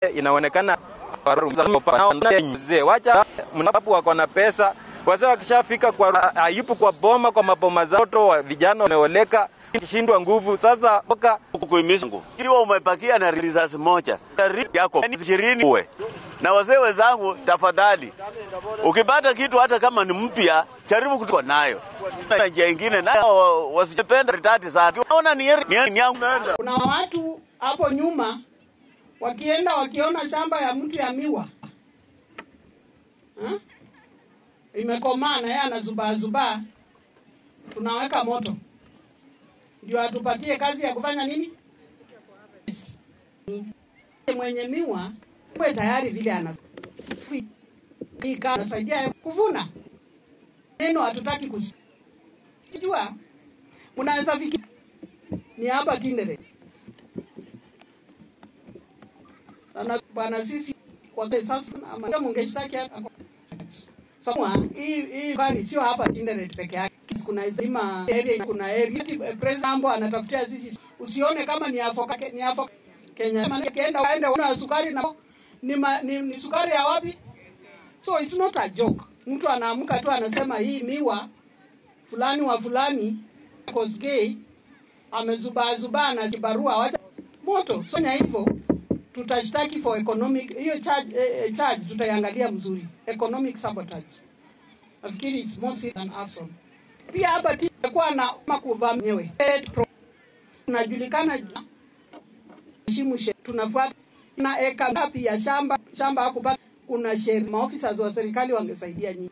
inaonekana mzee wacha mnapo wako na pesa, wazee wakishafika kwa hayupo kwa boma, kwa maboma zao wa vijana wameoleka kishindwa nguvu. Sasa kukuhimiza ikiwa umepakia na risasi moja yako 20 uwe na wazee wenzangu, tafadhali ukipata kitu hata kama ni mpya jaribu kutoka nayo na njia nyingine, na wasipenda ritati sana. Unaona ni yangu. Kuna watu hapo nyuma wakienda wakiona shamba ya mtu ya miwa imekomaa na yeye anazubaa, tunaweka moto ndio atupatie kazi ya kufanya nini. Mwenye miwa kwa tayari vile anasaidia kuvuna. Neno hatutaki kujua. Unaweza fikiri ni hapa Tindere. Sana bwana sisi kwa sasa ama mungeshtaki hapo. Sawa, hii bali sio hapa Tindere peke yake. Kuna izima area, kuna area president anatafutia sisi. Usione kama ni Afrika Kenya. Maana kienda una sukari na ni sukari ya wapi? So it's not a joke. Mtu anaamka tu anasema hii miwa fulani wa fulani Kosgei amezubaa na kibarua wacha moto. Sonya hivyo tutashtaki for economic, hiyo charge tutaiangalia mzuri, economic sabotage. Nafikiri it's more serious than arson. Pia hapa kwa na makuvaa mwenyewe tunajulikana shimu tunafuata na eka ngapi ya shamba hakupata. Kuna sheria, maofisa wa serikali wangesaidia nyinyi.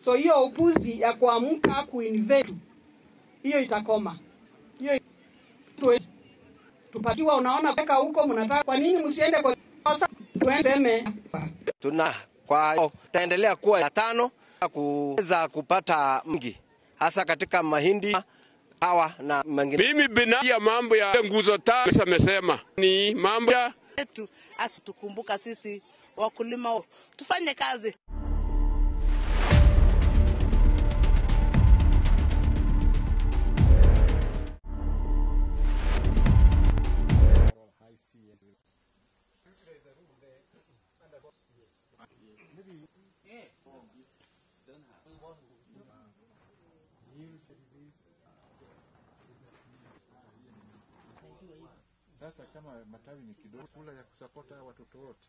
So hiyo upuzi ya kuamka kuinvest hiyo itakoma. Hiyo tupatiwa, unaona peka huko mnataka, kwa nini msiende kwa sasa tuendeme? Kwa taendelea kuwa ya 5 kuweza kupata mgi hasa katika mahindi hawa na mengine. Mimi binafsi ya mambo ya nguzo 5 amesema ni mambo ya yetu, asitukumbuka sisi wakulima tufanye kazi. Sasa kama matawi ni kidogo kula ya kusapota watoto wote.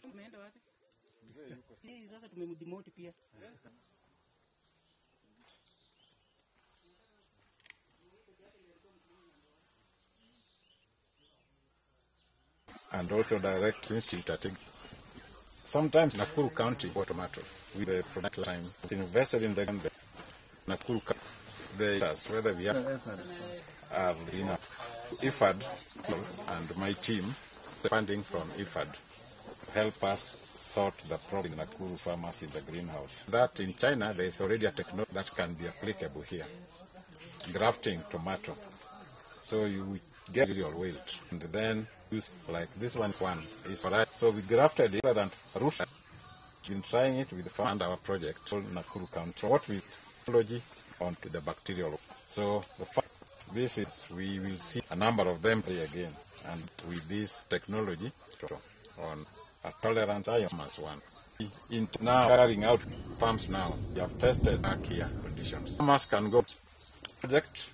Umeenda wapi? Sisi sasa tumemdemote pia. And also direct institute, I think. Sometimes Nakuru County for tomato with the product line invested in the Nakuru County, whether we are IFAD and my team funding from IFAD help us sort the problem in Nakuru farmers in the greenhouse. That in China there is already a technology that can be applicable here. Grafting tomato. So you get your wilt and then use like this one is alright. So we grafted it and Russia been trying it with the farm and our project called Nakuru County. So what we technology onto the bacterial. So this is we will see a number of them again, and with this technology on a tolerant biomass one. In now carrying out farms now, they have tested here conditions. Farmers can go project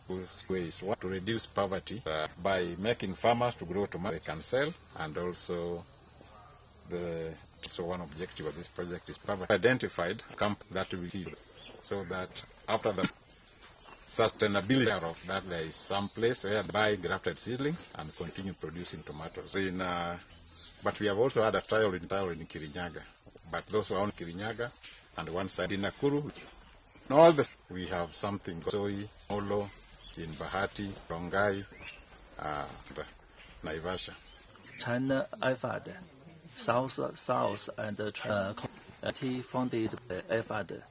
ways to reduce poverty by making farmers to grow tomato they can sell, and also so one objective of this project is poverty identified camp that we see, so that after the sustainability of that there is some place where they buy grafted seedlings and continue producing tomatoes. But we have also had a trial in Kirinyaga, but those were on Kirinyaga and one side in Nakuru. In all we have something Soi, Molo, in Bahati, Rongai, and Naivasha. China IFAD, South and funded by IFAD,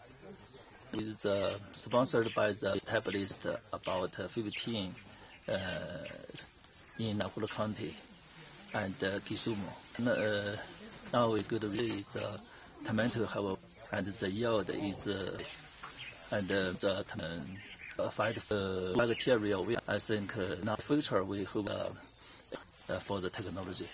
is sponsored by the established about 15 in Nakuru County and Kisumu. Now we good really the tomato have and the yield is and the fight bacteria. I think now future we hope for the technology.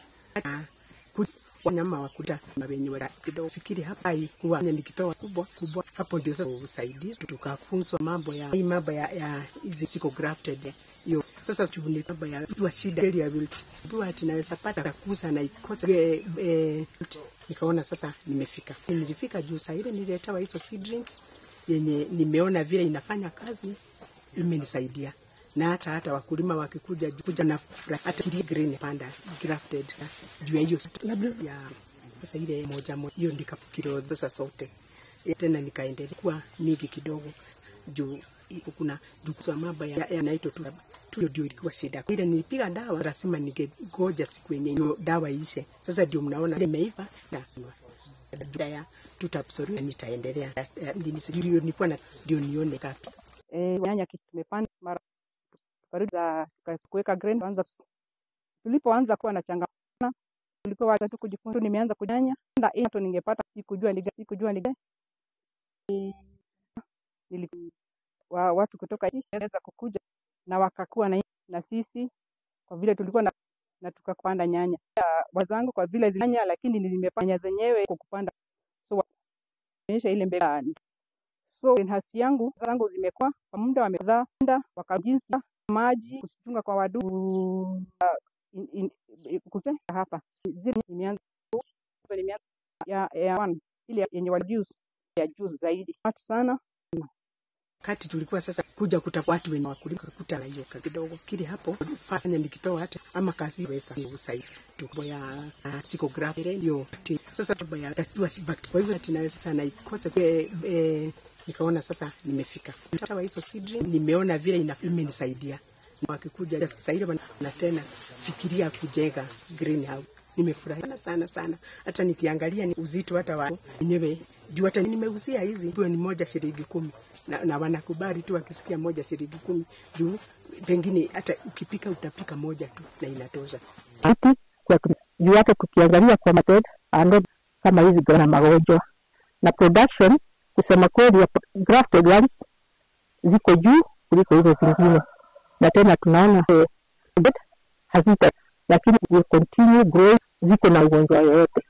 Wanyama wakuta wenye wala kidogo fikiri hapa huwa nikipewa kubwa hapo ndio sasa usaidizi tukafunzwa mambo ya hizi siko grafted hiyo sasa tuni mambo ya tu shida ya wilt bua tunaweza pata kukuza na ikosa nikaona sasa nilifika juu saa ile nilileta hizo seedlings yenye nimeona vile inafanya kazi imenisaidia na hata wakulima wakikuja na hata green panda grafted juu hiyo ya sasa ile moja hiyo ndikapukiro sasa sote tena nikaendelea kuwa mingi kidogo juu kuna dukuswa maba yanaitwa tu ndio ilikuwa shida ile nilipiga dawa lazima ningegoja siku yenye dawa ishe sasa ndio mnaona imeiva na ya tutapsori nitaendelea nilikuwa na ndio nione kapi nyanya tumepanda mara karibu za kuweka grain kwanza tulipoanza kuwa na changamoto tulikuwa watu kujifunza nimeanza kunyanya nda hata ningepata sikujua watu kutoka inaweza kukuja na wakakuwa na sisi kwa vile tulikuwa na tukapanda nyanya wazangu kwa vile nyanya lakini nimepanya zenyewe kupanda so inaonyesha ile mbegu so hasi yangu zangu zimekuwa kwa muda wamezaa wakajinsi maji kusitunga kwa wadudu kutenga hapa zile nimeanza ya one ile yenye wa juice ya juice zaidi hata sana kati tulikuwa sasa kuja kutafuta watu wenye wakulima kukuta na hiyo kidogo kile hapo fanya nikipewa hata ama kazi pesa usai tuko ya psychograph hiyo sasa tuba ya back kwa hivyo tunaweza sana ikose nikaona sasa nimefika hata hizo seedling nimeona vile imenisaidia wakikuja sasa ile na tena fikiria kujenga greenhouse nimefurahi sana hata nikiangalia ni uzito hata wao wenyewe juu hata nimeuzia hizi hiyo ni moja shilingi 10 na wanakubali tu wakisikia moja shilingi 10 juu pengine hata ukipika utapika moja tu na inatosha kwa juu yake kukiangalia kwa method ando kama hizi grana magonjwa na production kusema kweli ya grafted ones ziko juu kuliko hizo zingine na tena tunaona hazita lakini will continue grow ziko na ugonjwa yote.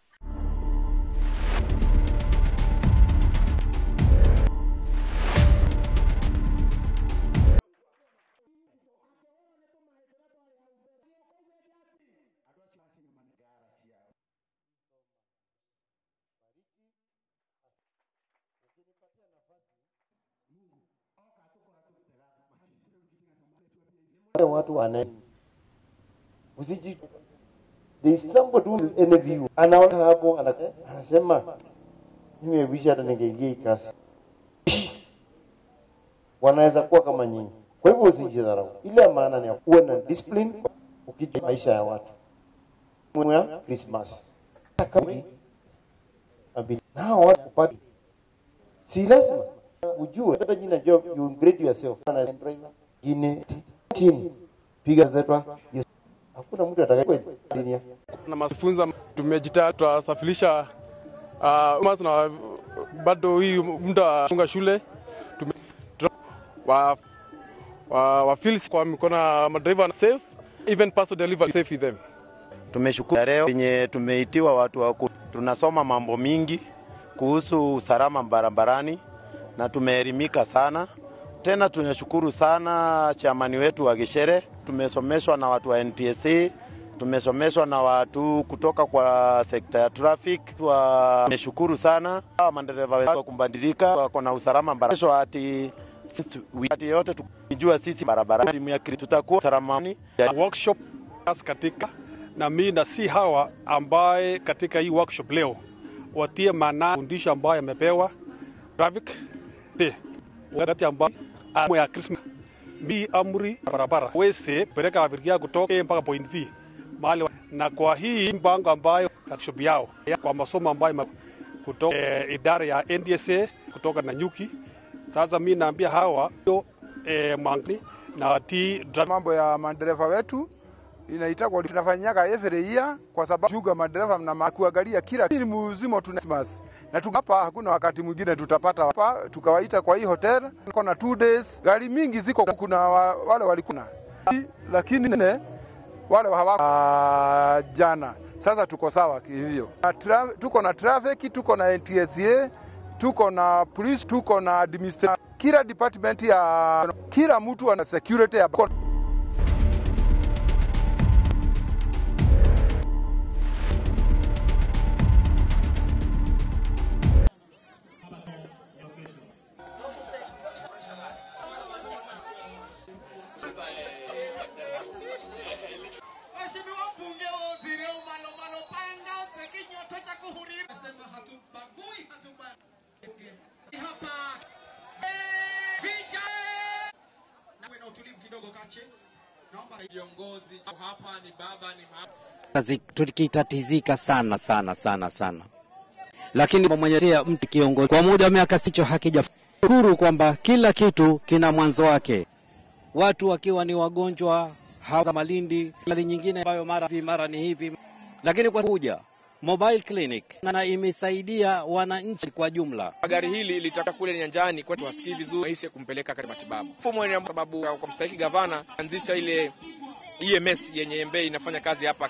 Watu wana usiji there is somebody who will interview anaona hapo anasema nimewisha hata ningeingia kazi wanaweza kuwa kama nyinyi kwa hivyo usijidharau ile maana ni kuwa na discipline ukija maisha ya watu mwa Christmas kama nao watu kupata si lazima ujue hata jina job you grade yourself na driver gine chini piga zetwa hakuna mtu atakayekwenda na mafunzo tumejitahidi tusafirisha na bado hii muda funga shule wa feels kwa mikono madriver safe even parcel delivery safe with them. Tumeshukuru leo yenye tumeitiwa watu tunasoma mambo mingi kuhusu usalama barabarani na tumeelimika sana. Tena tunashukuru sana chamani wetu wa Gishere, tumesomeshwa na watu wa NTSA, tumesomeshwa na watu kutoka kwa sekta ya traffic. Tumeshukuru sana madereva wetu kumbadilika wako na usalama barabarani ati yote tukijua sisi barabarani tutakuwa salamani. Workshop katika na mimi na si hawa ambaye katika hii workshop leo watie maana fundisho ambayo yamepewa traffic wakati ambao ya Christmas bi amri barabara wese peleka abiria kutoka mpaka point V mahali, na kwa hii mpango ambayo workshop yao kwa masomo ambayo kutoka idara ya NDSA kutoka Nanyuki. Sasa mimi naambia hawa mangni na mambo ya madereva wetu inaitwa tunafanyaka every year, kwa sababu shuga madereva na kuangalia kila ni muzimo tuna Christmas na hapa hakuna wakati mwingine tutapata hapa, tukawaita kwa hii hotel kuna 2 days. Gari mingi ziko, kuna wale walikuna, lakini wale hawa jana. Sasa tuko sawa hivyo, tuko na traffic, tuko na NTSA, tuko na police, tuko na administration, kila department ya kila mtu ana security ya tukitatizika sana, lakini mwenyetea mtu kiongozi kwa muda wa miaka sicho hakijashukuru kwamba kila kitu kina mwanzo wake. Watu wakiwa ni wagonjwa hawa Malindi, hali nyingine ambayo mara ni hivi, lakini kwa kuja mobile clinic na imesaidia wananchi kwa jumla. Gari hili litaka kule nyanjani kwetu wasikii vizuri hisi kumpeleka katika matibabu. Mfumo ni sababu kwa mstahiki gavana anzisha ile EMS yenye mbei inafanya kazi hapa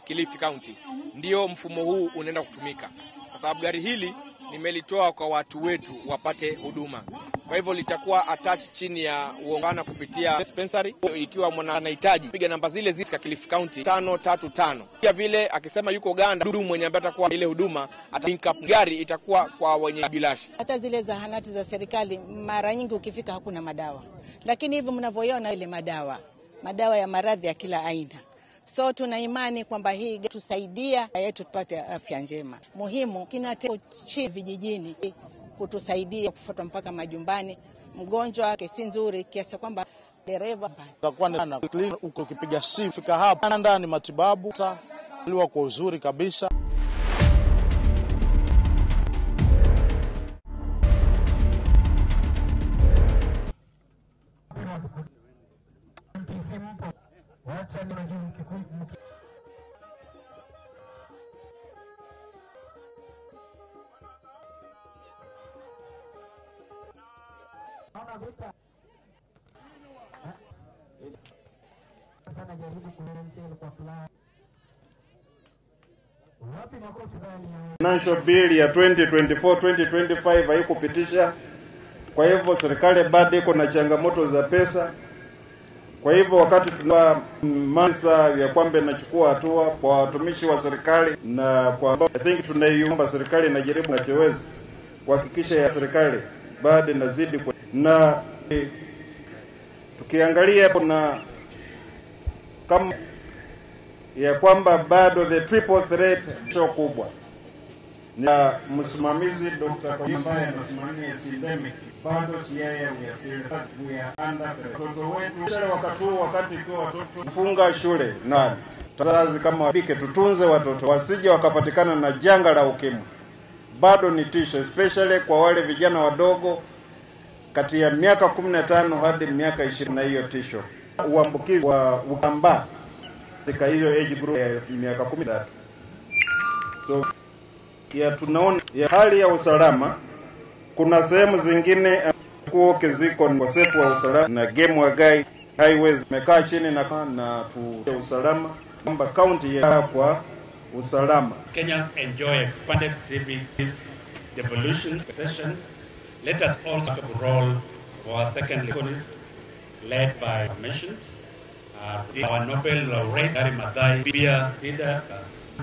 Kilifi County. Ndio mfumo huu unaenda kutumika, kwa sababu gari hili nimelitoa kwa watu wetu wapate huduma. Kwa hivyo litakuwa attached chini ya uongana kupitia dispensary. Ikiwa mwana anahitaji piga namba zile katika Kilifi County 535. Pia vile akisema yuko Uganda, ndugu mwenye ambaye atakuwa ile huduma link up gari itakuwa kwa wenye bilashi. Hata zile zahanati za serikali mara nyingi ukifika hakuna madawa, lakini hivi mnavyoona ile madawa ya maradhi ya kila aina. So tuna imani kwamba hii tusaidia yetu tupate afya njema. Muhimu kinateko chini vijijini kutusaidia kufuata mpaka majumbani. Mgonjwa kesi nzuri kiasi kwamba dereva takuwa na uko ukipiga simu fika hapa ndani matibabu liwa kwa uzuri kabisa. Financial bill ya 2024-2025 haikupitisha. Kwa hivyo serikali bado iko na changamoto za pesa. Kwa hivyo wakati tuna masa ya kwamba inachukua hatua kwa watumishi wa serikali na kwa I think tunaiomba serikali inajaribu nachoweza kuhakikisha ya serikali bado inazidi na tukiangalia kuna kama ya kwamba bado the triple threat sio kubwa, na msimamizi Dr. Koyimba anasimamia pandemic bado si yeye ya under watoto wetu wakati kwa watoto funga shule na wazazi kama wapike tutunze watoto wasije wakapatikana na janga la ukimwi. Bado ni tisho especially kwa wale vijana wadogo kati ya miaka 15 hadi miaka 20, na hiyo tisho uambukizi wa ukamba katika hiyo age group ya miaka 13. So ya tunaona ya hali ya usalama, kuna sehemu zingine kuoke ziko ni ukosefu wa usalama na game wa guy highways mekaa chini na tu usalama kwamba county ya kwa usalama. Kenyans enjoy expanded civic devolution session. Let us also take a role for our second economists led by mentioned our Nobel laureate Gary Maathai, Bia Tida,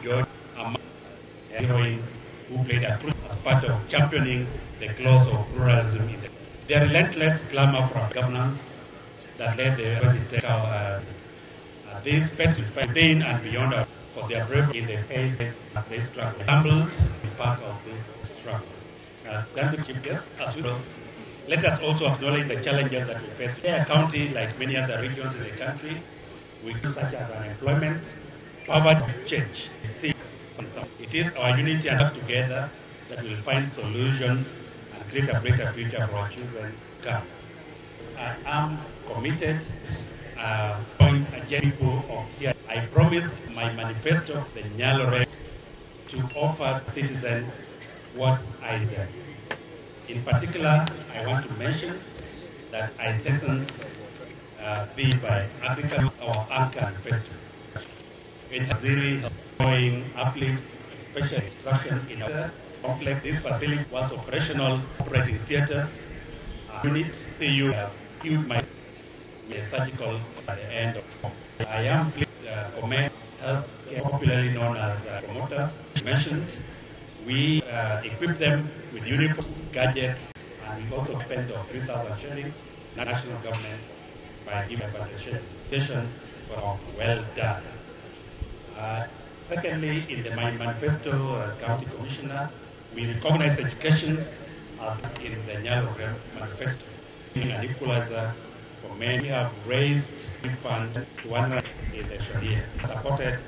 George among heroines who played a crucial part of championing the cause of pluralism in the relentless clamor for governance that led the to take our these pets within and beyond for their bravery in the face of this struggle. Humbled to be part of this struggle. Thank you, Chief Guest, as well as Let us also acknowledge the challenges that we face. Our county, like many other regions in the country, with such as unemployment, poverty, change. It is our unity and work together that will find solutions and create a brighter future for our children to come. I am committed point agenda of CI. I promised my manifesto, the Nyalore, to offer citizens what I said. In particular, I want to mention that I intend be by agriculture or anchor festival. In Haziri, showing uplift, special instruction in other complex. This facility was operational, operating theaters, units. You have killed my surgical at the end of. I am pleased to commend healthcare, popularly known as promoters, mentioned. We equip them with uniforms, gadgets, and we also spent 3,000 shillings, national government, by giving compensation for well done. Secondly, in my manifesto, County Commissioner, we recognize education as in the Nyalore manifesto, being an equalizer for men. We have raised fund to 100 in the Sharia, supported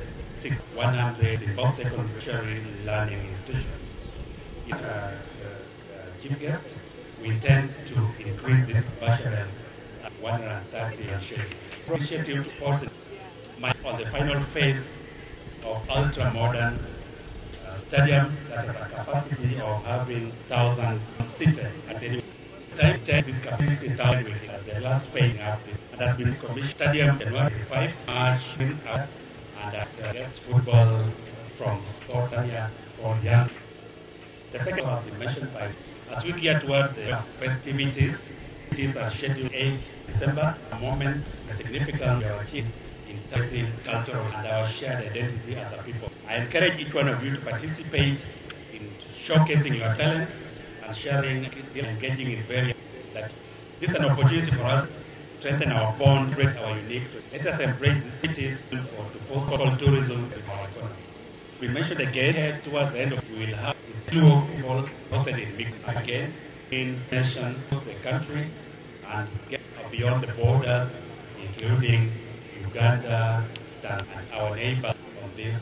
100 in both secondary learning institutions. Chief guest, we intend to increase this budget at 130 shillings. Initiative to support on the final phase of ultra-modern stadium that has a capacity of having 1,000 seated at any time. This capacity down with the last phase up, and has been commissioned. Stadium January 5, March, and as football from sports area for young. The second has been mentioned by, as we get towards the festivities, these are scheduled 8 December, a moment significant we have achieved in integrating cultural and our shared identity as a people. I encourage each one of you to participate in showcasing your talents and sharing, engaging in various. That this is an opportunity for us to strengthen our bonds, create our unique. Let us embrace the cities to foster tourism in our economy. We mentioned again towards the end of we will have this dual people hosted in big again in nations, the country, and get beyond the borders, including Uganda and our neighbors on this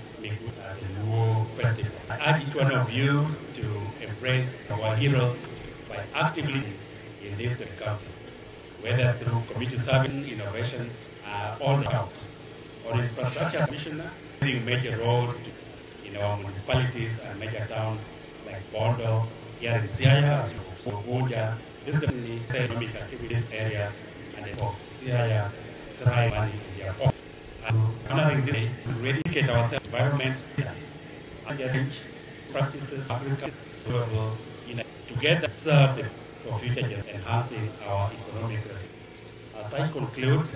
Luo festival. I urge each one of you to embrace our heroes by actively in this country, whether through community service, innovation, all the out, or infrastructure commissioner, building major roads in our municipalities and major towns like Bondo, here in Siaya, Uja. This is definitely economic activities areas, and for Siaya thrive in their own. Honoring this, we educate ourselves environment and practices agriculture together serve for future enhancing our economic resilience. As I conclude,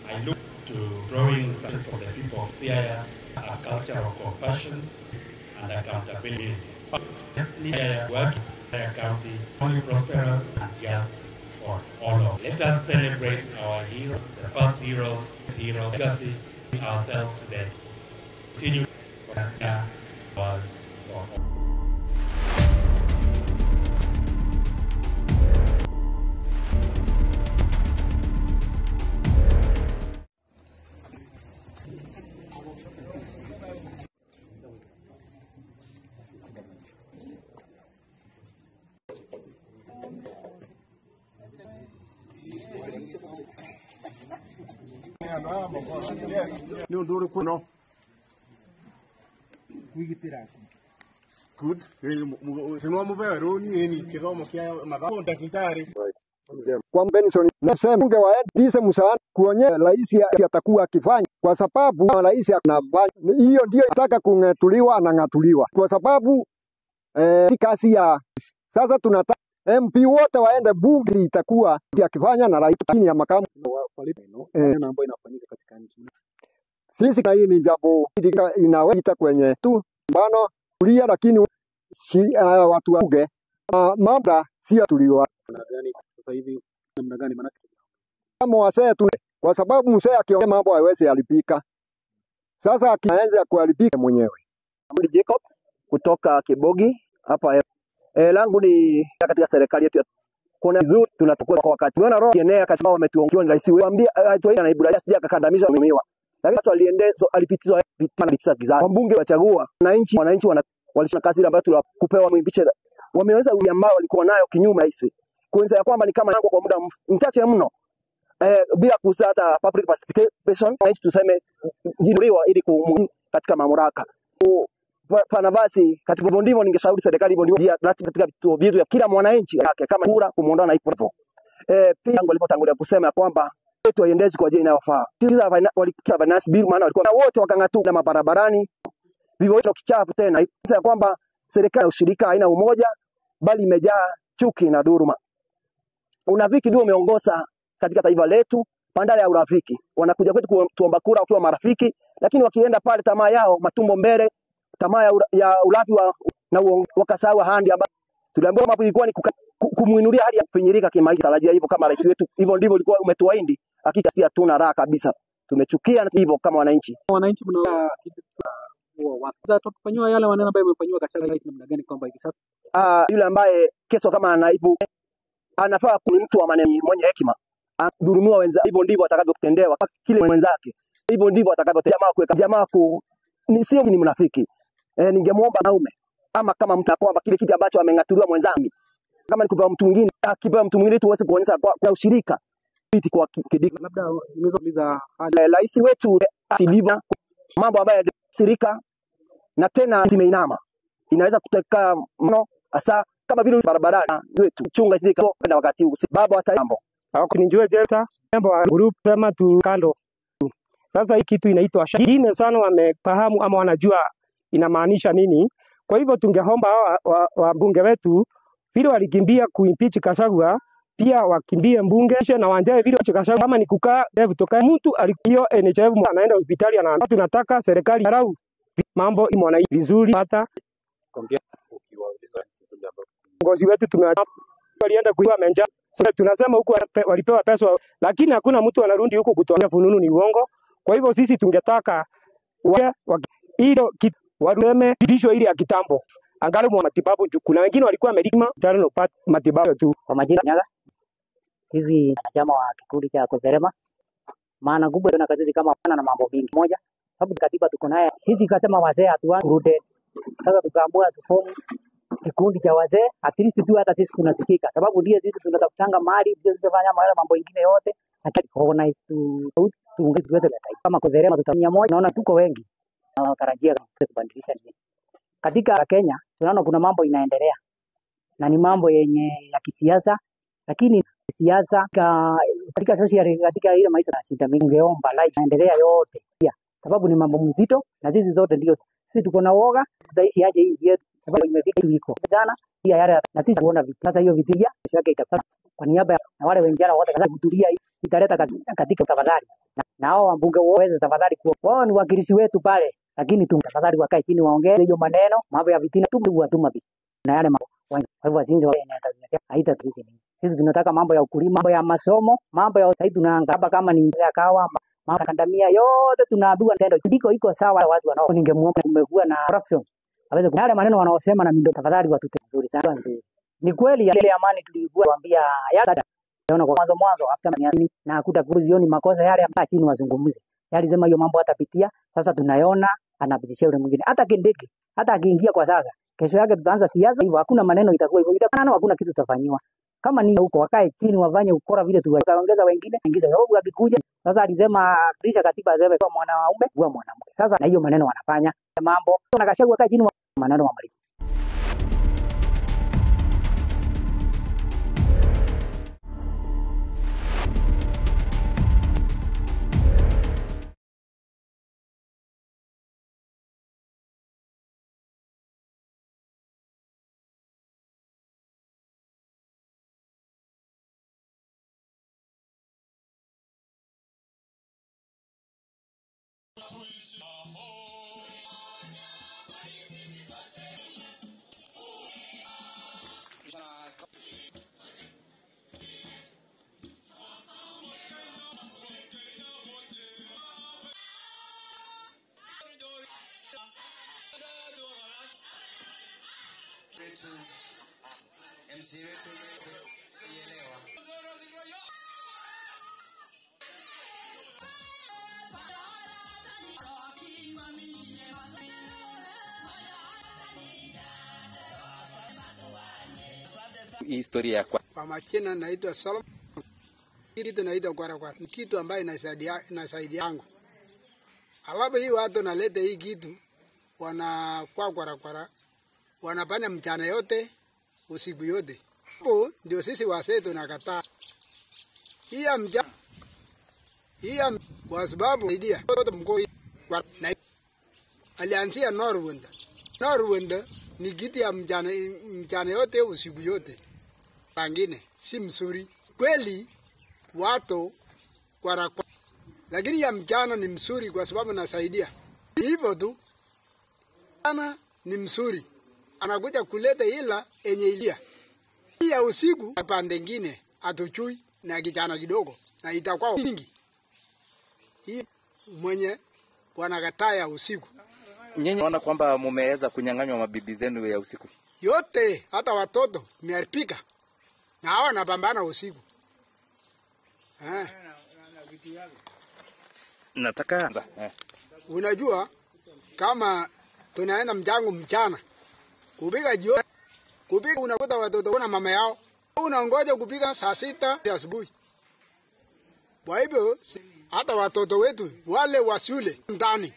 I look to drawing something from the people of Siaya, a culture of compassion and accountability. Siaya work in Siaya County only prosperous and just for all of us. Let us celebrate our heroes, the past heroes, legacy, ourselves today. Continue for all. Ni unduri kuno. Wigitira. Good. Sema mubero ni kiromo kia magao daktari. Kwa Benson nasema bunge waendise msaada kuonyesha rais atakuwa akifanya, kwa sababu rais anafanya hiyo, ndio nataka kung'atuliwa, anang'atuliwa kwa sababu kazi ya sasa. Tunataka MP wote waende bunge, itakuwa akifanya na rais chini ya makamu ambayo inafanyika katika nchi. Sisi na hii ni jambo inaweza kwenye tu mbano kulia, lakini watu wa bunge mambo sio tuliwa sasa hivi namna gani, maana kama wasee tu, kwa sababu msee akiongea mambo haiwezi alipika. Sasa akianza kualipika mwenyewe. Jacob kutoka Kibogi hapa. Langu ni katika serikali yetu kuna vizuri tunatakuwa kwa wakati. Unaona roho yenea katika wametuongoza ni rais wetu ambia atoina na Ibrahim sija kakandamizwa mimiwa. Lakini sasa aliendezwa alipitizwa pitana kizazi. Wabunge wachagua wananchi walishana kazi ambayo tuliwakupewa mwimbiche. Wameweza ambao walikuwa nayo kinyume rais. Kuanza ya kwamba ni kama yangu kwa muda mchache mno. Bila kusata public participation tuseme jinduriwa ili kumuhimu katika mamlaka. Pana basi katika hivyo ndivyo ningeshauri serikali hivyo ndivyo katika vituo vyetu ya kila mwananchi yake kama kura kumuondoa na ipo. Pia walipotangulia kusema kwamba wetu waiendezi kwa njia inayofaa. Sisi walikia finance bill maana walikuwa wote wakang'atuka na mabarabarani. Vivyo hivyo kichafu tena sasa kwamba serikali ya ushirika haina umoja bali imejaa chuki na dhuluma. Unafiki ndio umeongoza katika taifa letu bandari ya urafiki. Wanakuja kwetu kuomba kura wakiwa marafiki lakini wakienda pale tamaa yao matumbo mbele tamaa ya ulafi na wakasahau handi ambayo tuliambiwa mambo ilikuwa ni kumuinulia hali ya kufinyirika kimaisha. Tarajia hivyo kama rais wetu hivyo ndivyo ilikuwa umetuahidi. Hakika si hatuna raha kabisa. Tumechukia hivyo kama wananchi. Wananchi mna tutafanywa yale maneno ambayo yamefanywa Gachagua rais namna gani kwamba hivi sasa yule ambaye kesho kama naibu anafaa ni mtu wa maneno mwenye hekima. Dhulumiwa wenzake hivyo ndivyo atakavyotendewa kile mwenzake. Hivyo ndivyo atakavyotendewa jamaa ni sio ni mnafiki. Ningemuomba naume ama kama mtu kwamba kile kitu ambacho ameng'atuliwa mwenzami kama nikupewa mtu mwingine akipewa mtu mwingine tuweze kuonyesha kwa ushirika piti kwa kidiki. Labda nimeweza kuuliza rais wetu asiliva mambo ambayo shirika na tena imeinama inaweza kuteka mno hasa kama vile barabarani wetu chunga shirika kwa wakati huu baba hata mambo hawakunijua Jelta mambo ya group sema tu kando. Sasa hii kitu inaitwa shahine sana wamefahamu ama wanajua inamaanisha nini. Kwa hivyo tungeomba wabunge wetu vile walikimbia kuimpeach Gachagua pia wakimbie mbunge na wanjae vile Gachagua kama ni kukaa kutoka mtu alikio NHF anaenda hospitali na tunataka serikali harau mambo imona vizuri hata ngozi wetu walienda kuiwa menja. Sasa tunasema huko walipewa pesa lakini hakuna mtu anarudi huko kutoa fununu ni uongo. Kwa hivyo sisi tungetaka hilo wareme bidisho ile ya kitambo. Angalau matibabu kuna wengine walikuwa medikma tano matibabu tu. Kwa majina Nyaga. Sisi chama wa kikundi cha Kozerema. Maana kubwa tuna kazi kama pana na mambo mingi. Moja, sababu katiba tuko naye. Sisi kama wazee hatuwa kurudi. Sasa tukaamua tufomu kikundi cha wazee at least tu hata sisi tunasikika. Sababu ndio sisi tunatafutanga mali, ndio sisi tunafanya mambo mengine yote. Hataki organize tuweze kama Kozerema tutamia moja. Naona tuko wengi. Na natarajia kubadilisha nini. Katika Kenya tunaona kuna mambo inaendelea na ni mambo yenye ya kisiasa lakini siasa katika social katika ile maisha na shida mingi ungeomba life endelea yote pia sababu ni mambo mzito na sisi zote ndio sisi tuko na woga tutaishi aje hii nchi yetu sababu imefika iko sana pia yale na sisi kuona vitu sasa hiyo vitia yake itapata kwa niaba na wale wengine wote kaza kutulia italeta katika tafadhali na hao wabunge waweze tafadhali wao ni wakilishi wetu pale lakini tafadhali wakae chini waongee hiyo maneno mambo ya vitina tu na yale mambo kwa hivyo wazinzi haita sisi tunataka mambo ya ukulima mambo ya masomo mambo ya sasa tunaangalia kama ni kawa mambo ya kandamia yote tunaambiwa tendo ndiko iko sawa watu wanao ningemuomba kumekuwa na corruption aweze yale maneno wanaosema na mindo tafadhali watu nzuri sana ni kweli ile amani tulikuambia yada naona kwa mwanzo after na hakuta kuzioni makosa yale ya chini wazungumze yalisema hiyo mambo hatapitia sasa tunaiona anapitisha yule mwingine hata kindiki hata akiingia kwa sasa kesho yake tutaanza siasa hivyo hakuna maneno itakuwa hivyo itakuwa hakuna kitu tutafanywa kama ni huko wakae chini wafanye ukora vile tuwaongeza wengine ingiza sababu akikuja sasa alisema kisha katiba azebe kwa mwanaume kwa mwanamke sasa na hiyo maneno wanafanya mambo na Gachagua wakae chini maneno mamali MC wetu Historia kwa majina naitwa Solomon. Kitu naitwa kwara. Ni kitu ambayo inasaidia yangu. Alafu hii watu naleta hii kitu wanakuwa kwara. Wanafanya mchana yote, usiku yote. Hapo ndio sisi wazee tunakataa. Hii mchana. Kwa sababu idea yote mko na alianzia Norwanda. Norwanda ni kitu ya mchana yote, usiku yote. Pangine si mzuri kweli watu kwara, lakini ya mchana ni mzuri kwa sababu nasaidia hivyo tu. Mchana ni mzuri, anakuja kuleta ila enye ilia. Hii ya usiku pande nyingine atuchui na kijana kidogo na itakuwa mingi. Hii mwenye wanakataa ya usiku. Nyinyi naona kwamba mumeweza kunyang'anywa mabibi zenu ya usiku yote, hata watoto miaripika na hawa napambana usiku. Nataka unajua kama tunaenda mjango mchana kupiga jioni, kupiga unakuta watoto wana mama yao, unangoja kupiga saa 6 asubuhi. Kwa hivyo hata watoto wetu wale wa shule ndani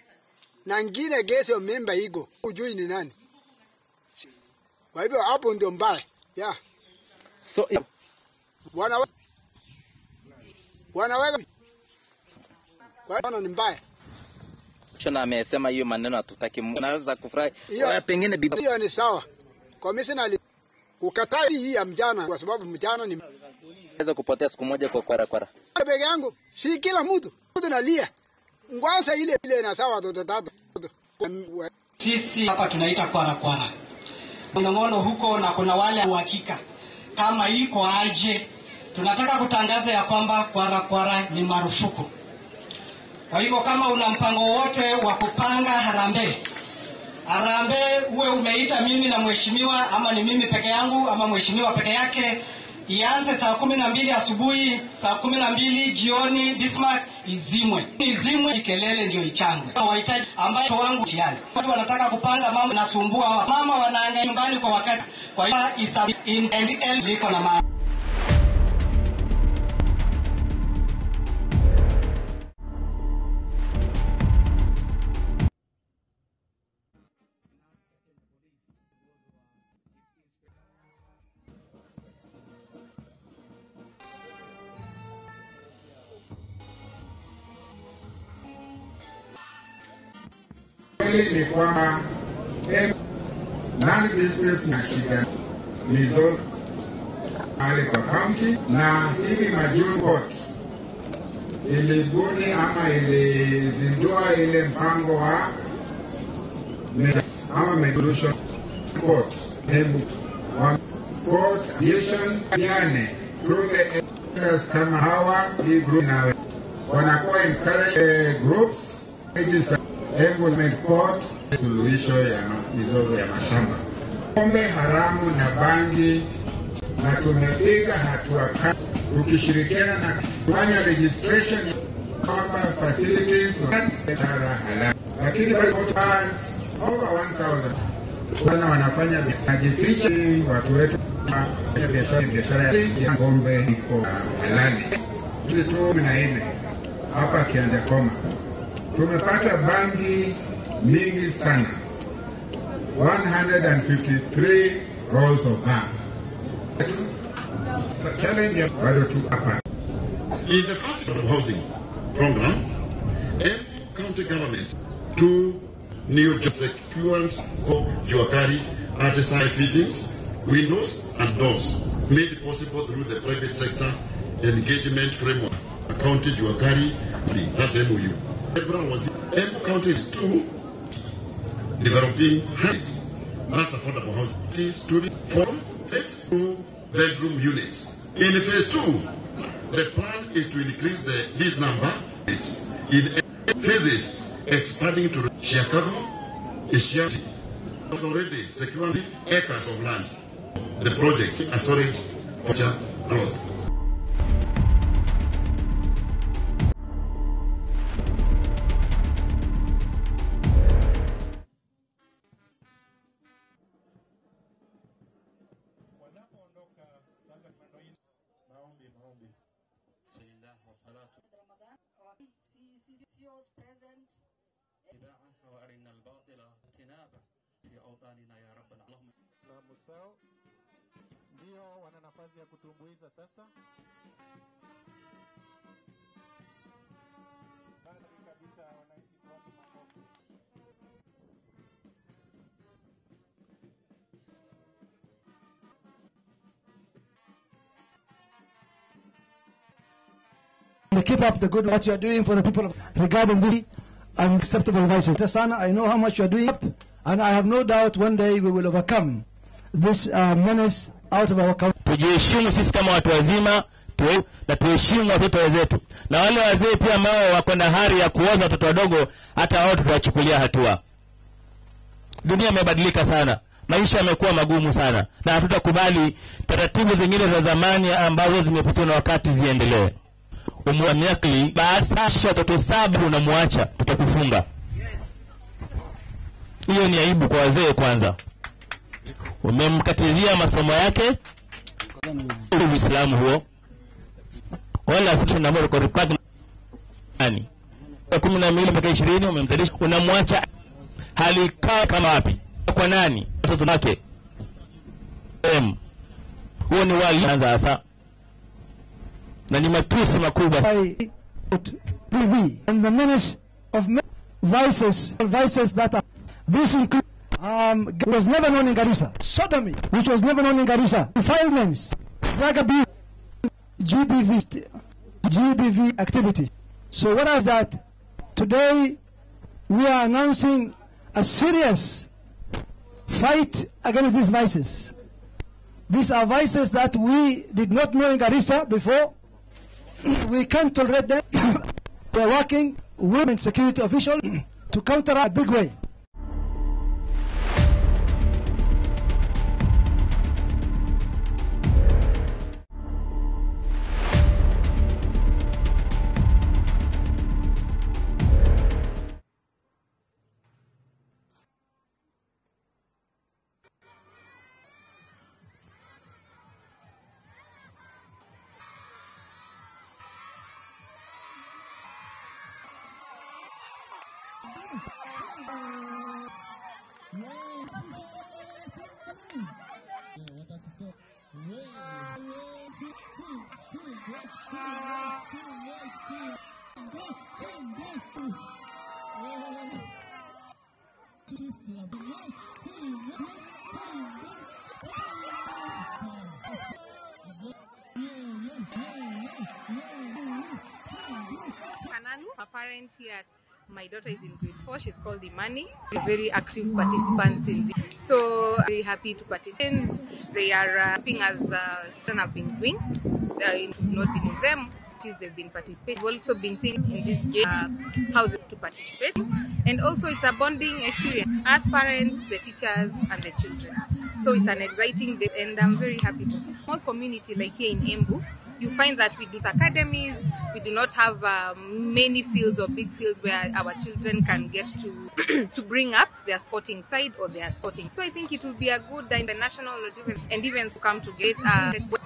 na ngine kesho memba iko ujui ni nani. Kwa hivyo hapo ndio mbaya. So wanaweka kwa hiyo ni mbaya. Shona amesema hiyo maneno hatutaki. Naweza kufurahi pengine bibi. Hiyo ni sawa. Commissioner kukataa hii ya mjana kwa sababu mjana ni naweza kupotea siku moja kwa kwara. Peke yangu si kila mtu nalia. Ngwanza ile na sawa watoto tatu. Sisi hapa tunaita kwara. Mnong'ono huko na kuna wale uhakika kama iko aje. Tunataka kutangaza ya kwamba kwara ni marufuku. Kwa hivyo kama una mpango wote wa kupanga harambee uwe umeita mimi na mheshimiwa ama ni mimi peke yangu ama mheshimiwa peke yake, ianze saa 12 asubuhi, saa 12 jioni, Bismarck izimwe kelele ndio ichangwe. Wahitaji ambayo wangu tiani. Watu wanataka kupanga mambo nasumbua mama wanaangalia nyumbani kwa wakati. Kwa hiyo in liko na maana. Ni kwamba land business na shida mizo pale kwa county, na hivi majuzi court ilibuni ama ilizindua ile mpango wa ama mediation court wa court addition yani through the areas kama hawa hii group na wanakuwa encourage groups Employment Court suluhisho ya mizozo ya mashamba, pombe haramu na bangi, na tumepiga hatua kali tukishirikiana na kufanya registration kwamba facilities biashara halali, lakini bado over 1000 wana wanafanya biashara. Watu wetu biashara ya ng'ombe iko halali. Hizi tu 14 hapa Kianja Koma tumepata bangi mingi sana, 153 rolls of bank. Challenge bado tu hapa. In the first housing program, every county government 2 new secured Juakari artisan fittings, windows and doors made possible through the private sector engagement framework. County Juakari, that's MOU. Everyone was Embu County is 2 developing heights. That's affordable housing. Story 4 2-bedroom units. In phase 2, the plan is to increase this number in phases, expanding to Chicago, Ishiati. Has already secured acres of land. The project is solid growth. Na Musao ndio wana nafasi ya kutumbuiza sasa. Kabisa wananchi wako makofi. Keep up the good what you are doing for the people regarding this unacceptable vices. Sana, I know how much you are doing, and I have no doubt one day we will overcome this menace out of our country. Tujiheshimu sisi kama watu wazima na tuheshimu watoto wetu, na wale wazee pia ambao wako na hari ya kuoza watoto wadogo, hata wao tutawachukulia hatua. Dunia imebadilika sana, maisha yamekuwa magumu sana, na hatutakubali taratibu zingine za zamani ambazo zimepitwa na wakati ziendelee. Umwamiakli baasha watoto 7 unamwacha, tutakufunga. Hiyo ni aibu kwa wazee. Kwanza umemkatizia masomo yake, Uislamu huo, wala sisi na mbona kwa ripaki nani 12 mpaka 20 umemzalisha, unamwacha hali kama wapi? Kwa nani? Watoto wake. Huo ni wali anza sasa, na ni matusi makubwa. And the menace of vices that are this include was never known in Garissa. Sodomy, which was never known in Garissa. Defilements, drug abuse, GBV activities. So what is that? Today we are announcing a serious fight against these vices. These are vices that we did not know in Garissa before. We can't tolerate them. We are working with security officials to counter a big way. A parent here. My daughter is in grade 4. She's called Imani. We're very active participants in this. So very happy to participate. They are helping us have been doing. Not been with them. They've been participating. We've also been seeing in this game how to participate. And also it's a bonding experience as parents, the teachers and the children. So it's an exciting day and I'm very happy to be. Small community like here in Embu, you find that we do academies, we do not have many fields or big fields where our children can get to bring up their sporting side or their sporting. So I think it will be a good international and events to come to get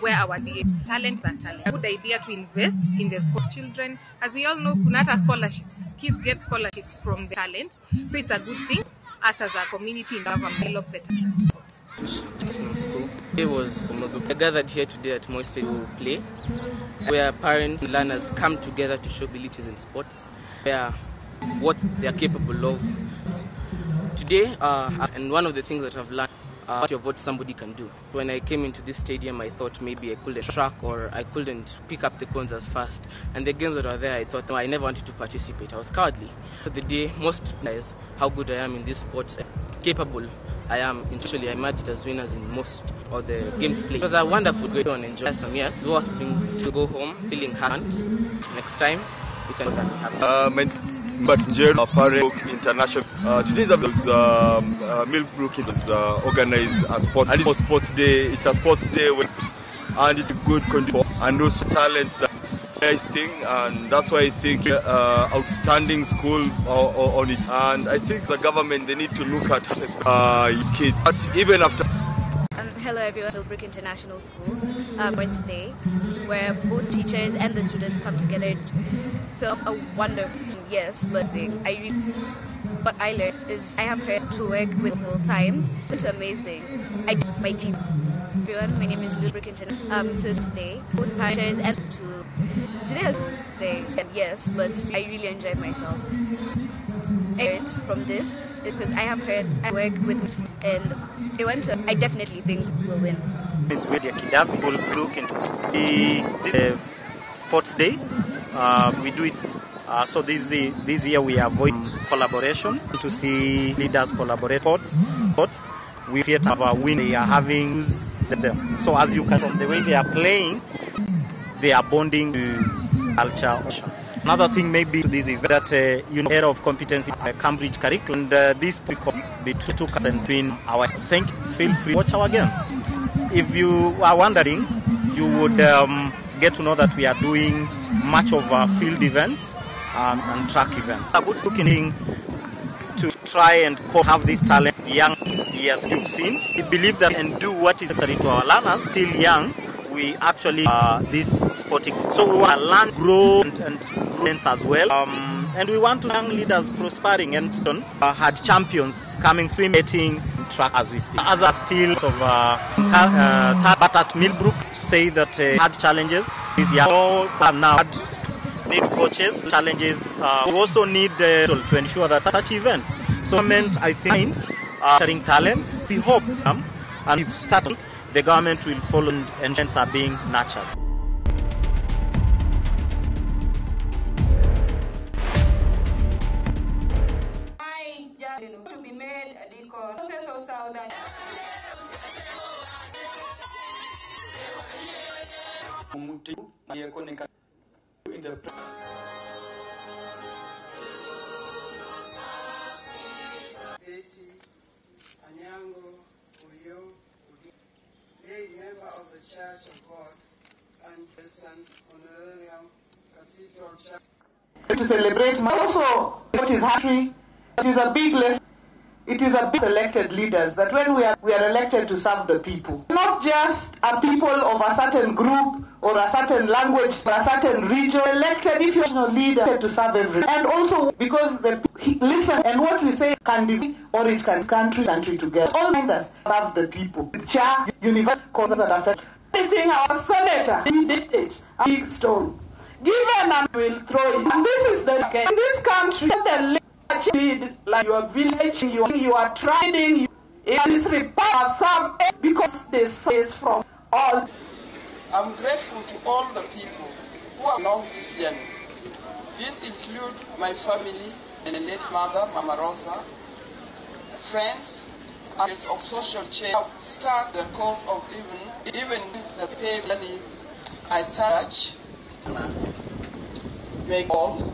where our talent and talent. A good idea to invest in the sport children. As we all know, Kunata scholarships. Kids get scholarships from the talent. So it's a good thing. Us as a community in government develop the talent. It was I gathered here today at Moist to play, where parents and learners come together to show abilities in sports, where what they are capable of. Today, and one of the things that I've learned of what somebody can do. When I came into this stadium, I thought maybe I couldn't track or I couldn't pick up the cones as fast. And the games that were there, I thought, no, I never wanted to participate. I was cowardly. The day, most realize how good I am in this sport, capable I am. Actually, I emerged as winners in most of the games played. It was a wonderful day and enjoy some years. It's worth to go home feeling happy. Next time, we can be happy. But Parent International. Today Millbrook is organized a sports day. It's a sports day with and it's a good condition and also talents that nice thing, and that's why I think outstanding school on it. And I think the government, they need to look at kids, but even after. Hello everyone, Millbrook International School, Wednesday, where both teachers and the students come together. So a wonderful, yes, but what I learned is I have heard to work with multiple times. It's amazing. I did my team. Everyone, my name is Millbrook International. So today, both teachers and today is day, and yes, but I really enjoyed myself. I learned from this because I have heard I work with and I definitely think we'll win. It's really a kidab. We'll look into this sports day. We do it. So this year we avoid collaboration to see leaders collaborate sports. We create our win. They are having them. So as you can from the way they are playing, they are bonding to culture. Another thing maybe this is that area of competency Cambridge curriculum, and this between 2 and between our feel free to watch our games. If you are wondering, you would get to know that we are doing much of field events and track events. A good looking to try and have this talent young years you've seen. We believe that and do what is necessary to our learners still young. We actually this sporting, so we want to learn, grow, and as well. And we want to young leaders prospering and had champions coming free meeting track as we speak. Others still of but at Millbrook say that had challenges. These young now need coaches challenges. We also need to ensure that such events. So I think sharing talents. We hope and if started, the government will follow and trends are being nurtured. To be made the process of Southern. In the Anyango Uyo, a member of the Church of God and San Honorarium Cathedral Church. To celebrate also what is history, it is a big lesson. It is a big elected leaders that when we are elected to serve the people, not just a people of a certain group or a certain language or a certain region. Elected if you're a leader to serve everyone, and also because listen and what we say can be or it can country together. All leaders serve the people. Chair, universal causes that affect. Anything our senator did a big stone. Given and will throw it. And this is the in this country the did like your village, you are trying, it is repair some because this is from all. I'm grateful to all the people who are along this journey. These include my family and late mother, Mama Rosa, friends, and of social change, start the cause of even the pay money. I touch, make all,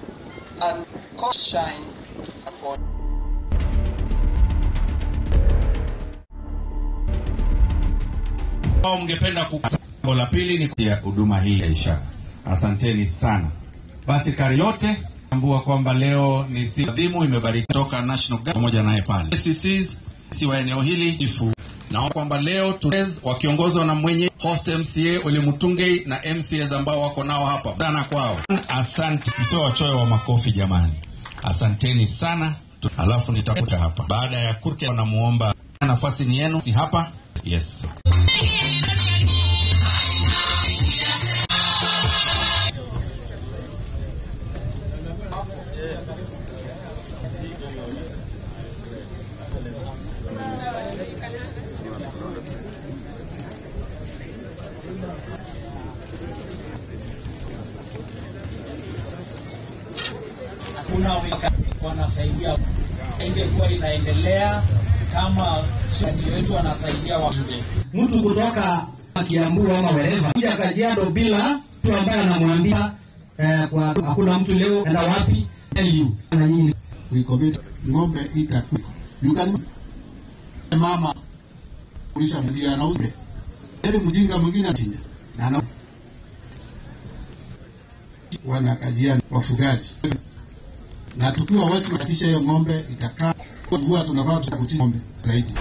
and cause shine. Mngependa jambo la pili ni ya huduma hii ya ishara. Asanteni sana. Basi kari yote tambua kwamba leo ni siku adhimu imebariki toka National Guard pamoja naye pale. SCCs si wa eneo hili ifu. Na kwamba leo tunez wakiongozwa na mwenye host MCA Ole Mutunge na MCAs ambao wako nao hapa. Sana kwao. Asante. Msio wachoyo wa makofi jamani. Asanteni sana. Alafu nitakuta hapa baada ya kurke na muomba nafasi ni yenu si hapa. Yes. Kuna wanasaidia ingekuwa inaendelea kama shani wetu wanasaidia wa nje. Mtu kutoka Kiambu ama wherever kuja Kajiado bila mtu ambaye anamwambia kwa hakuna mtu leo enda wapi tell you na nyinyi we commit ngombe itakufa. You can mama kulisha mjia na uze. Ndio mjinga mwingine atinja. na wana Kajiado wafugaji, na tukiwa wote tunahakikisha hiyo ng'ombe itakaa kwa tunafaa kuchinja ng'ombe zaidi.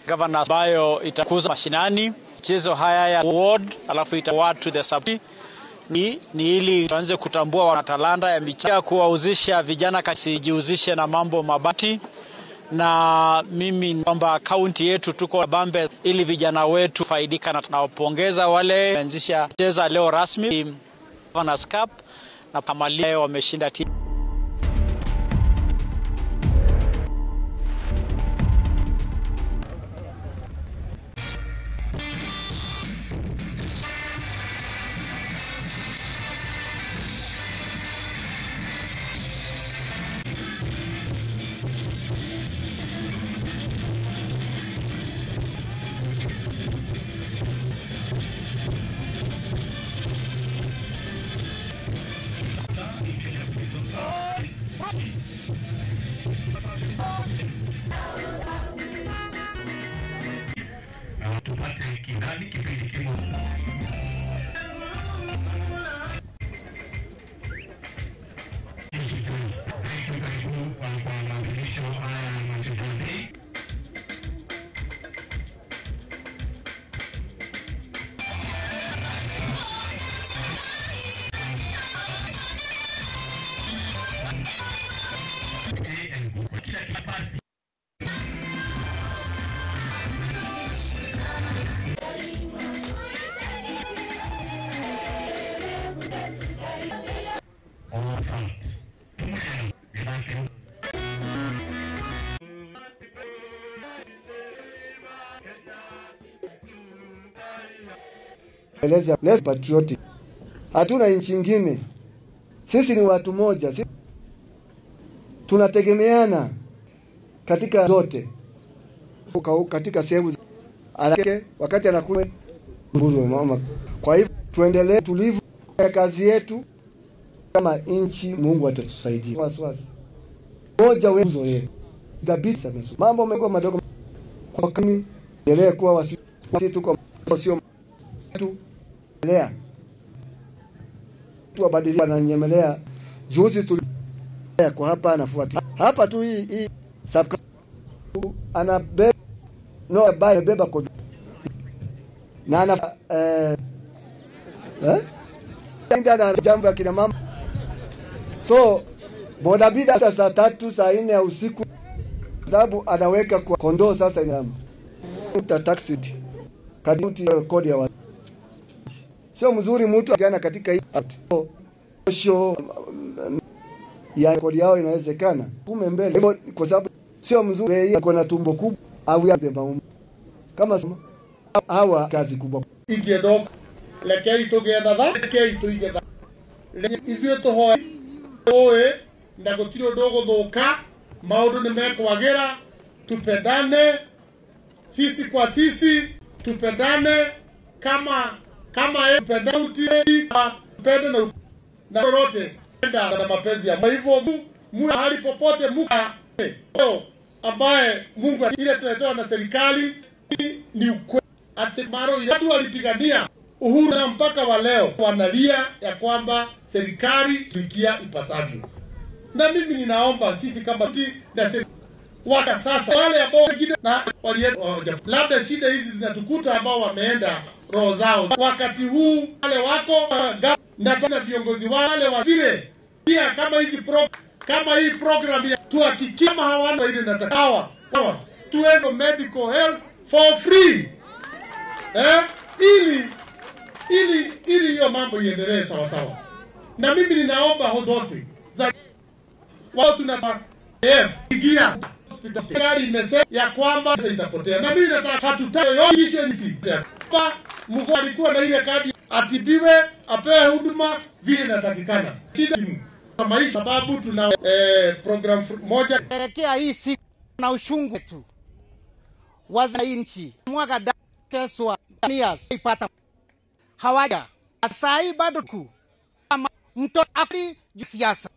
Governor ambayo itakuza mashinani michezo haya ya ward, alafu itaward to the sub. Ni ili tuanze kutambua wanatalanta ya michezo, kuwauzisha vijana kasijihusishe na mambo mabati. Na mimi kwamba kaunti yetu tuko Bambe ili vijana wetu faidika, na tunawapongeza wale anzisha cheza leo rasmi Governors Cup na Pamalia wameshinda timu. Less patriotic. Hatuna nchi nyingine. Sisi ni watu moja. Sisi tunategemeana katika zote. Katika sehemu wakati anakuwa nguzo mama. Kwa hivyo tuendelee tulivu kwa kazi yetu kama nchi. Mungu atatusaidia. Wasiwasi. Moja wezo yeye. Dhabiti meso. Mambo mengi madogo kwa kami endelee kuwa wasi tuko sio tu lea tu abadilia na nyemelea juzi tu kwa hapa anafuatia hapa tu hii sabka ana beba kwa na ana ndio jambo ya kina mama. So bodaboda hata saa 3 saa 4 ya usiku sababu anaweka kwa kondoo. Sasa ina taxi kadri kodi ya sio mzuri mtu akiana katika hii show ya kodi yao inawezekana kume mbele hivyo, kwa sababu sio mzuri yeye ako na tumbo kubwa au ya bemba kama hawa kazi kubwa igedok lekei together lekei together ithio toho oe ndagotiro dogo thoka maundu nimekwagera, tupendane sisi kwa sisi, tupendane kama tupendauti tupende na rote na mapenzi ya hivyo mahali popote muka ambaye Mungu ile tunatoa na serikali ni ukweli. Atemaro watu walipigania uhuru na mpaka wa leo wanalia ya kwamba serikali tuikia ipasavyo. Na mimi ninaomba sisi kama na waka sasa wale ambao wengine na labda shida hizi zinatukuta ambao wameenda roho zao wakati huu, wale wako na tena viongozi wale wazire pia kama hizi kama hii program ya tuhakikisha kama hawana ile natakawa tuweze medical health for free ili ili hiyo mambo iendelee sawa sawa. Na mimi ninaomba zote za wao tunapa ingia hospitali imesema ya kwamba itapotea. Na mimi nataka hatutayoishe nisi. Hapa mgo alikuwa na ile kadi atibiwe, apewe huduma vile inatakikana. Shida kwa maisha sababu tuna program moja elekea hii siku na ushungu tu. Waza nchi mwaka teswa nias ipata hawaja asai bado ku mto akli siasa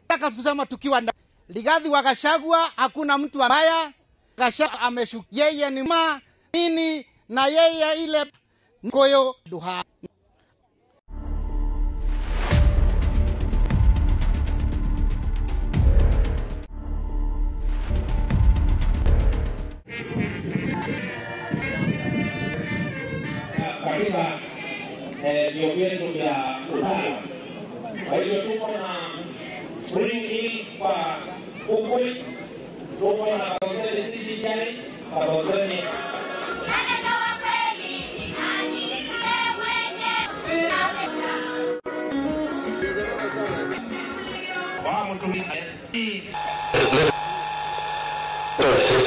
taka kusema tukiwa Ligadhi wakashagwa hakuna mtu ambaye kasha ameshuka yeye ni ma nini na yeye ile koyo duha katika vyuo vyetu vya utano. Kwa hivyo tuko na spring hii kwa ukwe, tuko na Kabozeni City Jari, Kabozeni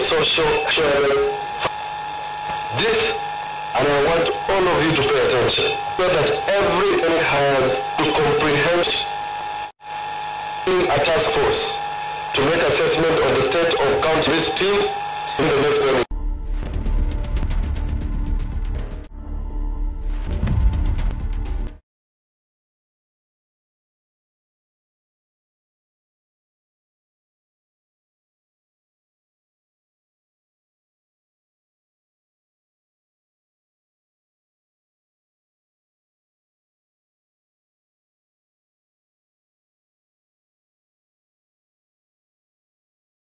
social care. This, and I want all of you to pay attention, so that everyone has to comprehend a task force to make assessment of the state of county this team in the next meeting.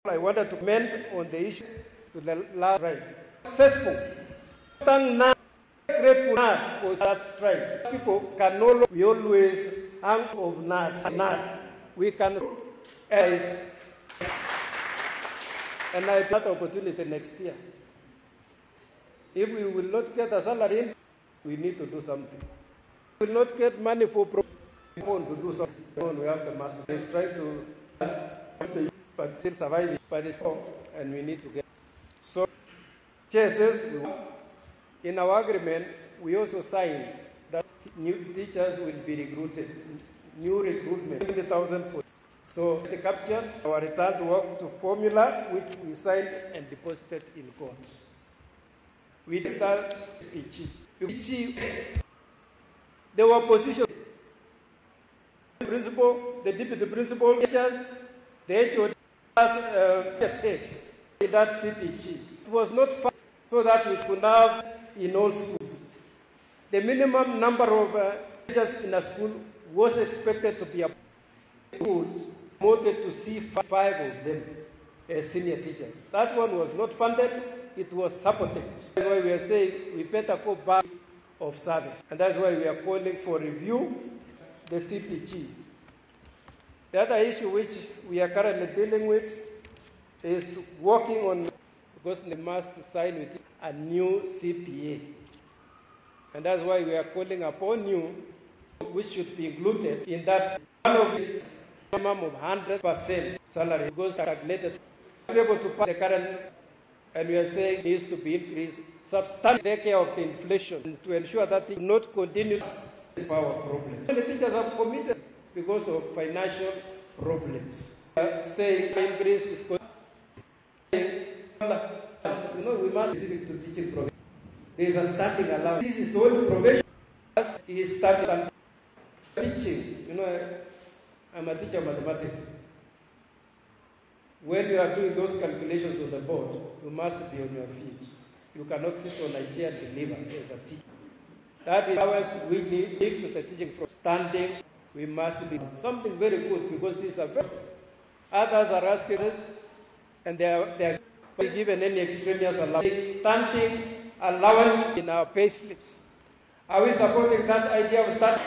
I wanted to comment on the issue to the last strike. Successful. Thank now, grateful not for that strike. People can no longer, we always hang of not. We can and I have that opportunity next year. If we will not get a salary, we need to do something. We will not get money for to do something. We have to master. Let's try to but still surviving by this form, and we need to get. So, says in our agreement, we also signed that new teachers will be recruited, new recruitment, 20,000 for. So, they captured our return to work to formula, which we signed and deposited in court. We did that there were positions. The principal, the deputy principal teachers, the HOD. In that CPG. It was not fun so that we could have in all schools. The minimum number of teachers in a school was expected to be schools promoted to see 5 of them as senior teachers. That one was not funded, it was supported. That's why we are saying we better go back of service. And that's why we are calling for review the CPG. The other issue which we are currently dealing with is working on, because they must sign with a new CPA. And that's why we are calling upon you, which should be included in that one of the minimum of 100% salary, because stagnated, able to pass the current, and we are saying needs to be increased substantially, take care of the inflation, to ensure that it not continue to be our problem. The teachers have committed because of financial problems. Saying increase is we must visit to teaching provision. There is a starting allowance. This is the only provision is starting teaching. I'm a teacher of mathematics. When you are doing those calculations on the board, you must be on your feet. You cannot sit on a chair and deliver as a teacher. That is how we need to the teaching from standing. We must be something very good, because these are very. Others are asking us, and they are given any extraneous allowance. Standing allowance in our pay slips. Are we supporting that idea of standing?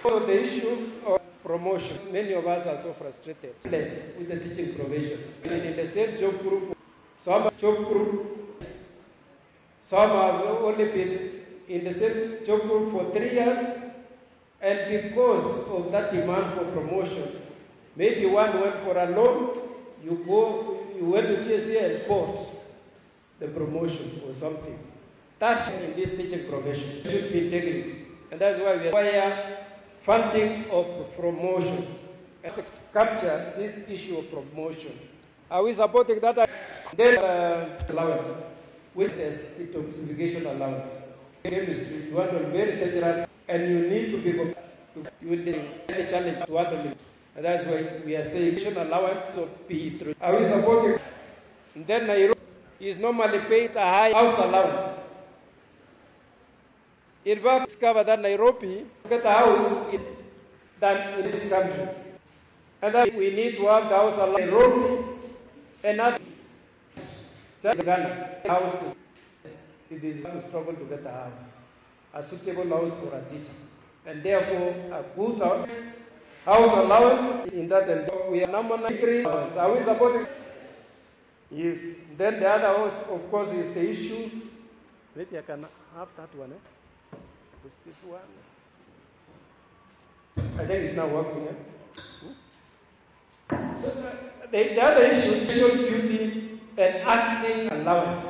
So the issue of promotion, many of us are so frustrated with the teaching provision. In the same job group, some have only been in the same job group for 3 years, and because of that demand for promotion, maybe one went for a loan, you went to TSA and bought the promotion or something. That in this teaching profession should be integrity. And that's why we require funding of promotion and capture this issue of promotion. Are we supporting that? Then allowance, which is the detoxification allowance. Chemistry, you want to be very dangerous, and you need to be you will be any challenge to other. And that's why we are saying allowance to be through. Are we supporting? And then Nairobi is normally paid a high house allowance. In fact, discover that Nairobi get a house than in this country. And that we need to have the house allowance in Nairobi and not Ghana. House it is to struggle to get a house, a suitable house for a teacher. And therefore, a good house allowance in that, and we are number 9. Are we supporting? Yes. Then the other house, of course, is the issue. Maybe I can have that one. What's this one? I think it's not working. So the other issue is special duty and acting allowance.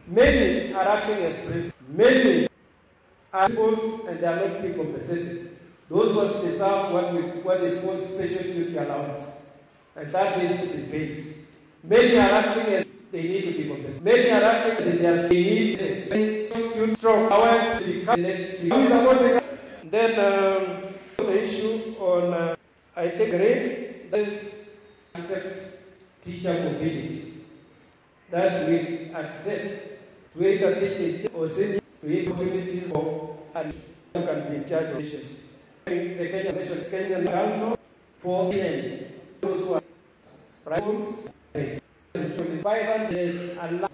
Many are acting as principals. Many are principals and they are not being compensated. Those ones deserve what is called special duty allowance, and that needs to be paid. Many are acting as they need to be compensated. Many are acting as they need to strong allowance to become the next year. Then the issue on I think grade is accept teacher mobility. That we accept to either teach or senior to opportunities of and who can be in charge of issues. The Kenyan Council for those who are rivals, 500 days allowed,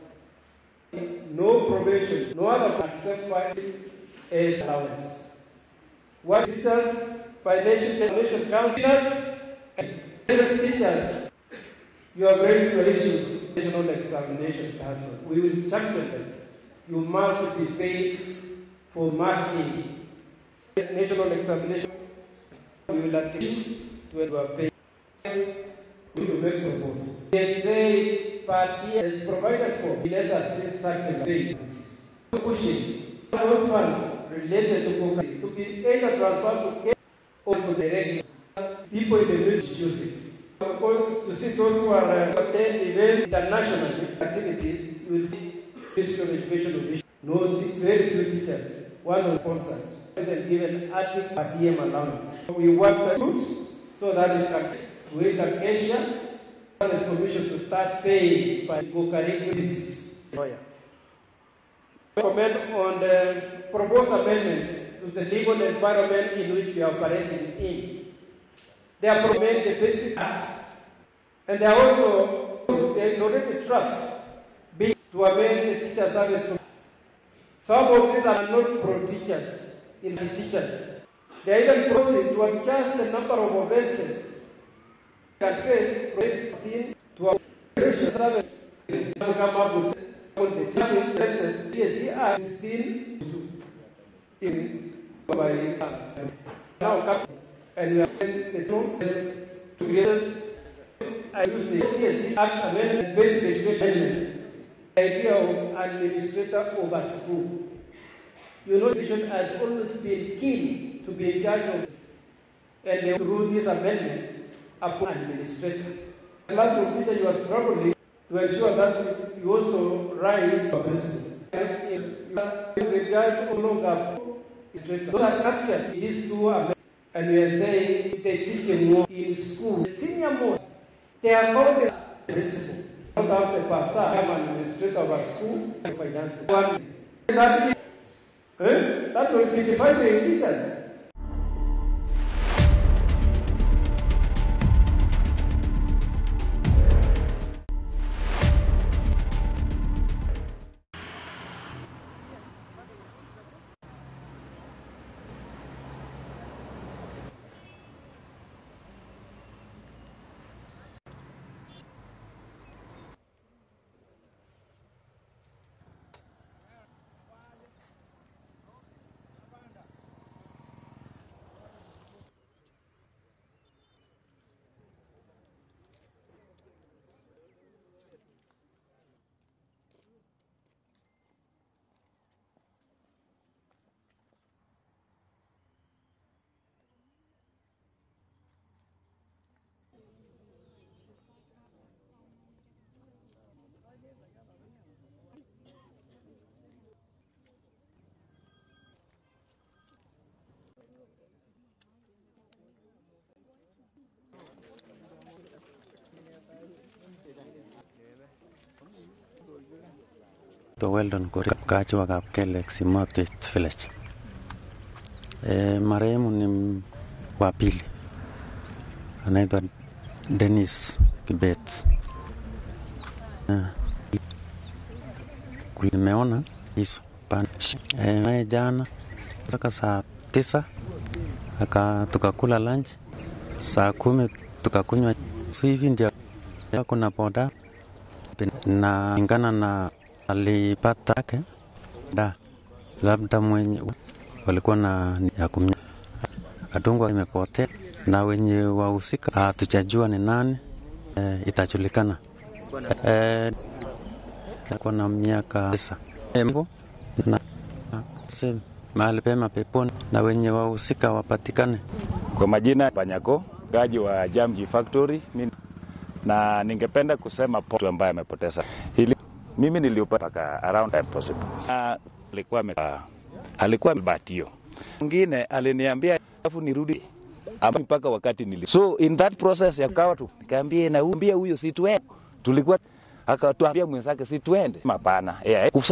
no probation, no other except 5 as allowance. What teachers, financial counselors, and teachers, you have raised your issues. National Examination Council. We will champion them. You must be paid for marking. National Examination, we will attempt to pay. We will make proposals. They say party is provided for. Let's assist certain activities. Pushing those funds related to focus to be either transferred to or to direct people in the news use it. To see those who are attend event international activities, you will see Ministry of Education of issue. No, very few teachers. One was sponsored. Then given active per diem allowance. We work so that it can wait at Asia. There is permission to start paying by co-curricular activities. Comment on the proposed amendments to the legal environment in which we are operating in. They are promoting the Basic Act, and there is already a draft being to amend the Teacher Service Commission. Some of these are not pro-teachers, in the teachers. They are even proceeding to adjust the number of offences that face to our service to come up with the teaching offences. TSE Act 16 is by sons. Now, and we are the tools to create. I use the TSE Act Amendment, Basic Education Amendment, the idea of administrator over school. You know, education has always been keen to be in charge of, and they rule these amendments upon administrator. Classroom teacher, you are struggling to ensure that you also rise to principal. You are the judge no longer administrator. Those are captured in these two amendments. And we are saying they teach more in school. The senior most, they are called the principal. Not have the pastor, I'm an administrator of a school and finances. That will be defined by teachers. To Weldon Kuria, mkaaji wa Kapkelek, Simotwit Village. Marehemu ni wa pili, anaitwa Dennis Kibet. Nimeona hizo naye jana saka saa 9 tukakula lunch, saa 10 tukakunywa. So hivi ndio kuna boda na ingana na alipata yake labda mwenye walikuwa na ya kumnya Adungwa imepotea na wenye wahusika hatujajua ni nani. Itajulikana kuna miaka 9 na mahali pema peponi na wenye wahusika wapatikane. Kwa majina Panyako, mkaji wa Jamji Factory, na ningependa kusema mtu ambaye amepoteza hili. Mimi niliupata around time possible. Alikuwa mbatio. Mwingine aliniambia afu nirudi mpaka wakati So in that process yakawa tu nikamwambia naambia huyo si tuende. Tulikuwa akatuambia mwenzake si tuende. Mapana.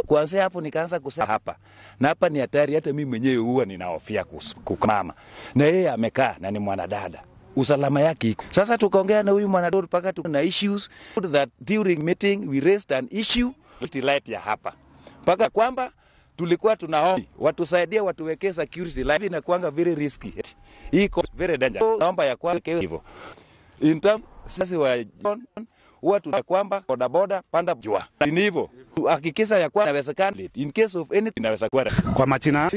Kuanzia hapo nikaanza kusema hapa. Na hapa ni hatari, hata mimi mwenyewe huwa ninahofia kukamama. Na yeye amekaa na ni mwanadada. Usalama yake iko. Sasa tukaongea na huyu mwanadada mpaka tuna issues that during meeting we raised an issue light ya hapa. Mpaka kwamba tulikuwa tunaomba watusaidie watuwekee security live na kuanga very risky. Hii very dangerous. Naomba ya kwa hivyo. In term sasa wa watu wa kwamba boda panda jua. Ni hivyo. Hakikisha ya kwa inawezekana in case of anything inawezekana. Kwa majina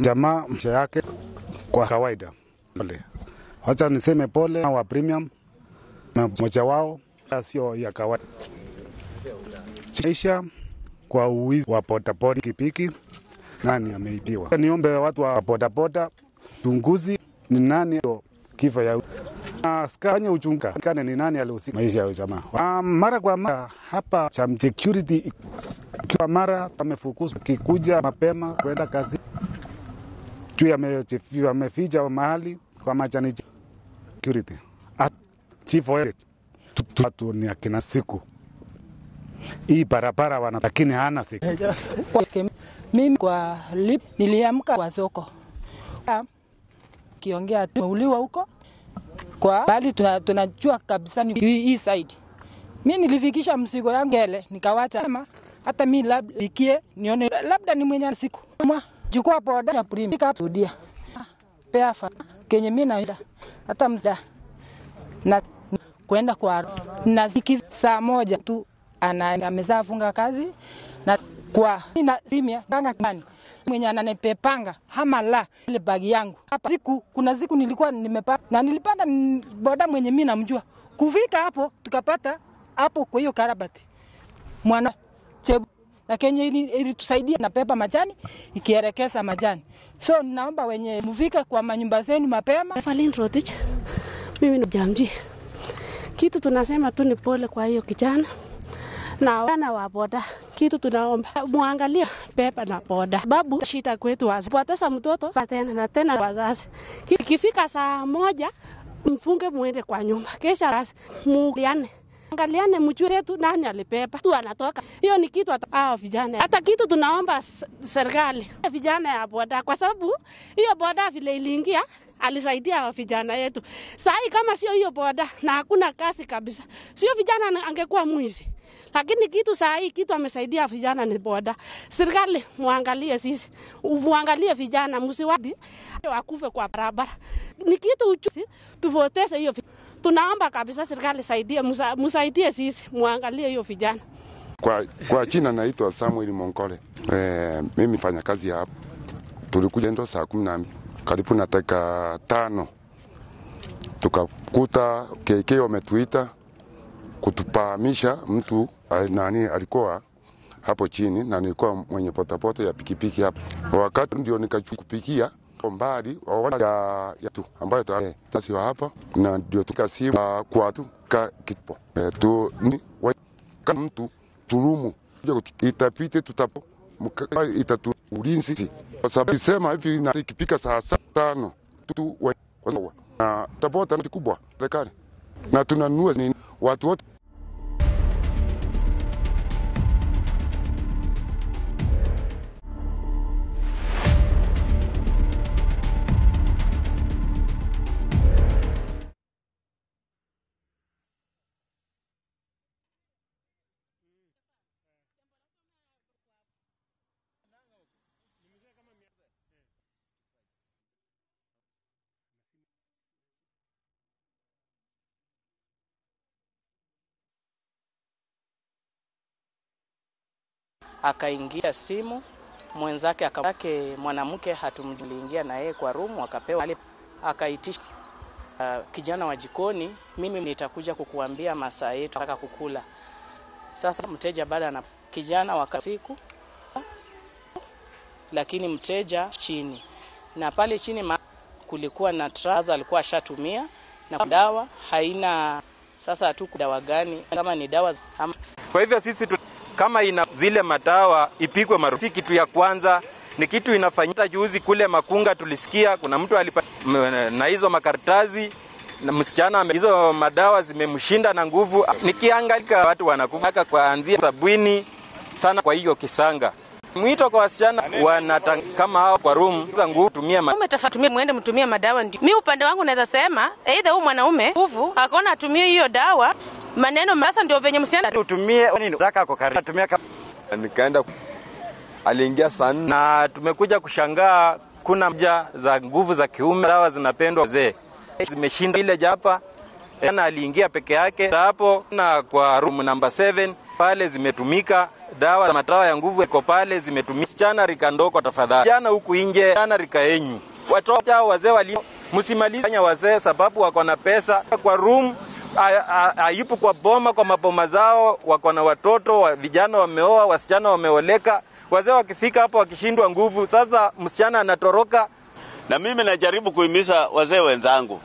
jamaa mcha yake kwa kawaida. Wacha niseme pole wa premium na mmoja wao sio ya kawaida. Chaisha kwa uwizi wa bodaboda pikipiki nani ameibiwa. Niombe watu wa bodaboda tunguzi ni nani kifo ya askanya uchunga kana ni nani alihusika maisha ya jamaa. Mara kwa mara hapa cha security kwa mara amefukuzwa kikuja mapema kwenda kazi. Tu ameficha mahali kwa majani security. Chief wa tu ni akina siku. Hii barabara wana lakini hana siku. Mimi kwa niliamka kwa soko. Kiongea tumeuliwa huko. Kwa bali tunajua kabisa ni hii side. Mimi nilifikisha mzigo yangu ile nikawacha kama hata mimi labda ikie nione labda ni mwenye siku. Chukua boda ya primi kapudia. Peafa kenye mimi naenda hata mda na kwenda kwa na ziki saa moja tu amezaa funga kazi na kwa na simia ganga kani mwenye ananipepanga hama la ile bagi yangu hapa kuna siku nilikuwa nimepanda na nilipanda boda mwenye mimi namjua kufika hapo tukapata hapo kwa hiyo karabati mwana chebu na Kenya ili tusaidia na pepa majani ikielekeza majani. So naomba wenye mfika kwa manyumba zenu mapema. Falin Rotich. Mimi ni Jamji. Kitu tunasema tu ni pole kwa hiyo kijana. Na wana wa boda. Kitu tunaomba muangalie pepa na boda. Babu shida kwetu wasipoteza mtoto patena na tena wazazi. Ikifika saa moja mfunge muende kwa nyumba. Kesha muliane. Angaliane mjue tu nani alipepa tu anatoka. Hiyo ni kitu hata vijana. Hata kitu tunaomba serikali vijana ya boda kwa sababu hiyo boda vile iliingia alisaidia vijana yetu. Sasa kama sio hiyo boda na hakuna kazi kabisa. Sio vijana angekuwa mwizi. Lakini kitu sasa kitu amesaidia vijana ni boda. Serikali muangalie sisi. Muangalie vijana msiwadi wakufe kwa barabara. Ni kitu uchuzi tuvoteze hiyo. Tunaomba kabisa serikali saidie msaidie sisi muangalie hiyo vijana. Kwa jina naitwa Samuel Monkole. Mimi nafanya kazi hapa. Tulikuja ndo saa 10 karibu na dakika 5. Tukakuta KK wametuita kutupahamisha mtu nani alikuwa hapo chini na nilikuwa mwenye potapoto ya pikipiki hapo. Wakati ndio nikachukupikia mbali ya tu ambayo tasi wa hapa na ndio tukasimu kwa tu kipo tu ni kama mtu turumu itapite tutapo itatu ulinzi kwa sababu sema hivi na ikipika saa 5 tu na tabota kubwa serikali na tunanunua watu wote akaingia simu mwenzake akamwake mwanamke hatumliingia na yeye kwa room, akapewa akaitisha kijana wa jikoni, mimi nitakuja kukuambia masaa yetu nataka kukula. Sasa mteja baada na kijana wakasiku, lakini mteja chini, na pale chini kulikuwa na traza alikuwa ashatumia na dawa haina. Sasa hatuku dawa gani, kama ni dawa kwa hivyo sisi kama ina zile madawa ipigwe marufuku. Kitu ya kwanza ni kitu inafanyika. Juzi kule Makunga tulisikia kuna mtu na hizo makaratasi na msichana hizo madawa zimemshinda na nguvu. Nikiangalia watu wanakufa kuanzia sabuni sana. Kwa hiyo kisanga mwito kwa wasichana kama hao kwa room za nguvu tumia umetafatumia muende mtumie madawa. Ndio mimi upande wangu naweza sema either huyu mwanaume nguvu akaona atumie hiyo dawa maneno sasa ndio venye msichana utumie nini zaka kwa karibu tumia nikaenda aliingia sana, na tumekuja kushangaa kuna mja za nguvu za kiume dawa zinapendwa wazee zimeshinda ile japa na aliingia peke yake hapo, na kwa room number 7 pale zimetumika dawa za madawa ya nguvu iko pale zimetumika. Chana rika ndoko tafadhali jana huku nje chana rika yenyu watoto wazee wali msimalize wazee sababu wako na pesa kwa room hayupo kwa boma kwa maboma zao, wako na watoto vijana wameoa wasichana wameoleka. Wazee wakifika hapo wakishindwa nguvu, sasa msichana anatoroka. Na mimi najaribu kuhimiza wazee wenzangu,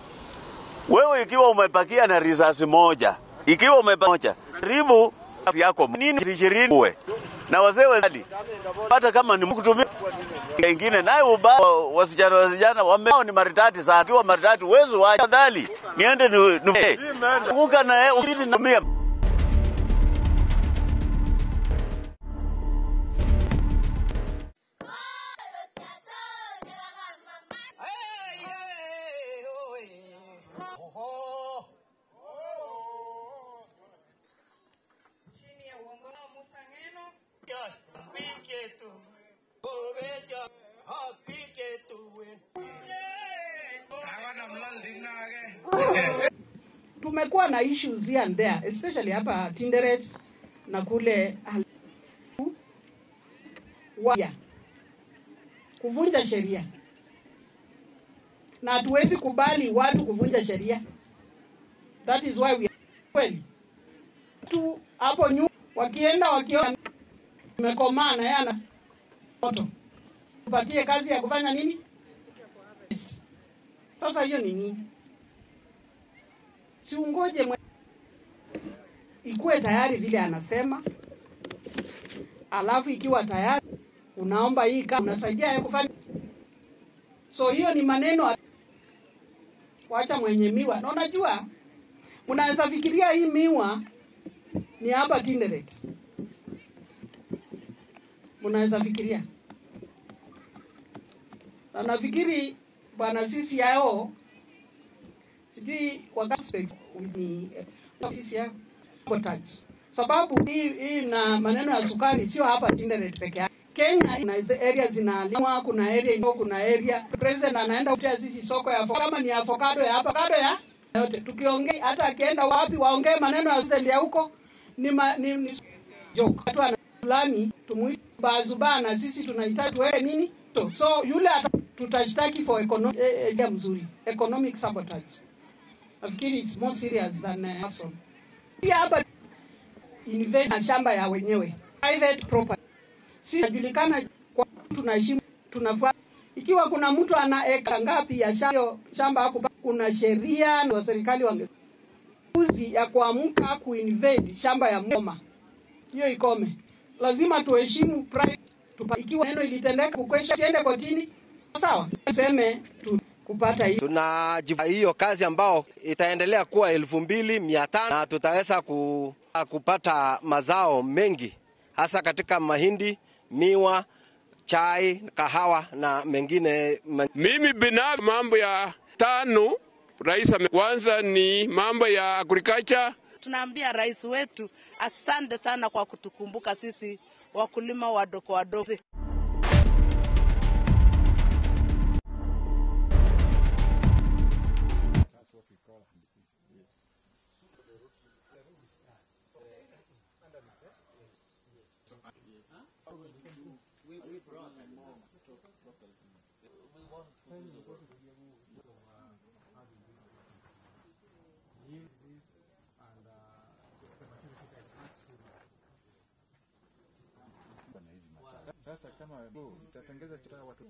wewe ikiwa umepakia na risasi moja, ikiwa umepakia karibu yako nini 20 uwe na wazee wenzadi, hata kama ni mkutumia wengine naye wasichana wameo ni maritati sana. Ikiwa maritati uwezo wa afadhali niende nuka na upiti na mia. Tumekuwa na issues here and there, especially hapa Tinderet na kule kuvunja sheria, na hatuwezi kubali watu kuvunja sheria. That is why we kweli tu hapo nyuma wakiona imekomana yana moto tupatie kazi ya kufanya nini. Sasa hiyo ni nini? Si ungoje ikuwe tayari vile anasema, alafu ikiwa tayari unaomba hii kama unasaidia ya kufanya. So hiyo ni maneno wacha mwenye miwa. Na unajua unaweza fikiria hii miwa ni hapa Tinderet, unaweza fikiria, na nafikiri bwana sisi yao sijui wakati ni sisi yao potaji, sababu hii na maneno ya sukari sio hapa Tinderet peke yake. Kenya ina area zinalimwa, kuna area president anaenda kutia sisi soko ya kama ni avocado ya hapa avocado ya yote. Tukiongea hata akienda wapi waongee maneno ya sisi ya huko ni joke. Watu ana fulani tumuite bazubana, sisi tunahitaji wewe nini? So yule tutashtaki for economic sabotage. Nafikiri it's more serious than person. Pia hapa invest na shamba ya wenyewe, private property. Si najulikana kwa tunaheshimu tunafuata. Ikiwa kuna mtu ana eka ngapi ya shamba hapo, kuna sheria na serikali uzi ya kuamka kuinvade shamba ya moma. Hiyo ikome. Lazima tuheshimu private. Ikiwa neno ilitendeka kukwesha siende kotini, sawa? Tuseme kupata hiyo. Tunajivunia hiyo kazi ambao itaendelea kuwa 2500 na tutaweza kupata mazao mengi hasa katika mahindi, miwa, chai, kahawa na mengine. Mimi binafsi mambo ya 5 rais kwanza ni mambo ya agriculture. Tunaambia rais wetu asante sana kwa kutukumbuka sisi wakulima wadogo. Sasa kama itatengeza chakula watu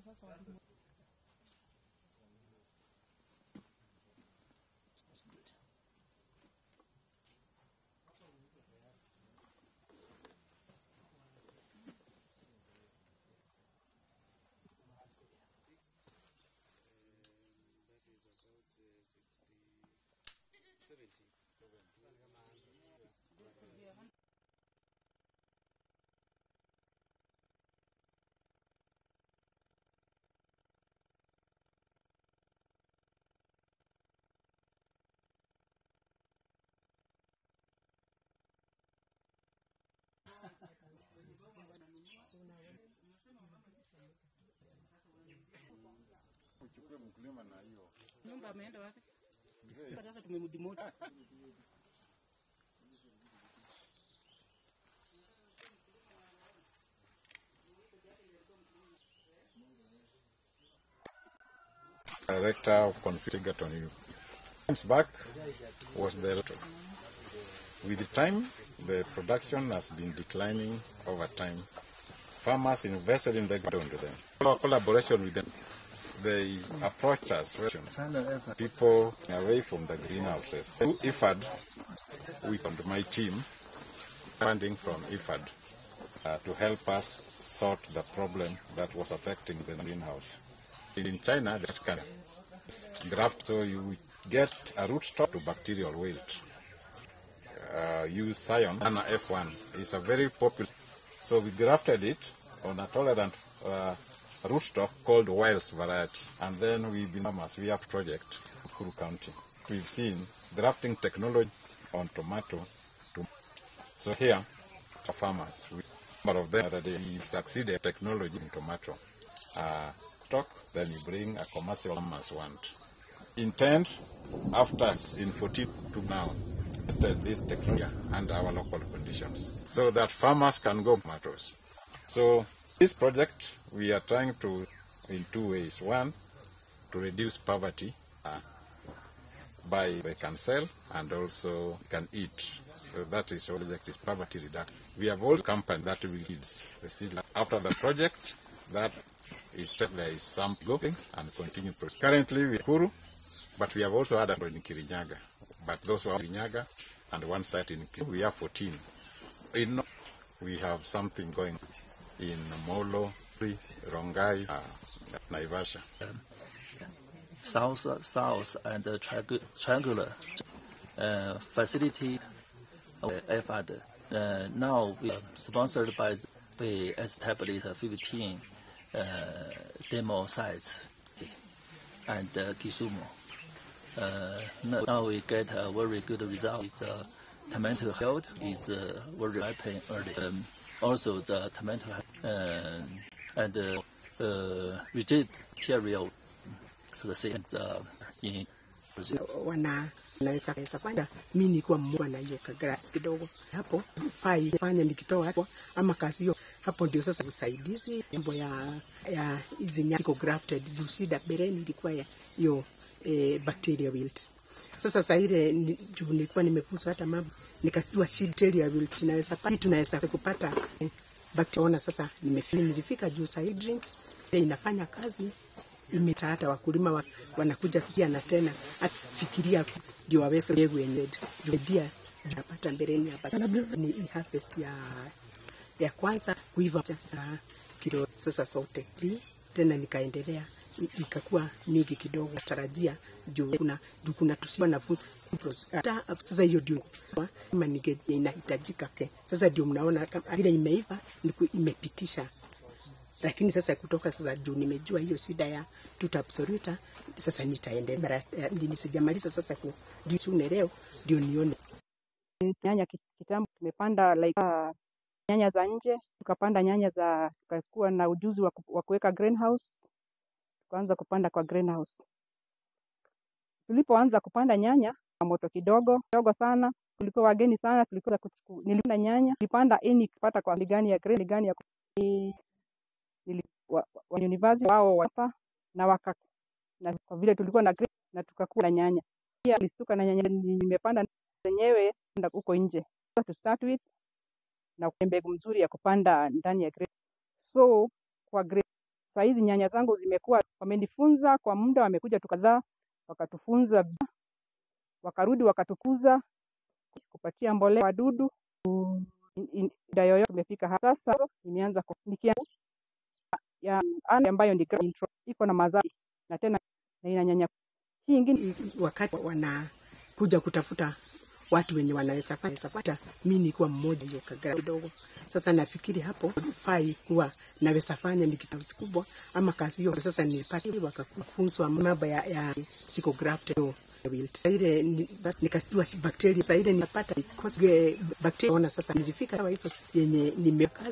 uchukue mkulima na hiyo. Nyumba ameenda wapi? Sasa tumemdimote. Director of Configuraton back was the with the time the production has been declining over time. Farmers invested in the ground to them. Our collaboration with them, they approached us, people away from the greenhouses. So IFAD, we and my team, funding from IFAD to help us sort the problem that was affecting the greenhouse. In China, that can graft, so you get a rootstock to bacterial wilt. Use Scion, Nana F1 is a very popular. So we grafted it on a tolerant rootstock called Wiles variety, and then we have project Kuru County. We've seen grafting technology on tomato. So here, the farmers, number of them that they succeeded technology in tomato. Stock, then you bring a commercial farmers want. Intent after in 42 now. This technology under our local conditions so that farmers can grow tomatoes. So this project we are trying to in two ways. One, to reduce poverty by they can sell and also can eat. So that is project is poverty reduction. We have all company that will lead the seed. After the project that is there is some things and continue to currently we Kuru, but we have also had a in Kirinyaga. But those who are in Kirinyaga and one site in Kirinyaga, we have 14. We have something going in Molo, Rongai, Naivasha. South and triangular facility of FAD. Now we are sponsored by we established 15 demo sites and Kisumu. Now we get a very good result. The tomato health is very ripening early. Also the tomato and rigid material succeed in naweza kwanza mimi nilikuwa mmoja na hiyo grass kidogo hapo fanya nikitoa hapo ama kazi hiyo hapo ndio sasa usaidizi mambo ya hizi nyako grafted jusida bereni ilikuwa hiyo bacteria wilt. Sasa ile nilikuwa nimefusa hata mambo nikajua bacteria wilt tunaweza kupata bacteria. Sasa nilifika juu hydrants inafanya kazi hata wakulima wanakuja pia na tena afikiria ndio waweze mbegu yenyewe ndio napata mbeleni hapa ni harvest ya kwanza kuiva kilo sasa sote tena nikaendelea ikakuwa nyingi kidogo tarajia juu kuna tusiwa na funzo sasa hiyo ndio kama inahitajika sasa ndio mnaona kama ile imeiva imepitisha. Lakini sasa kutoka sasa juu nimejua hiyo shida ya tuta absoluta sasa nitaendelea nisijamaliza sasa kudisune leo ndio nione nyanya kitambo tumepanda like nyanya za nje tukapanda nyanya za tukakuwa na ujuzi wa kuweka greenhouse tukaanza kupanda kwa greenhouse Tulipoanza kupanda nyanya, moto kidogo sana, tulikuwa wageni sana, nilipanda nyanya, nilipanda kupata kwa ligani ya grade gani ya wa university wao hapa na kwa vile tulikuwa na grade na tukakula nyanya. Pia nilistuka na nyanya nimepanda zenyewe huko nje. To start with na mbegu mzuri ya kupanda ndani ya grade. So kwa grade saizi nyanya zangu zimekuwa, wamenifunza kwa muda, wamekuja tukadhaa wakatufunza, wakarudi wakatukuza kupatia mbolea wadudu. Dayo tumefika sasa, nimeanza kunikia ya ambayo ndio intro iko na mazao na tena na ina nyanya hii nyingine. Wakati wanakuja kutafuta watu wenye wanaweza fanya, mimi nilikuwa mmoja hiyo kagara kidogo. Sasa nafikiri hapo fai kuwa naweza fanya ni kitu kubwa ama kazi hiyo. Sasa nilipata wakafunzwa mambo ya psychographed ile nikajua bacteria sasa ile nipata cause bacteria. Ona sasa nilifika dawa hizo yenye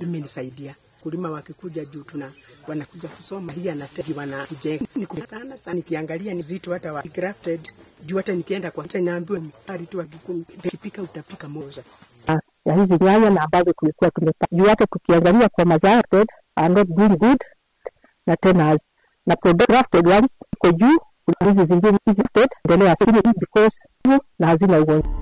nimenisaidia kulima, wakikuja juu wanakuja kusoma hii anategi wanajenga ni sana sana. Nikiangalia ni zito hata wa grafted juu, hata nikienda kwa hata naambiwa mpari tu akipika utapika moja ya hizi nyanya na ambazo tulikuwa tumepata juu yake. Tukiangalia kwa mazao are not doing good, na tena na grafted ones kwa juu hizi zingine hizi endelea sasa because na hazina ugonjwa.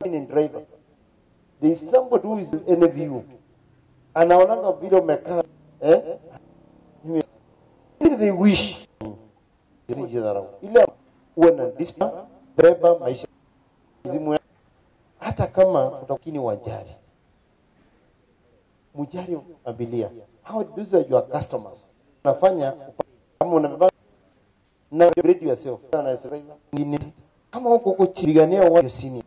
Any driver, there is somebody who is envy you. Anaonanga vile umekaa they wish ile uwe na discipline driver maisha zimu, hata kama utakini wajari mujari abilia. How these are your customers? Unafanya kama unabeba na ready yourself na kama uko chirigania wao sini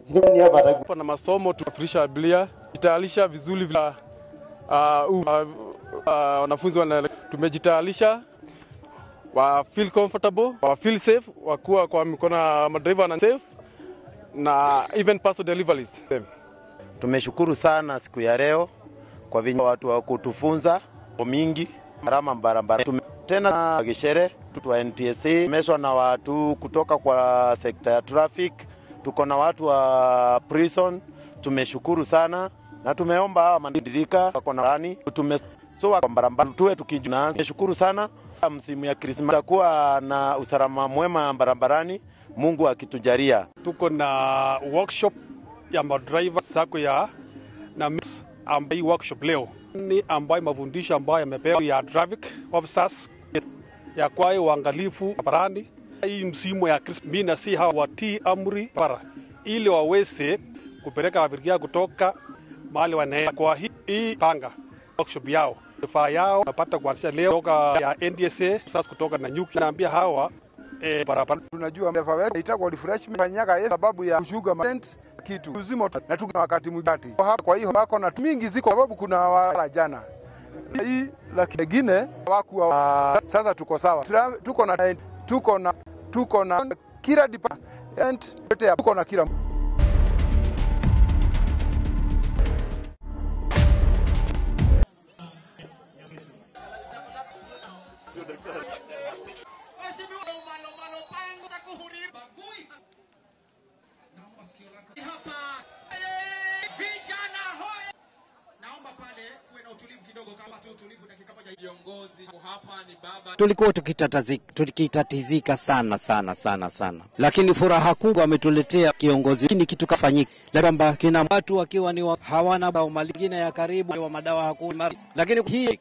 zile hapa hapa na masomo tunafundisha abilia jitayarisha vizuri vile wanafunzi tumejitayarisha wa feel comfortable, wa feel safe, wakuwa kwa mikono madriver na safe na even parcel deliveries. Tumeshukuru sana siku ya leo kwa vinyo watu wa kutufunza mingi marama barabara. Tena gishere wa NTSA meswa na watu kutoka kwa sekta ya traffic, tuko na watu wa prison. Tumeshukuru sana na tumeomba mandirika wako na rani so kwa barabara tuwe tukijuna. Tumeshukuru sana. Msimu ya Christmas kuwa na usalama mwema barabarani, Mungu akitujalia. Tuko na workshop ya madriver sako ya na ambaye workshop leo ni ambaye mafundisho ambayo yamepewa ya traffic officers ya kwa uangalifu barabarani. Hii msimu ya Christmas na si hawa watii amri para ili waweze kupeleka abiria kutoka mahali wanaenda. Kwa hii panga workshop yao vifaa yao napata kuanzia leo kutoka ya NDSA sasa kutoka na nyuki. Naambia hawa barabara tunajua vifaa wetu itakuwa refreshment fanyaka sababu ya kushuga tent kitu uzima na tuko wakati mjati hapa. Kwa hiyo wako na mingi ziko sababu kuna wala jana hii lakini wengine wako sasa tuko sawa. Tuko na kila department yote tuko na kila tulikuwa tukitatizika sana, lakini furaha kubwa ametuletea kiongozi. Hiki kitu kafanyika kwamba kina watu wakiwa ni hawana malingine ya karibu wa madawa hakuna, lakini hii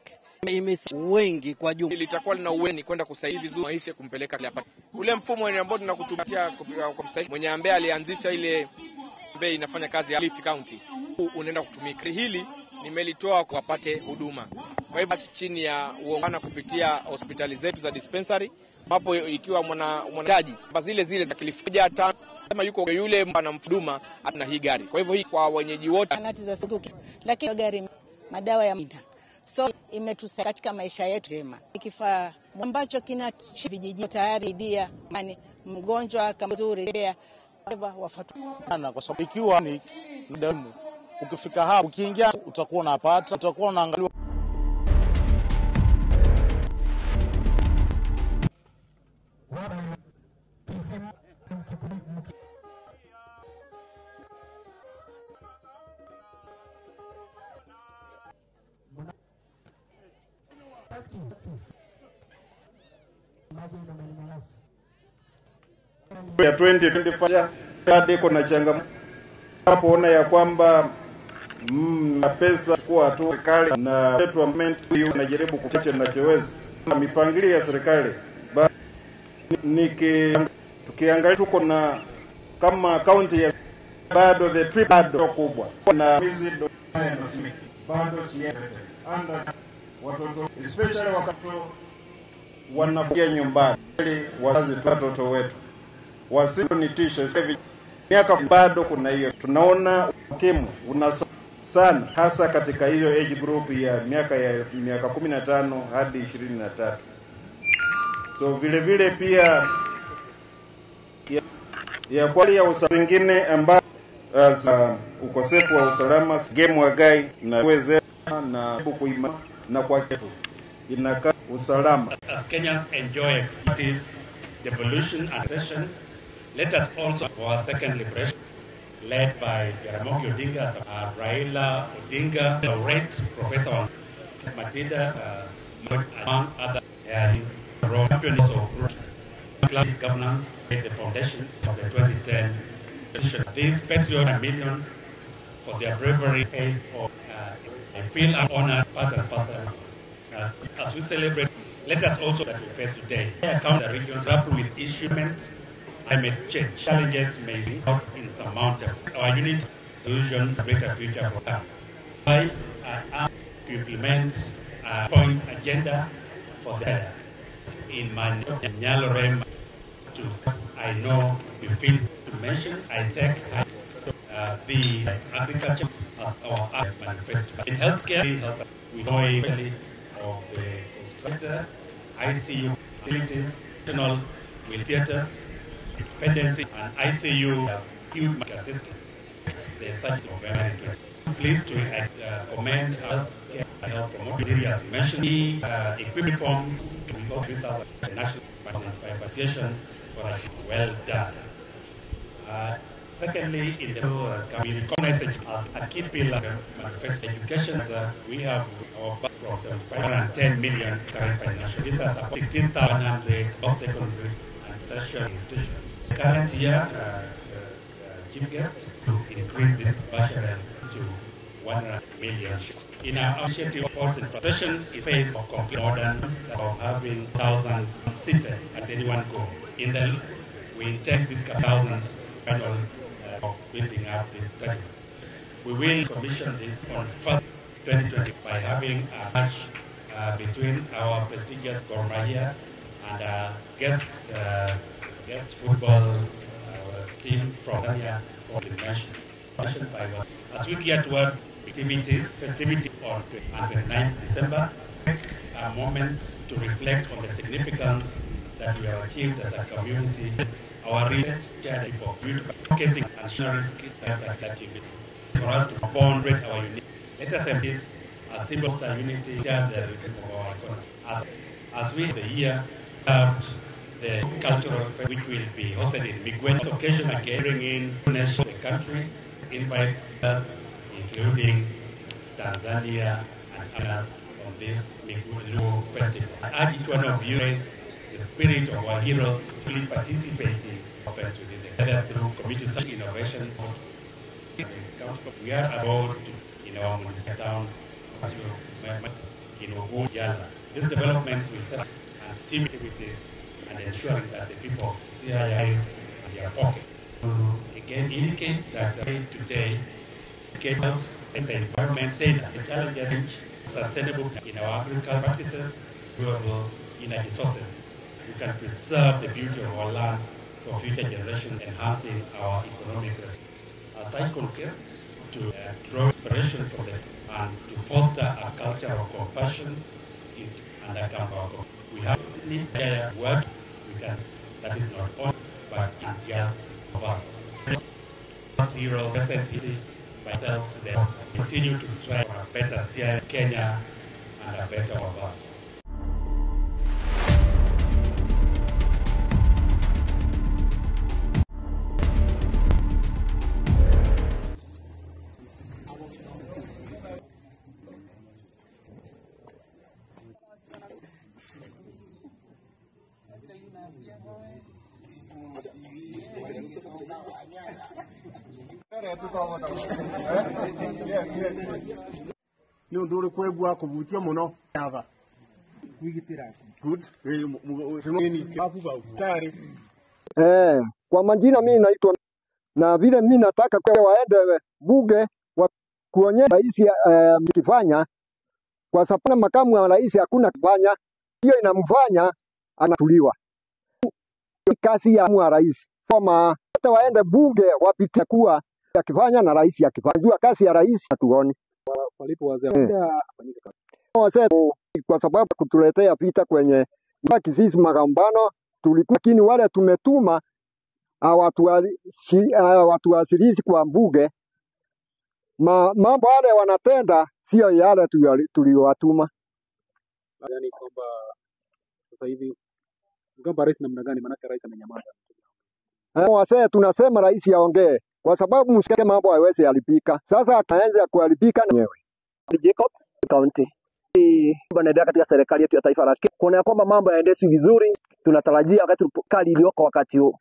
wengi kwa jumla litakuwa lina uweni kwenda kusaidia vizuri maisha kumpeleka hapa. Ule mfumo ambao tunakutupatia kwa mstahiki mwenye ambaye alianzisha ile ambaye inafanya kazi ya Kilifi County unaenda kutumika. Hili nimelitoa kwa wapate huduma. Kwa hivyo chini ya uongana kupitia hospitali zetu za dispensary hapo, ikiwa mwanadaji zile za Kilifi hata kama yuko yule anamhuduma ana hii gari. Kwa hivyo hii kwa wenyeji wote anati za siku, lakini gari madawa ya mida. So imetusaidia katika maisha yetu jema. Kifaa ambacho kina vijiji tayari dia yani mgonjwa kama zuri pia wafatu sana, kwa sababu ikiwa ni damu ukifika hapo ukiingia utakuwa unapata, utakuwa unaangalia ya 2025 hadi kuna changamoto hapoona ya kwamba na pesa kwa tu serikali na settlement inajaribu kuficha ninachoweza mipangilio ya serikali. Tukiangalia tuko na kama county ya bado the trip bado kubwa na hizi bado anda watoto especially wakati wanakuja nyumbani ili wazazi watoto wetu wasinitishe miaka bado kuna hiyo tunaona ukimwi una sana hasa katika hiyo age group ya miaka 15 hadi 23. So vile pia ya kwali ya usingine ambao ukosefu wa usalama game wa gai na uweze na kuima na kwa kitu inaka usalama. As Kenyans enjoy expertise, devolution and session, let us also for our second liberation led by Jaramogi Odinga, Raila Odinga, laureate Professor Matilda, among other areas, champions of Islamic governance laid the foundation of the 2010 edition. These patriots millions for their bravery face of I feel honored part and parcel. As we celebrate, let us also that we face today account the regions grapple with issues. Climate change challenges may be not insurmountable. Our unity solutions greater future for us. I am to implement a point agenda for that in my Nyalorem to I know you feel to mention I take the agriculture as our manifesto. In healthcare, we know really of the structure, ICU facilities, national will theaters, dependency and ICU huge assistance. The such of American. Pleased to commend healthcare health promoting areas mentioned equipment forms with our national association for a well done. Secondly, in the we recognize a key pillar of manifesto education. We have our back from 510 million current financial. These are 16,100 of secondary and tertiary institutions. Current year, chief guest to increase this budget to 100 million. In our initiative, of in profession, it phase of complete modern of having 1,000 seated at any one go. In the we intend this 1,000 annual of building up this study. We will commission this on 1st 2020 by having a match between our prestigious Gor Mahia and guest football team from Tanzania for the nation. As we get towards festivity on 29th December, a moment to reflect on the significance that we have achieved as a community. Our research for showcasing and sharing skills activity for us to bond with our unity. Let us embrace a symbol of unity share the rhythm of our economy. As we the year the cultural which will be hosted in Migwen occasion again bring in nations the country invites us including Tanzania and others on this Migwen festival. I urge each one of you the spirit of our heroes fully participating within the through community such innovation. We are about in our municipal towns in Ogun Yala. These developments will set and stimulate activities and ensuring that the people of CII and their pocket again indicate that today helps in the environment the challenges sustainable in our agricultural practices, durable energy sources. We can preserve the beauty of our land for future generations, enhancing our economic resilience. As I conclude, to draw inspiration from them and to foster a culture of compassion in Undercover. We have need work we can, that is not all, but in just of us. Heroes, definitely myself today, continue to strive for a better Kenya and a better of us. Ni nduri kwegwa kuvutia muno ava kwigitira good ni afuba tayari. Kwa majina mimi naitwa, na vile mimi nataka kwa waende bunge wa kuonyesha rais mkifanya, kwa sababu makamu wa rais hakuna kufanya, hiyo inamfanya anatuliwa kazi ya rais. Soma hata waende bunge wapite kuwa akifanya na rais akifanya, jua kazi ya rais hatuoni walipo wazee kwa sababu kutuletea vita kwenye sisi Magambano tulikuwa, lakini wale tumetuma hawatuwasilishi kwa bunge. Mambo yale wanatenda sio yale tuliowatuma. Yaani kwamba sasa hivi mgamba rais namna gani? Maana rais amenyamaza. Wazee tunasema rais aongee, kwa sababu msikie mambo haiwezi haribika. Sasa ataanza kuharibika mwenyewe. Jacob County banaendelea katika serikali yetu ya taifa la Kenya kuona kwamba mambo yaendeshwe vizuri. Tunatarajia wakati kali iliyoko wakati huu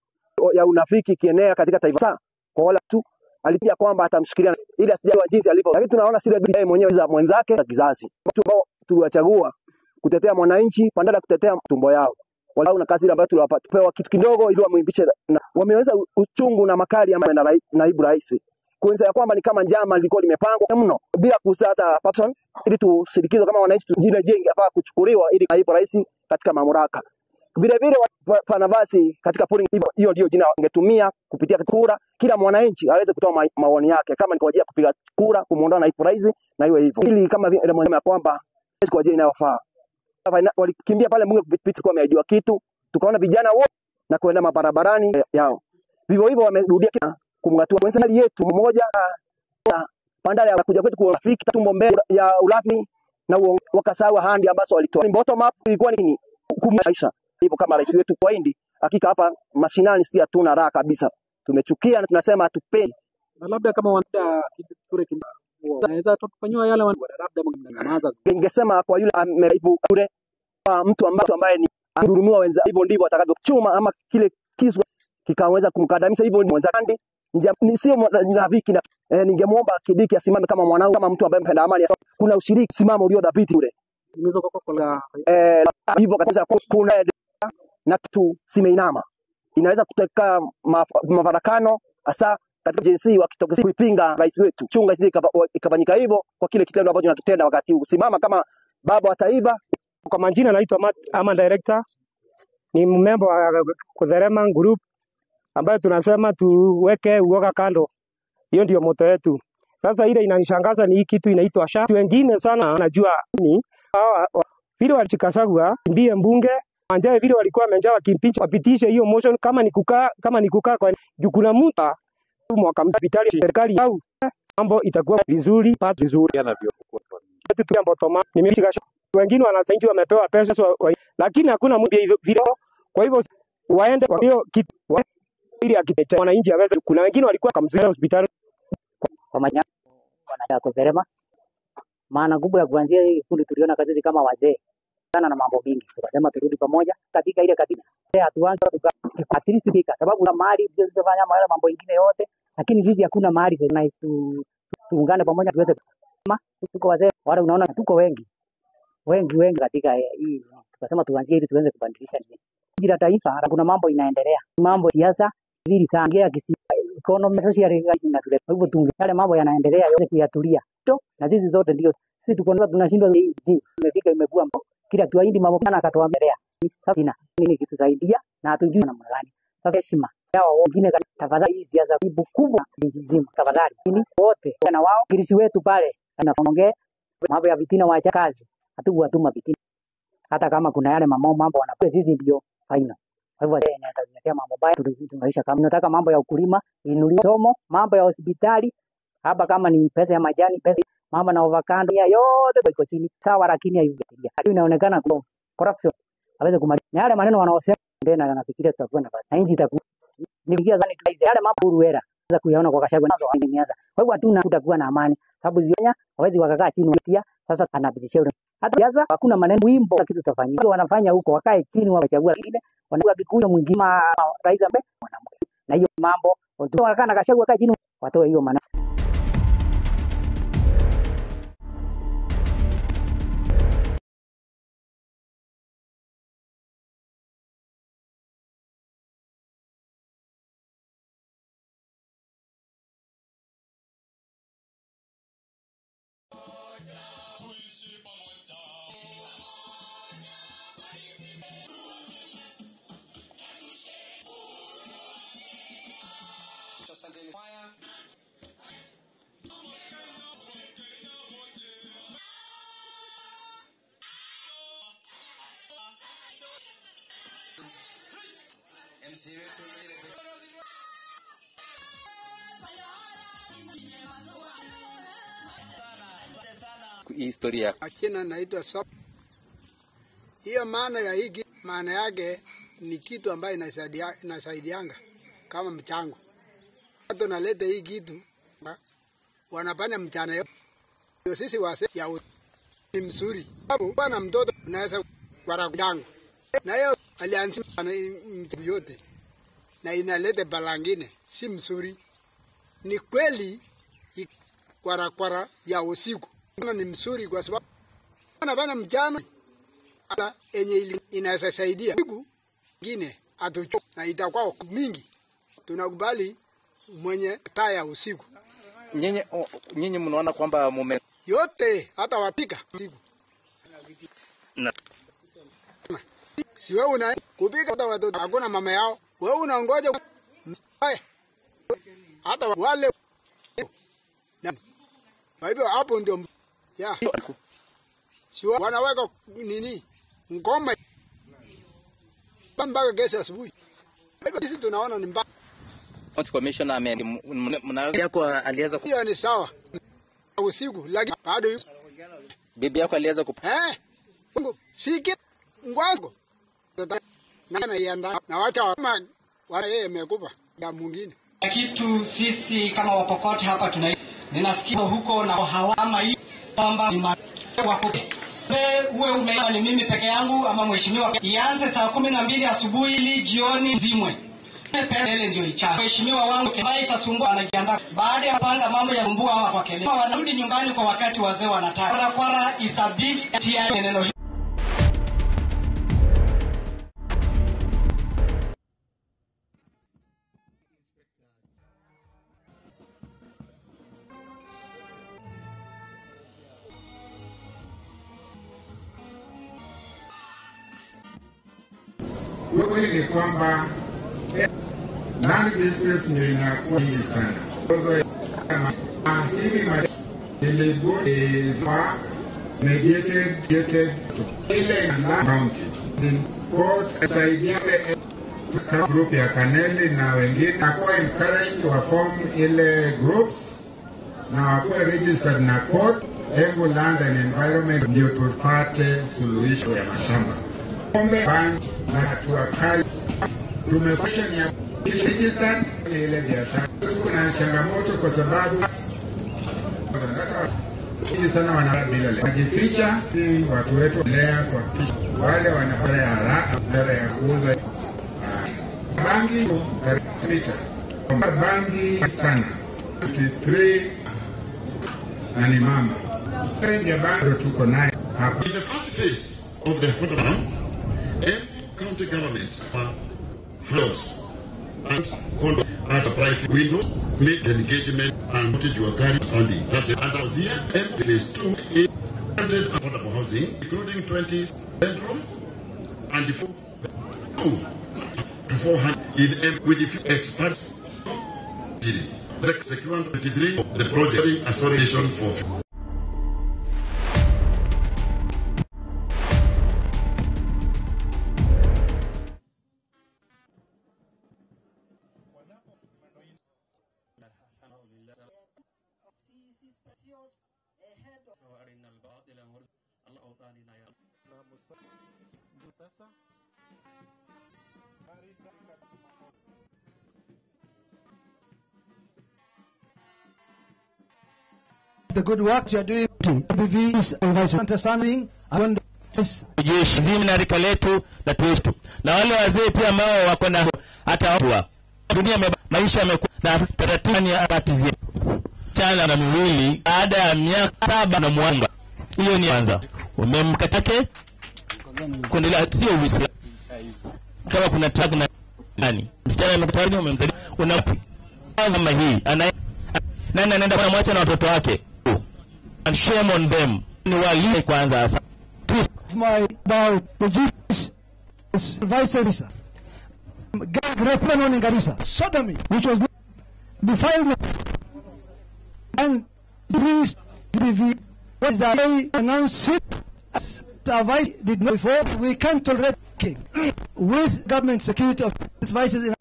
ya unafiki kienea katika taifa sasa, kwa wala tu alipia kwamba atamshikilia ili asijaliwa jinsi alivyo, lakini tunaona sile yeye mwenyewe za mwenzake na kizazi, watu ambao tuliwachagua kutetea mwananchi badala ya kutetea tumbo yao. Wala na kazi ambayo tuliwapewa kitu kidogo ili wamwimbiche, na wameweza uchungu na makali ama na naibu rais kuanza ya kwamba ni kama njama lilikuwa limepangwa mno bila kuhusu hata person, ili tushirikizwe kama wananchi jina jengi hapa kuchukuliwa ili naibu rais katika mamlaka. Vile vile pana basi katika polling hiyo ndio jina wangetumia kupitia kura, kila mwananchi aweze kutoa maoni yake kama ni kwa ajili ya kupiga kura kumuondoa naibu rais, na hiyo hivyo ili kama vile mwanasema kwamba kwa ajili inayofaa. Walikimbia pale bunge kupitia kwa ameahidiwa kitu, tukaona vijana wote na kwenda mabarabarani yao. Vivyo hivyo wamerudia kumngatua serikali yetu mmoja bandari ya kuja kwetu kuafiki tumbo mbele ya ulafni na wakasahau handi ambazo walitoa. Bottom up ilikuwa nini? Kumaisha hivyo kama rais wetu kwa hindi, hakika hapa mashinani si hatuna raha kabisa, tumechukia na tunasema hatupendi. Na labda kama wanda kure wanaweza tufanywa yale labda mnanyamaza. Ningesema kwa yule ameibu kule mtu ambaye ni andurumiwa wenza, hivyo ndivyo atakavyochuma ama kile kisu kikaweza kumkandamiza, hivyo mwenzake ni sio naviki na ningemuomba Kibiki asimame kama mwanangu, kama mtu ambaye mpenda amani. Kuna ushiriki simamo ulio dhabiti ule nimeweza kwa hivyo katika kuna na kitu simeinama inaweza kuteka mafarakano hasa katika jinsi wakitokea kuipinga rais wetu. Chunga isije ikafanyika hivyo kwa kile kitendo ambacho tunakitenda wakati huu. Simama kama baba wa taifa. Kwa majina naitwa Matt ama director, ni member wa Kutherema group ambayo tunasema tuweke uoga kando. Hiyo ndio moto yetu. Sasa ile inanishangaza ni hii kitu inaitwa SHA. Wengine sana wanajua ni vile walichikasagua mbie mbunge anjaye vile walikuwa wamenjaa wakimpicha wapitishe hiyo motion kama ni kukaa kwa jukuna muta mwaka hospitali serikali au mambo itakuwa vizuri yanavyokuwa. Kitu tu ambacho toma nimeshika wengine wanasaidi wamepewa pesa lakini hakuna mtu vile. Kwa hivyo waende kwa hiyo kitu ili akitetea wananchi aweze. Kuna wengine walikuwa kamzuia hospitali kwa manyanya wanataka Kutherema, maana kubwa ya kuanzia hii kundi tuliona kazi kama wazee sana na mambo mingi, tukasema turudi pamoja katika ile katiba hatuanza tukapatilika sababu na mali tunazofanya mambo mengine yote, lakini sisi hakuna mali. Nice tuungane pamoja tuweze kama tuko wazee wale, unaona tuko wengi katika hii, tukasema tuanzie ili tuweze kubadilisha jina taifa. Kuna mambo inaendelea, mambo siasa vile sana ngea economy social na tule, kwa hivyo yale mambo yanaendelea yote kuyatulia to, na sisi zote ndio sisi tuko tunashindwa jinsi imefika imekuwa kila kitu hili mambo kana akatuambia sasa nini kitu saidia na hatujui namna gani. Sasa heshima Hao wengine tafadhali, hii siasa kubwa nchi nzima tafadhali. Ni wote na wao kirisi wetu pale anaongea mambo ya vitina waacha kazi. Hatukuwatuma vitina. Hata kama kuna yale mambo wanapea sisi ndio final. Kwa hivyo inatakia mambo baya tunaisha kama tunataka mambo ya ukulima, inuliwe somo, mambo ya hospitali, hapa kama ni pesa ya majani, pesa mambo na avocado ya yote iko chini. Sawa lakini haivutia. Hadi inaonekana corruption. Hawezi kumaliza. Na yale maneno wanaosema tena yanafikiria tutakuwa na nchi itakuwa. Nifikia zani tuize yale mambo Ruera za kuyaona kwa Gachagua nazo hainianza. Kwa hivyo hatuna kutakuwa na amani. Sababu zionya hawezi wakakaa chini pia sasa anapitisha ule. Hata siasa hakuna maneno wimbo kitu tutafanyia. Wanafanya huko wakae chini wachagua kile wanakuwa kikuja mwingine rais ambaye mwanamke. Na hiyo mambo watu wanakaa na Gachagua wakae chini watoe hiyo maneno. Historia. Achina naitwa Sop. Hiyo maana ya hiki maana yake ni kitu ambayo inasaidianga kama mchango. Watu naleta hii kitu wanafanya mchana yote. Sisi wase ya ni mzuri. Sababu bwana mtoto unaweza kwa mchango. Na hiyo alianza mtu yote. Na inaleta balangine si mzuri. Ni kweli kwara ya usiku. Ni mzuri kwa sababu anafanya mchana hata yenye inaweza saidia siku nyingine atocho na itakuwa mingi. Tunakubali mwenye taa ya usiku. Nyinyi mnaona kwamba mume yote hata wapika usiku. Na si wewe una kupika hata watoto hakuna mama yao. Wewe unaongoja hata wale. Kwa hivyo hapo ndio ya. Sio wanaweka nini? Ngoma. Mpaka kesho asubuhi. Sisi tunaona ni mbaya. Commissioner mnaona yako aliweza hiyo ni sawa. Usiku lakini bado bibi yako aliweza siki ngwango. Na yanda na wacha kama wale yeye amekufa ya mwingine. Kitu sisi kama Wapokot hapa ninasikia huko na hawama hii kwamba ni wako uwe umeona ni mimi peke yangu ama mheshimiwa ianze saa 12 asubuhi ili jioni nzimwe. Pele ndio icha. Mheshimiwa wangu kama itasumbua anajiandaa. Baada ya panga mambo ya kumbua hawa kwa kelele. Wanarudi nyumbani kwa wakati wazee wanataka. Kwara is a big tia neno hili. Kweli ni kwamba land business ndio inakuwa nyingi sana. Hivi ilikuwa mediated ile land county. Court saidia group ya Kaneli na wengine nakuwa encouraged wa form ile groups na wakuwa registered na court. Engo Land and Environment ndio tupate suluhisho ya mashamba. Kombe bank na hatua kali tumefanya ni register ile biashara. Kuna changamoto kwa sababu hivi sana wanabila wajificha watu wetu lea kwa wale wanafanya haraka badala ya kuuza bangi karipita bangi sana 53 na ni mama ndio bado tuko naye hapa. In the first phase of the program, every county government helps and conduct at private windows, make the engagement and put your carry funding. That's it. And I was here, phase 2, 800 affordable housing, including 20 bedroom and the 2 to 400 with the few experts. The second 23 the project association for the good work you are doing. BV is understanding. jeshi zima na rika letu na tuistu na wale wazee pia ambao wako na hata wapwa dunia maisha yamekuwa na taratani ya batizi chana na miwili baada ya miaka 7 na mwanga. Hiyo ni kwanza umemkatake kuendelea sio Uislamu. Kama kuna tag na nani msichana amekatarini umemzalia unapi kama hii nani anaenda kwa mwacha na watoto wake, and shame on them. Ni wali kwanza sasa my about the Jewish vice gang rape in Garissa, sodomy, which was defilement, and priest BV was that they announced it as the vice did not before. We can't tolerate king with government security of vices in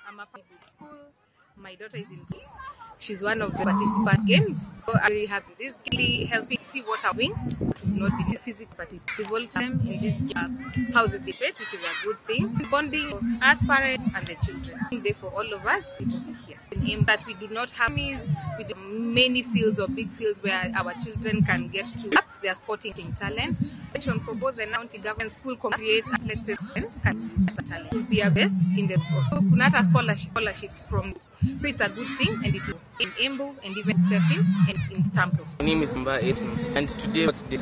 I'm up at school. My daughter is in B. She's one of the participant games. So I'm very happy. This is really helping see what I'm doing. Not be physical participant time in this house of debate, which is a good thing. Bonding as parents and the children. Therefore, all of us here. In aim that we do not have with many fields or big fields where our children can get to up their sporting talent. For both the county government school can create athletic talent. Will be our best in the Kunata scholarships from it. So it's a good thing, and it will in Embu and even stepping and in terms of. My name is Mba Edmonds, and today what's this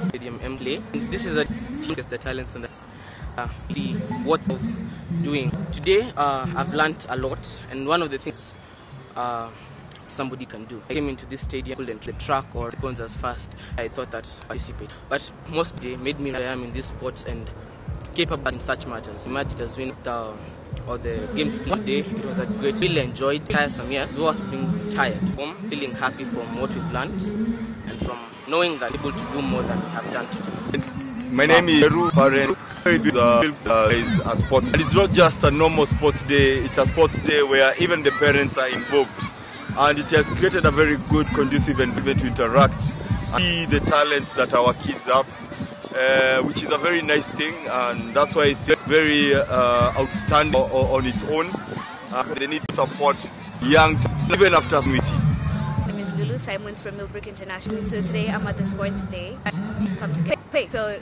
stadium Embley. This is a team the talents and what we're doing today. I've learned a lot, and one of the things somebody can do. I came into this stadium and the track or the guns as fast. I thought that I participate, but most day made me where I am in this sports and capable in such matters. Imagine as doing the games one day. It was a great, really enjoyed some years. Worth being tired, feeling happy from what we've learned and from knowing that we're able to do more than we have done today. My name is Eru Paren. Is a sports. And it's not just a normal sports day. It's a sports day where even the parents are involved, and it has created a very good, conducive environment to interact and see the talents that our kids have. Which is a very nice thing, and that's why it's very outstanding on its own. They need to support young, even after meeting. My name is Lulu Simons from Millbrook International. So today I'm at the sports day. Just come to play. So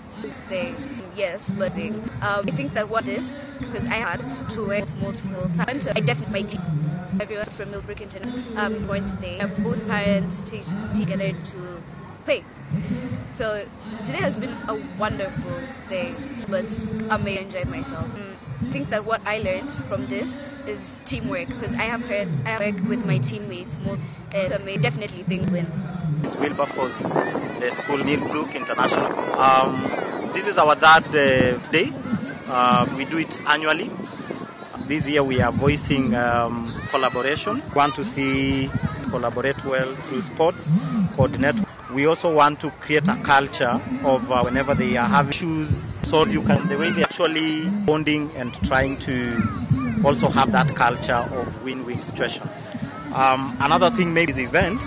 yes, but I think that what is because I had to work multiple times. So I definitely my team. Everyone's from Millbrook International sports day. Both parents together to play. So today has been a wonderful day, but I may enjoy myself. I think that what I learned from this is teamwork, because I have worked with my teammates more, so I may definitely think win. It's Wilberforce, the school Millbrook International. This is our third day. We do it annually. This year we are voicing collaboration. We want to see collaborate well through sports, coordinate. We also want to create a culture of whenever they are having issues, so you can the way they actually bonding and trying to also have that culture of win-win situation. Another thing maybe this event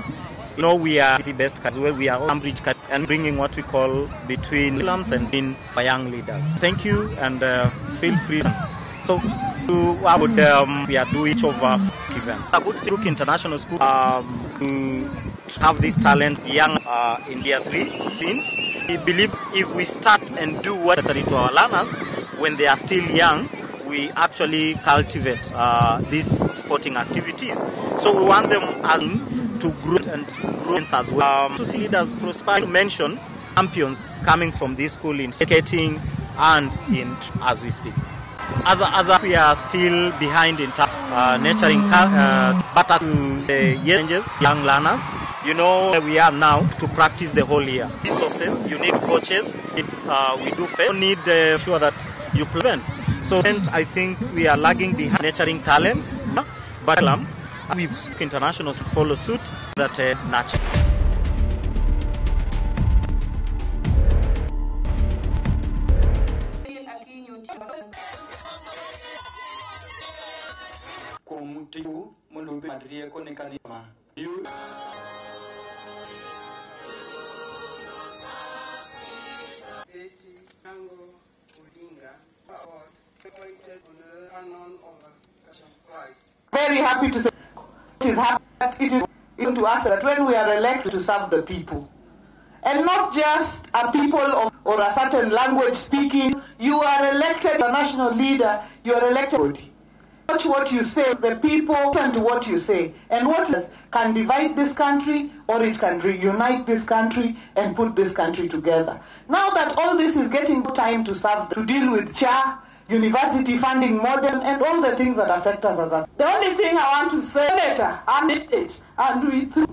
You know, we are the best as well. We are Cambridge and bringing what we call between Islam and in for young leaders. Thank you, and feel free. So, we are doing each of our events. A good Brook International School to have this talent young in year 3. We believe if we start and do what's necessary to our learners when they are still young, we actually cultivate these sporting activities. So we want them to grow and grow as well. To see leaders prosper, mention champions coming from this school in skating and in as we speak. As we are still behind in nurturing better to the young learners. You know where we are now to practice the whole year. Resources, you need coaches. We do fail. You need sure that you play. So I think we are lagging behind nurturing talents, but we internationals follow suit that nurture. Very happy to say it is even to us that when we are elected to serve the people, and not just a people or a certain language speaking, you are elected a national leader, you are elected. Watch what you say, the people listen to what you say, and what can divide this country or it can reunite this country and put this country together. Now that all this is getting time to serve, to deal with university funding model, and all the things that affect us as a... The only thing I want to say later, and we threw.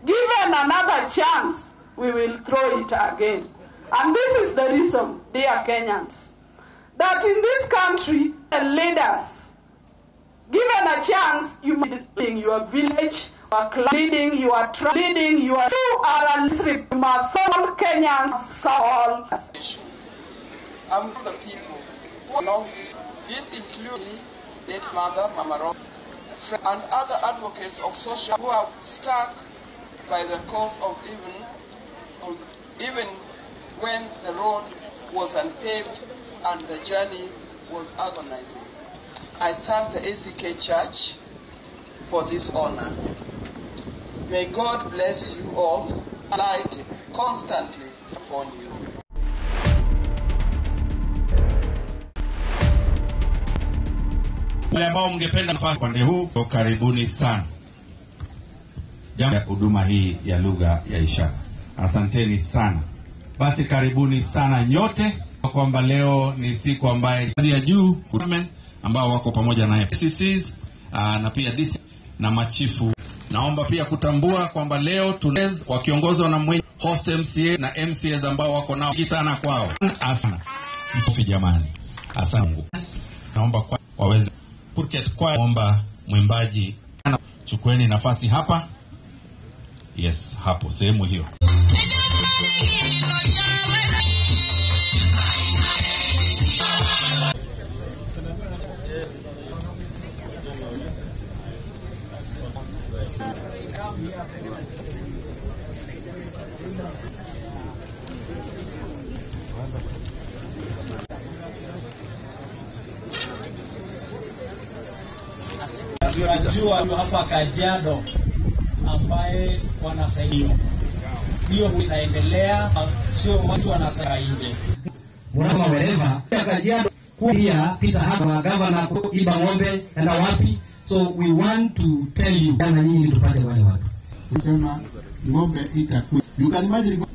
Given another chance, we will throw it again. And this is the reason, dear Kenyans, that in this country, the leaders, given a chance, you might be leading your village, leading your tribe, leading your... You are a district, you must all Kenyans, all. I'm the people. Along this includes me, late mother, Mama Rob, and other advocates of social who are stuck by the cause of even when the road was unpaved and the journey was agonizing. I thank the ACK Church for this honor. May God bless you all, light constantly upon you. Wale ambao mngependa nafasi upande huu, karibuni sana. Jambo ya huduma hii ya lugha ya ishara. Asanteni sana. Basi karibuni sana nyote, kwamba leo ni siku ambayo ya juu ambao wako pamoja na FCCs na pia DC na machifu. Naomba pia kutambua kwamba leo tunaweza wakiongozwa na mwenye host MCA na MCAs ambao wako nao sana kwao. Asante. Msofi jamani. Asante. Naomba kwa waweze Purket kwa omba mwimbaji chukueni nafasi hapa. Yes, hapo sehemu hiyo. Tunajua hapa Kajiado ambaye wanasaidia. Hiyo inaendelea, sio watu wanasaidia nje. Mwana wereva Kajiado pia pita hapa gavana iba ng'ombe na wapi. So we want to tell you kana nyinyi tupate wale watu. Kusema ng'ombe itakuwa. You can imagine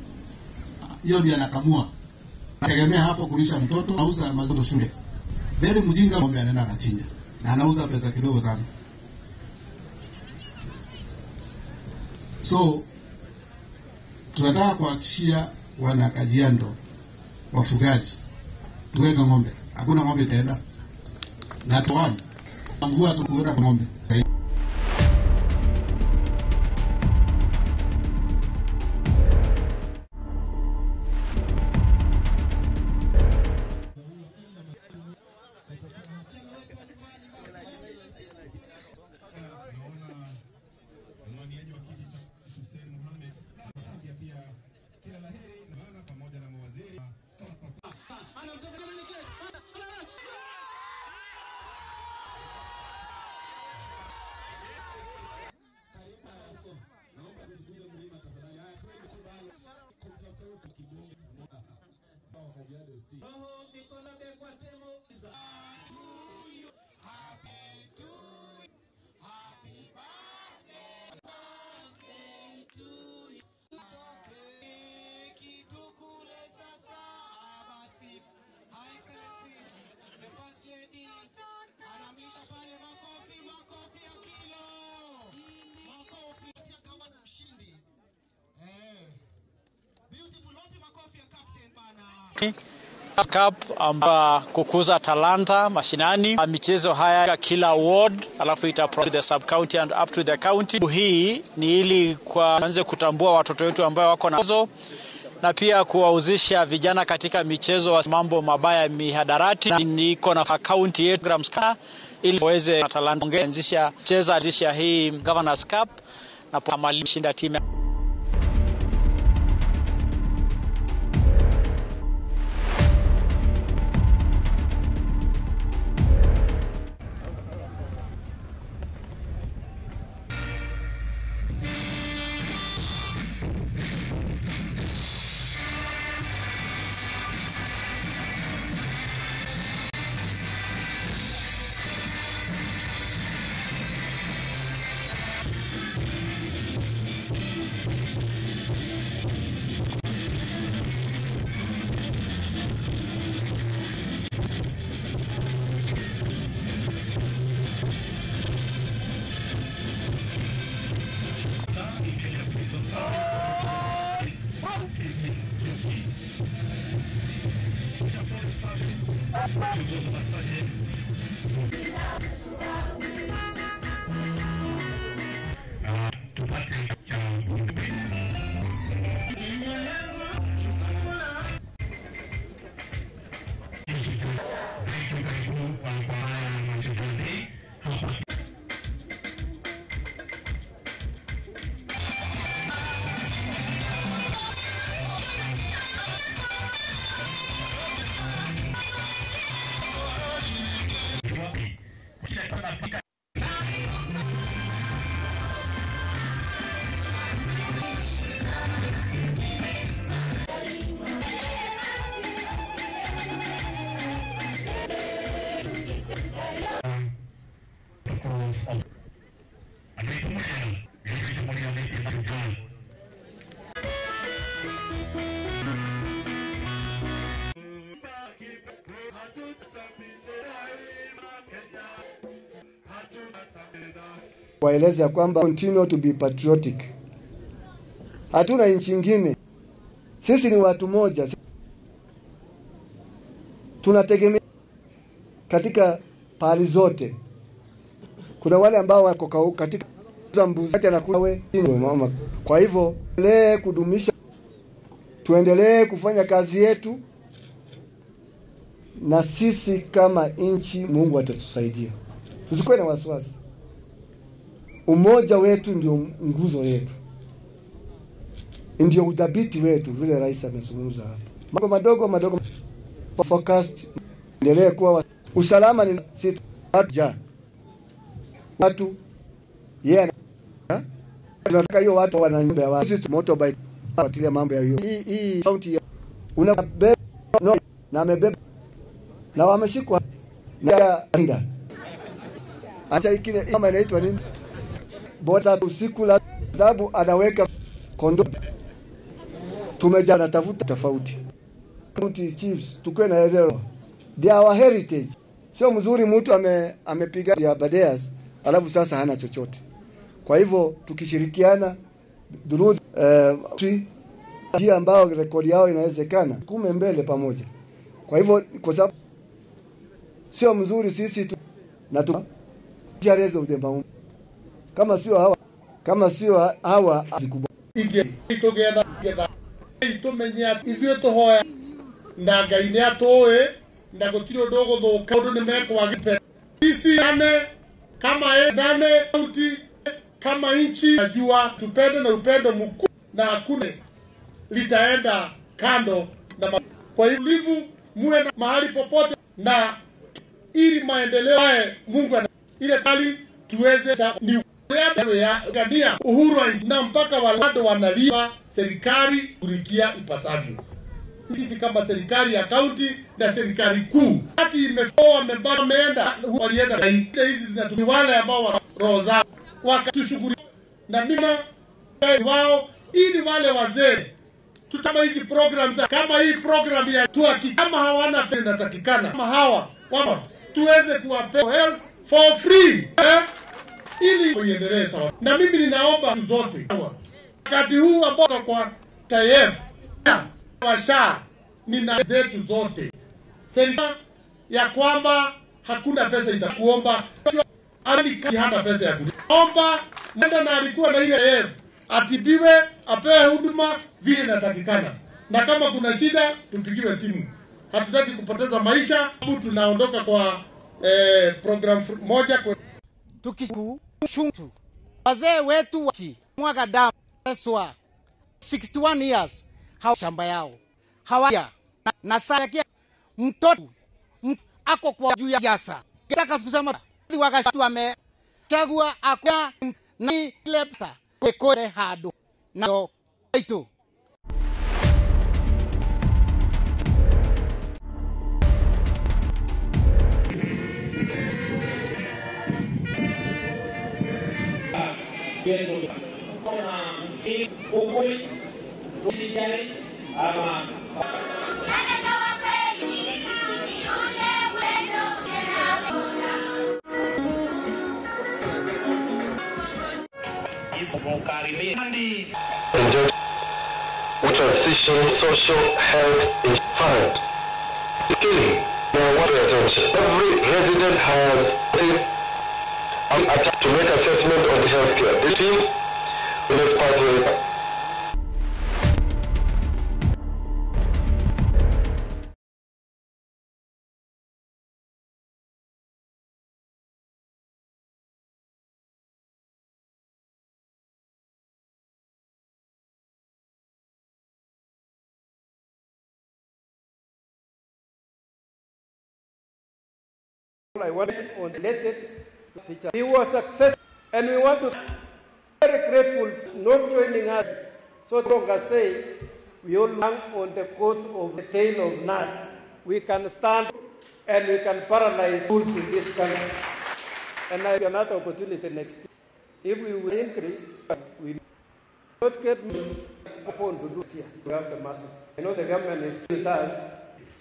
hiyo ndio anakamua. Tegemea hapo kulisha mtoto, auza mazao shule. Bali mjinga ng'ombe anaenda anachinja. Na anauza pesa kidogo sana. So tunataka kuhakikishia wana Kajiado wafugaji tuweka ng'ombe. Hakuna ng'ombe tena. Na tuone mvua tukuweka ng'ombe. Cup amba kukuza talanta mashinani. Michezo haya kila ward, alafu ita the sub county and up to the county. Hii ni ili kuanze kutambua watoto wetu ambao wako nazo na pia kuwauzisha vijana katika michezo wa mambo mabaya mihadarati. Niko na county yetu Gramska ili waweze na talanta ongeanzisha cheza hii Governors Cup na pamali shinda timu. Waeleza kwamba continue to be patriotic. Hatuna nchi nyingine. Sisi ni watu moja. Tunategemea katika pali zote. Kuna wale ambao wako katika mbuzi na kuwe mama. Kwa hivyo endelee kudumisha, tuendelee kufanya kazi yetu, na sisi kama nchi Mungu atatusaidia. Tusikuwe na wasiwasi. Umoja wetu ndio nguzo yetu, ndio udhabiti wetu, vile rais amezungumza hapa. Mambo madogo focused, endelee kuwa usalama ni sisi watu tunataka hiyo watu wananyumba wa sisi motorbike watilia mambo ya hiyo hii county unabeba no, na amebeba na wameshikwa na anda acha ikile kama inaitwa nini bota usiku la sababu anaweka kondo. Tumejana tafuta tofauti county chiefs tukue na elewa they are our heritage. Sio mzuri mtu amepiga ya Badeas alafu sasa hana chochote. Kwa hivyo tukishirikiana through ambao rekodi yao inawezekana kume mbele pamoja. Kwa hivyo kwa sababu sio mzuri sisi na tu jareza udemba kama sio hawa zikubwa ige itogenda getha itumenya ithuĩ tũhoya na Ngai nĩ atũĩ na gũtirĩ ũndũ ũgũthũka ũndũ nĩ mekwaga sisi kama edane county kama nchi najua tupende na upendo mkuu na hakuna litaenda kando na kwa hivyo muwe na mahali popote na ili maendeleo haya Mungu ile kali tuweze ni ya gadia uhuru wa nchi na mpaka wale wanalipa serikali kulikia ipasavyo. hizi kama serikali ya kaunti na serikali kuu. Hati wameenda walienda hizi zinatumia wale ambao wana roho zao wakatushughulikia na mimi wao ili wale wazee tutama hizi programs kama hii program ya tuaki kama hawana pesa inatakikana kama hawa tuweze kuwapea health for free ili iendelee sawa. Na mimi ninaomba zote wakati huu ambao kwa TAF washa nina zetu zote serikali ya kwamba hakuna pesa itakuomba hadi hata pesa ya kuomba nenda na alikuwa na ile atibiwe apewe huduma vile inatakikana, na kama kuna shida tupigiwe simu. Hatutaki kupoteza maisha, tunaondoka kwa program moja kwa tukishuntu wazee wetu mwaga damu eswa 61 years hawa shamba yao hawaya na sasa mtoto ako kwa juu ya jasa kitaka kusema wakati amechagua akwa ni lepta kore hado na ito transition social health is hard. Killing now what attention. Every resident has an attack to make assessment on healthcare. The team in this pathway. I wanted on related to teacher. He was successful, and we want to be very grateful not joining us. So Tonga say we all hang on the coats of the tail of nut. We can stand and we can paralyze schools in this country. And I have another opportunity next year. If we will increase, we not get upon to do here. We have the massive. I know the government is with us.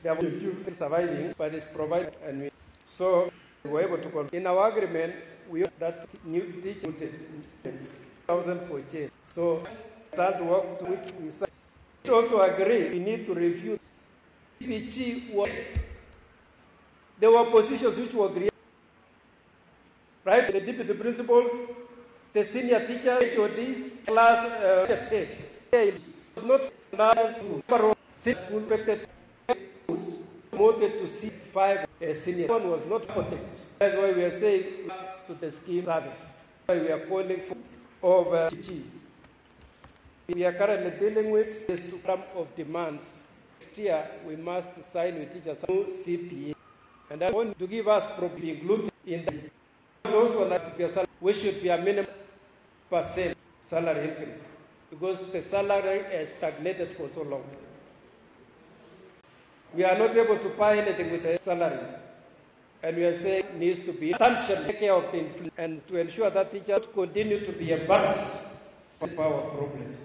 They have still surviving, but it's provided and we. So we were able to in our agreement we that new teacher 1,000 for change. So that work to which we said. We also agree we need to review PG what there were positions which were created. Right? The deputy principals, the senior teachers, HODs, class heads. It was not six school promoted to seat 5 senior. One was not protected. That's why we are saying to the scheme service. That's why we are calling for over G. We are currently dealing with the sum of demands. Next year we must sign with teachers CPA, and I want to give us probably included in those ones. We should be a minimum % salary increase because the salary has stagnated for so long. We are not able to buy anything with the salaries. And we are saying it needs to be substantial take care of the inflation and to ensure that teachers continue to be embarrassed by power problems.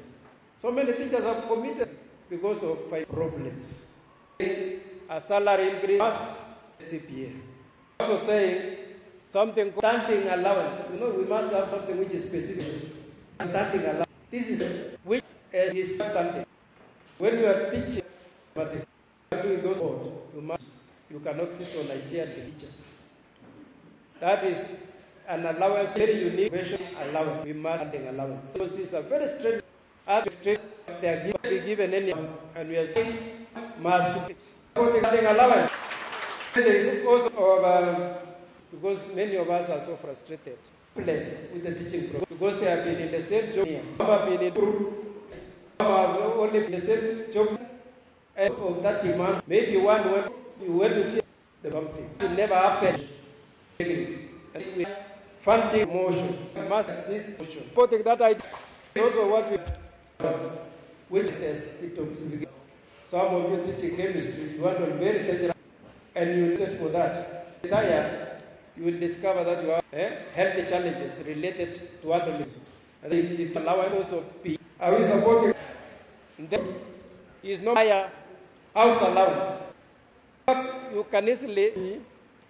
So many teachers have committed because of problems. A salary increase must CPA. Also saying something standing allowance. You know, we must have something which is specific. Standing allowance. This is which is standing. When you are teaching mathematics, doing those words, you cannot sit on a chair and teach. That is an allowance, very unique allowance. We must standing allowance. So these are very strange. They are given any, and we are saying must be standing allowance. There is also because many of us are so frustrated with the teaching program because they have been in the same job. Some have been in some have only been in the same job. As of that demand, maybe one when you went to change the something. It never happened. And we funding motion, must this motion. Supporting that idea is also what we which is the Some of you teaching chemistry, you want to be very dangerous, and you need for that. Retire, you will discover that you have health challenges related to other things. And the allowance of P. Are we supporting? There is no higher house allowance. You can easily,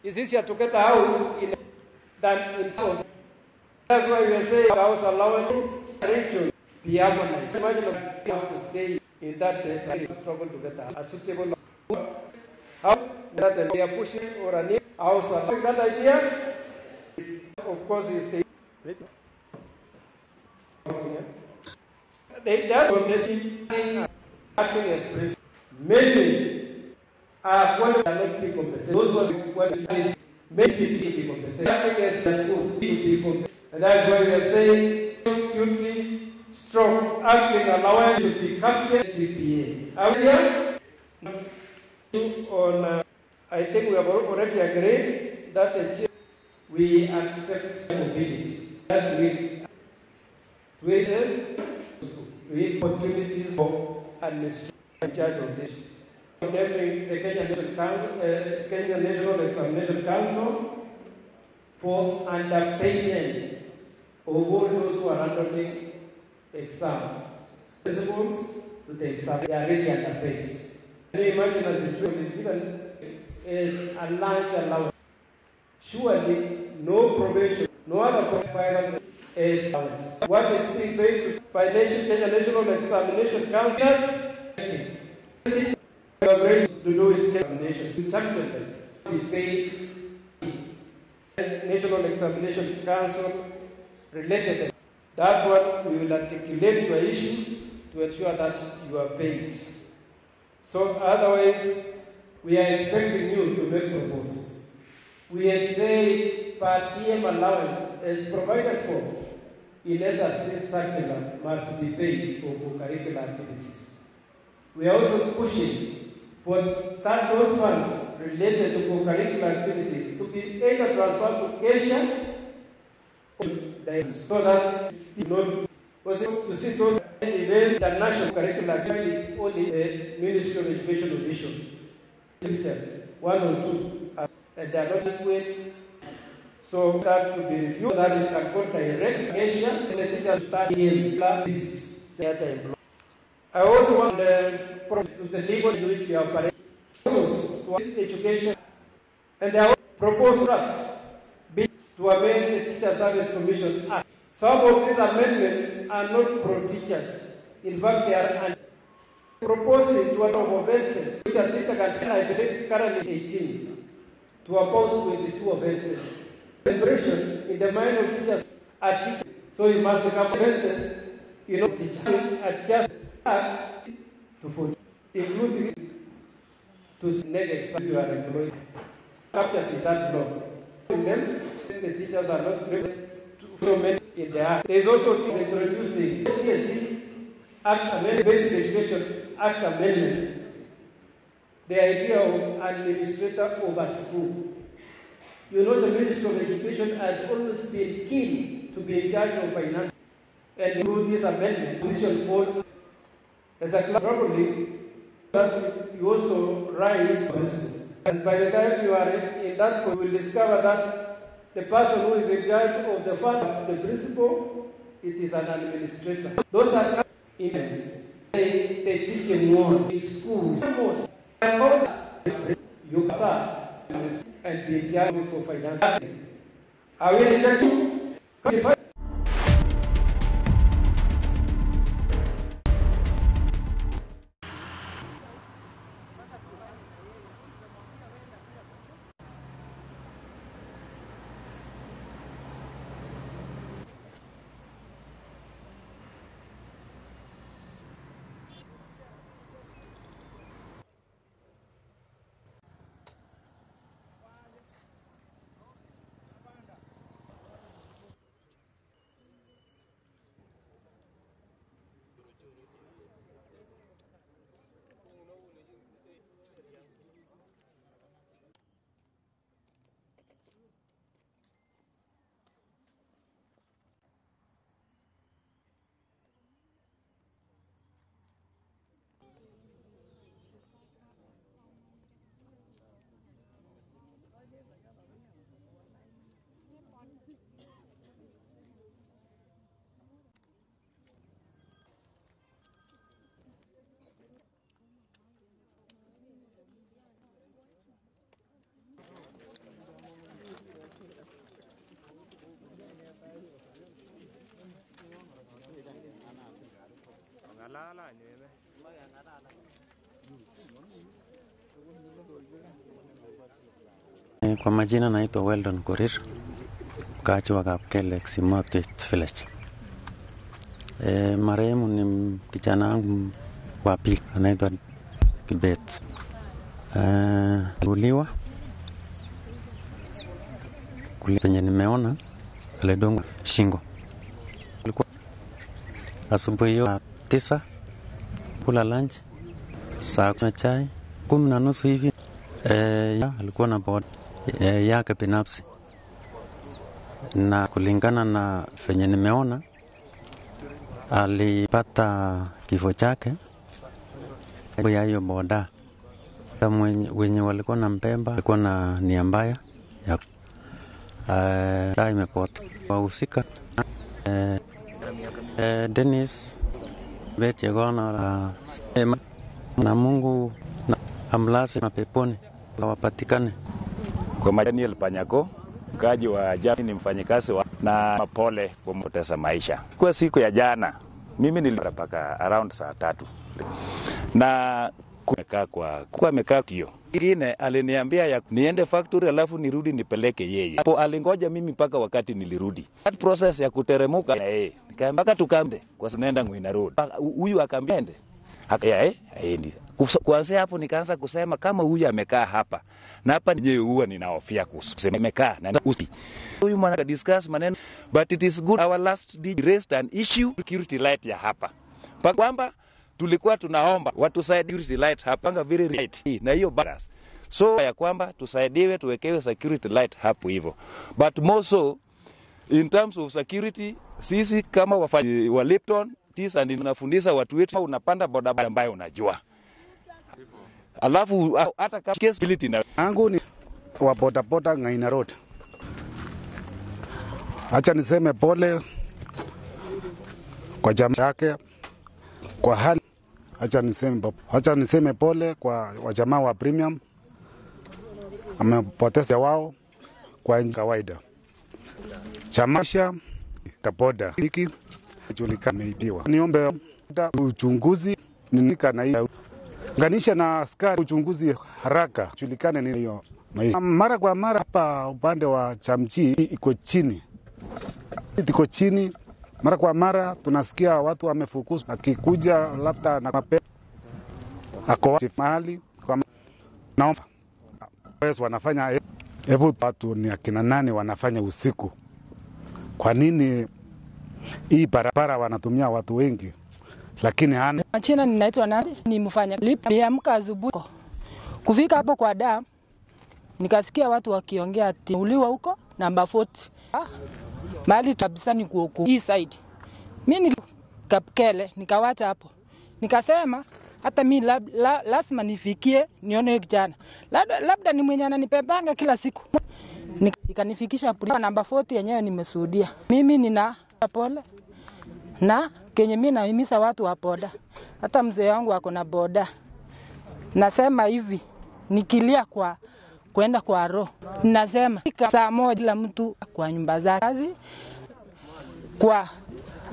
it's easier to get a house than in town. That's why we are saying house allowance region be harmonized. Imagine a house to stay in that place and struggle to get a suitable house that they are pushing or a new house allowance. That idea is, of course, is the that foundation acting as principle. Many are going to not be compensated. Those who are maybe to be compensated. Acting as schools to be compensated. And that's why we are saying duty, strong acting allowance to be captured CPA. Are we here? On, I think we have already agreed that we accept mobility. That's we wages, we opportunities for administration in charge of this. Condemning the Kenya National Examination Council for underpayment of all those who are undergoing exams. Principals to the exam, they are really underpaid. Can you imagine a situation is given as a lunch allowance? Surely no probation, no other qualifier is allowance. What is being paid by Kenya National Examination Council? We are going to do it examination. We champion them. We paid National Examination Council related. That one we will articulate your issues to ensure that you are paid. So otherwise, we are expecting you to make proposals. We say per diem allowance is provided for in SRC circular must be paid for co-curricular activities. We are also pushing for that those funds related to co-curricular activities to be either transferred to Asia so that you know to see those events that national curricular activities only the Ministry of Education officials, teachers, 1 or 2, and they are not equipped. So that to be reviewed, that it can go direct to Asia, and the teachers start in cities. I also want the legal in which we operate to education, and they have proposed draft to amend the Teacher Service Commission Act. Some of these amendments are not pro-teachers. In fact, they are proposing to an offenses, which a teacher can tell, I believe, currently 18, to about 22 offenses. Celebration in the mind of teachers are teachers, so you must become offenses, teacher. Adjust to 40, including to next exam you are employed. Captured in that law. Then the teachers are not created to implement in the act. There is also introducing the TSC Act Amendment, Basic Education Act Amendment. The idea of administrator over school. You know, the Ministry of Education has always been keen to be in charge of finance, and through this amendment, Position 4 as a class probably that you also rise principle. And by the time you are in that, you will discover that the person who is in charge of the fund, the principal, it is an administrator. Those are events. They teach in one in schools. Almost you can and be in charge for finance. Are we rejecting? Kwa majina naitwa Weldon Korir, mkaaji wa Kapkele, Simotit Village. Marehemu ni kijana wangu wa pili, anaitwa Kibet. Aliuliwa penye nimeona, alidongwa shingo. Alikuwa asubuhi hiyo 9 kula lunch, saa kunywa chai 10:30 hivi. Alikuwa na boda yake binafsi, na kulingana na venye nimeona alipata kifo chake ya hiyo boda. Wenye walikuwa na mpemba walikuwa na nia mbaya ya imepota wahusika. Dennis Beti Gona na Mungu amlase mapeponi wapatikane. Kwa Daniel Panyako, mkaji wa jamii, ni mfanyikazi na mapole kwa kupoteza maisha. Kwa siku ya jana mimi nilipaka around saa 3 na amekaa tio ingine aliniambia ya niende factory alafu nirudi nipeleke yeye. Hapo alingoja mimi mpaka wakati nilirudi. That process ya kuteremuka yeye mpaka tukambe kwa tunaenda Ngwina Road. Huyu akambiende aendi. Kuanzia hapo nikaanza kusema kama huyu amekaa hapa na hapa nije huwa ninahofia kusema amekaa na huyu mwana discuss maneno, but it is good our last day raised an issue security light ya hapa kwamba tulikuwa tunaomba watusaidie security light hapa very right na hiyo balance, so ya kwamba tusaidiwe tuwekewe security light hapo hivyo. But more so in terms of security, sisi kama wafanyi wa Lipton tisa ndio tunafundisha watu wetu, unapanda bodaboda ambayo unajua, alafu hata kama case na yangu ni wa bodaboda Ngwina Road. Acha niseme pole kwa jamaa yake kwa hali. Acha niseme pole kwa wajamaa wa Premium, amepoteza wao kwa kawaida. Chamasha tapoda hiki julikana imeibiwa. Niombe uchunguzi ninika na hiyo nganisha na askari, uchunguzi haraka julikane ni hiyo maisha. Mara kwa mara hapa upande wa Chamchi iko chini. Mara kwa mara tunasikia watu wamefukuzwa, akikuja labda na mape ako mahali kwa naomba wao wanafanya watu ni akina nani wanafanya usiku. Kwa nini hii barabara wanatumia watu wengi lakini hana? Achina ninaitwa nani, ni mfanya lipa. Niamka asubuhi kufika hapo kwa dam, nikasikia watu wakiongea ati uliwa huko namba 40 mahali kabisa ni kuoku hii side. Mimi Kapkele nikawacha hapo, nikasema hata mimi lazima nifikie nione kijana, labda ni mwenye ananipepanga kila siku. Nikanifikisha namba 40 yenyewe nimeshuhudia. Mimi nina pole na kenye mimi nahimiza watu wa boda, hata mzee wangu ako na boda. Nasema hivi nikilia kwa kwenda kwa roho, nasema saa moja la mtu kwa nyumba zake kazi kwa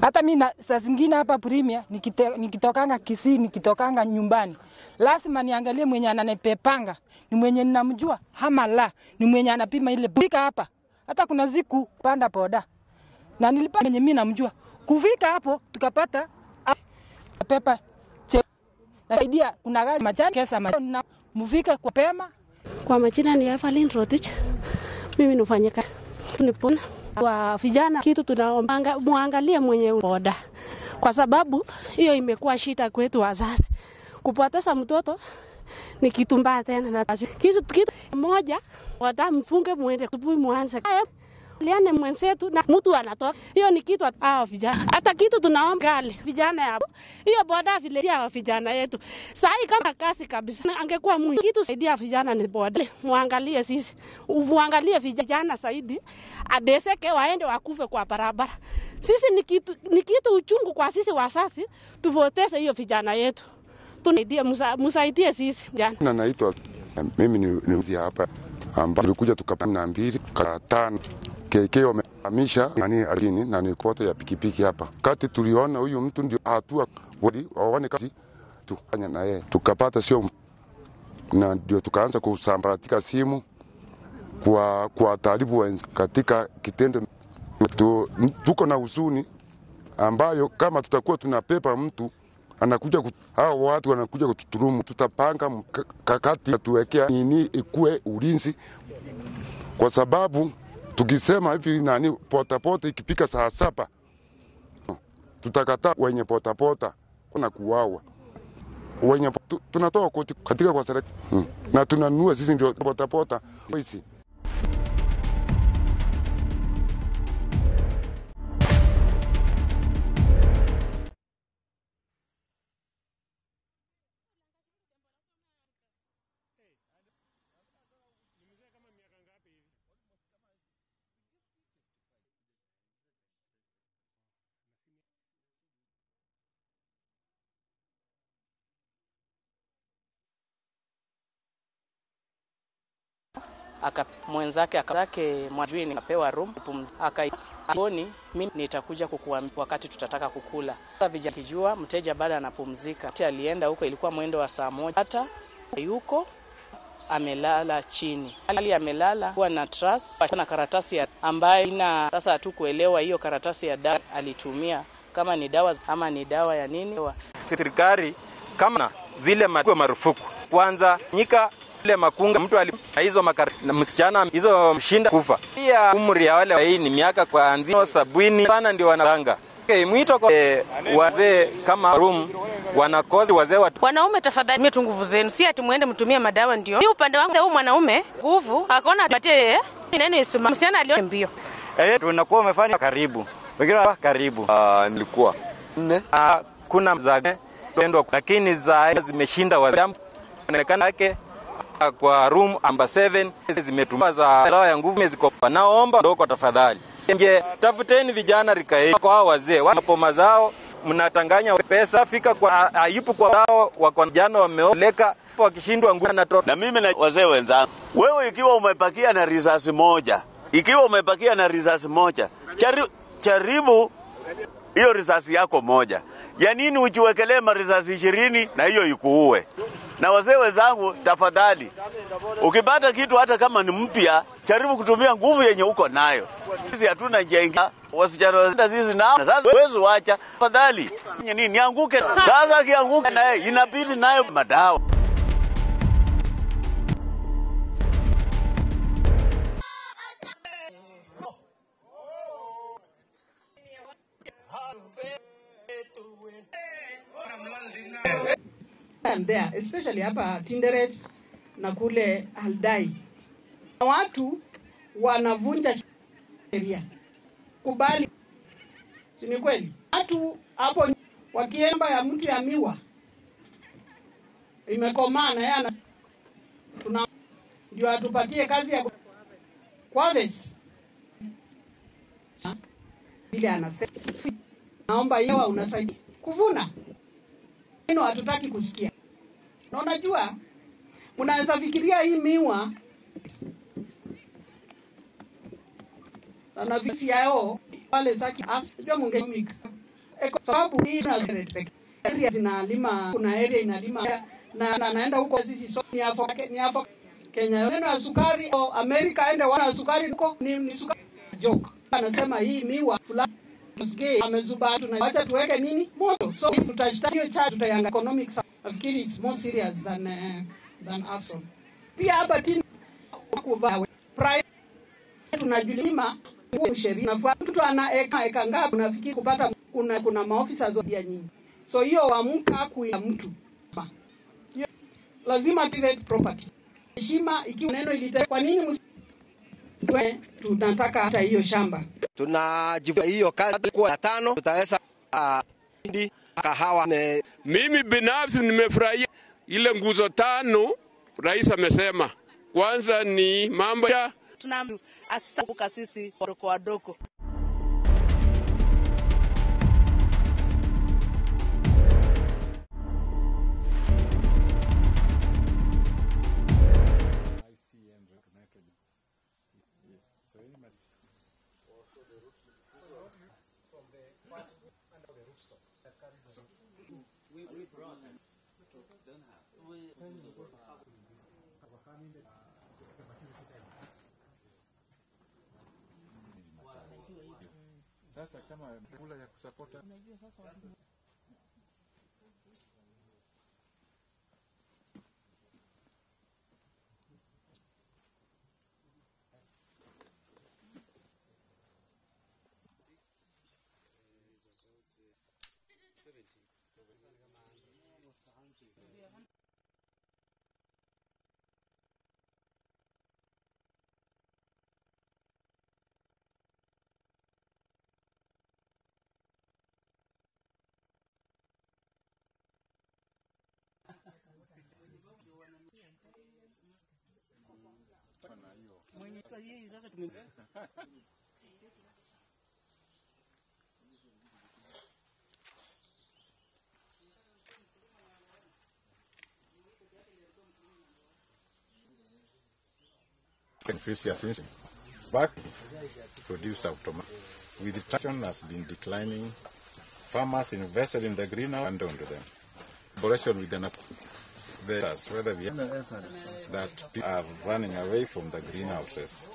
hata mimi saa zingine hapa Premier nikitokanga Kisii, nikitokanga nyumbani lazima niangalie mwenye ananipepanga ni mwenye ninamjua ama la, ni mwenye anapima ile bika hapa. Hata kuna siku panda boda na nilipa mwenye mimi namjua, kufika hapo tukapata pepa nasaidia kuna gari machani kesa na mufika kwa pema. Kwa majina ni Evelyn Rotich, mimi nafanyika nipona kwa vijana. Kitu tunaomba muangalie mwenye boda, kwa sababu hiyo imekuwa shida kwetu wazazi. Kupoteza mtoto ni kitu mbaya tena, na kitu moja watamfunge muende asubuhi muanze liane mwenzetu na mtu anatoka. Hiyo ni kitu hao vijana. Hata kitu tunaomba gale vijana hapo. Hiyo boda vile ya vijana yetu. Sai kama kasi kabisa. Angekuwa mwingi kitu saidia vijana ni boda. Muangalie sisi. Muangalie vijana zaidi. Adeseke waende wakufe kwa barabara. Sisi ni kitu uchungu kwa sisi wazazi. Tupoteze hiyo vijana yetu. Tunaidie musaidie sisi vijana. Na naitwa mimi ni hapa ambapo tulikuja tukapana 2 kwa 5 KK wamehamisha alini na ni kote ya pikipiki hapa. Kati tuliona huyu mtu ndio hatua waone kazi tufanya na yeye. Tukapata sio na ndio tukaanza kusambaratika simu. kwa taarifu katika kitendo. Tuko na huzuni ambayo kama tutakuwa tunapepa mtu anakuja hao watu wanakuja kututurumu, tutapanga mkakati tuwekea nini ikue ulinzi, kwa sababu tukisema hivi potapota ikipika saa 7 tutakataa wenye potapota na kuwawa wenye tunatoa katika kwa serikali na tunanunua sisi ndio potapota hizi. Mwenzake mwajui nikapewa room akaoni mimi nitakuja kukuambia wakati tutataka kukula. Vijana kijua mteja baada anapumzika. Alienda huko ilikuwa mwendo wa saa 1 hata yuko amelala chini. Amelala kwa na trust na karatasi ambayo ina sasa hatukuelewa hiyo karatasi ya dawa alitumia kama ni dawa ama ni dawa ya nini. Serikali kama zile marufuku kwanza nyika ile makunga mtu hizo na msichana hizo mshinda kufa. Pia umri ya wale hii ni miaka kuanzia 70 sana ndio wanaranga. Mwito kwa wazee kama room wanakozi wazee wanaume, tafadhali mtu nguvu zenu, si ati muende mtumie madawa ndio. Ni upande wangu huyu mwanaume nguvu akaona apatie neno isema msichana alio mbio. Tunakuwa umefanya karibu. Wengine karibu. Nilikuwa 4 kuna za pendwa lakini za zimeshinda wazee. Inaonekana yake kwa room number 7 zimetuma za dawa ya nguvu ziko. Naomba ndoko tafadhali. Nje tafuteni vijana rika kwa hao wazee. Wapo mazao mnatanganya pesa fika kwa ayupu kwa hao wako vijana wameoleka wakishindwa nguvu na na mimi na wazee wenzangu. Wewe ikiwa umepakia na risasi moja, jaribu hiyo risasi yako moja. Ya nini ujiwekelee marisasi 20 na hiyo ikuue? Na wazee wenzangu tafadhali, ukipata kitu hata kama ni mpya, jaribu kutumia nguvu yenye uko nayo. Sisi hatuna njia ingine. Wasichana wazenda sisi na sasa wewe wacha tafadhali. Nini nianguke? Sasa kianguka naye inabidi nayo madawa. And there, especially hapa Tinderet na kule Aldai, watu wanavunja sheria. Kubali, ni kweli. Watu hapo wakiemba ya mtu ya miwa imekomana yana tuna ndio atupatie kazi ya harvest. Bila anasema naomba yewa unasaidia kuvuna. Neno hatutaki kusikia. Na unajua mnaweza fikiria hii miwa na visi yao wale zaki asijua mungemika. Kwa sababu hii area zinalima, kuna area inalima na naenda huko sisi so ni hapo Kenya. Neno ya sukari au Amerika ende wana sukari huko ni sukari joke. Anasema hii miwa fulani msige amezuba tunaacha tuweke nini moto. So tutashtaki hiyo charge tutayanga economics. Nafikiri it's more serious than us. Pia hapa tini kuva private tunajulima sheria na mtu ana eka ngapi unafikiri kupata kuna maofisa zote nyingi. So hiyo waamka kuia mtu lazima private property heshima ikiwa neno ilitaka kwa nini tunataka hata hiyo shamba tunajivunia hiyo kazi kwa 5 tutaweza hindi kahawa. Mimi binafsi nimefurahia ile nguzo 5 rais amesema. Kwanza ni mambo ya tunasabuka sisi wadogo. We brought them. Don't have. Sasa kama kula ya kusapota Unajua sasa watu mwenye sahihi sasa tume enthusiasm back produce automatic. With the traction has been declining, farmers invested in the greenhouse and onto them. Collaboration with the whether we that people are running away from the greenhouses.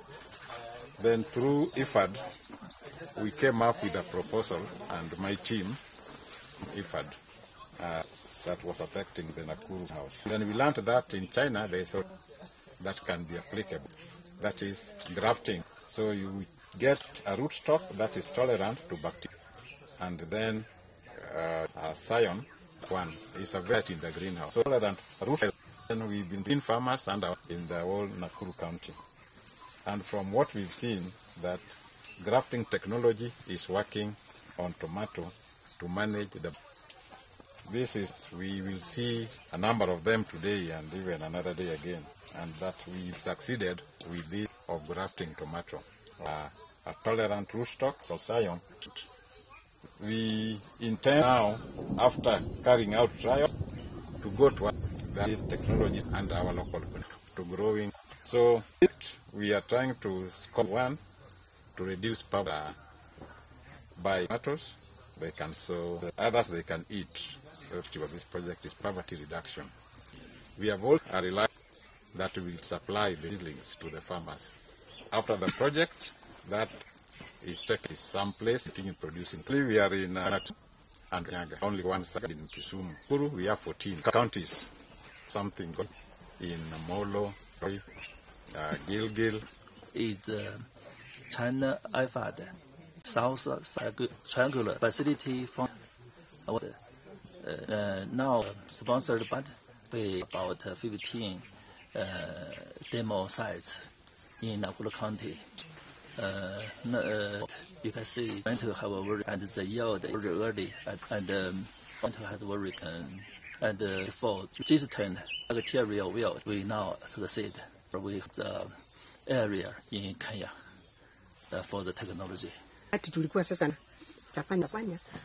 Then through IFAD, we came up with a proposal, and my team, IFAD, that was affecting the Nakuru house. Then we learned that in China they thought that can be applicable. That is grafting. So you get a rootstock that is tolerant to bacteria, and then a scion one is a vet in the greenhouse. So tolerant root. Then we've been doing farmers and in the whole Nakuru County. And from what we've seen, that grafting technology is working on tomato to manage the. This is, we will see a number of them today and even another day again, and that we've succeeded with this of grafting tomato. A tolerant rootstock, so scion. We intend now, after carrying out trials, to go to this technology and our local to growing. So we are trying to score one to reduce power by tomatoes. They can sow, the others they can eat. So the objective of this project is poverty reduction. We have also realized that we will supply the seedlings to the farmers. After the project, that is taken some place in producing. We are in and only one side in Kisumu. Kuru, we have 14 counties. Something in Molo, Gilgil. Is China IFAD South Triangular Facility Fund. Now sponsored by about 15 demo sites in Nakuru County. You can see going to have a very and the yield very early and going to have very and for distant bacterial wilt we now succeed with the area in Kenya for the technology. Ati tulikuwa sasa tafanya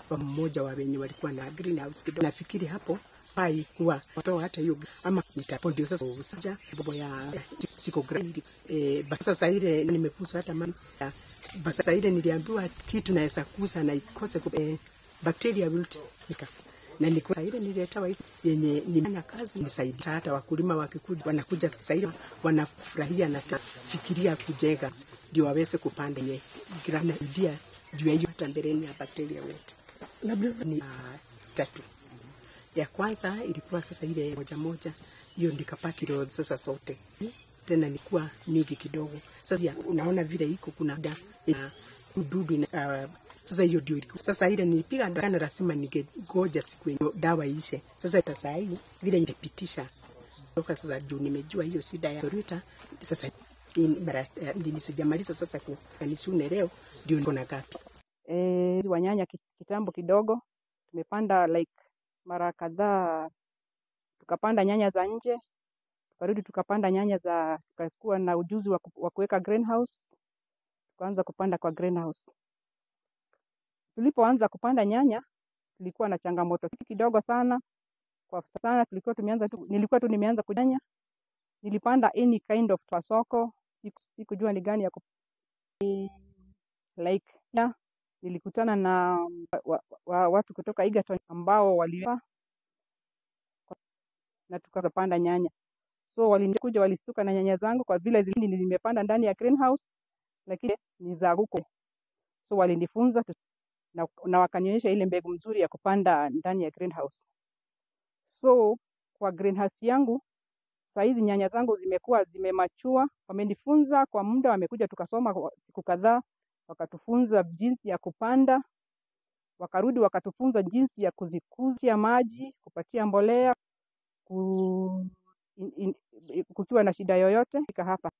wa mmoja wa wenye walikuwa na greenhouse kidogo. Nafikiri hapo pai kuwa watoa hata hiyo ama nitapondio sasa usaja bobo ya siko grade sasa ile nimefusa hata mami sasa ile niliambiwa kitu naweza kusa na ikose bacteria wilt na nilikuwa ile nilileta yenye nimefanya kazi nisaidia hata wakulima wakikuja wanakuja sasa ile wanafurahia na fikiria kujenga ndio waweze kupanda yenye grana idea juu ya hiyo hata mbeleni ya bacteria wilt. Labda ni tatu. Ya kwanza ilikuwa sasa ile moja hiyo ndikapaki road sasa sote. Tena nilikuwa nyingi kidogo. Sasa unaona vile iko kuna ya ududu na sasa hiyo ndio ilikuwa. Sasa ile nilipiga ndana rasima ningegoja siku hiyo dawa ishe. Sasa sasa hii vile ingepitisha. Toka sasa juu nimejua hiyo shida ya torita sasa nisijamaliza sasa kanisune leo ndio niko na gapi. Wanyanya kitambo kidogo tumepanda like mara kadhaa, tukapanda nyanya za nje, tukarudi tukapanda nyanya za, tukakuwa na ujuzi wa kuweka greenhouse, tukaanza kupanda kwa greenhouse. Tulipoanza kupanda nyanya tulikuwa na changamoto kidogo sana. Kwa sana nilikuwa tu nimeanza kujanya. Nilipanda any kind of soko, sikujua ni gani ya like na nilikutana na watu kutoka Egerton ambao waliwa na tukapanda nyanya. So walikuja walistuka na nyanya zangu kwa vile zilini nimepanda ndani ya greenhouse lakini ni za huko. So walinifunza na wakanionyesha ile mbegu mzuri ya kupanda ndani ya greenhouse. So kwa greenhouse yangu saizi nyanya zangu zimekuwa zimemachua. Wamenifunza kwa muda, wamekuja tukasoma kwa siku kadhaa, wakatufunza jinsi ya kupanda, wakarudi wakatufunza jinsi ya kuzikuza maji, kupatia mbolea, kukiwa na shida yoyote fika hapa.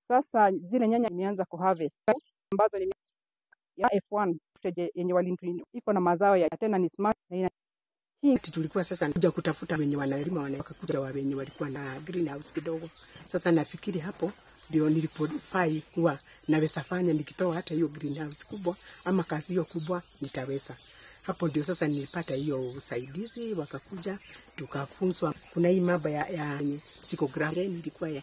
Sasa zile nyanya nimeanza kuharvest ambazo ni ya F1 yenye iko na mazao ya tena ni smart na hii tulikuwa sasa kuja kutafuta wenye wanalima wakakuja wenye walikuwa na greenhouse kidogo. Sasa nafikiri hapo ndio nilipofai kuwa naweza fanya nikipewa hata hiyo greenhouse kubwa ama kazi hiyo kubwa nitaweza. Hapo ndio sasa nilipata hiyo usaidizi, wakakuja tukafunzwa. Kuna hii mambo ya psychography nilikuwa ya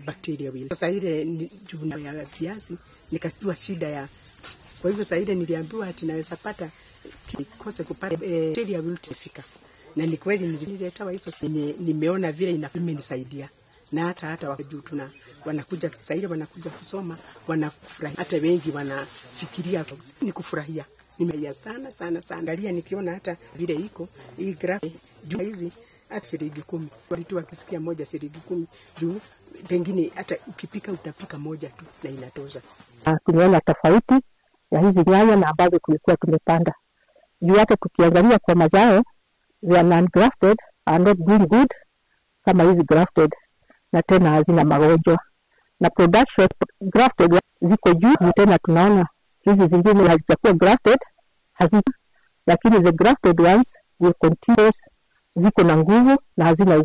bacteria wheel. Sasa ile juu ya viazi nikajua shida ya, kwa hivyo sasa ile niliambiwa ati naweza pata kikose kupata bacteria wheel fika. Na ni kweli nililetewa hizo yenye nimeona vile imenisaidia. Na hata wakati wanakuja sasa ile wanakuja kusoma wanafurahi, hata wengi wanafikiria ni kufurahia. Nimefurahia sana. Angalia nikiona hata vile iko hii graph juu hizi hata shilingi 10. Walitu wakisikia moja shilingi 10 juu pengine hata ukipika utapika moja tu na inatosha. Tumeona tofauti ya hizi nyanya na ambazo tulikuwa tumepanda. Juu hata tukiangalia kwa mazao ya non-grafted are not doing good kama hizi grafted, na tena hazina magonjwa. Na production grafted ziko juu, tena tunaona hizi zingine hazijakuwa grafted haziko, lakini the grafted ones will continue, ziko na nguvu na hazina.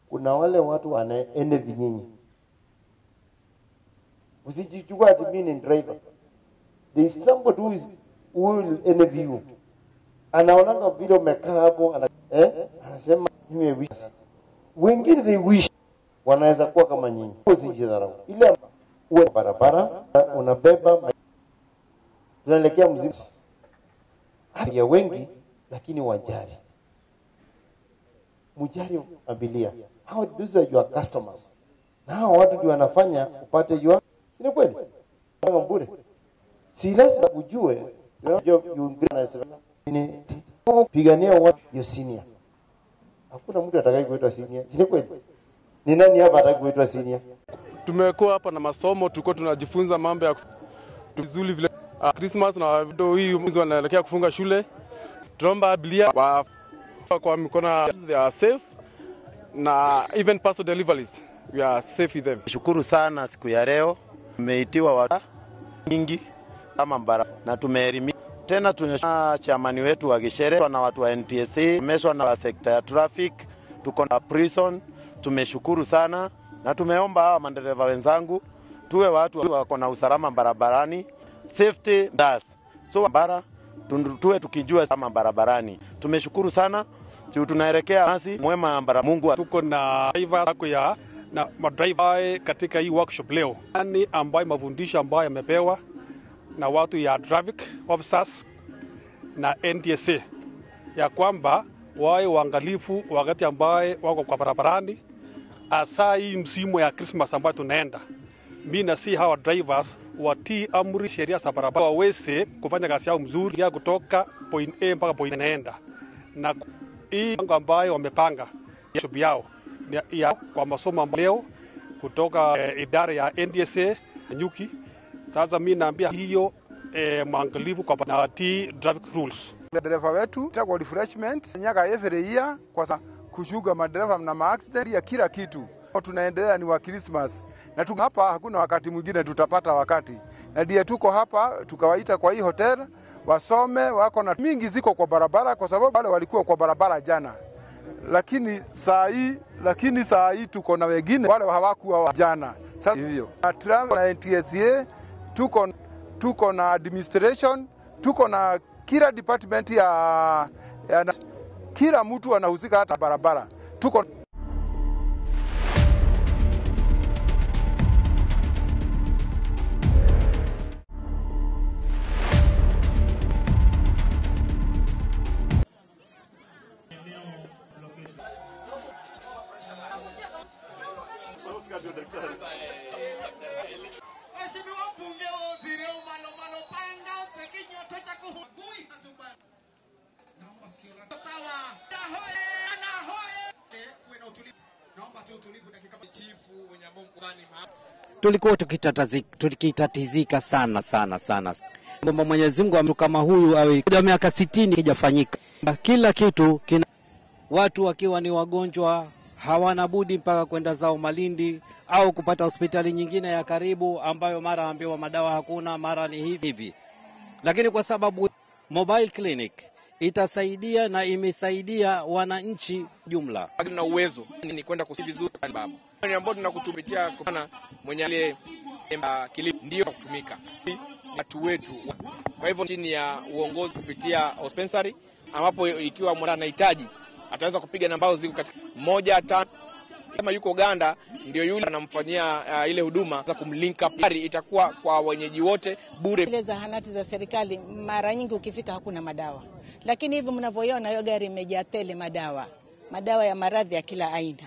Kuna wale watu wanaenvy nyinyi. Usijichukua ati mimi ni driver. There is somebody who will envy you. Anaonanga vile umekaa hapo anasema mimi wish. Wengine they wish wanaweza kuwa kama nyinyi. Usijidharau. Ile uwe barabara unabeba tunaelekea mzigo. Ya wengi lakini wajari. Mujari abilia. How these are your customers. Na hao watu ndio wanafanya upate your, si kweli? Kama bure. Si lazima ujue ni pigania watu your senior. Hakuna mtu atakaye kuitwa senior. Si kweli? Ni nani hapa atakaye kuitwa senior? Tumekuwa hapa na masomo, tulikuwa tunajifunza mambo ya vizuri vile Christmas na hii mwezi wanaelekea kufunga shule. Tunaomba abilia kwa mikono they are safe na even parcel deliveries we are safe with them. Shukuru sana siku ya leo tumeitiwa watu nyingi kama mbara na tumeelimika tena. Tunashukuru chamani wetu wa Gishere na watu wa NTSA, tumeshwa na sekta ya traffic, tuko na prison. Tumeshukuru sana na tumeomba hawa madereva wenzangu tuwe watu wako na usalama barabarani, safety does so bara tuwe tukijua kama barabarani. Tumeshukuru sana. Tunaelekea nasi mwema bara Mungu. Tuko na driver yako ya na madriver katika hii workshop leo. Nani ambaye mafundisho ambayo yamepewa na watu ya traffic officers na NTSA ya kwamba wawe waangalifu wakati ambaye wako kwa barabarani, hasa hii msimu ya Christmas ambayo tunaenda. Mimi na si hawa drivers watii amri sheria za barabara waweze kufanya kazi yao mzuri ya kutoka point A mpaka point naenda. Na hii ambayo wamepanga job yao ya kwa masomo leo kutoka idara ya NTSA Nyuki. Sasa mimi naambia hiyo mwangalifu kwa natii traffic rules. Dereva wetu kwa refreshment nyaka every year kwa kushuga madereva na maaccident ya kila kitu. Tunaendelea ni wa Christmas. Na tuko hapa, hakuna wakati mwingine tutapata wakati. Na ndiye tuko hapa tukawaita kwa hii hotel wasome, wako na mingi ziko kwa barabara kwa sababu wale walikuwa kwa barabara jana. Lakini saa hii tuko na wengine wale hawakuwa jana. Sasa hivyo. Na NTSA tuko na administration, tuko na kila department ya kila mtu anahusika, hata barabara tuko tulikuwa tukitatizika sana. Kwamba Mwenyezi Mungu mtu kama huyu awe miaka 60 kijafanyika. Kila kitu watu wakiwa ni wagonjwa hawana budi mpaka kwenda zao Malindi au kupata hospitali nyingine ya karibu ambayo mara ambiwa madawa hakuna, mara ni hivi. Lakini kwa sababu mobile clinic itasaidia na imesaidia wananchi jumla. Na uwezo ni kwenda kusikia vizuri baba. Ni ambao tunakutumitia kwa mwenye ile kilipo ndio kutumika. Watu wetu. Kwa hivyo chini ya uongozi kupitia dispensary ambapo ikiwa mwana anahitaji ataweza kupiga nambao ziko katika 1 kama yuko Uganda ndio yule anamfanyia ile huduma za kumlink up. Itakuwa kwa wenyeji wote bure. Ile zahanati za serikali mara nyingi ukifika hakuna madawa. Lakini hivi mnavyoiona hiyo gari imejaa tele madawa ya maradhi ya kila aina.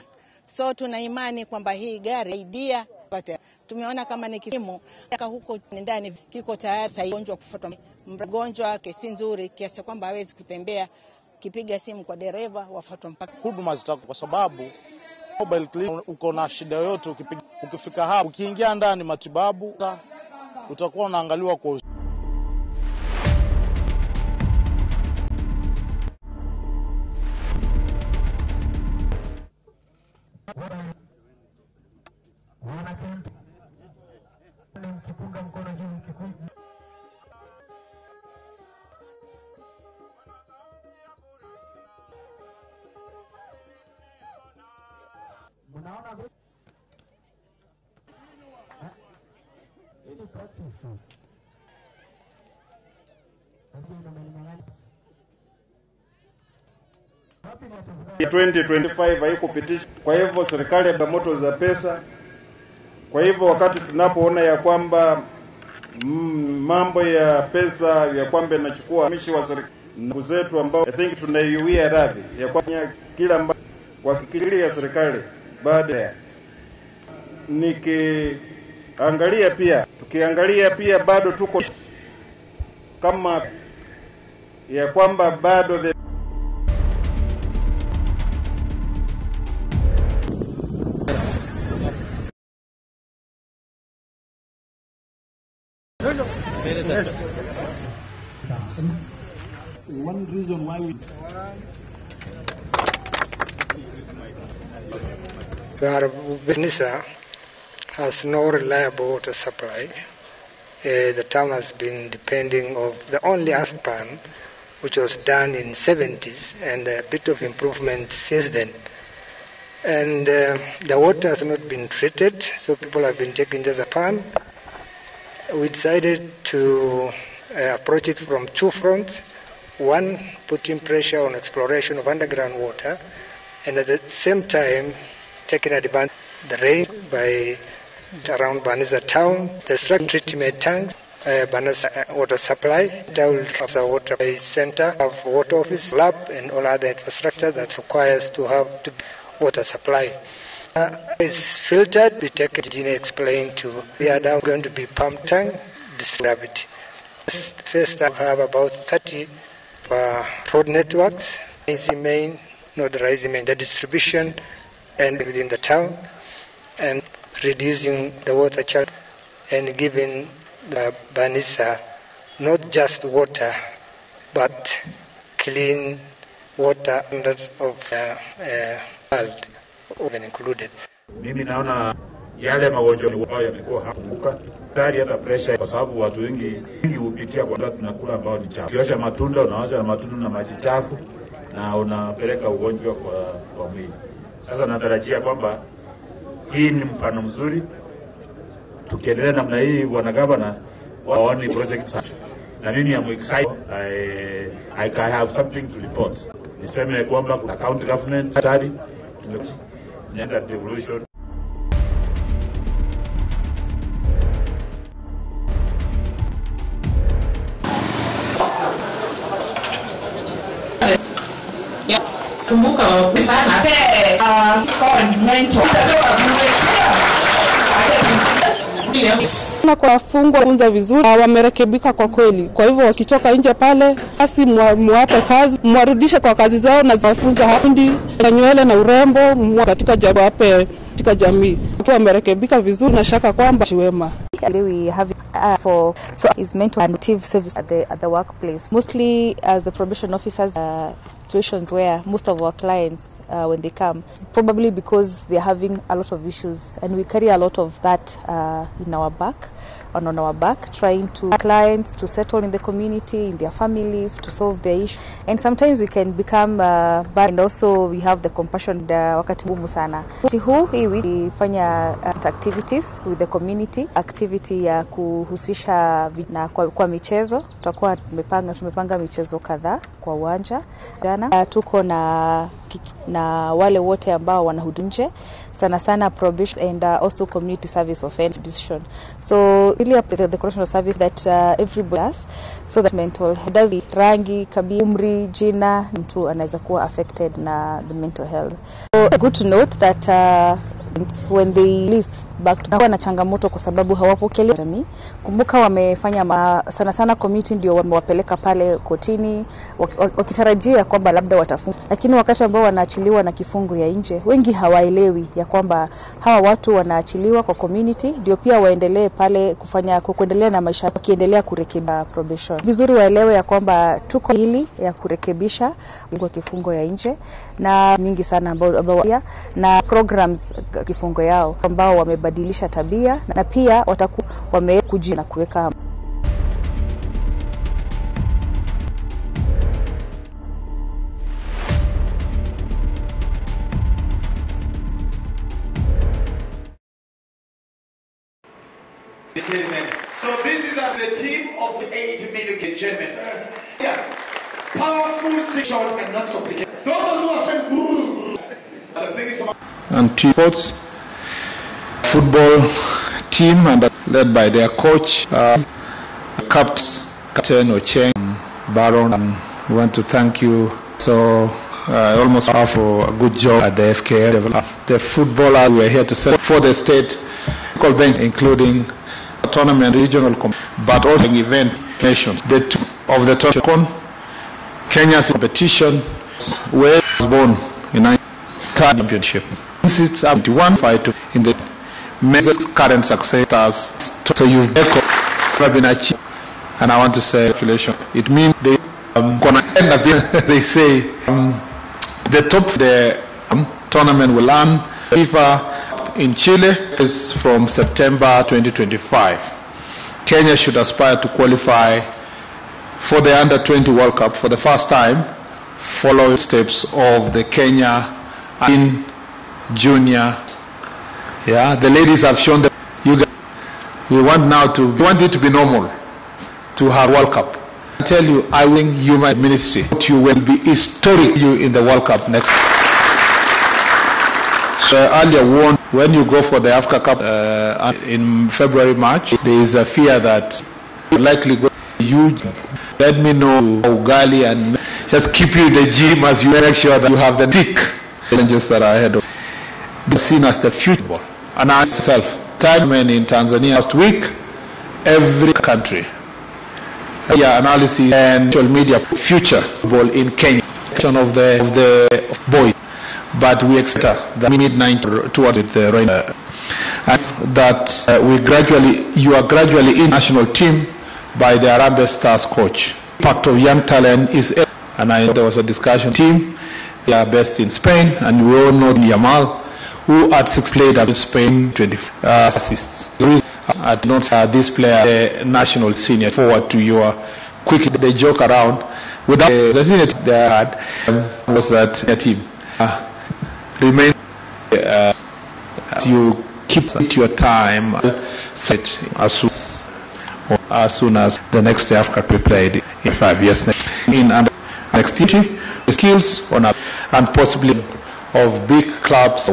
So tuna imani kwamba hii gari idea tumeona kama ni kipimo huko ndani kiko tayari sasa mgonjwa kufuatwa. Mgonjwa kesi nzuri kiasi kwamba hawezi kutembea, kipiga simu kwa dereva wafuatwa mpaka huduma zitakuwa, kwa sababu mobile clinic uko na shida yote ukifika hapo ukiingia ndani matibabu utakuwa unaangaliwa kwa ya 2025 haikupitisha. Kwa hivyo serikali ya moto za pesa. Kwa hivyo wakati tunapoona ya kwamba mambo ya pesa ya kwamba inachukua mishi wa serikali zetu ambao I think tunaiuia radhi ya kwamba kila kuhakikisha serikali baada tukiangalia pia bado tuko kama ya kwamba bado Yes. One reason why Banissa has no reliable water supply. The town has been depending on the only earth pan, which was done in 70s, and a bit of improvement since then. And the water has not been treated, so people have been taking just a pan. We decided to approach it from two fronts. One, putting pressure on exploration of underground water, and at the same time taking advantage of the rain by around Banissa town, the structured treatment tanks, Banissa water supply, the water center, have water office, lab, and all other infrastructure that requires to have water supply. It's filtered, we take it in explain to, we are now going to be pump tank, gravity. First we have about 30 road networks, rising main, not the rising main, the distribution and within the town, and reducing the water challenge and giving the Banissa not just water, but clean water standards of the world. Included. Mimi naona yale magonjwa ambayo yamekuwa hapunguka tayari, hata pressure, kwa sababu watu wengi hupitia kwa tunakula ambao ni chafu. Kiosha matunda, unaosha na matunda na maji chafu na unapeleka ugonjwa kwa mwili. Sasa natarajia kwamba hii ni mfano mzuri. Tukiendelea namna hii, bwana gavana waone project sasa. na mimi am excited. I have something to report. Niseme kwamba kuna county government study tumeenda devolution. Kumbuka sana na kwa wafungwa funza vizuri, wamerekebika kwa kweli. Kwa hivyo wakitoka nje pale, basi muwape kazi, mwarudishe kwa kazi zao na wafunza hapundi na nywele na urembo katika jamii. Kwa wamerekebika vizuri na shaka kwamba wema. We have for is mental and active service at the workplace. Mostly as the probation officers, situations where most of our clients when they come, probably because they're having a lot of issues, and we carry a lot of that in our back, on our back, trying to clients to settle in the community, in their families, to solve their issues. And sometimes we can become bad, and also we have the compassion wakati ngumu sana. Hii wiki fanya activities with the community, activity ya kuhusisha na kwa michezo. Tutakuwa tumepanga michezo kadhaa kwa uwanja. Jana tuko na wale wote ambao wanahudu nje, sana probation and also community service offense decision. So really up the correctional service that everybody has, so that mental does rangi, kabila, umri, jina, mtu anaweza kuwa affected na the mental health. So good to note that when they list back to na changamoto kwa sababu hawapokelewi jamii. Kumbuka wamefanya sana community ndio wamewapeleka pale kotini wakitarajia kwamba labda watafungwa, lakini wakati ambao wanaachiliwa na kifungo ya nje, wengi hawaelewi ya kwamba hawa watu wanaachiliwa kwa community ndio pia waendelee pale kuendelea na maisha, wakiendelea kurekebisha probation. Vizuri waelewe ya kwamba tuko hili ya kurekebisha kwa kifungo ya nje na mingi sana ambao na programs kifungo yao ambao wamebadilisha tabia na pia watakuwa wamekuja na kuweka So this is the team of the 8 minute gentlemen. Yeah. Powerful, short and not complicated. Those who are saying the thing is and team sports football team and led by their coach, Captain Ocheng Baron, and we want to thank you. So almost half for a good job at the FKF. The footballer we are here to serve for the state, including tournament, regional, but also event nations. The two of the tournament, Kenya's competition, where was born in 19 championship. This is up to 1-5 in the major current success. So you've been achieved, and I want to say congratulations. It means they gonna end up. They say the top of the tournament will earn FIFA in Chile is from September 2025. Kenya should aspire to qualify for the Under-20 World Cup for the first time, following steps of the Kenya in junior. Yeah, the ladies have shown that we want it to be normal to have World Cup. I tell you, I will human ministry. You will be historic in the World Cup next. So earlier warned, when you go for the Africa Cup in February, March, there is a fear that likely go you. Let me know ugali and just keep you in the gym as you make sure that you have the thick challenges that are ahead of you. Be seen as the future. And I myself, time in Tanzania last week, every country, analysis and social media future football in Kenya of the boys. But we expect the midnight towards the rain, and that you are gradually in national team by the Harambee Stars coach. Part of young talent is, and I know there was a discussion team. They are best in Spain, and we all know Yamal, who at 6 played at Spain 24 assists. The reason I did not this player, the national senior forward to your quick. They joke around without the senior they had was that their team. Remain you keep your time set as as soon as the next Africa will be played in 5 years. In under next year, skills on and possibly of big clubs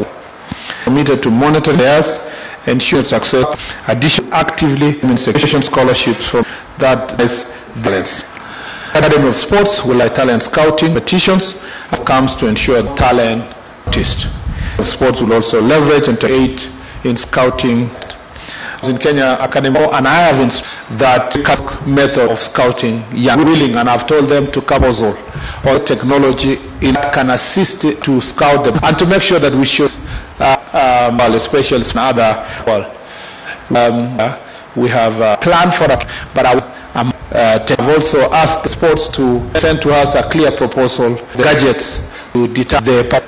committed to monitor players, ensure success, addition actively in section scholarships from that is talents. Academy of Sports will like talent scouting petitions comes to ensure talent artists. Sports will also leverage and aid in scouting. In Kenya Academy, and I have that method of scouting young willing, and I've told them to proposal or technology in can assist to scout them and to make sure that we show especially in other we have planned for that, but I've also asked sports to send to us a clear proposal, the gadgets to deter the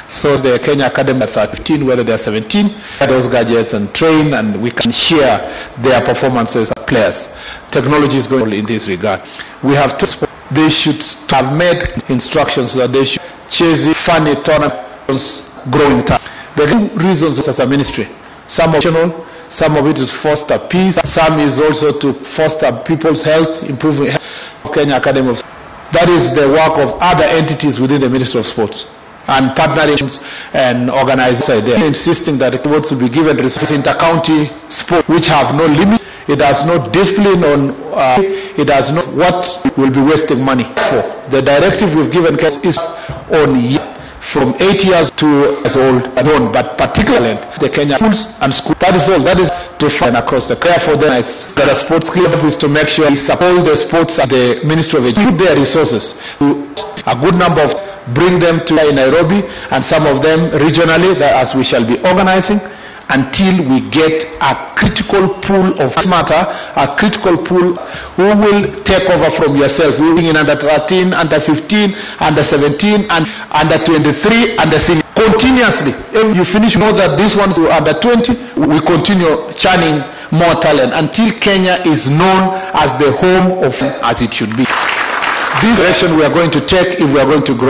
so the Kenya Academy at 15, whether they are 17, those gadgets and train, and we can share their performances as players. Technology is going in this regard. We have to, they should have made instructions that they should chase funny tournaments growing time. There are two reasons as a ministry. Some of it is foster peace, some is also to foster people's health, improving health of Kenya Academy. That is the work of other entities within the Ministry of Sports and partnerships and organizations. They are insisting that it will be given resources inter-county sport which have no limit. It has no discipline on. It has no what will be wasting money for. The directive we've given is on from 8 years to as old and on, but particularly the Kenya schools and schools. That is all. That is to find across the care for them. That a sports club is to make sure we support the sports at the Ministry of Education, their resources to a good number of. Bring them to Nairobi and some of them regionally, as we shall be organizing, until we get a critical pool of matter, a critical pool who will take over from yourself. We're in under 13, under 15, under 17, and under 23, under senior. Continuously, if you finish, know that this one's under 20, we continue churning more talent until Kenya is known as the home of as it should be. This direction we are going to take if we are going to grow.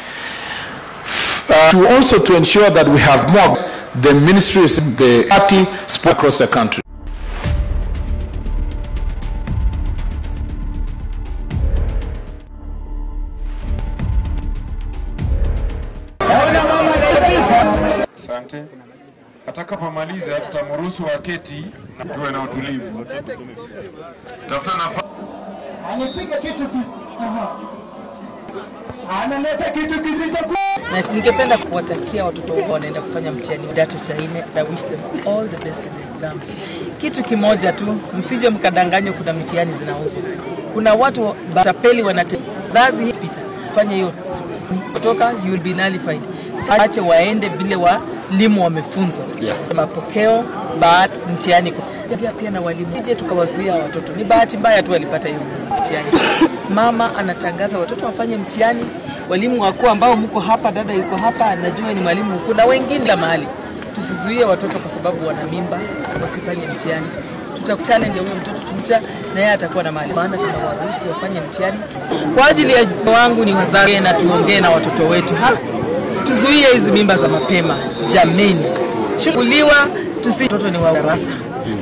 To also to ensure that we have more the ministries, the party sport across the country. Asante. Atakapomaliza tutamruhusu waketi na tuwe na utulivu. Tafuta nafasi. Anipiga kitu analeta kitu kizito. Na ningependa kuwatakia watoto wao wanaenda kufanya mtihani kidato cha 4. I wish them all the best in the exams. Kitu kimoja tu, msije mkadanganywa kuna mitihani zinauzwa. Kuna watu batapeli zazi hii pita. Fanya hiyo. Kutoka you will be nullified. Ache waende vile walimu wamefunzwa. Mapokeo baada mtihani pia na walimu. Je, tukawazuia watoto. Ni bahati mbaya tu walipata hiyo mtihani. Mama anatangaza watoto wafanye mtihani. Walimu wako ambao mko hapa, dada yuko hapa, najua ni mwalimu, kuna wengine la mahali. Tusizuie watoto kwa sababu wana mimba wasifanye mtihani. Tutakutana ndio huyo mtoto tumcha na yeye atakuwa na mali. Maana tunawaruhusu wafanye mtihani. Kwa ajili ya wangu ni wazazi na tuongee na watoto wetu. Tuzuie hizi mimba za mapema. Jameni. Shughuliwa watoto ni wa darasa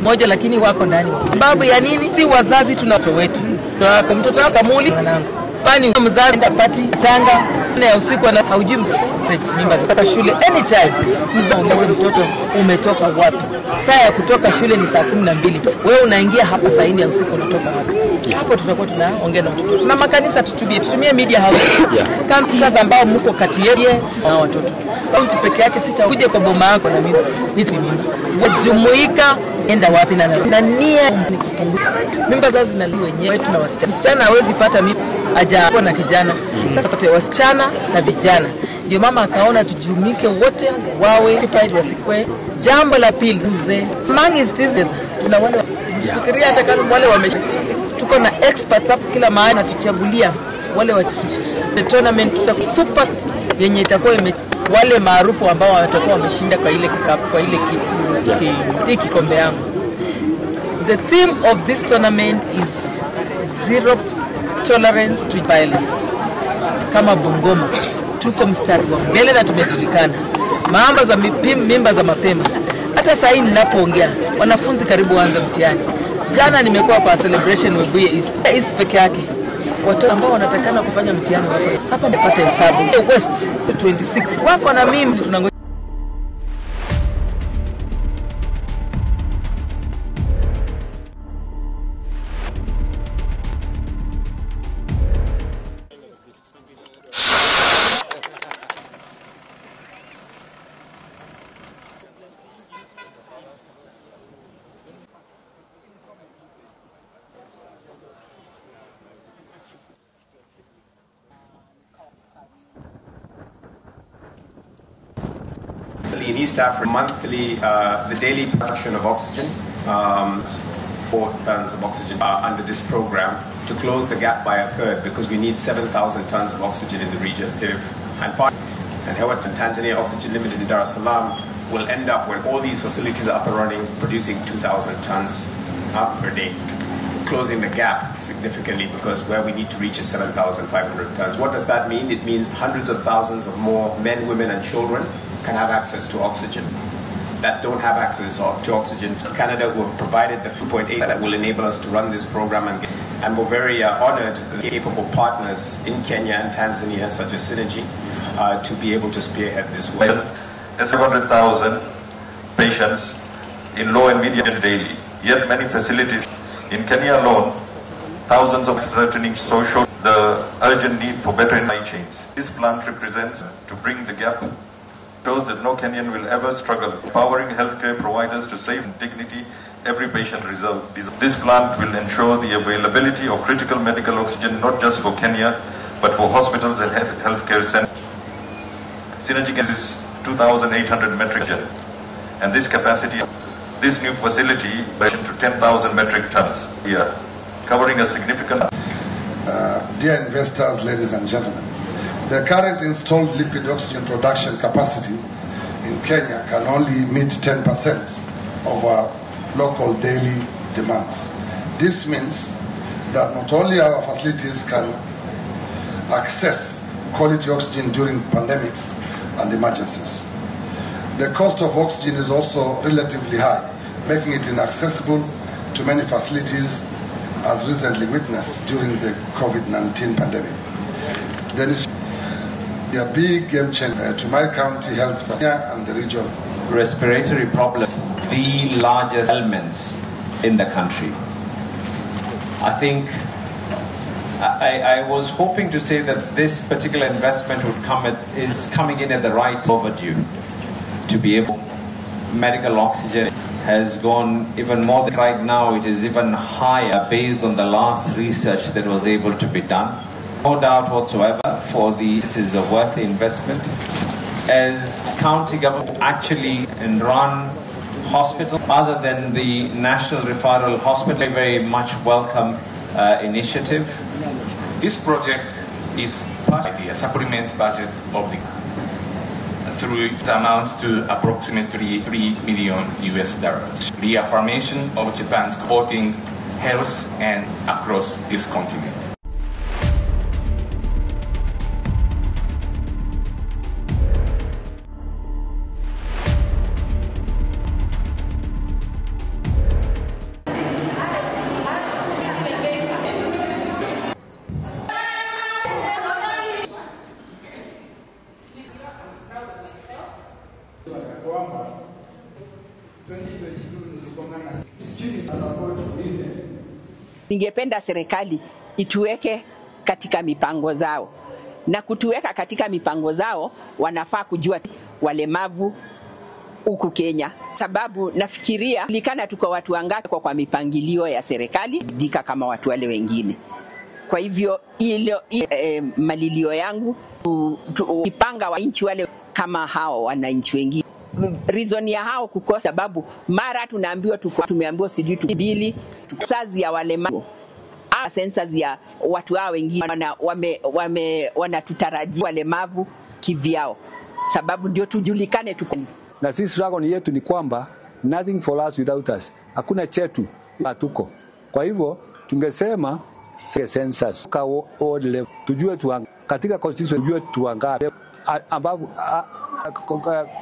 moja lakini wako ndani. Sababu ya nini? Si wazazi tuna watoto wetu. Kwa mtoto wako kamuli mwanangu. Kwani mzazi ndapati tanga na ya usiku na haujui mimba kutoka shule anytime. Mzazi mtoto umetoka wapi? Saa ya kutoka shule ni saa 12. Wewe unaingia hapa saa 4 ya usiku unatoka wapi? Hapo tutakuwa tunaongea na watoto. Tuna makanisa tutumie media house. Kama sasa ambao mko kati yetu na watoto. Kaunti peke yake sitakuja kwa boma yako na mimi. Wajumuika enda wapi na nia mimba zazi zinaliwa wenyewe tuna wasichana. Msichana hawezi pata mimba ajapo na kijana. Sasa tute wasichana na vijana. Ndio mama akaona tujumike wote wawe occupied wasikwe. Jambo la pili mzee. Among institutions tuna wale fikiria hata kama wale tuko na experts hapo kila mahali na tuchagulia wale wa the tournament super yenye itakuwa wale maarufu ambao watakuwa wameshinda kwa ile kikapu kwa ile kikombe yangu. The theme of this tournament is zero tolerance to violence. Kama Bungoma tuko mstari wa mbele na tumejulikana. Mambo za mimba za mapema. Hata sasa hivi ninapoongea wanafunzi karibu waanze mtihani. Jana nimekuwa kwa celebration Webuye East peke yake. Watu ambao wanatakana kufanya mtihani wako hapa mpata hesabu. West 26 wako na mimi tunangoja. In East Africa, monthly, the daily production of oxygen, 4 tons of oxygen under this program to close the gap by a third, because we need 7,000 tons of oxygen in the region. And Hewat and Tanzania Oxygen Limited in Dar es Salaam will end up, when all these facilities are up and running, producing 2,000 tons per day, closing the gap significantly, because where we need to reach is 7,500 tons. What does that mean? It means hundreds of thousands of more men, women and children can have access to oxygen that don't have access to oxygen. Canada, who have provided the 2.8 that will enable us to run this program, and we're very honored the capable partners in Kenya and Tanzania, such as Synergy, to be able to spearhead this work. There's 700,000 patients in low and medium daily, yet many facilities in Kenya alone, thousands of threatening social, the urgent need for better supply chains. This plant represents to bring the gap, shows that no Kenyan will ever struggle, empowering healthcare providers to save dignity every patient deserves. This plant will ensure the availability of critical medical oxygen not just for Kenya, but for hospitals and healthcare centers. Synergy is 2,800 metric ton, and this capacity, this new facility, to 10,000 metric tons here, covering a significant. Dear investors, ladies and gentlemen, the current installed liquid oxygen production capacity in Kenya can only meet 10% of our local daily demands. This means that not only our facilities can access quality oxygen during pandemics and emergencies, the cost of oxygen is also relatively high, making it inaccessible to many facilities, as recently witnessed during the COVID-19 pandemic. There is a big game changer to my county health and the region. Respiratory problems, the largest ailments in the country. I think I was hoping to say that this particular investment would is coming in at the right overdue to be able. Medical oxygen has gone even more. Right now it is even higher based on the last research that was able to be done. No doubt whatsoever this is a worthy investment. As county government actually run hospital other than the National Referral Hospital, a very much welcome initiative. This project is part of the supplement budget of the through it amounts to approximately $3 million. Reaffirmation of Japan's supporting health and across this continent. Ningependa serikali ituweke katika mipango zao, na kutuweka katika mipango zao wanafaa kujua walemavu huku Kenya, sababu nafikiria likana tuko watu wangapi kwa mipangilio ya serikali dika kama watu wale wengine. Kwa hivyo malilio yangu ipanga wananchi wale kama hao wananchi wengine. Reason ya hao kukosa sababu mara tumeambiwa sijui tubili sazi ya walemavu sensa ya watu hao wengine wanatutarajia walemavu kivyao, sababu ndio tujulikane tuko. Na sisi struggle yetu ni kwamba nothing for us without us, hakuna chetu hatuko. Kwa hivyo tungesema census kwa all level tujue katika constitution tujue tuangape above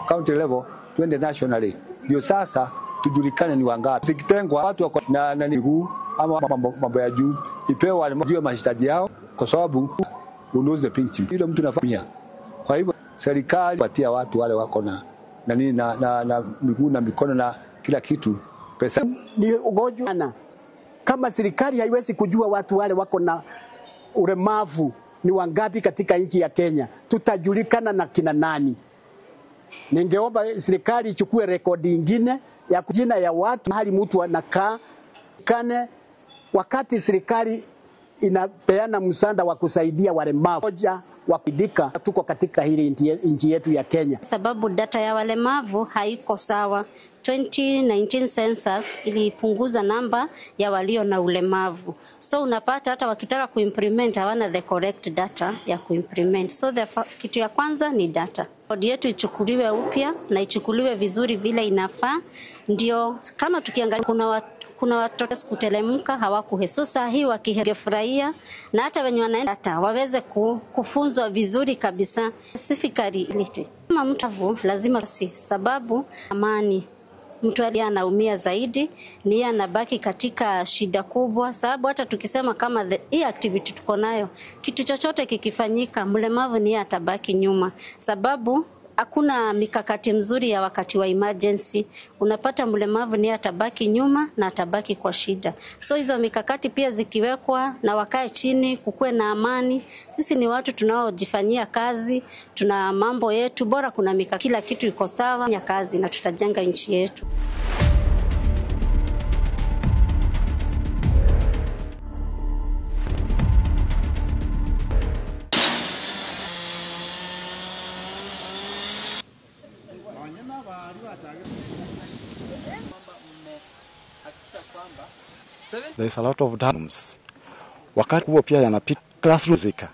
county level twende nationally, ndio sasa tujulikane ni wangapi. Sikitengwa watu wako na miguu ama mambo ya juu, ipewe wale mahitaji yao, kwa sababu unuze pinchi ile mtu anafanya. Kwa hivyo serikali patia watu wale wako na nini na miguu na mikono na kila kitu pesa. Ni ugonjwa na kama serikali haiwezi kujua watu wale wako na ulemavu ni wangapi katika nchi ya Kenya, tutajulikana na kina nani? Ningeomba serikali ichukue rekodi nyingine ya jina ya watu mahali mtu anakaa kane, wakati serikali inapeana msaada wa kusaidia walemavu moja wakidika. Tuko katika hili nchi yetu ya Kenya sababu data ya walemavu haiko sawa. 2019 census ilipunguza namba ya walio na ulemavu, so unapata hata wakitaka kuimplement hawana the correct data ya kuimplement. So kitu ya kwanza ni data. Kodi yetu ichukuliwe upya na ichukuliwe vizuri vile inafaa, ndio kama tukiangalia kuna watoto kutelemka hawakuhesusa hii wakifurahia, na hata wenye wanaenda hata waweze kufunzwa vizuri kabisa specifically. Kama mtu lazima sababu amani, mtu aliye anaumia zaidi ni yeye anabaki katika shida kubwa, sababu hata tukisema kama hii activity tuko nayo, kitu chochote kikifanyika mlemavu ni yeye atabaki nyuma, sababu hakuna mikakati mzuri ya wakati wa emergency. Unapata mlemavu ni atabaki nyuma na atabaki kwa shida. So hizo mikakati pia zikiwekwa na wakae chini, kukue na amani. Sisi ni watu tunaojifanyia kazi, tuna mambo yetu, bora kuna mikakati, kila kitu iko sawa ya kazi na tutajenga nchi yetu. There is a lot of terms. Wakati huo pia yanapita classroom zika.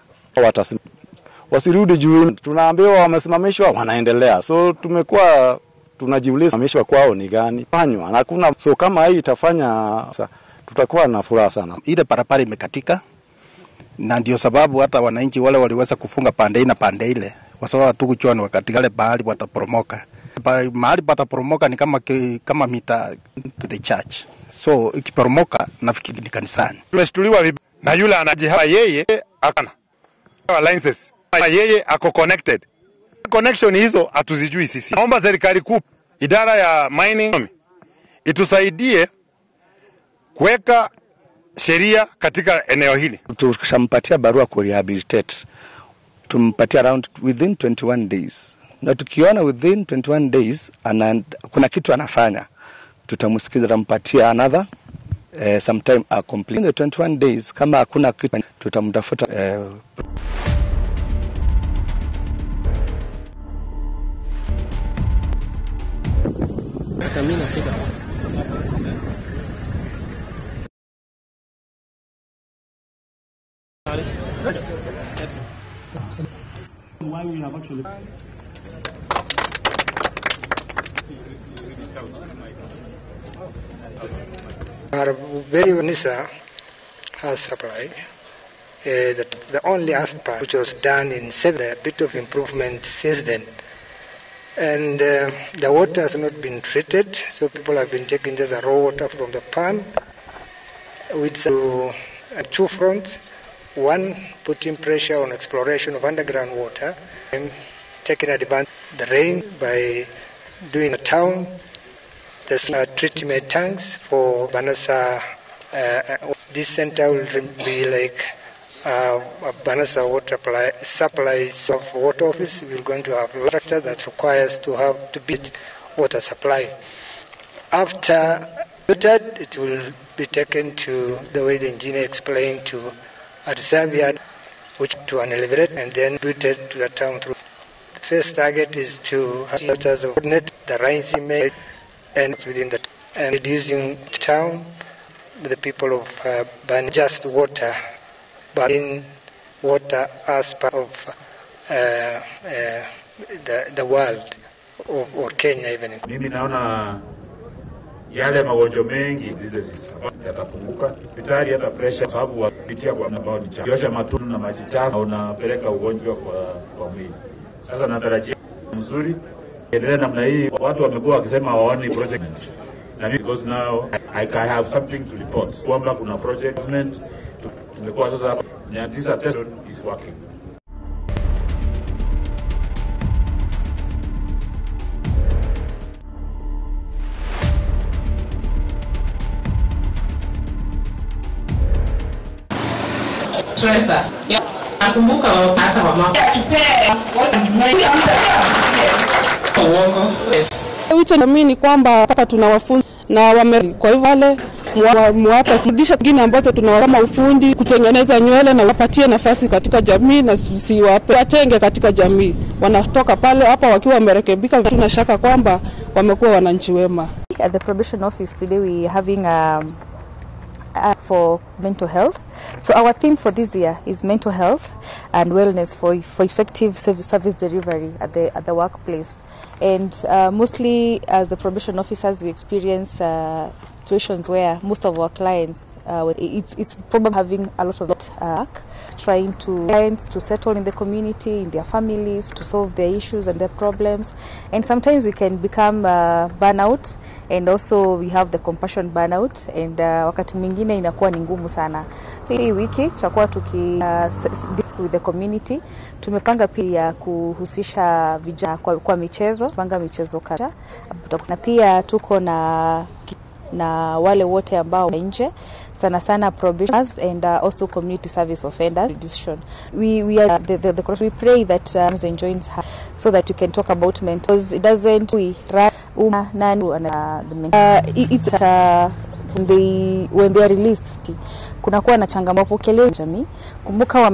Wasirudi juu, tunaambiwa wamesimamishwa wanaendelea. So tumekuwa tunajiuliza wamesimamishwa kwao ni gani? Fanywa na hakuna. So kama hii itafanya tutakuwa na furaha sana. Ile barabara imekatika na ndio sababu hata wananchi wale waliweza kufunga pande hii na pande ile, kwa sababu hatukuchua ni wakati gani bahari wataporomoka. Mahali pataporomoka ni kama mita to the church. So ikiporomoka nafikiri ni kanisani. Tumeshtuliwa na yule anajihapa yeye akana alliances, yeye ako connected. Connection hizo hatuzijui sisi. Naomba serikali kuu, idara ya mining itusaidie kuweka sheria katika eneo hili. Tukishampatia barua ku rehabilitate, tumpatia around within 21 days. Na tukiona within 21 days kuna kitu anafanya, tutamsikiza, tumpatia another sometime a complete. In the 21 days kama hakuna kitu tutamtafuta why we have actually Our very NISA has supplied the only AFPA which was done in 7, a bit of improvement since then. And the water has not been treated, so people have been taking just a raw water from the pan, with two fronts. One, putting pressure on exploration of underground water, and taking advantage of the rain by doing a town. There's treatment tanks for Banasa. This center will be like Banasa water supplies of water office. We're going to have a structure that requires to build water supply. After that, it will be taken to the way the engineer explained to a reserve yard, which to an elevator, and then routed to the town through. The first target is to have waters of net, the rising made, and within the and reducing town, the people of ban just water, but in water aspect of the world or Kenya even. Mimi naona yale magonjwa mengi diseases yatapunguka, vitari hata pressure, sababu wapitia kwa ambao ni chafu, kiosha matundu na maji chafu unapeleka ugonjwa kwa mwili. Sasa natarajia mzuri endelee namna hii. Watu wamekuwa wakisema hawaoni project, na because now I have something to report kwamba kuna project government tumekuwa sasa hapa na this attention is working. Tresa. Nakumbuka hata mama. Wito na mimi ni kwamba hapa tunawafunza na kwa hivyo wale mwapa kurudisha kingine ambazo tunawakama ufundi kutengeneza nywele na wapatie nafasi katika jamii na watenge katika jamii. Wanatoka pale hapa wakiwa wamerekebika, tuna shaka kwamba wamekuwa wananchi wema. At the probation office today we having for mental health. So our theme for this year is mental health and wellness for effective service delivery at the workplace. And mostly as the probation officers we experience situations where most of our clients it's probably having a lot of work, trying to settle in the community, in their families, to solve their issues and their problems. And sometimes we can become burnout, and also we have the compassion burnout, and wakati mwingine inakuwa ni ngumu sana. So hii wiki tutakuwa with the community. Tumepanga pia kuhusisha vijana kwa michezo, panga michezo kadhaa. Na pia tuko na wale wote ambao nje sana probationers and also community service offenders decision. We are we pray that enjoying so that you can talk about mental. It doesn't it's when they are released kunakuwa na changamoto kelele jamii. Kumbuka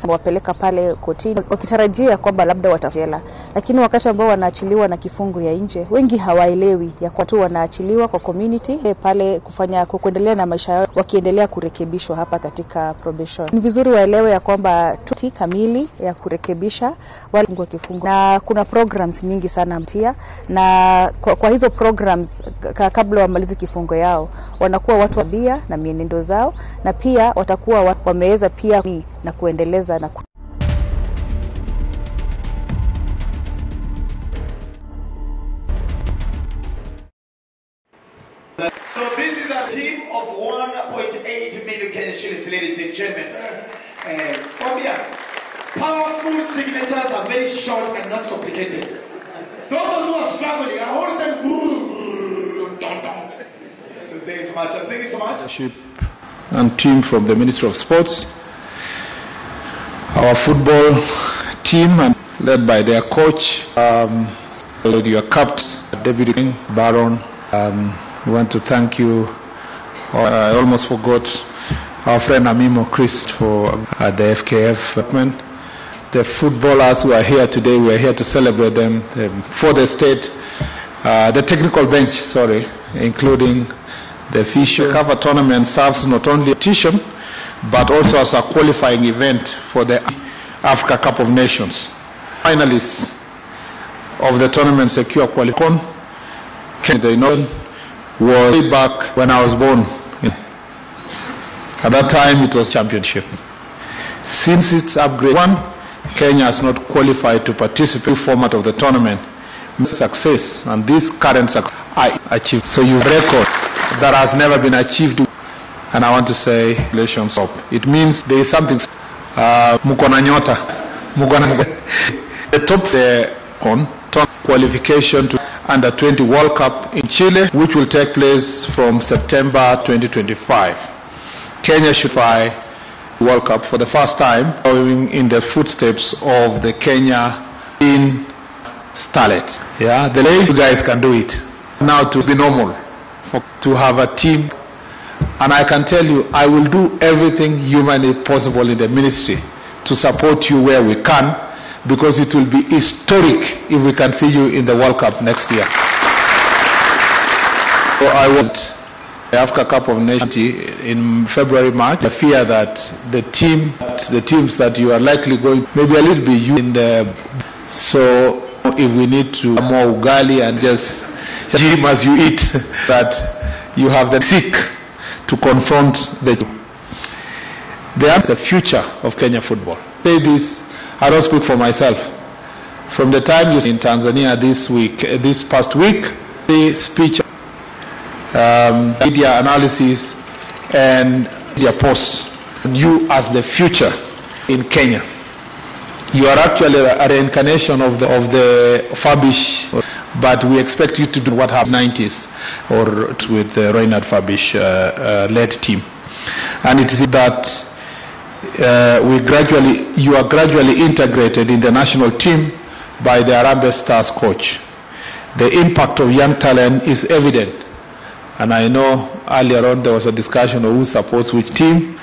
wapeleka pale kotini wakitarajia kwamba labda watajela, lakini wakati ambao wanaachiliwa na kifungu ya nje wengi hawaelewi ya kwa tu wanaachiliwa kwa community pale kuendelea na maisha yao wakiendelea kurekebishwa hapa katika probation. Ni vizuri waelewe ya kwamba tuti kamili ya kurekebisha wale wa kifungu, na kuna programs nyingi sana mtia, na kwa hizo programs kabla wamalize kifungo yao wanakuwa watu wabia na mienendo zao, na pia watakuwa wameweza pia na kuendeleza na So this is a team of 1.8 million Kenyan shillings, ladies and gentlemen. Powerful signatures are very short and not complicated. Those who are struggling are all saying, so thank you so much. Thank you so much. And team from the Ministry of Sports, our football team, and led by their coach, your captain, Deputy Baron. We want to thank you. I almost forgot our friend Amimo Chris for the FKF department. The footballers who are here today, we are here to celebrate them for the state. The technical bench, including the official cover tournament serves not only a competition but also as a qualifying event for the Africa Cup of Nations. Finalists of the tournament secure qualification. The was way back when I was born. At that time it was championship. Since its upgrade Kenya has not qualified to participate in the format of the tournament. Success, and this current success I achieved. So you record that has never been achieved, and I want to say relations up. It means there is something mukona nyota the top on qualification to under 20 World Cup in Chile, which will take place from September 2025. Kenya should fly World Cup for the first time, following in the footsteps of the Kenya in starlets. Yeah, the you guys can do it. Now to be normal, to have a team, and I can tell you, I will do everything humanly possible in the ministry to support you where we can, because it will be historic if we can see you in the World Cup next year. So I want the Africa Cup of Nations in February, March. I fear that the teams that you are likely going, maybe a little bit you in the, so if we need to more ugali and just gym as you eat, that you have the sick to confront the future of Kenya football. Say this, I don't speak for myself. From the time you in Tanzania this past week, the speech media analysis and media posts. You as the future in Kenya. You are actually a reincarnation of the Fabish, but we expect you to do what happened in the 90s or with the Reinhard Fabish led team. And it is that you are gradually integrated in the national team by the Harambee Stars coach. The impact of young talent is evident. And I know earlier on there was a discussion of who supports which team.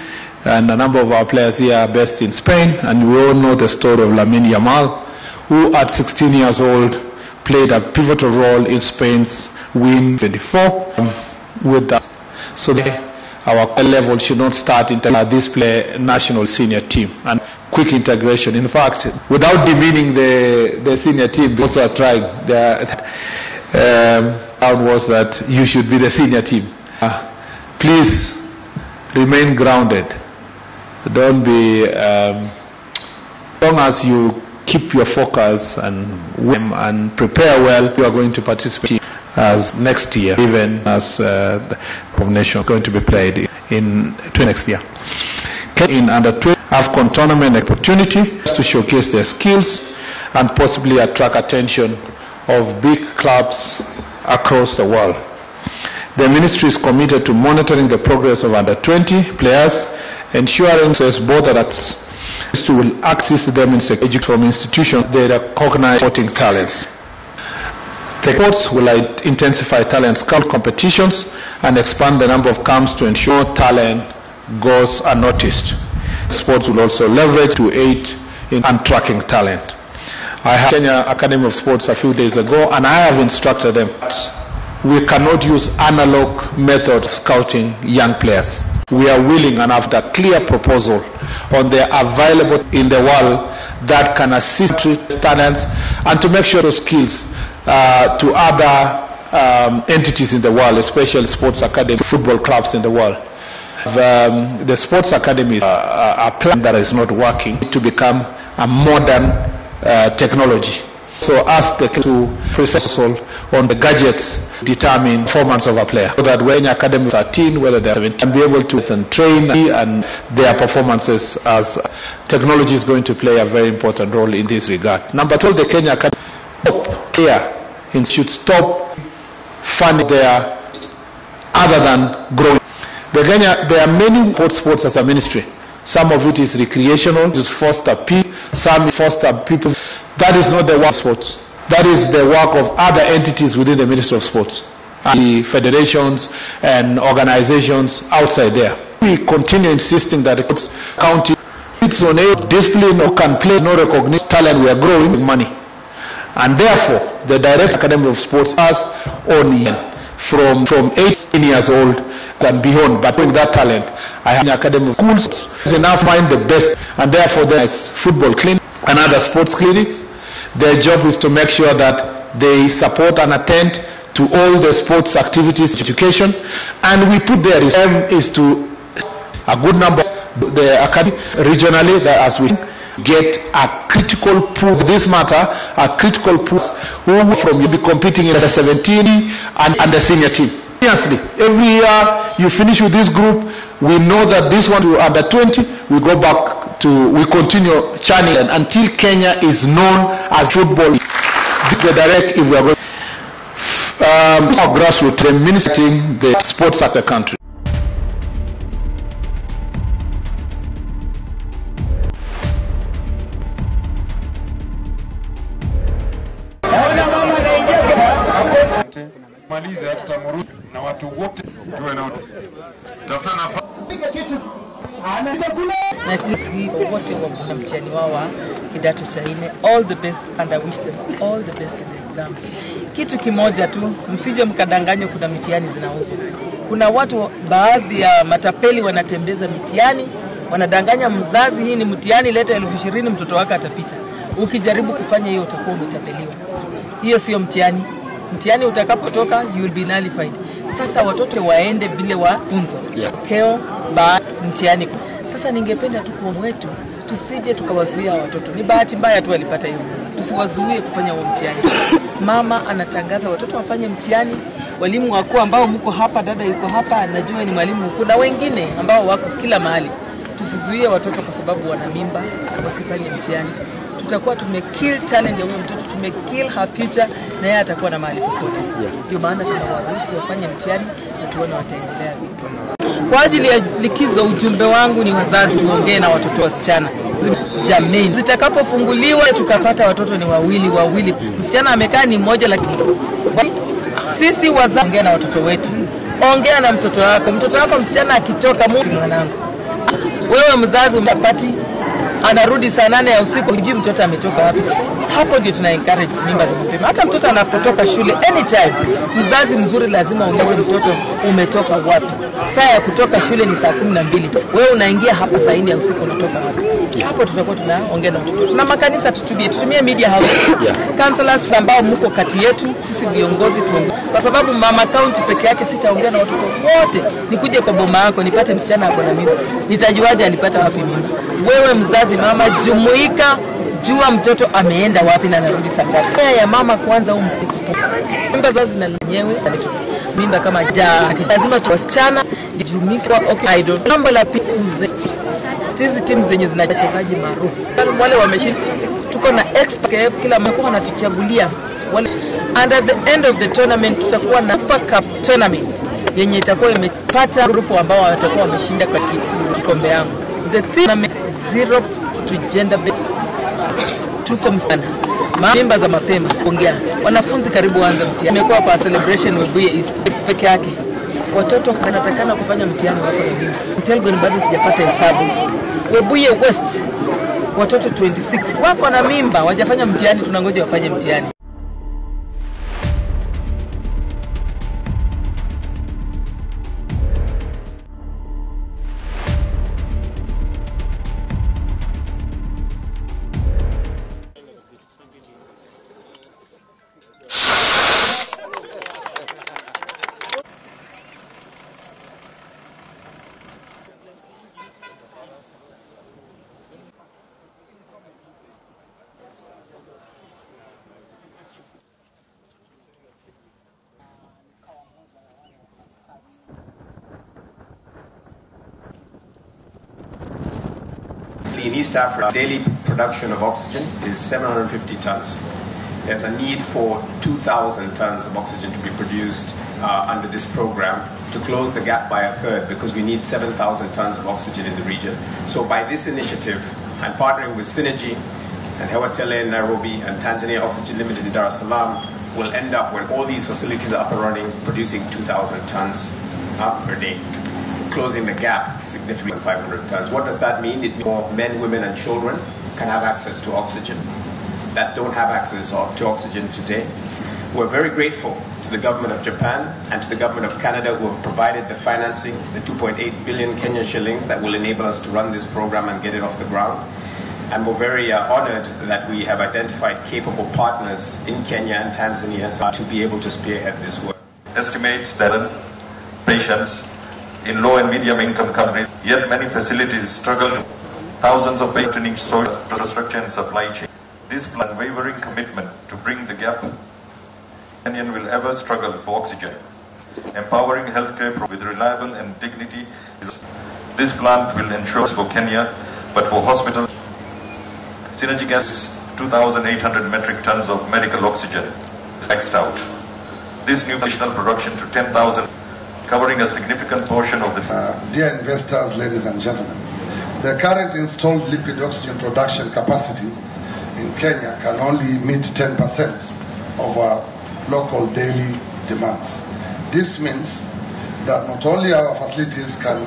And a number of our players here are based in Spain, and we all know the story of Lamine Yamal, who at 16 years old played a pivotal role in Spain's win 24 with that. So our level should not start until this play national senior team and quick integration. In fact, without demeaning the senior team, also are trying. Was that you should be the senior team. Please remain grounded. Don't be, as long as you keep your focus and prepare well, you are going to participate as next year, even as the nation is going to be played in next year. In under 20 AFCON tournament opportunity to showcase their skills and possibly attract attention of big clubs across the world. The ministry is committed to monitoring the progress of under 20 players, ensuring both that will access them in from institutions they recognize sporting talents. The courts will intensify talent scout competitions and expand the number of camps to ensure talent goes unnoticed. Sports will also leverage to aid in tracking talent. I had Kenya Academy of Sports a few days ago, and I have instructed them that we cannot use analog method of scouting young players. We are willing and have a clear proposal on the available in the world that can assist talents and to make sure those skills to other entities in the world, especially sports academy, football clubs in the world. The sports academy is a plan that is not working to become a modern technology. So ask the to process on the gadgets determine performance of a player, so that when academy 13, whether they are 17, can be able to train and their performances, as technology is going to play a very important role in this regard. Number 12, the Kenya Academy should stop funding there other than growing. There are many sports as a ministry. Some of it is recreational, just foster people, some foster people. That is not the work of sports. That is the work of other entities within the Ministry of Sports, and the federations and organizations outside there. We continue insisting that the county its own discipline or can play no recognition talent. We are growing with money, and therefore the Direct Academy of Sports has only from 18 years old and beyond. But with that talent, I have an academy of schools is enough find the best, and therefore there is football clinic and other sports clinics. Their job is to make sure that they support and attend to all the sports activities, education, and we put their is to a good number the academy regionally that as we get a critical pool this matter, a critical pool who from you be competing in the 17 and the senior team. Seriously, every year you finish with this group, we know that this one to under 20, we go back to, we continue churning until Kenya is known as football. This is the direct, if we are going grassroots, administering the sports at the country. Maliza tutamrudi na watu wote tuwe na tafuta nafasi na sisi wote wa mtihani wao wa kidato cha 4, all the best and I wish them all the best in the exams. Kitu kimoja tu, msije mkadanganywa kuna mitihani zinauzwa. Kuna watu baadhi ya matapeli wanatembeza mitihani, wanadanganya mzazi hii ni mtihani, leta 20,000 mtoto wako atapita. Ukijaribu kufanya hiyo utakuwa umetapeliwa. Hiyo sio mtihani. Mtihani utakapotoka you will be nullified. Sasa watoto waende vile wafunzo. Keo mtihani. Sasa ningependa tu kwa wetu tusije tukawazuia watoto. Ni bahati mbaya tu walipata hiyo. Tusiwazuie kufanya huo mtihani. Mama anatangaza watoto wafanye mtihani, walimu wakuu ambao mko hapa, dada yuko hapa, najua ni mwalimu mkuu na wengine ambao wako kila mahali. Tusizuie watoto kwa sababu wana mimba wasifanye mtihani. Tutakuwa tumekill talent ya huyo mtoto, tumekill her future, na yeye atakuwa na mahali popote. Ndio maana tunawaruhusu wafanye mtihani na tuone wataendelea vipi. Kwa ajili ya likizo, ujumbe wangu ni wazazi, tuongee na watoto wasichana. Jamii zitakapofunguliwa tukapata watoto ni wawili, msichana amekaa ni mmoja, lakini sisi wazazi ongea na watoto wetu. Ongea na mtoto wako msichana akitoka, mwanangu, wewe mzazi umepati anarudi saa 8 ya usiku, hujui mtoto ametoka wapi. Hapo ndio tuna encourage mimba za mapema. Hata mtoto anapotoka shule, anytime, mzazi mzuri lazima aongee mtoto umetoka wapi. Saa ya kutoka shule ni saa 12. Wewe unaingia hapa saa 4 ya usiku, unatoka wapi? Hapo tutakuwa tunaongea na watoto. Tuna makanisa tutumie media house. Counselors ambao mko kati yetu, sisi viongozi tuongee. Kwa sababu mama county peke yake sitaongea na watoto wote. Nikuje kwa boma yako nipate msichana ako na mimba. Nitajuaje alipata wapi mimba? Wewe mzazi, mama, jumuika, jua mtoto ameenda wapi na anarudi saa ngapi. Ya mama kwanza mimba zazi na lenyewe mimba kama lazima tuwasichana jumika. Okay, idol mambo la pikuze hizi timu zenye zina wachezaji maarufu wale wameshinda, tuko na expert kila mkoa anatuchagulia wale. And at the end of the tournament tutakuwa na Super Cup tournament yenye itakuwa imepata grupu ambao watakuwa wameshinda kwa kikombe yangu. The theme zero to gender based. Tuko msana mimba za mapema ongea. Wanafunzi karibu waanze mtihani. Imekuwa kwa celebration Webuye East peke yake. Watoto wanatakana kufanya mtihani wako na mimba. Mtelgon bado sijapata hesabu. Webuye West watoto 26 wako na mimba, wajafanya mtihani, tunangoja wafanye mtihani. In East Africa, daily production of oxygen is 750 tons. There's a need for 2,000 tons of oxygen to be produced under this program to close the gap by a third, because we need 7,000 tons of oxygen in the region. So by this initiative, and partnering with Synergy and Hewatele in Nairobi and Tanzania Oxygen Limited in Dar es Salaam, we'll end up, when all these facilities are up and running, producing 2,000 tons per day, closing the gap significantly, 500 tons. What does that mean? It means more men, women, and children can have access to oxygen that don't have access to oxygen today. We're very grateful to the government of Japan and to the government of Canada, who have provided the financing, the 2.8 billion Kenyan shillings that will enable us to run this program and get it off the ground. And we're very honored that we have identified capable partners in Kenya and Tanzania to be able to spearhead this work. Estimates that patients in low and medium income countries, yet many facilities struggle to thousands of patronage social infrastructure and supply chain. This unwavering commitment to bring the gap Kenyan will ever struggle for oxygen. Empowering healthcare with reliable and dignity. This plant will ensure for Kenya, but for hospitals, Synergy Gas 2,800 metric tons of medical oxygen maxed out. This new additional production to 10,000, covering a significant portion of the... Dear investors, ladies and gentlemen, the current installed liquid oxygen production capacity in Kenya can only meet 10% of our local daily demands. This means that not only our facilities can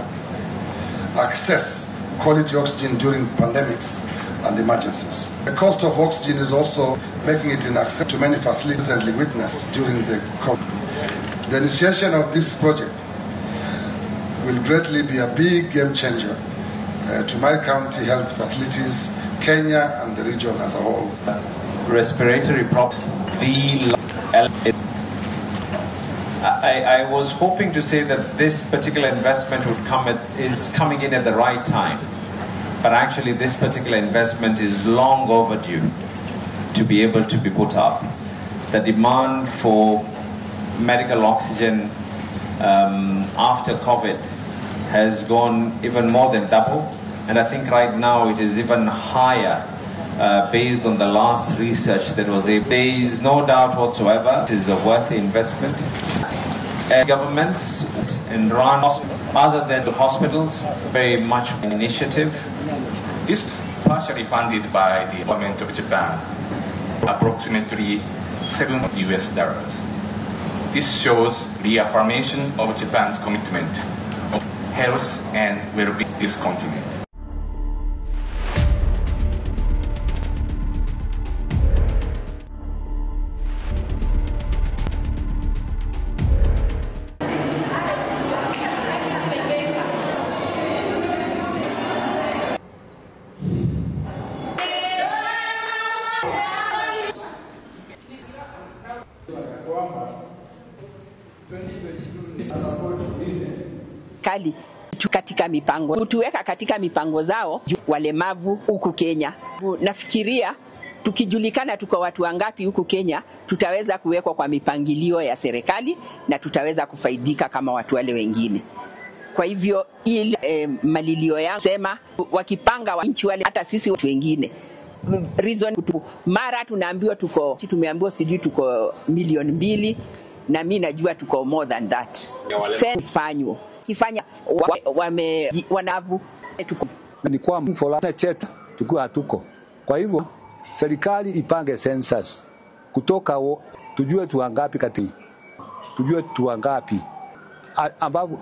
access quality oxygen during pandemics and emergencies. The cost of oxygen is also making it inaccessible to many facilities, as we witnessed during the COVID. The initiation of this project will greatly be a big game changer to my county health facilities, Kenya, and the region as a whole. Respiratory problems, I was hoping to say that this particular investment is coming in at the right time. But actually this particular investment is long overdue to be able to be put up. The demand for medical oxygen after COVID has gone even more than double, and I think right now it is even higher based on the last research that was able. There is no doubt whatsoever it is a worthy investment. Governments and run other than the hospitals, very much an initiative. This is partially funded by the government of Japan, approximately $7. This shows the affirmation of Japan's commitment of health and well-being of this continent. Kali katika mipango kutuweka katika mipango zao walemavu huku Kenya. Nafikiria tukijulikana tuko watu wangapi huku Kenya, tutaweza kuwekwa kwa mipangilio ya serikali na tutaweza kufaidika kama watu wale wengine. Kwa hivyo ile malilio yangu sema wakipanga wananchi wale, hata sisi watu wengine reason mara tumeambiwa sijui tuko milioni 2, na mimi najua tuko more than that. Fanywa kifanya wanavu tuko ni kwamba fulana chetu tukiwa hatuko. Kwa hivyo serikali ipange census kutoka tujue tu wangapi tujue tu wangapi ambapo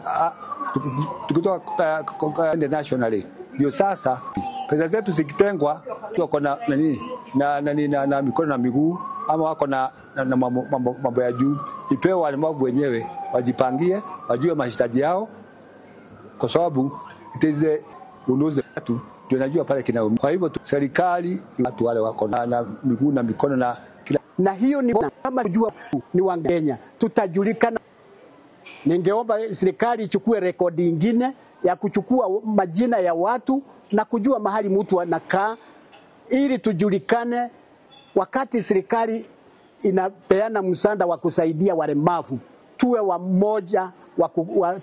tukitoka internationally, ndio sasa pesa zetu zikitengwa tuko na nini na mikono na miguu, ama wako na mambo ya juu, ipewe walemavu wenyewe wajipangie, wajue mahitaji yao, kwa sababu iteze unuze watu ndio najua pale kinaumia. Kwa hivyo serikali watu wale wako na miguu na mikono na kila, na hiyo ni kama kujua ni wa Kenya tutajulikana. Ningeomba serikali ichukue rekodi nyingine ya kuchukua majina ya watu na kujua mahali mtu anakaa, ili tujulikane. Wakati serikali inapeana msaada wa kusaidia walemavu, tuwe wamoja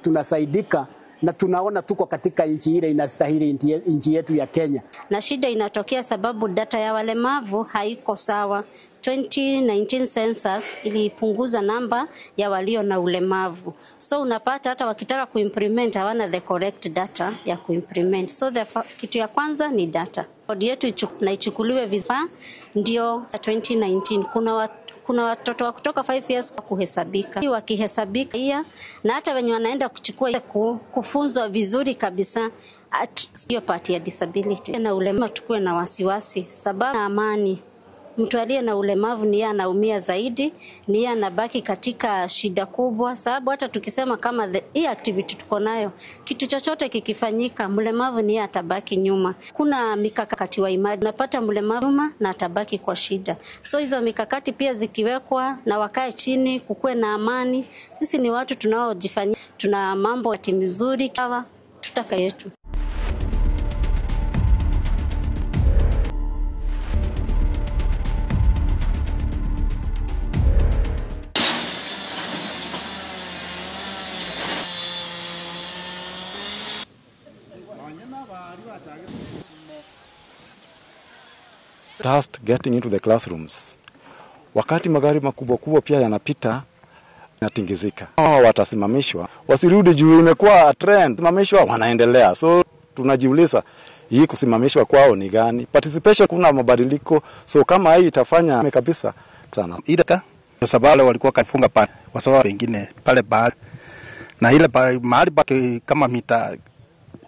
tunasaidika na tunaona tuko katika nchi ile inastahili, nchi yetu ya Kenya. Na shida inatokea sababu data ya walemavu haiko sawa. 2019 census ilipunguza namba ya walio na ulemavu. So unapata hata wakitaka kuimplement hawana the correct data ya kuimplement. So kitu ya kwanza ni data. Kodi yetu na ichukuliwe vizuri ndio 2019 kuna watoto wa kutoka 5 years kwa kuhesabika. Wakihesabika na hata wenye wanaenda kuchukua kufunzwa vizuri kabisa hiyo part ya disability. Na ulemavu tukue na wasiwasi sababu na amani. Mtu aliye na ulemavu ni yeye anaumia zaidi, ni yeye anabaki katika shida kubwa, sababu hata tukisema kama hii activity tuko nayo, kitu chochote kikifanyika, mlemavu ni yeye atabaki nyuma. Kuna mikakati wa imani, unapata mlemavu na atabaki kwa shida. So hizo mikakati pia zikiwekwa na wakae chini, kukue na amani. Sisi ni watu tunaojifanyia, tuna mambo ya mizuri kawa tutaka yetu. Dust getting into the classrooms. Wakati magari makubwa pia yanapita inatingizika. Watasimamishwa, wasirudi juu, imekuwa trend. Simamishwa wanaendelea. So tunajiuliza hii kusimamishwa kwao ni gani? Participation kuna mabadiliko. So kama hii itafanya kabisa sana. Idaka kwa sababu walikuwa kafunga pale. Wasawa wengine pale bahari. Na ile mahali baki kama mita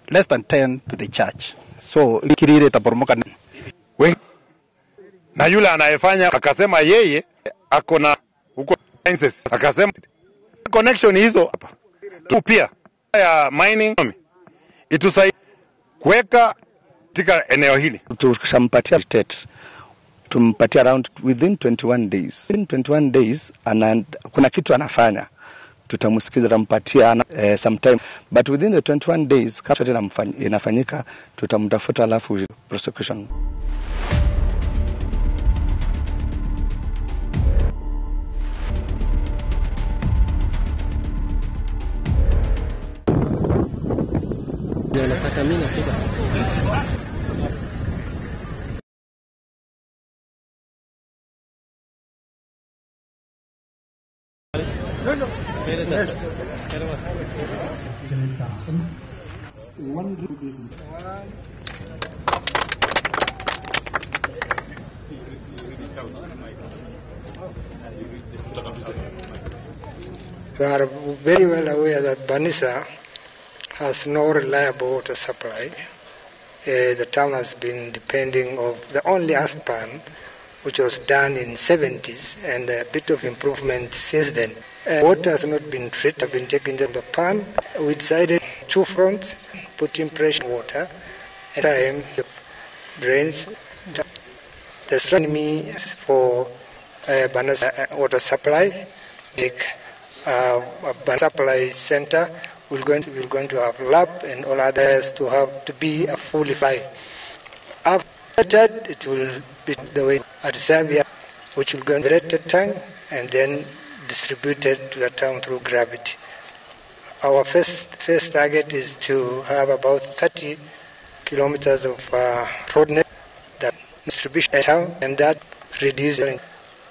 less than 10 to the church. So ikirire itaporomoka. Na yule anayefanya akasema yeye ako na huko sciences, akasema connection hizo hapa tu pia ya mining itusaidia kuweka katika eneo hili. Tukishampatia state tumpatia around within 21 days. In 21 days kuna kitu anafanya, tutamsikiza, tutampatia sometime, but within the 21 days kama inafanyika tutamtafuta, alafu prosecution. Nataka mimi napiga. Yes. We are very well aware that Banisa has no reliable water supply. The town has been depending on the only earth pan, which was done in 70s, and a bit of improvement since then. Water has not been treated, have been taken to the pan. We decided two fronts, putting pressure water, and time drains. The strategy for Banasa water supply, a supply center, we're going to have lab and all others to have to be a fully fly. After that, it will be the way at Zambia, which will go into the tank and then distributed to the town through gravity. Our first target is to have about 30 kilometers of road net that distribution town, and that reduces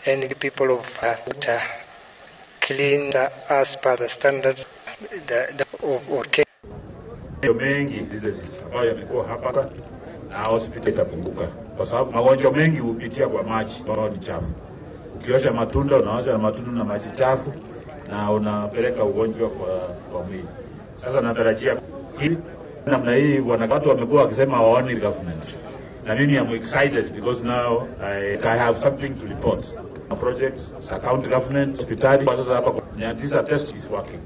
any people of water clean as per the standards of Kenya. Mengi diseases ambayo yamekuwa hapa na hospitali itapunguka kwa sababu magonjwa mengi hupitia kwa maji ambayo ni chafu. Ukiosha matunda unaosha na matunda na maji chafu na unapeleka ugonjwa kwa mwili. Sasa natarajia hii namna hii watu wamekuwa wakisema waone government. Na mimi am excited because now I have something to report. Projects, county government, hospitali kwa sasa hapa this test is working.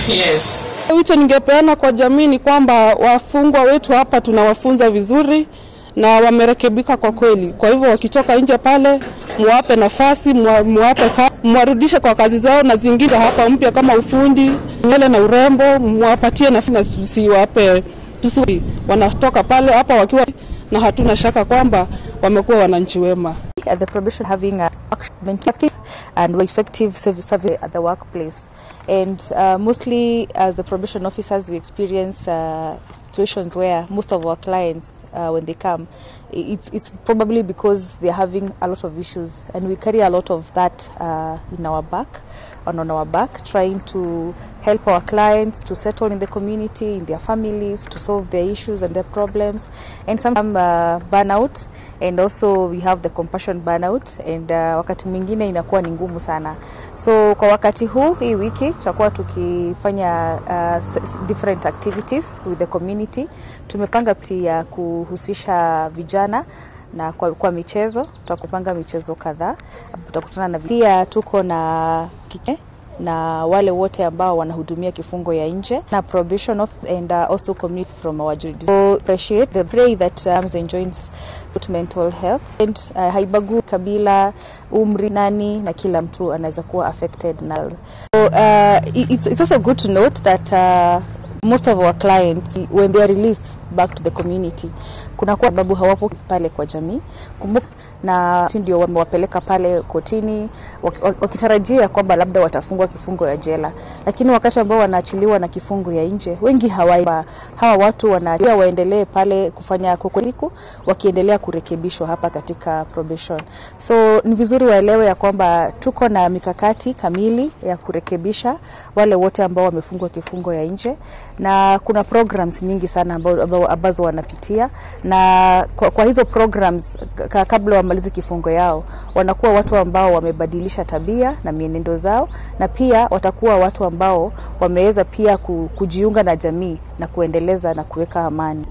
Yes. Wito ningepeana kwa jamii ni kwamba wafungwa wetu hapa tunawafunza vizuri na wamerekebika kwa kweli. Kwa hivyo wakitoka nje pale muwape nafasi, muwarudishe kwa kazi zao na zingine hapa mpya kama ufundi, nywele na urembo, muwapatie nafasi na tusiwape wanatoka pale hapa wakiwa na hatuna shaka kwamba wamekuwa wananchi wema. The probation having a mental and effective service at the workplace. And mostly as the probation officers, we experience situations where most of our clients, when they come, it's probably because they're having a lot of issues, and we carry a lot of that on our back, trying to help our clients to settle in the community, in their families, to solve their issues and their problems, and sometimes burnout, and also we have the compassion burnout, and wakati mwingine inakuwa ni ngumu sana. So kwa wakati huu hii wiki tutakuwa tukifanya different activities with the community. Tumepanga pia kuhusisha vijana na kwa michezo, tutakupanga michezo kadhaa. Tutakutana na pia tuko na kike na wale wote ambao wanahudumia kifungo ya nje na probation of and also community from our jurisdiction. So appreciate the pray that enjoys mental health and haibagu kabila, umri, nani na kila mtu anaweza kuwa affected na. So it's also good to note that most of our clients when they are released back to the community kuna kwa sababu hawapo pale kwa jamii. Kumbuka na ndio wamewapeleka pale kotini wakitarajia kwamba labda watafungwa kifungo ya jela, lakini wakati ambao wanaachiliwa na kifungo ya nje wengi hawa watu wanaachiliwa waendelee pale kufanya kokoliku wakiendelea kurekebishwa hapa katika probation. So ni vizuri waelewe ya kwamba tuko na mikakati kamili ya kurekebisha wale wote ambao wamefungwa kifungo ya nje, na kuna programs nyingi sana ambazo wanapitia, na kwa hizo programs kabla wamalize kifungo yao wanakuwa watu ambao wamebadilisha tabia na mienendo zao, na pia watakuwa watu ambao wameweza pia kujiunga na jamii na kuendeleza na kuweka amani.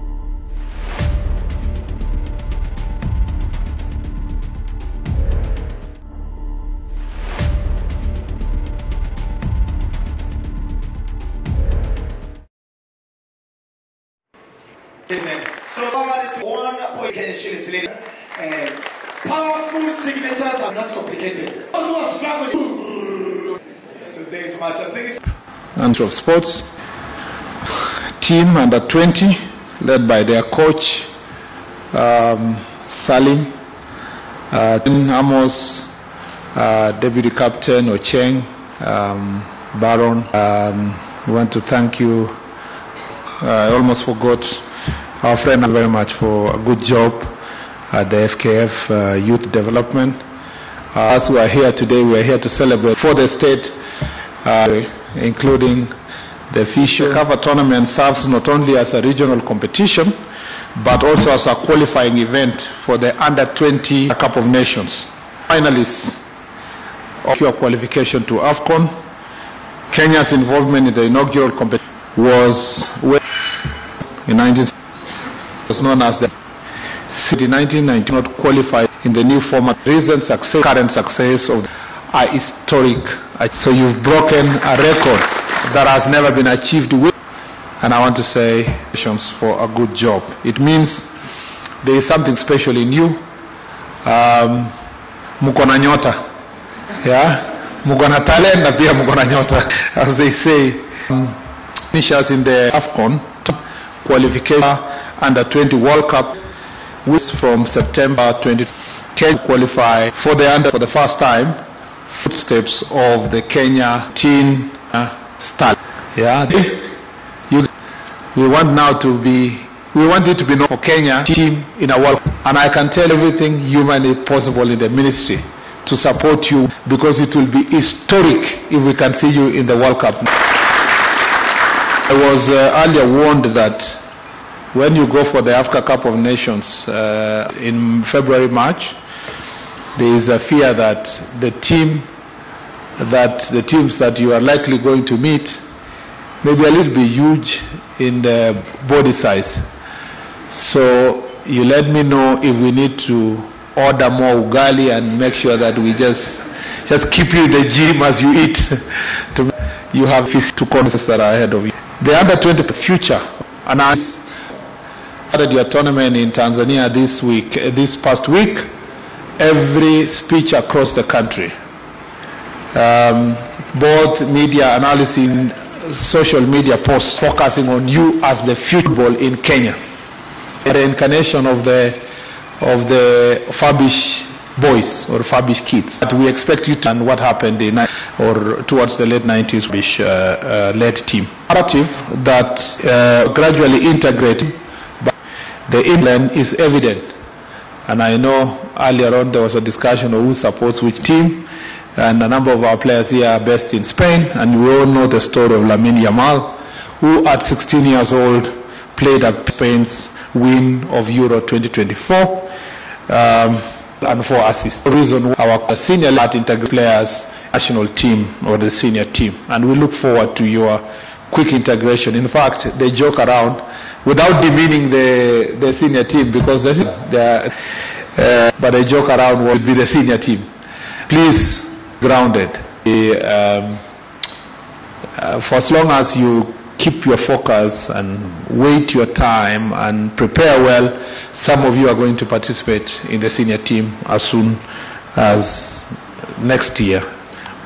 Amen. So, 1 point shillings later. Powerful signatures are not complicated. Those who are struggling. So there is much of this. And of sports team under 20, led by their coach Salim, Amos, Deputy Captain Ocheng, Baron. We want to thank you. I almost forgot our friend very much for a good job at the FKF Youth Development. As we are here today, we are here to celebrate for the state, including the official CAFA tournament serves not only as a regional competition, but also as a qualifying event for the Under-20 Cup of Nations. Finalists of your qualification to AFCON. Kenya's involvement in the inaugural competition was in 1960, was known as the City 1990 not qualified in the new format. Recent success, current success of are historic. So you've broken a record that has never been achieved with, and I want to say congratulations for a good job. It means there is something special in you. Muko na nyota, yeah, muko na talent na pia muko na nyota, as they say. Finishes in the AFCON qualification Under-20 World Cup, which from September 2010 qualify for the first time footsteps of the Kenya teen star. Yeah, we want it to be known for Kenya team in a World Cup, and I can tell everything humanly possible in the ministry to support you, because it will be historic if we can see you in the World Cup. I was earlier warned that when you go for the Africa Cup of Nations in February, March, there is a fear that the teams that you are likely going to meet may be a little bit huge in the body size. So you let me know if we need to order more ugali and make sure that we just keep you in the gym as you eat. You have 2 contests that are ahead of you. The Under-20 future announced started your tournament in Tanzania this past week. Every speech across the country, both media analysis, social media posts focusing on you as the future football in Kenya, the incarnation of the Fabish boys or Fabish kids. But we expect you to, and what happened in or towards the late 90s Fabish led team. Narrative that gradually integrated, but the inland is evident. And I know earlier on there was a discussion of who supports which team, and a number of our players here are based in Spain, and we all know the story of Lamine Yamal, who at 16 years old played at Spain's win of Euro 2024 and 4 assists. The reason our senior integrated players national team or the senior team, and we look forward to your quick integration. In fact, they joke around without demeaning the senior team, because but they joke around what will be the senior team. Please, grounded. For as long as you keep your focus and wait your time and prepare well, some of you are going to participate in the senior team as soon as next year,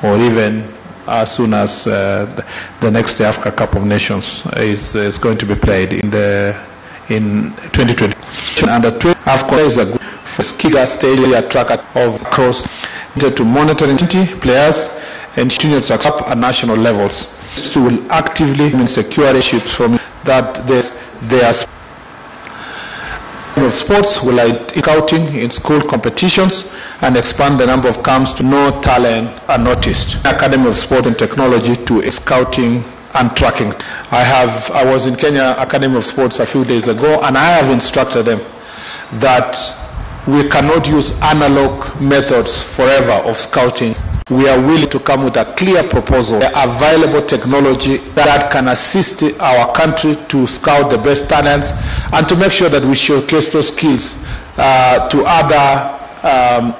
or even as soon as the next Africa Cup of Nations is going to be played in 2020. Under 20, AFCON is a good Kiga Stadium track of across to monitoring 20 players and continue to up at national levels. To will actively secure ships from that they are of sports will scouting in school competitions and expand the number of camps to know talent are noticed. Academy of Sport and Technology to scouting and tracking. I was in Kenya Academy of Sports a few days ago, and I have instructed them that we cannot use analog methods forever of scouting. We are willing to come with a clear proposal, available technology that can assist our country to scout the best talents and to make sure that we showcase those skills to other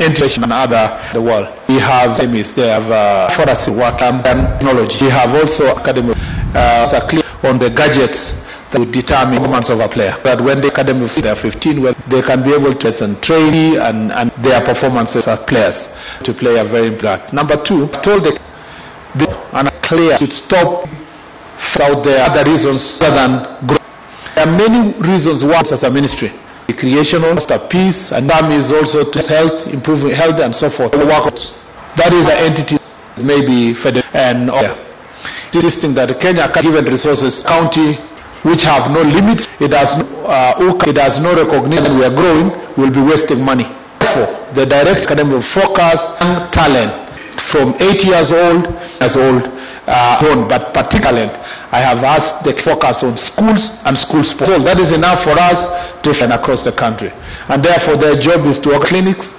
entities and other the world. We have they have forestry work and technology. We have also academy clear on the gadgets that would determine performance of a player. That when the academy they are 15, well, they can be able to train and their performances as players to play a very important. Number two, I told the and clear should stop out there other reasons other than growth. There are many reasons why as a ministry. The creation of peace, and that is also to health, improving health and so forth. That is an entity that may be federal and insisting that Kenya can given resources county which have no limits, it has no recognition, we are growing, will be wasting money. Therefore, the direct academic focus on talent from 8 years old, but particularly I have asked the focus on schools and school sports. So that is enough for us to find across the country. And therefore their job is to work clinics.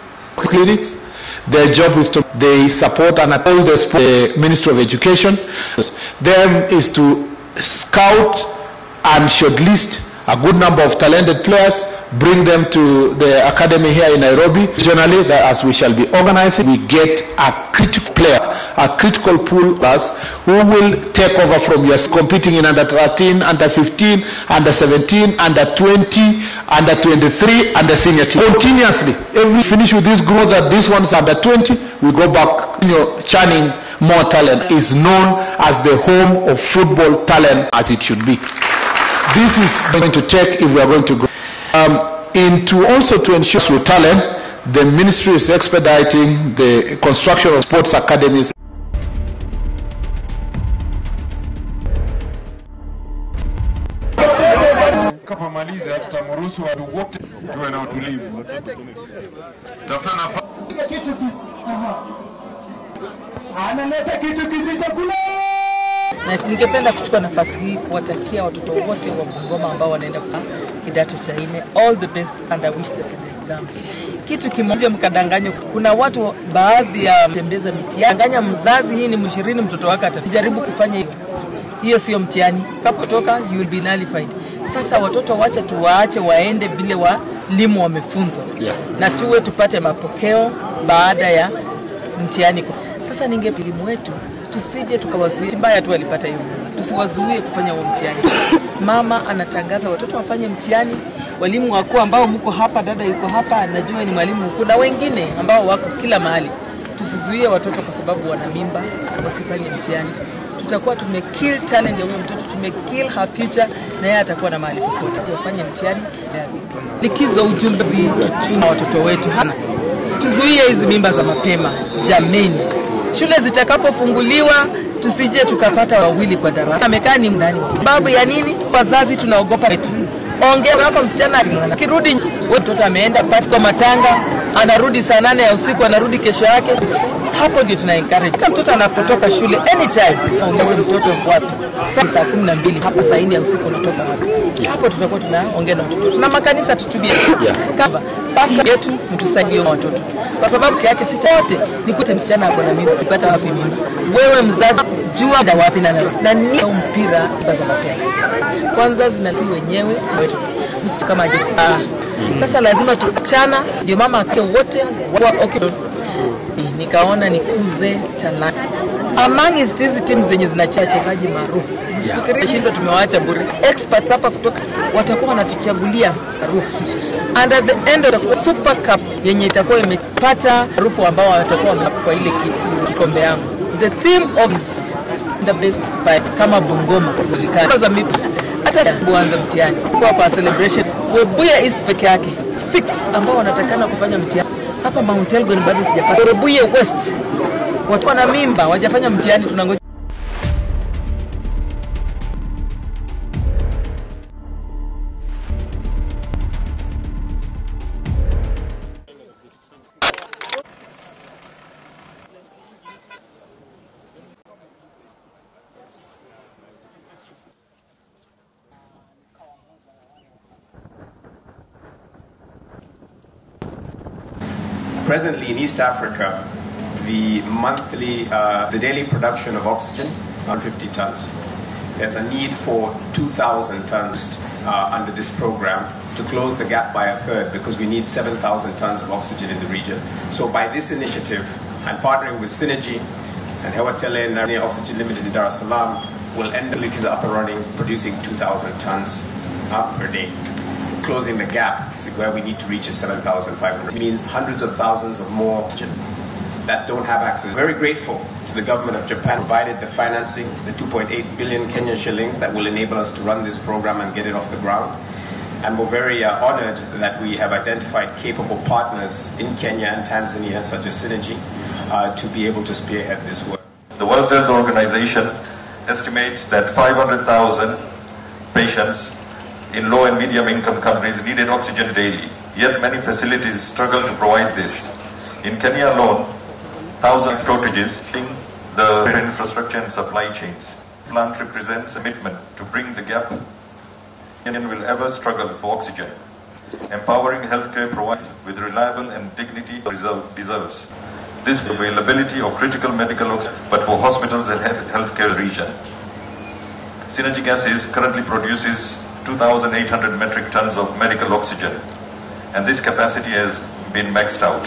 Their job is to they support and all the Ministry of Education. Them is to scout and shortlist a good number of talented players, bring them to the academy here in Nairobi. Generally, that as we shall be organizing, we get a critical player, a critical pool of us who will take over from us, competing in under 13, under 15, under 17, under 20, under 23, and the senior team. Continuously, every finish with this group that this one's under 20, we go back, churning more talent. Is known as the home of football talent as it should be. This is going to take if we are going to grow. To ensure through talent, the ministry is expediting the construction of sports academies. Kama maliza tutamruhusu watu wote tuwe na utulivu. Tafuta nafasi. Analeta kitu kizito kule. Na ningependa kuchukua nafasi hii kuwatakia watoto wote wa Bungoma ambao wanaenda kwa kidato cha 4 all the best and I wish them the exams. Kitu kimoja mkadanganywa, kuna watu baadhi ya mtembeza mitihani. Danganya mzazi hii ni mshirini mtoto wake atajaribu kufanya hiyo. Hiyo sio mtihani. Kapotoka you will be nullified. Sasa watoto wacha tuwaache waende vile walimu wamefunzwa. Na tuwe tupate mapokeo baada ya mtihani. Sasa elimu wetu tusije tukawazuia mbaya tu walipata hiyo. Tusiwazuie kufanya huo mtihani. Mama anatangaza watoto wafanye mtihani, walimu wako ambao mko hapa, dada yuko hapa, najua ni mwalimu mkuu na wengine ambao wako kila mahali. Tusizuie watoto kwa sababu wana mimba wasifanye mtihani. Tutakuwa tumekill talent ya huyo mtoto, tumekill her future na yeye atakuwa na mahali popote. Wafanye mtihani. Likizo ujumbe tuchunga watoto wetu. Tuzuie hizi mimba za mapema. Jameni. Shule zitakapofunguliwa tusije tukapata wawili kwa darasa. Amekaa ni ndani. Sababu ya nini? Wazazi tunaogopa wetu. Ongea wako msichana akirudi mtoto ameenda pati kwa matanga, anarudi saa 8 ya usiku, anarudi kesho yake. Hapo ndio tuna encourage. Hata mtoto anapotoka shule anytime, ongea mtoto wapi? Saa 12 hapa saa 4 ya usiku unatoka wapi? Hapo tutakuwa tunaongea na mtoto. Tuna makanisa tutubie. Kama pasta yetu mtusaidie watoto. Kwa sababu yake sisi wote nikute msichana ako na mimba, upata wapi mimba? Wewe mzazi jua da wapi na ni mpira ibaza mapema. Kwanza zinasi wenyewe wetu. Msiti kama aje. Sasa lazima tuachana ndio mama akake wote okay. Nikaona nikuze talanta. Among hizi timu zenye zinachachaji maarufu. Msifikirie shindo tumewaacha bure. Experts hapa kutoka watakuwa wanatuchagulia maarufu. And at the end of the Super Cup yenye itakuwa imepata maarufu ambao watakuwa wamepata ile kikombe yangu. The theme of the best by kama Bungoma kulikana. Za mipi hata kuanza mtihani. Kwa hapa celebration Webuye East peke yake 6 ambao wanatakana kufanya mtihani. Hapa Mount Elgon bado sijapata. Webuye West watu wana mimba wajafanya mtihani tunangoja. Presently in East Africa, the daily production of oxygen, 150 tons. There's a need for 2,000 tons under this program to close the gap by a third because we need 7,000 tons of oxygen in the region. So by this initiative and partnering with Synergy and Hewatele and Oxygen Limited in Dar es Salaam, will end facilities up and running, producing 2,000 tons per day. Closing the gap is where we need to reach is 7,500. It means hundreds of thousands of more oxygen that don't have access. Very grateful to the government of Japan, provided the financing, the 2.8 billion Kenyan shillings that will enable us to run this program and get it off the ground. And we're very honored that we have identified capable partners in Kenya and Tanzania, such as Synergy, to be able to spearhead this work. The World Health Organization estimates that 500,000 patients in low and medium income countries needed oxygen daily, yet many facilities struggle to provide this. In Kenya alone, thousands of shortages in the infrastructure and supply chains. The plant represents a commitment to bring the gap Kenya will ever struggle for oxygen. Empowering healthcare providers with reliable and dignity deserves. This availability of critical medical oxygen, but for hospitals and healthcare region. Synergy Gases currently produces 2,800 metric tons of medical oxygen, and this capacity has been maxed out.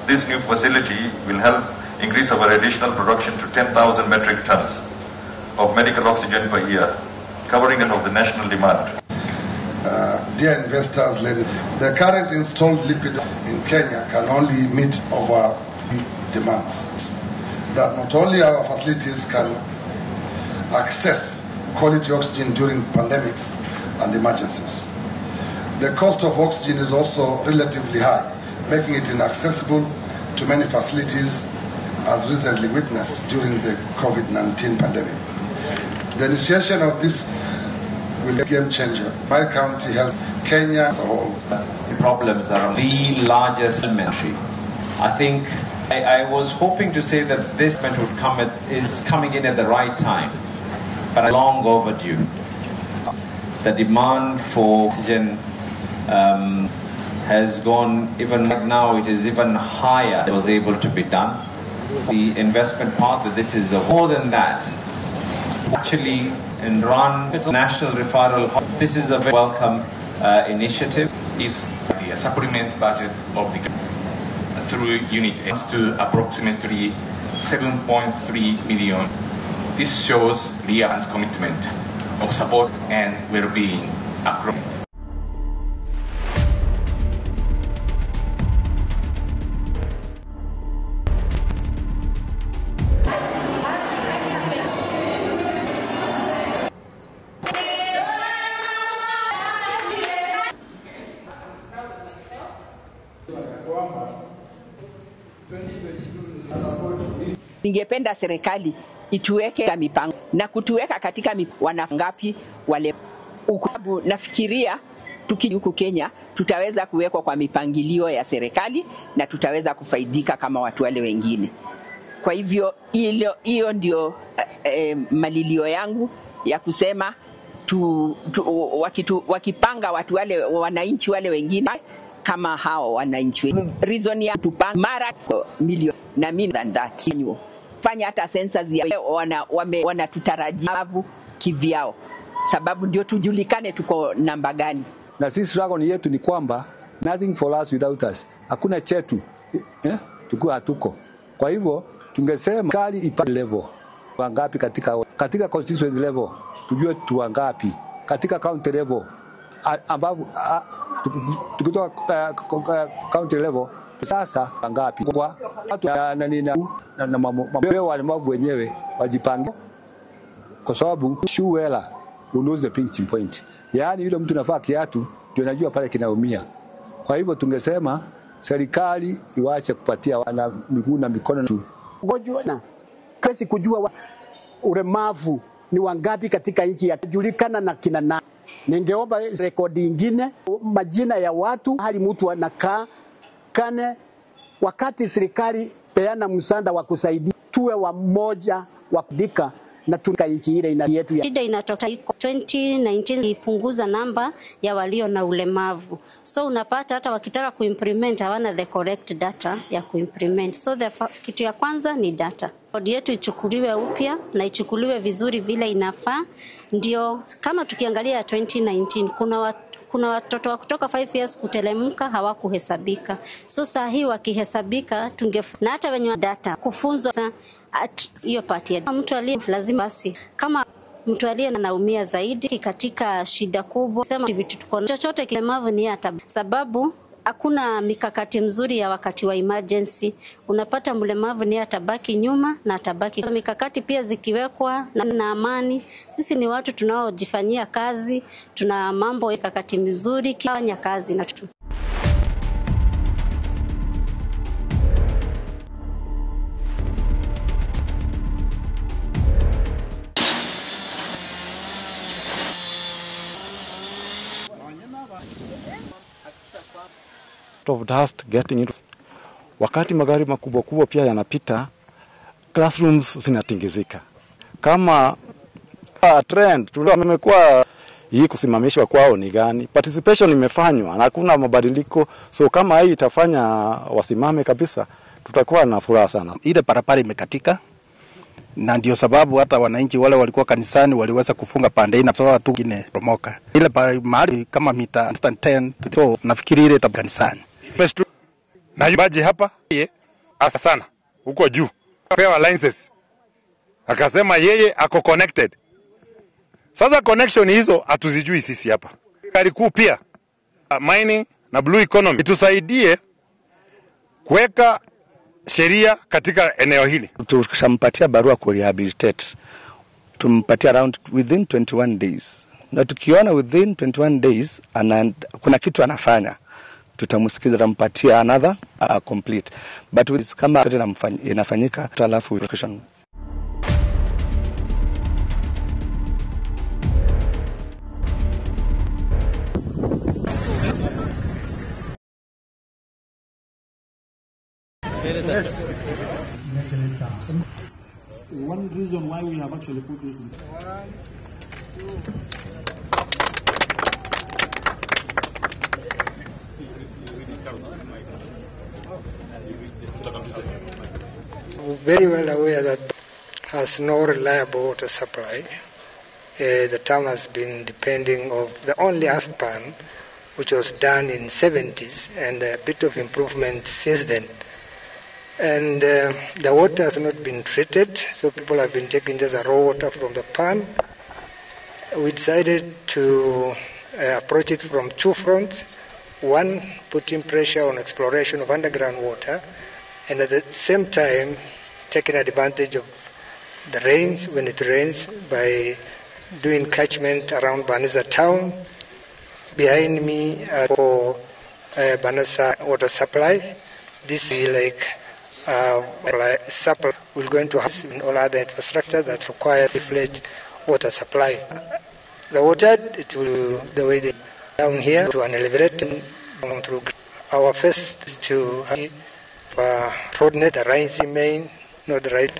This new facility will help increase our additional production to 10,000 metric tons of medical oxygen per year, covering of the national demand. Dear investors, ladies, the current installed liquid in Kenya can only meet our demands. That not only our facilities can access quality oxygen during pandemics and emergencies. The cost of oxygen is also relatively high, making it inaccessible to many facilities, as recently witnessed during the COVID-19 pandemic. The initiation of this will be a game changer. My county health, Kenya as a whole. The problems are the largest elementary. I think I was hoping to say that this event is coming in at the right time, but long overdue. The demand for oxygen has gone, even right now it is even higher. It was able to be done. The investment part that this is more than that. Actually, and run national referral. This is a very welcome initiative. It's a supplement budget of the through Unit A to approximately 7.3 million. This shows RIA's commitment of support and well-being across. Ningependa serikali ituweke mipango na kutuweka katika wanangapi wale ukubu. Nafikiria tukija huku Kenya tutaweza kuwekwa kwa mipangilio ya serikali na tutaweza kufaidika kama watu wale wengine. Kwa hivyo hiyo ndio malilio yangu ya kusema wakipanga watu wale wananchi wale wengine kama hao wananchi. Reason ya tupanga mara milioni na mimi than that. Fanya hata census ya wanatutarajia kivyao, sababu ndio tujulikane tuko namba gani. Na sisi slogan yetu ni kwamba nothing for us without us. Hakuna chetu tukiwa hatuko. Kwa hivyo tungesema kali ipande level wangapi katika constituency level, tujue tu wangapi katika county level, ambapo tukitoka county level sasa wangapi kwa watu na mambo walemavu wenyewe wajipange, kwa sababu shuela knows the pinching point. Yaani yule mtu nafaa kiatu ndio anajua pale kinaumia. Kwa hivyo tungesema serikali iwache kupatia wana miguu na mikono tu ugonjwa na kasi kujua ulemavu ni wangapi katika nchi ya kujulikana na kina nani. Ningeomba rekodi nyingine, majina ya watu, hali mtu anakaa kane, wakati serikali peana msaada wa kusaidia tuwe wa mmoja wa kudika na tunika nchi ile ina yetu ya. Shida inatoka 2019 ipunguza namba ya walio na ulemavu. So unapata hata wakitaka kuimplement hawana the correct data ya kuimplement. So kitu ya kwanza ni data. Kodi yetu ichukuliwe upya na ichukuliwe vizuri vile inafaa. Ndio kama tukiangalia 2019 kuna watoto wa kutoka 5 years kutelemka hawakuhesabika. So saa hii wakihesabika na hata wenye data kufunzwa hiyo part ya mtu aliye lazima basi kama mtu aliye anaumia zaidi katika shida kubwa. Sema vitu tuko chochote kilemavu ni hata sababu hakuna mikakati mzuri ya wakati wa emergency. Unapata mlemavu ni atabaki nyuma na atabaki. Mikakati pia zikiwekwa na amani. Sisi ni watu tunaojifanyia kazi, tuna mambo ya mikakati mizuri kufanya kazi na tu. of dust getting into. Wakati magari makubwa kubwa pia yanapita, classrooms zinatingizika. Kama trend tumekuwa hii kusimamishwa kwao ni gani? Participation imefanywa na hakuna mabadiliko. So kama hii itafanya wasimame kabisa, tutakuwa na furaha sana. Ile barabara imekatika na ndio sababu hata wananchi wale walikuwa kanisani waliweza kufunga pande na sawa tu kine promoka. Ile mahali kama mita 10 to nafikiri ile tab kanisani. Na yubaji hapa yeye asa sana huko juu. Pewa licenses. Akasema yeye ako connected. Sasa connection hizo hatuzijui sisi hapa. Serikali kuu pia mining na blue economy itusaidie kuweka sheria katika eneo hili. Tukishampatia barua ku rehabilitate, tumpatia around within 21 days. Na tukiona within 21 days kuna kitu anafanya, tutamsikiza, tumpatia another complete. But with kama inafanyika alafu education. Yes. One reason why we have actually put this in. 1, 2. Very well aware that has no reliable water supply. The town has been depending on the only AFPAN, which was done in 70s, and a bit of improvement since then. And the water has not been treated, so people have been taking just a raw water from the pan. We decided to approach it from two fronts. One, putting pressure on exploration of underground water, and at the same time taking advantage of the rains when it rains by doing catchment around Banisa town. Behind me for Banisa water supply. This is like supply. We're going to have in all other infrastructure that require fledged water supply. The water, it will the way they down here to an elevated through. Our first is to have road net, the rising main, not the right,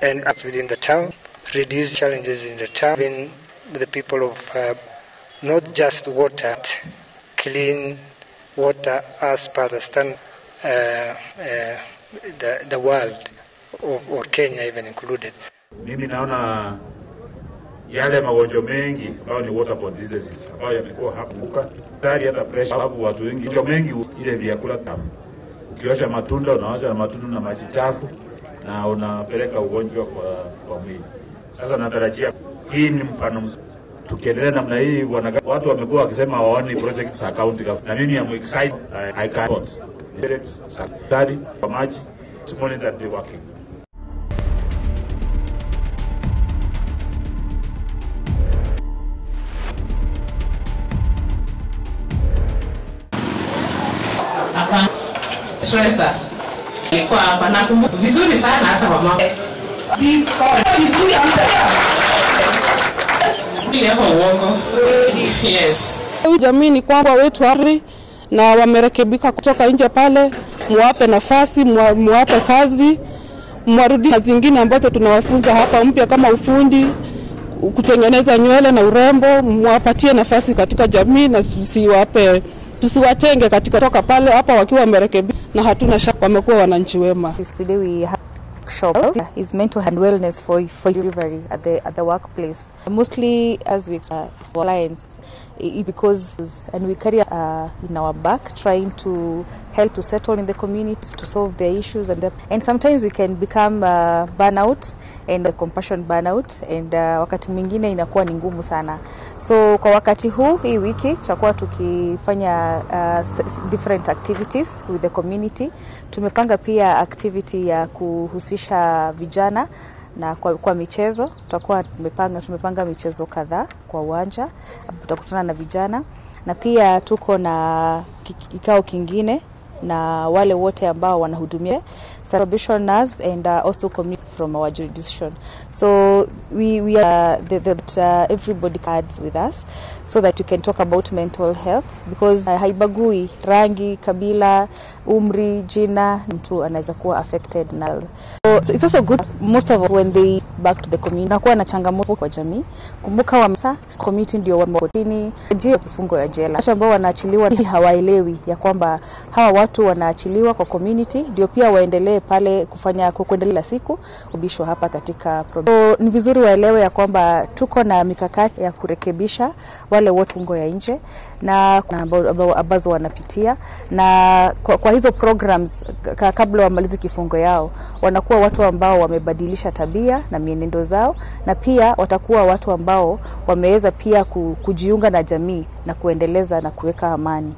and up within the town, reduce challenges in the town, with the people of not just water, clean water as per the standard. The world or Kenya even included. Mimi naona yale magonjwa mengi ambayo ni waterborne diseases ambayo yamekuwa hapuka tayari, hata pressure, sababu watu wengi mengi ile vyakula chafu. Ukiosha matunda unaosha na matunda na maji chafu na unapeleka ugonjwa kwa mwili. Sasa natarajia hii ni mfano mzuri. Tukiendelea namna hii watu wamekuwa wakisema waone projects za county government. Na mimi am excited. I can't study for much. It's money that they're working. Hapa stressa ilikuwa hapa na kumbuka vizuri sana hata mama. Vizuri hapo uongo. Yes. Jamii ni kwamba wetu ari na wamerekebika kutoka nje pale, muwape nafasi, muwape kazi, mwarudisha zingine ambazo tunawafunza hapa mpya kama ufundi, kutengeneza nywele na urembo, muwapatie nafasi katika jamii na tusiwatenge katika toka pale hapa wakiwa wamerekebika, na hatuna shaka wamekuwa wananchi wema. Today we have shop is mental and wellness for delivery at the workplace. Mostly as we for clients, because and we carry in our back trying to help to settle in the communities, to solve their issues, and sometimes we can become burnout and compassion burnout, and wakati mwingine inakuwa ni ngumu sana. So kwa wakati huu, hii wiki tutakuwa tukifanya different activities with the community. Tumepanga pia activity ya kuhusisha vijana na kwa michezo. Tutakuwa tumepanga michezo kadhaa kwa uwanja, tutakutana na vijana, na pia tuko na kikao kingine na wale wote ambao wanahudumia probationers and also community from our jurisdiction. So we are everybody cards with us so that you can talk about mental health, because haibagui rangi, kabila, umri, jina, mtu anaweza kuwa affected na. So it's also good most of when they back to the community nakuwa na changamoto kwa jamii. Kumbuka wamesa community ndio wamekotini jia kifungo ya jela. Watu ambao wanaachiliwa hawaelewi ya kwamba hawa watu wanaachiliwa kwa community ndio pia waendelee pale kuendelea siku ubishwa hapa katika program. So, ni vizuri waelewe ya kwamba tuko na mikakati ya kurekebisha wale wote fungo ya nje na ambazo wanapitia, na kwa hizo programs kabla wamalize kifungo yao wanakuwa watu ambao wamebadilisha tabia na mienendo zao, na pia watakuwa watu ambao wameweza pia kujiunga na jamii na kuendeleza na kuweka amani.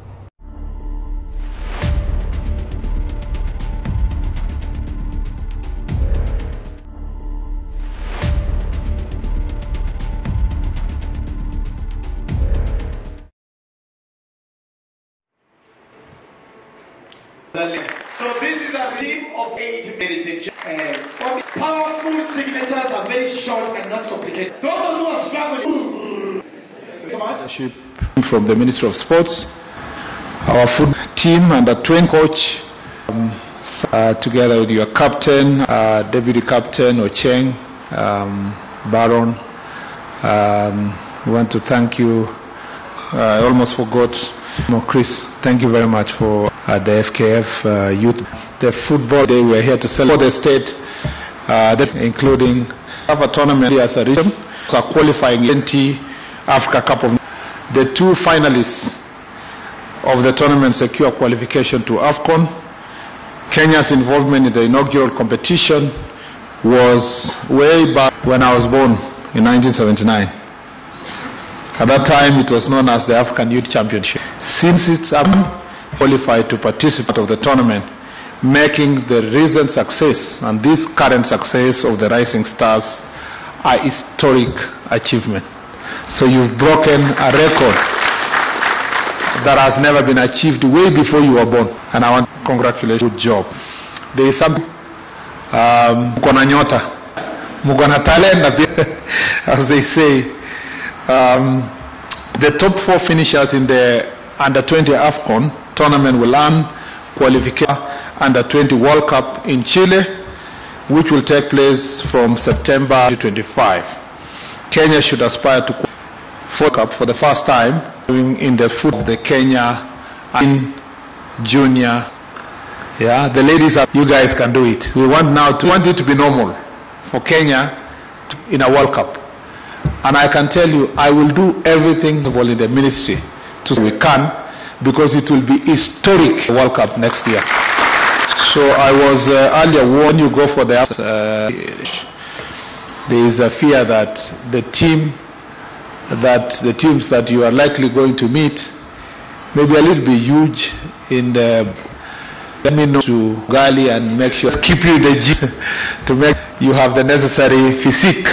So this is a team of 8 ladies and powerful signatures are very short and not complicated. Those who are struggling. So much. From the Ministry of Sports, our foot team and the train coach, together with your captain, deputy captain Ocheng, Baron. We want to thank you. I almost forgot. Chris, thank you very much for the FKF youth. The football day, we are here to celebrate the state, including have a tournament as a region, so qualifying 20 Africa Cup of. The 2 finalists of the tournament secure qualification to AFCON. Kenya's involvement in the inaugural competition was way back when I was born in 1979. At that time, it was known as the African Youth Championship. Since it's qualified to participate of the tournament, making the recent success and this current success of the Rising Stars a historic achievement. So you've broken a record that has never been achieved way before you were born. And I want to congratulate you. Good job. There is something, mkona nyota, mkona talent, as they say. The top 4 finishers in the Under-20 AFCON tournament will earn qualification Under-20 World Cup in Chile, which will take place from September 25. Kenya should aspire to World Cup for the first time in the foot of the Kenya in junior. Yeah, the ladies, you guys can do it. We want it to be normal for Kenya in a World Cup. And I can tell you, I will do everything in the ministry to we can, because it will be historic World Cup next year. So I was earlier warned you go for the there is a fear that the teams that you are likely going to meet may be a little bit huge in the. Let me know to Gali and make sure keep you the gym to make you have the necessary physique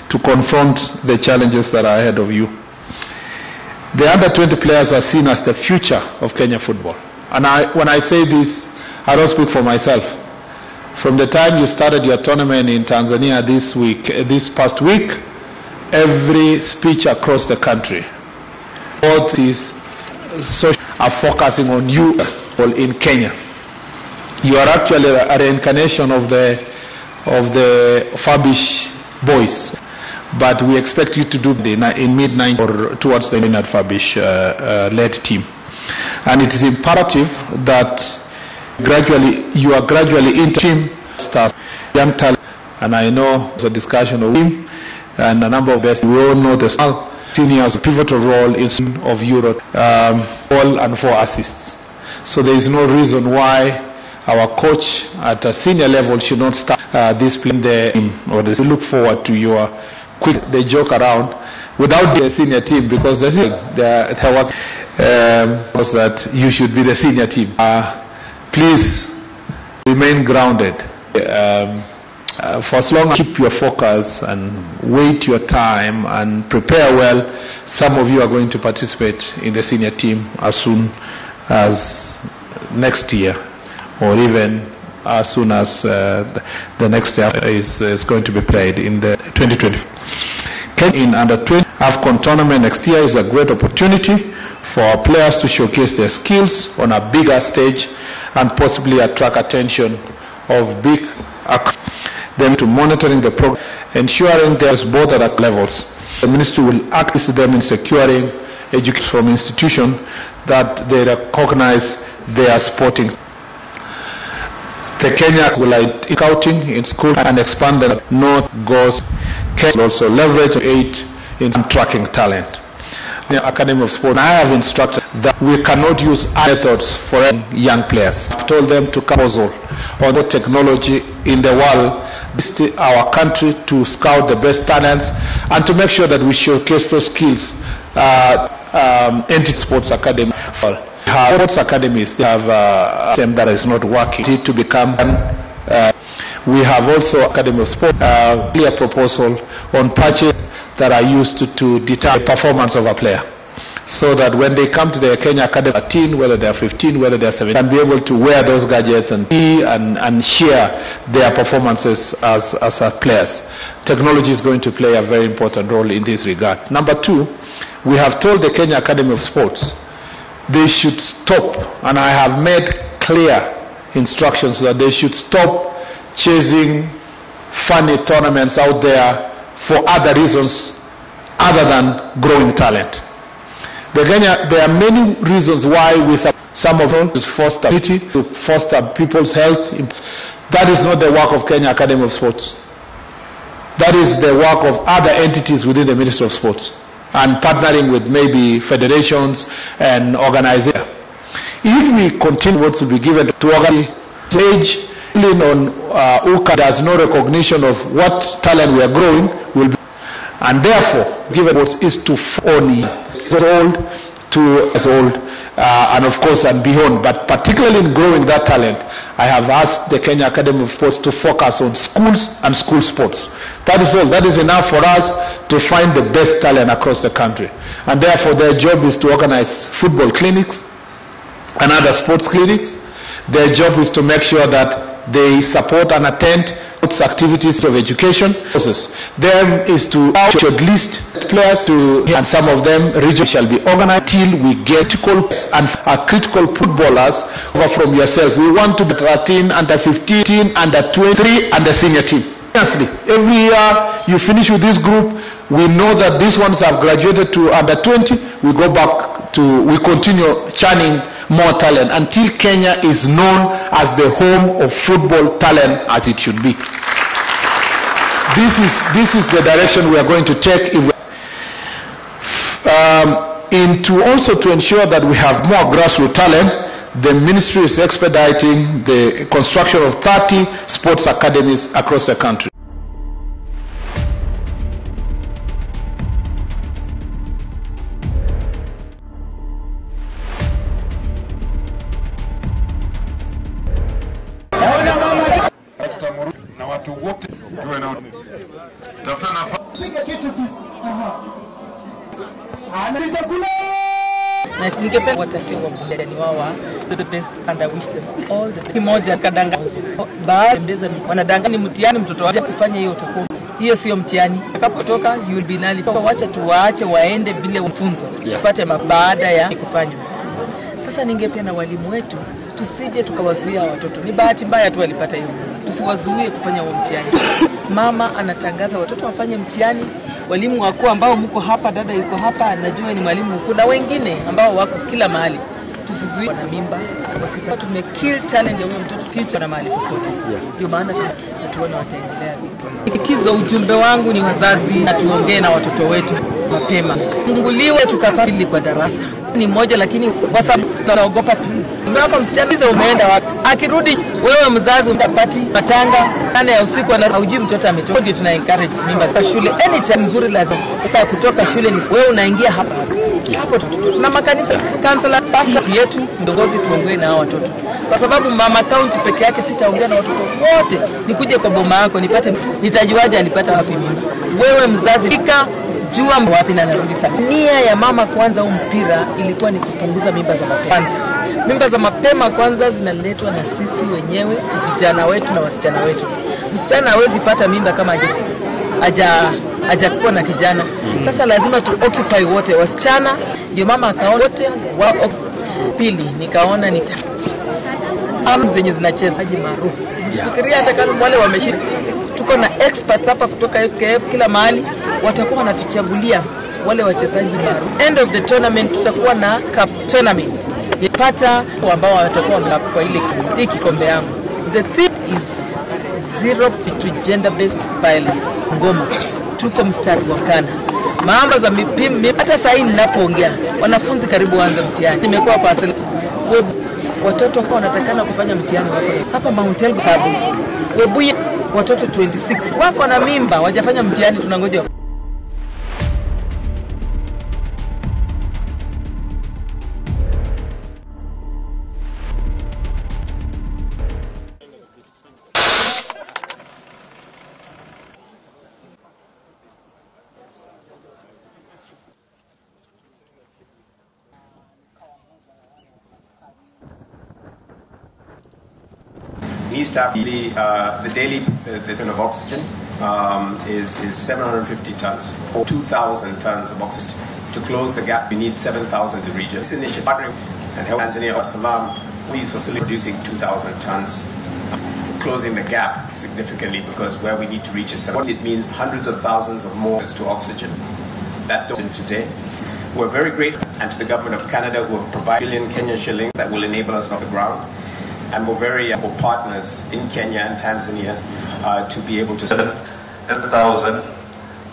to confront the challenges that are ahead of you. The Under-20 players are seen as the future of Kenya football. And when I say this, I don't speak for myself. From the time you started your tournament in Tanzania this past week, every speech across the country, all these are focusing on you in Kenya. You are actually a reincarnation of the Fabish boys. But we expect you to do in mid-90 or towards the Leonard Fabish led team. And it is imperative that you are gradually into team stars, young talent. And I know there's a discussion of him and a number of this. We all know this. seniors, pivotal role in of Europe, all and 4 assists. So there is no reason why our coach at a senior level should not start this playing the team, or we look forward to your quick. They joke around without the senior team, because the work was that you should be the senior team. Please remain grounded. For as long as keep your focus and wait your time and prepare well, some of you are going to participate in the senior team as soon as next year, or even as soon as the next year is going to be played in the 2020. In under 20 AFCON tournament next year is a great opportunity for our players to showcase their skills on a bigger stage and possibly attract attention of big them to monitoring the program, ensuring there's both at levels. The ministry will assist them in securing education from institutions that they recognize their sporting. The Kenya will scouting in school and expand the North Goes. Kenya will also leverage aid in tracking talent. The Academy of Sport, I have instructed that we cannot use methods for young players. I've told them to proposal on the technology in the world, our country, to scout the best talents and to make sure that we showcase those skills. Entity Sports Academy. Sports academies, they have a system that is not working to become. We have also Academy of Sport, clear proposal on purchase that are used to deter performance of a player, so that when they come to the Kenya Academy 13, whether they are 15, whether they are 17, can be able to wear those gadgets and share their performances as players. Technology is going to play a very important role in this regard. Number 2, we have told the Kenya Academy of Sports they should stop, and I have made clear instructions that they should stop chasing funny tournaments out there for other reasons other than growing talent. There are many reasons why we some of them is foster people's health. That is not the work of Kenya Academy of Sports. That is the work of other entities within the Ministry of Sports, and partnering with maybe federations and organizations. If we continue what to be given to organize stage on UCA does no recognition of what talent we are growing will be, and therefore given what is to only old to as old and of course and beyond, but particularly in growing that talent, I have asked the Kenya Academy of Sports to focus on schools and school sports. That is all. That is enough for us to find the best talent across the country. And therefore their job is to organize football clinics and other sports clinics. Their job is to make sure that they support and attend activities of education process. Them is to list players to, and some of them region shall be organized till we get critical footballers over from yourself. We want to be 13, under 15, under 23, and the senior team. Honestly, every year you finish with this group, we know that these ones have graduated to under 20, we go back to, we continue churning more talent until Kenya is known as the home of football talent as it should be. This is the direction we are going to take. Also to ensure that we have more grassroots talent, the ministry is expediting the construction of 30 sports academies across the country. Na watu wote tuwe na tafuta nafasi na ningependa watetee wa mtendani wao the best and I wish them all the best. Kimoja kadanga baadhi wanadanganya mtihani mtoto wake kufanya hiyo utakuwa hiyo sio mtihani. Utakapotoka you will be nali. Wacha tuwaache waende bila ufunzo upate baada ya kufanya. Sasa ningependa walimu wetu tusije tukawazuia watoto. Ni bahati mbaya tu walipata hiyo. Tusiwazuie kufanya huo mtihani. Mama anatangaza watoto wafanye mtihani. Walimu wako ambao mko hapa, dada yuko hapa, najua ni mwalimu mkuu na wengine ambao wako kila mahali. tusizuie na mimba, wasipa tumekill talent ya huyo mtoto future na mahali popote. Ndio maana tuone wataendelea vipi. Ikizo ujumbe wangu ni wazazi, na tuongee na watoto wetu mapema. Funguliwe tukafadhili kwa darasa. Ni mmoja lakini kwa sababu tunaogopa tu. Ndio msichana umeenda wapi? Akirudi wewe mzazi utapati matanga sana ya usiku na hujui mtoto ametoka. Ndio tuna encourage mimba kwa shule. Anytime nzuri lazima. Sasa kutoka shule ni wewe unaingia hapa. Hapo tuna makanisa, counselor, pastor yetu, ndongozi tuongee na hao watoto. Kwa sababu mama county peke yake sitaongea na watoto wote. Nikuje kwa boma yako nipate nitajuaje alipata wapi mimba. Wewe mzazi fika jua wapi na narudi sana. Nia ya mama kwanza mpira ilikuwa ni kupunguza mimba za mapema. Mimba za mapema kwanza zinaletwa na sisi wenyewe, vijana wetu na wasichana wetu. Msichana hawezi pata mimba kama hajakuwa na kijana. Sasa lazima tu occupy wote wasichana, ndio mama akaona wote wa pili nikaona zenye zinachezaji maarufu. Fikiria hata kama wale wameshinda. Tuko na experts hapa kutoka FKF kila mahali watakuwa wanatuchagulia wale wachezaji maarufu. End of the tournament tutakuwa na cup tournament. Nipata ambao watakuwa kwa ile kikombe yangu. The theme is zero to gender based violence. Ngoma. Tuko mstari wa kana. Mambo za mipimo hata sasa ninapoongea wanafunzi karibu waanze mtihani. Nimekuwa parcel watoto kwa wanatakana kufanya mtihani wako hapa Mount Elgon sababu Webuye watoto 26 wako na mimba wajafanya mtihani, tunangoja. East Africa, the daily production of oxygen is 750 tons, or 2,000 tons of oxygen. To close the gap, we need 7,000 in the region. This initiative partnering and help Tanzania or Salam, please facilitate producing 2,000 tons, closing the gap significantly because where we need to reach is 7. It means hundreds of thousands of more to oxygen. That today. We're very grateful and to the government of Canada who have provided billion Kenyan shillings that will enable us off the ground. And we're very partners in Kenya and Tanzania to be able to 7,000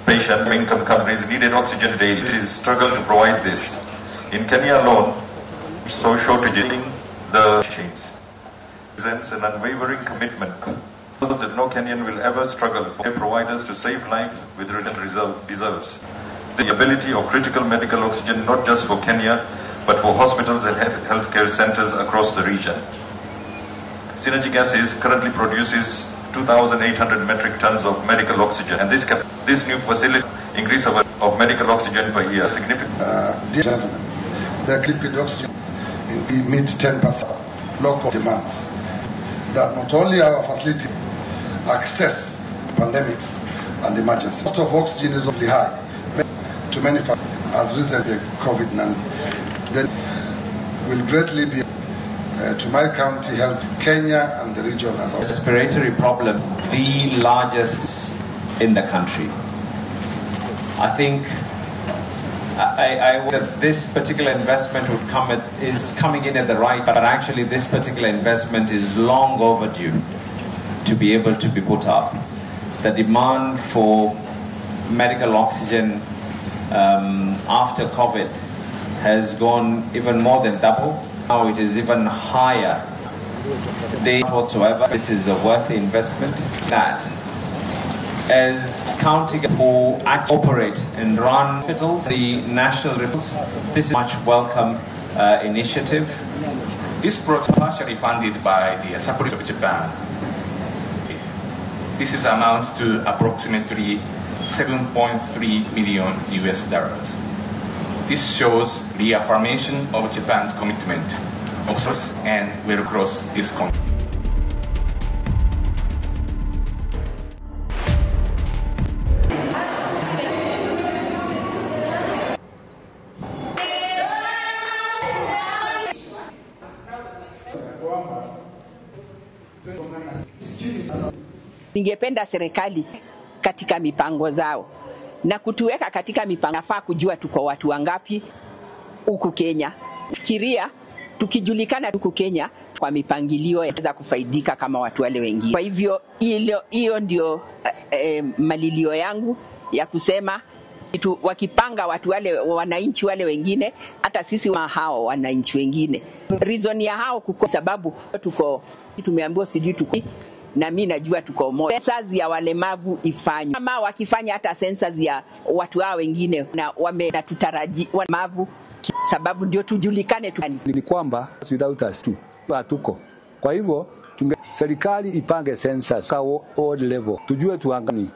patients in income countries needed oxygen daily. It is struggle to provide this. In Kenya alone, so shortaging the chains presents an unwavering commitment that no Kenyan will ever struggle for providers to save life with written deserves. The ability of critical medical oxygen not just for Kenya but for hospitals and healthcare centers across the region. Synergy Gases currently produces 2,800 metric tons of medical oxygen, and this new facility increase of medical oxygen per year significant. Dear gentlemen, the liquid oxygen will meet 10% local demands. That not only our facility access pandemics and emergencies. The cost of oxygen is really high to many as recently COVID-19. Then will greatly be to my county health, Kenya and the region as well. Respiratory problem, the largest in the country. I think that this particular investment is coming in at the right, but actually this particular investment is long overdue to be able to be put up. The demand for medical oxygen after COVID has gone even more than double. Now it is even higher. Whatsoever, this is a worthy investment. That as county who operate and run hospitals, the national hospitals, this is a much welcome initiative. This project partially funded by the support of Japan. This is amount to approximately $7.3 million US. This shows the affirmation of Japan's commitment and will cross this conflict. Ningependa serikali katika mipango zao na kutuweka katika mipango. Nafaa kujua tuko watu wangapi huku Kenya. Fikiria tukijulikana huku Kenya kwa mipangilio yaweza kufaidika kama watu wale wengine. Kwa hivyo hiyo ndio malilio yangu ya kusema wakipanga watu wale wananchi wale wengine, hata sisi hao wananchi wengine. Reason ya hao kwa sababu tumeambiwa sijui tuko, na mimi najua tuko moja. Census ya walemavu ifanye kama wakifanya hata census ya watu hao wengine, na tutarajia walemavu sababu ndio tujulikane ni kwamba without us tu hatuko. Kwa hivyo serikali ipange census all level, tujue tuangani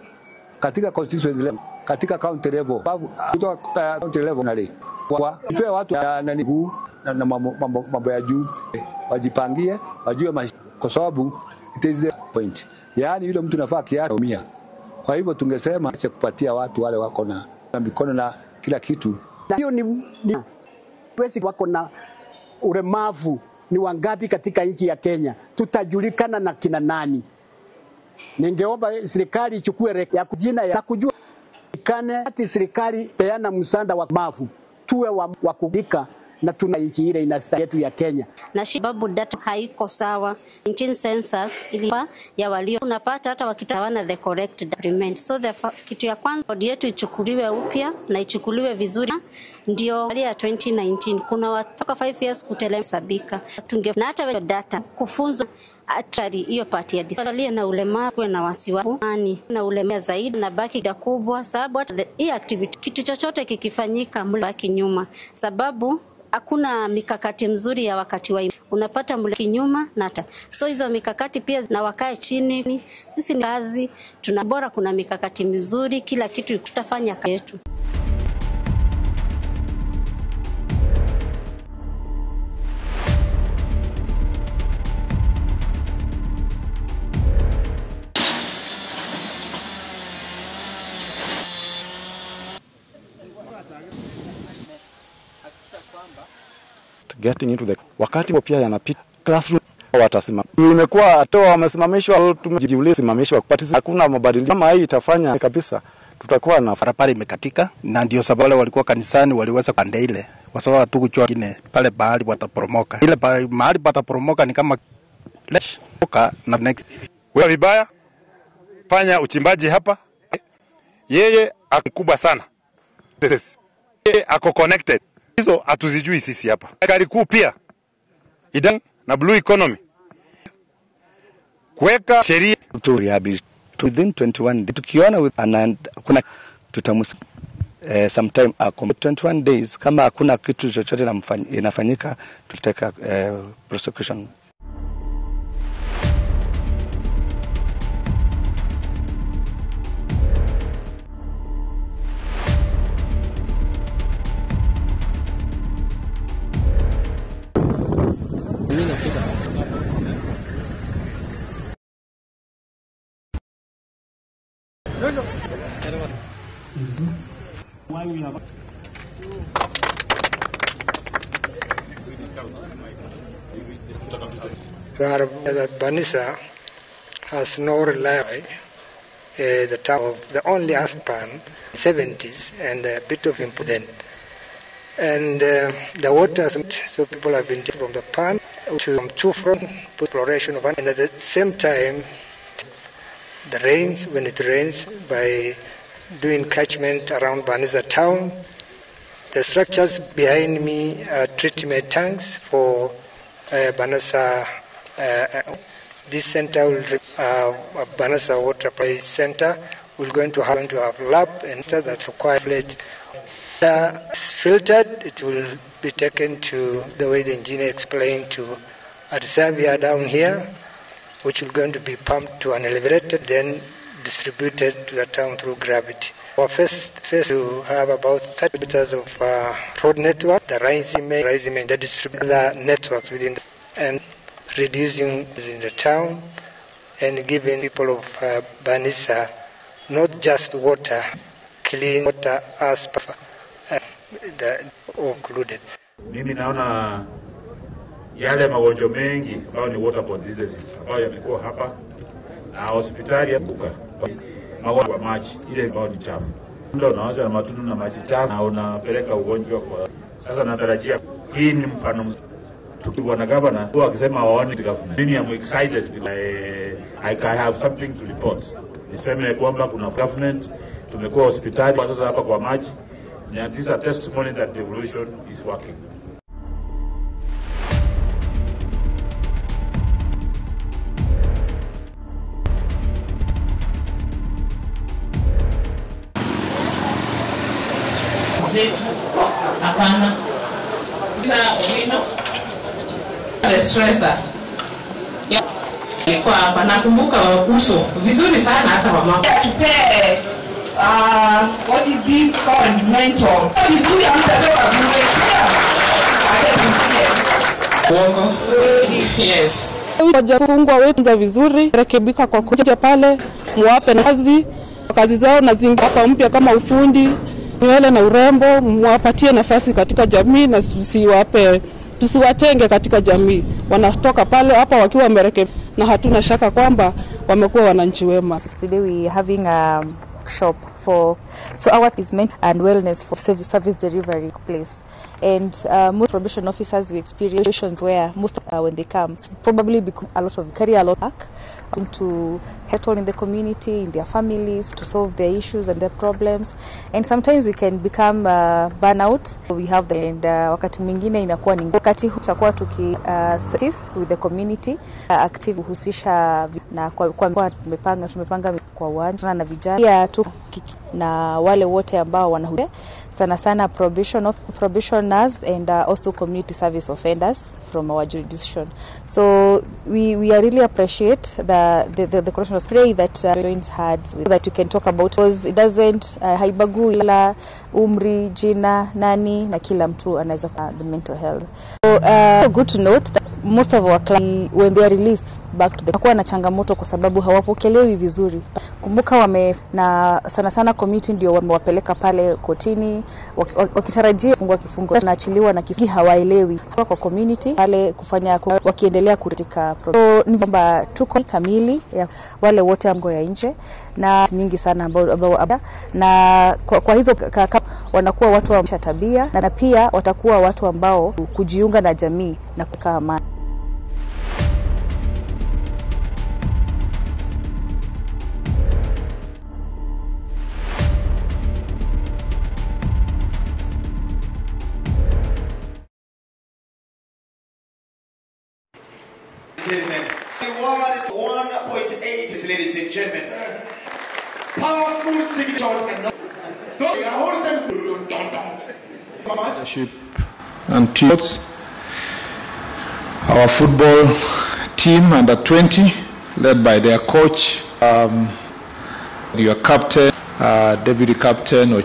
katika constituency level, katika county level, kutoka county level kwa ipe watu na mambo ya juu wajipangie, wajue kwa sababu it is the point. Yaani yule mtu nafaa kiatumia. Kwa hivyo tungesema acha kupatia watu wale wako na mikono na kila kitu. Na hiyo ni wesi wako na ulemavu ni wangapi katika nchi ya Kenya? Tutajulikana na kina nani? Ningeomba serikali ichukue ya kujina ya kujua kane ati serikali peana msaada wa mavu tuwe wa kudika na tuna nchi ile inastahili yetu ya Kenya. Na sababu data haiko sawa. 19 census ilipa ya walio unapata hata wakitawana the correct document. So kitu ya kwanza bodi yetu ichukuliwe upya na ichukuliwe vizuri, ndio ya 2019 kuna watoka 5 years kutelesabika na hata data kufunzwa actually hiyo party ya disalia na ulemavu na wasiwasi na ulemavu zaidi na baki kubwa, sababu hata hii activity kitu chochote kikifanyika mbaki nyuma, sababu hakuna mikakati mzuri ya wakati wa unapata mleki nyuma nata. So hizo mikakati pia na wakae chini, sisi ni kazi tunabora, kuna mikakati mizuri, kila kitu tutafanya yetu. Getting into the wakati pia yanapita classroom watasema imekuwa hata wamesimamishwa, tumejiuliza simamishwa kupata hakuna mabadiliko kama hii itafanya kabisa, tutakuwa na barabara imekatika, na ndio sababu wale walikuwa kanisani waliweza kupanda ile, kwa sababu hatukuchua kingine pale bahari wataporomoka. Ile mahali pataporomoka ni kama leshoka na wewe vibaya fanya uchimbaji hapa, yeye akubwa sana, yeye ako connected, hizo hatuzijui sisi hapa. Serikali kuu pia idan na blue economy kuweka sheria to rehabilitate within 21 days. Tukiona kuna tutamus sometime 21 days kama hakuna kitu chochote inafanyika, tutaka prosecution. Why we have that Banissa has no reliable the town of the only Afghan 70s and a bit of improvement. And the water, so people have been taken from the pan to two front exploration of, and at the same time the rains, when it rains, by doing catchment around Banissa town. The structures behind me are treatment tanks for Banissa. This center will Banissa Water Supply Center. We're going to have lab and that's required plate. It's filtered. It will be taken to the way the engineer explained to Adisabia down here, which is going to be pumped to an elevator, then distributed to the town through gravity. Our first to have about 30 meters of road network, the rising main, the distributor networks within the, and reducing in the town and giving people of Banissa not just water, clean water as included. Mimi naona yale magonjwa mengi ambayo ni waterborne diseases ambayo yamekuwa hapa na hospitali ya Buka, magonjwa maji ile ambayo ni chafu, ndio unaanza na matundu na maji chafu na unapeleka ugonjwa kwa. Sasa natarajia hii ni mfano tukiwa na governor who akisema waone government. Mimi am excited because I have something to report. Niseme kwamba kuna government, tumekuwa hospitali kwa sasa hapa kwa maji, and this is a testimony that devolution is working. Hapana. Stressa. Alikuwa hapa nakumbuka uso vizuri sana hata mama. Tupee what is this called mentor. Vizuri amtatoka vizuri. Bongo. Yes. Wajafungwa wetu vizuri, rekebika kwa kuja pale, muwape kazi zao na hapa mpya kama ufundi, nywele na urembo, muwapatie nafasi katika jamii na tusiwatenge katika jamii. Wanatoka pale hapa wakiwa wamerekebika na hatuna shaka kwamba wamekuwa wananchi wema. Today we having a shop for our is meant and wellness for service delivery place. And most probation officers we experience situations where most when they come probably carry a lot of work to settle in the community, in their families, to solve their issues and their problems, and sometimes we can become burnout. We have and wakati mwingine inakuwa ni wakati tutakuwa assist with the community active husisha na kwa tumepanga kwa uwanja na vijana tu na wale wote ambao wanahudumia sana probationers and also community service offenders from our jurisdiction. So we really appreciate the correctional spray that joined had that you can talk about, because it doesn't haibagui ila umri, jina, nani na kila mtu anaweza the mental health. So good to note that most of our clients when they are released back to the kwa na changamoto kwa sababu hawapokelewi vizuri. Kumbuka na sana community ndio wamewapeleka pale kotini wakitarajia kufungwa kifungo na achiliwa na kifungo hawaelewi kwa community pale kufanya wakiendelea kutika. So ni kwamba tuko kamili ya wale wote ambao ya nje na nyingi sana ambao na kwa hizo wanakuwa watu wa tabia na pia watakuwa watu ambao kujiunga na jamii na kukaa amani. Award 1.8, ladies and gentlemen. Powerful signature and leadership and teams. Our football team under 20, led by their coach, your captain, deputy captain,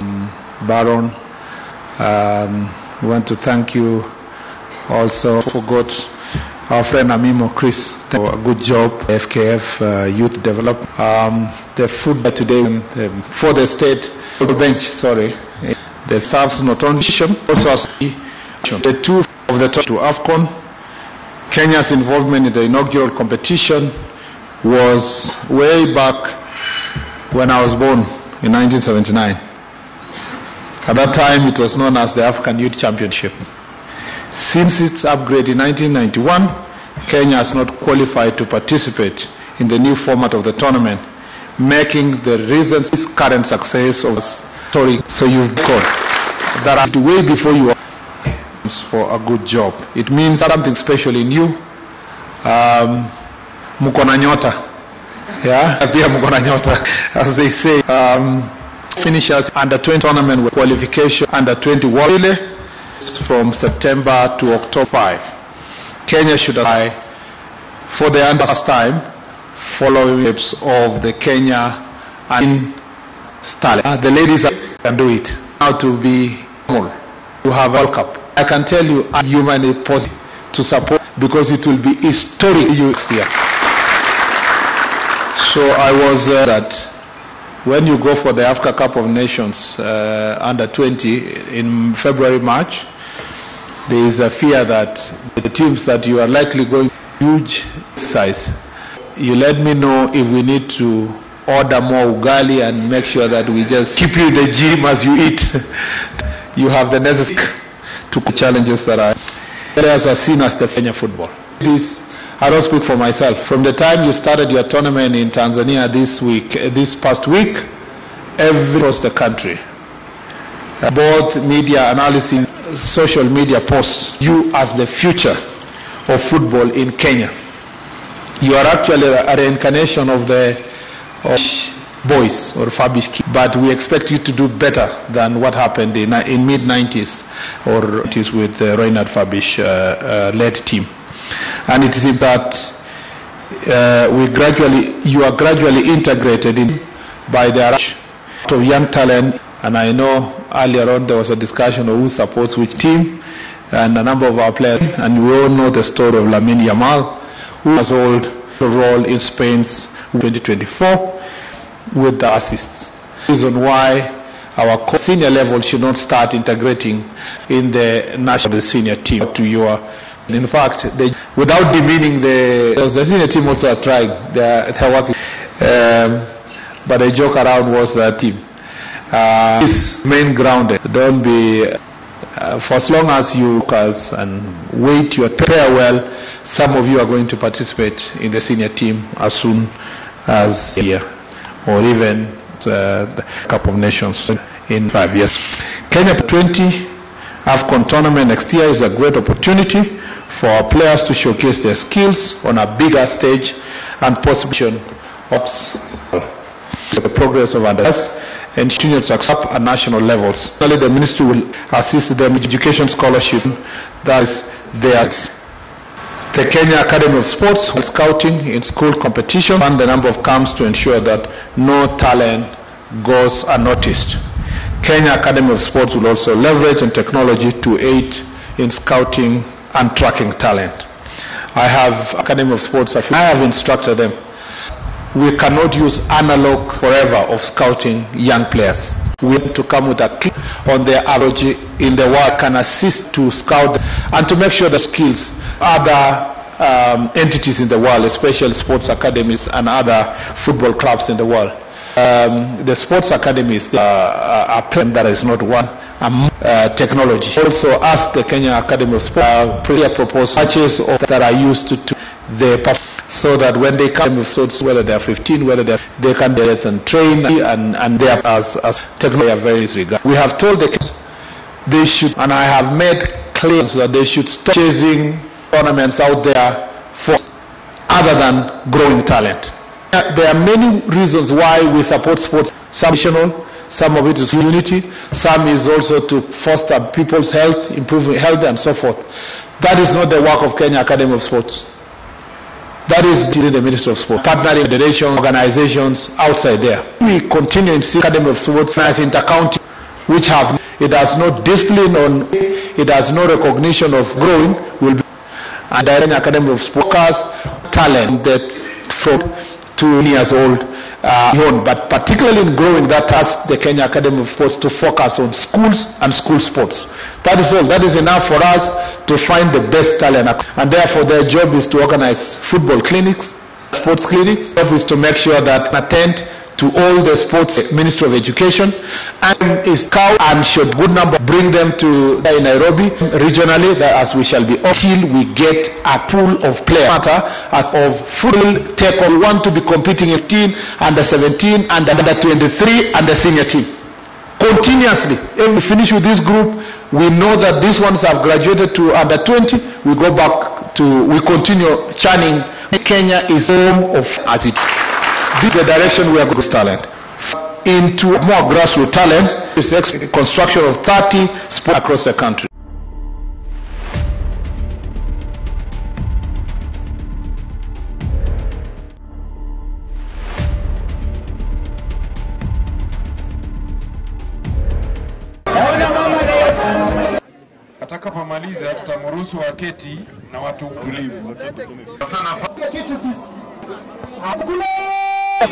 Baron. We want to thank you also. Forgot our friend Amimo Chris for a good job. FKF Youth Development. The football today for the state bench. Sorry, they serves not only also as the two of the top to AFCON. Kenya's involvement in the inaugural competition was way back when I was born in 1979. At that time, it was known as the African Youth Championship. Since its upgrade in 1991, Kenya has not qualified to participate in the new format of the tournament, making the reasons its current success of story. So you've got that way before you for a good job. It means something special in you. Mukona nyota, yeah, pia mukona nyota, as they say. Finishers under 20 tournament with qualification under 20 World from September to October 5. Kenya should apply for the first time following steps of the Kenya and Starlet. The ladies can do it. Now to be normal, to have a World Cup. I can tell you, I'm humanly positive to support because it will be historic next year. So I was that when you go for the Africa Cup of Nations under 20 in February, March, there is a fear that the teams that you are likely going huge size. You let me know if we need to order more ugali and make sure that we just keep you in the gym as you eat. You have the necessary to challenges that are. players are seen as the Kenya football. This, I don't speak for myself. From the time you started your tournament in Tanzania this past week, across the country, both media analysis, social media posts you as the future of football in Kenya. You are actually a reincarnation of the boys or Fabish kids, but we expect you to do better than what happened in mid-90s or it is with the Reinhard Fabish led team. And it is that you are gradually integrated in by the rush of young talent. And I know earlier on there was a discussion of who supports which team, and a number of our players, and we all know the story of Lamine Yamal, who has held a role in Spain's 2024 with the assists. Reason why our senior level should not start integrating in the national senior team to your. In fact, without demeaning the senior team also are trying, they're working, but the joke around was the team. Is main grounded. Don't be for as long as you focus and wait your prepare well. Some of you are going to participate in the senior team as soon as a year, or even the Cup of Nations in 5 years. Kenya 20 AFCON tournament next year is a great opportunity for our players to showcase their skills on a bigger stage and possibly the progress of others and continued success at national levels. Only the ministry will assist them with education scholarship that is theirs. The Kenya Academy of Sports holds scouting in school competition and the number of camps to ensure that no talent goes unnoticed. Kenya Academy of Sports will also leverage on technology to aid in scouting and tracking talent. I have Academy of Sports, I have instructed them. We cannot use analog forever of scouting young players. We have to come with a clip on their average in the world can assist to scout and to make sure the skills other entities in the world, especially sports academies and other football clubs in the world. The sports academies are plan that is not one technology. Also ask the Kenya Academy of Sport propose matches that are used to the so that when they come with sorts, whether they are 15, whether they can get and train and they are as technology are very regard. We have told the kids they should, and I have made clear that they should stop chasing tournaments out there for other than growing talent. There are many reasons why we support sports. Some of it is unity, some is also to foster people's health, improving health and so forth. That is not the work of Kenya Academy of Sports. That is the Ministry of Sport, partnering federation organizations outside there. We continue in Academy of Sports as intercounty, which have it has no discipline on, it has no recognition of growing. Will be and the Kenya Academy of Sports talent that from 2 years old, but particularly in growing, that task the Kenya Academy of Sports to focus on schools and school sports. That is all. That is enough for us to find the best talent, and therefore their job is to organize football clinics, sports clinics. Their job is to make sure that attend to all the sports Ministry of Education and is scout and should good number bring them to Nairobi regionally, that as we shall be until we get a pool of players of full take on. We want to be competing in 15, under 17, and under 23 and the senior team continuously. If we finish with this group, we know that these ones have graduated to under 20. We go back to, we continue churning. Kenya is home of as it. This is the direction we are going to talent into more grassroots talent. Is the construction of 30 sports across the country. Atakapomaliza tutamruhusu waketi na watu utulivu.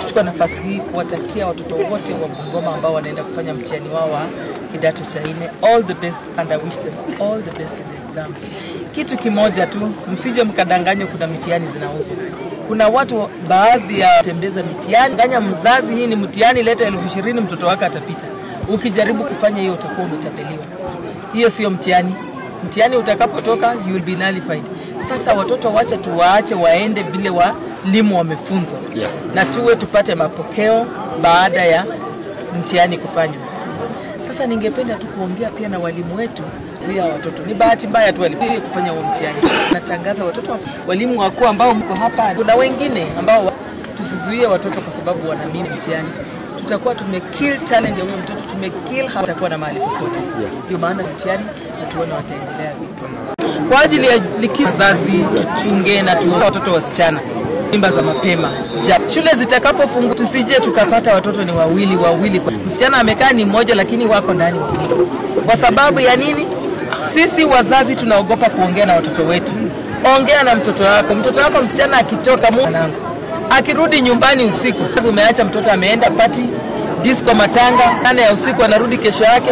Kuchukua nafasi hii kuwatakia watoto wote wa Bungoma ambao wanaenda kufanya mtihani wao wa kidato cha 4 all the best, and I wish them all the best in the exams. Kitu kimoja tu, msije mkadanganywa kuna mitihani zinauzwa. Kuna watu baadhi ya tembeza mitihani, danganya mzazi hii ni mtihani, leta 20,000 mtoto wako atapita. Ukijaribu kufanya hiyo utakuwa umetapeliwa. Hiyo sio mtihani. Mtihani utakapotoka you will be nullified. Sasa watoto wacha tuwaache waende vile walimu wamefunzwa. Na tuwe tupate mapokeo baada ya mtihani kufanywa. Sasa ningependa tu kuongea pia na walimu wetu ya watoto. Ni bahati mbaya tu walipiga kufanya huo mtihani. Natangaza watoto walimu wakuu ambao mko hapa, kuna wengine ambao tusizuie watoto kwa sababu wanaamini mtihani. Tutakuwa tumekill talent ya huyo mtoto, tumekill hatakuwa na mahali popote. Ndio maana mtihani tuone wataendelea vipi. Kwa ajili ya likizo wazazi tuchunge na tuone watoto wasichana mimba za mapema. Shule zitakapofunguka tusije tukapata watoto ni wawili. Msichana amekaa ni mmoja lakini wako ndani wawili. Kwa sababu ya nini? Sisi wazazi tunaogopa kuongea na watoto wetu. Ongea na mtoto wako. Mtoto wako msichana akitoka mwanangu, akirudi nyumbani usiku, umeacha mtoto ameenda party, disco, matanga, 8 ya usiku anarudi kesho yake.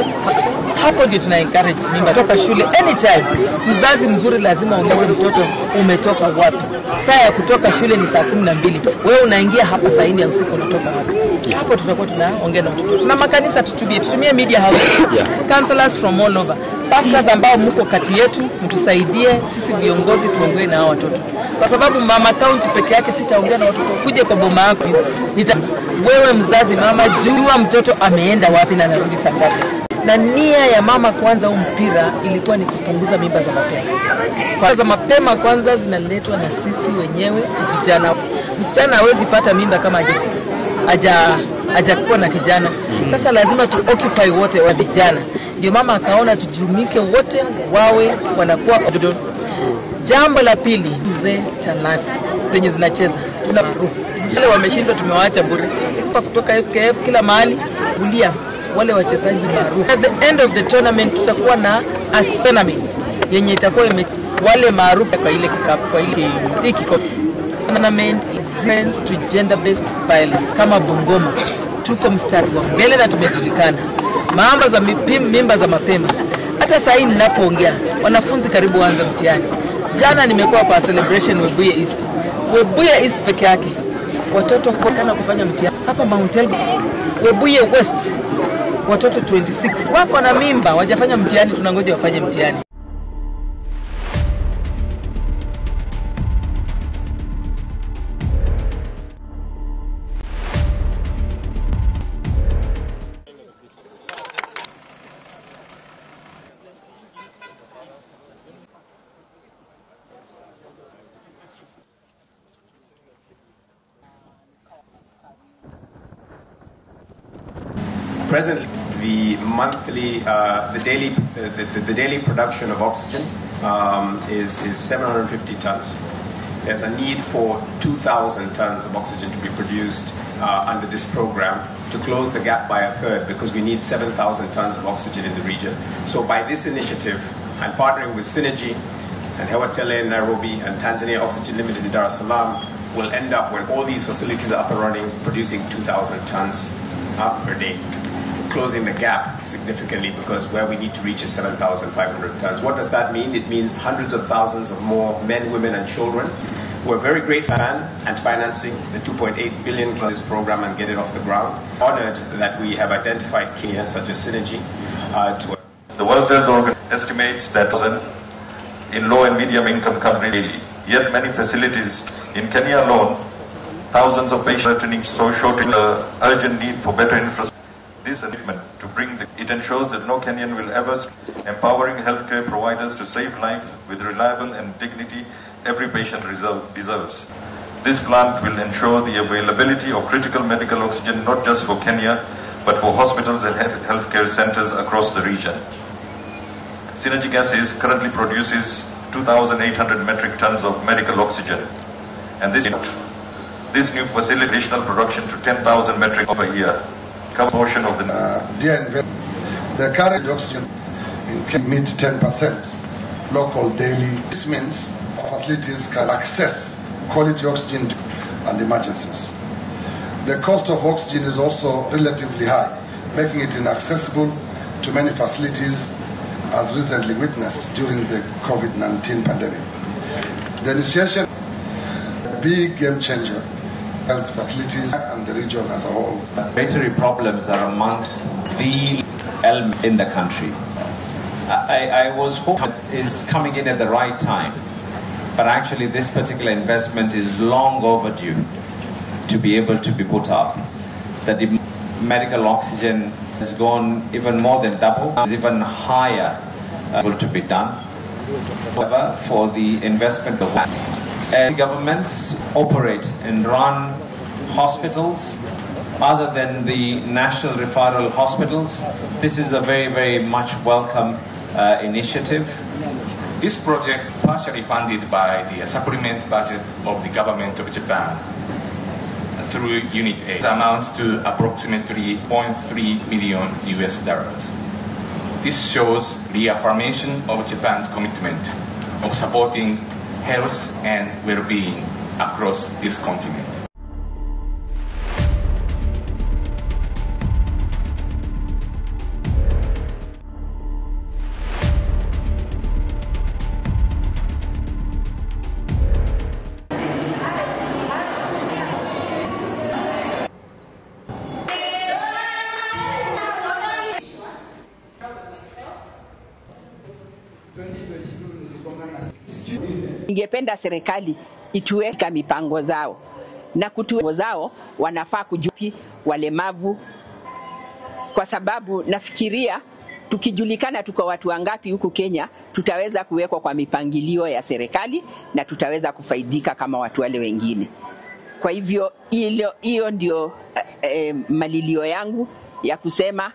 Hapo ndio tuna encourage mimba toka shule anytime. Mzazi mzuri lazima ueleze mtoto umetoka wapi. Saa ya kutoka shule ni saa 12. Wewe unaingia hapa saa 4 ya usiku unatoka wapi? Hapo tutakuwa tunaongea na watoto. Tuna makanisa tutumie media house. Counselors from all over. Pastors ambao mko kati yetu mtusaidie sisi viongozi tuongee na hao watoto. Kwa sababu mama county peke yake sitaongea na watoto. Kuje kwa boma yako. Wewe mzazi mama jua mtoto ameenda wapi na anarudi saa ngapi. Na nia ya mama kwanza mpira ilikuwa ni kupunguza mimba za mapema. Kwa za mapema kwanza zinaletwa na sisi wenyewe vijana. Msichana hawezi pata mimba kama hajakuwa na kijana. Sasa lazima tu occupy wote wa vijana. Ndio mama akaona tujumike wote wawe wanakuwa wadodo. Jambo la pili, mzee talanta zenye zinacheza. Tuna proof. Zile wameshindwa tumewaacha bure. Kutoka FKF kila mahali ulia wale wachezaji maarufu. At the end of the tournament tutakuwa na a tournament yenye itakuwa wale maarufu kwa ile kikapu, kwa ile tournament is to gender based violence kama Bungoma. Tuko mstari wa mbele na tumejulikana. Mambo za mimba za mapema. Hata sasa hivi ninapoongea wanafunzi karibu waanze mtihani. Jana nimekuwa kwa celebration Webuye East. Webuye East peke yake watoto wakana kufanya mtihani. Hapa Mount Elgon, Webuye West watoto 26 wako na mimba wajafanya mtihani, tunangoja wafanye mtihani. Presently, the daily production of oxygen is 750 tons. There's a need for 2,000 tons of oxygen to be produced under this program to close the gap by a third, because we need 7,000 tons of oxygen in the region. So by this initiative, and partnering with Synergy and Hewa Tele in Nairobi and Tanzania Oxygen Limited in Dar es Salaam, will end up, when all these facilities are up and running, producing 2,000 tons per day, closing the gap significantly, because where we need to reach is 7,500 tons. What does that mean? It means hundreds of thousands of more men, women, and children who are very grateful and financing the 2.8 billion for this program and get it off the ground. Honored that we have identified Kenya, such as Synergy, to. The World Health Organization estimates that in low and medium income countries daily. Yet many facilities in Kenya alone, thousands of patients returning, so showing the urgent need for better infrastructure. This commitment to bring it ensures that no Kenyan will ever empowering healthcare providers to save life with reliable and dignity every patient deserves. This plant will ensure the availability of critical medical oxygen not just for Kenya, but for hospitals and healthcare centers across the region. Synergy Gases currently produces 2,800 metric tons of medical oxygen, and this new facility additional production to 10,000 metric per year. Portion of the the current oxygen can meet 10% local daily. This means facilities can access quality oxygen and emergencies. The cost of oxygen is also relatively high, making it inaccessible to many facilities, as recently witnessed during the COVID-19 pandemic. The initiation is a big game changer. Health facilities and the region as a whole. Respiratory problems are amongst the elements in the country. I was hoping is coming in at the right time, but actually this particular investment is long overdue to be able to be put up. The medical oxygen has gone even more than double, is even higher able to be done. However, for the investment of governments operate and run hospitals other than the national referral hospitals. This is a very, very much welcome initiative. This project, partially funded by the supplement budget of the government of Japan through Unit A, amounts to approximately $0.3 million US. This shows the affirmation of Japan's commitment of supporting health and well-being across this continent. Ningependa serikali ituweka mipango zao na kutuweka zao wanafaa kujua walemavu, kwa sababu nafikiria tukijulikana tuko watu wangapi huku Kenya, tutaweza kuwekwa kwa mipangilio ya serikali na tutaweza kufaidika kama watu wale wengine. Kwa hivyo hiyo ndio malilio yangu ya kusema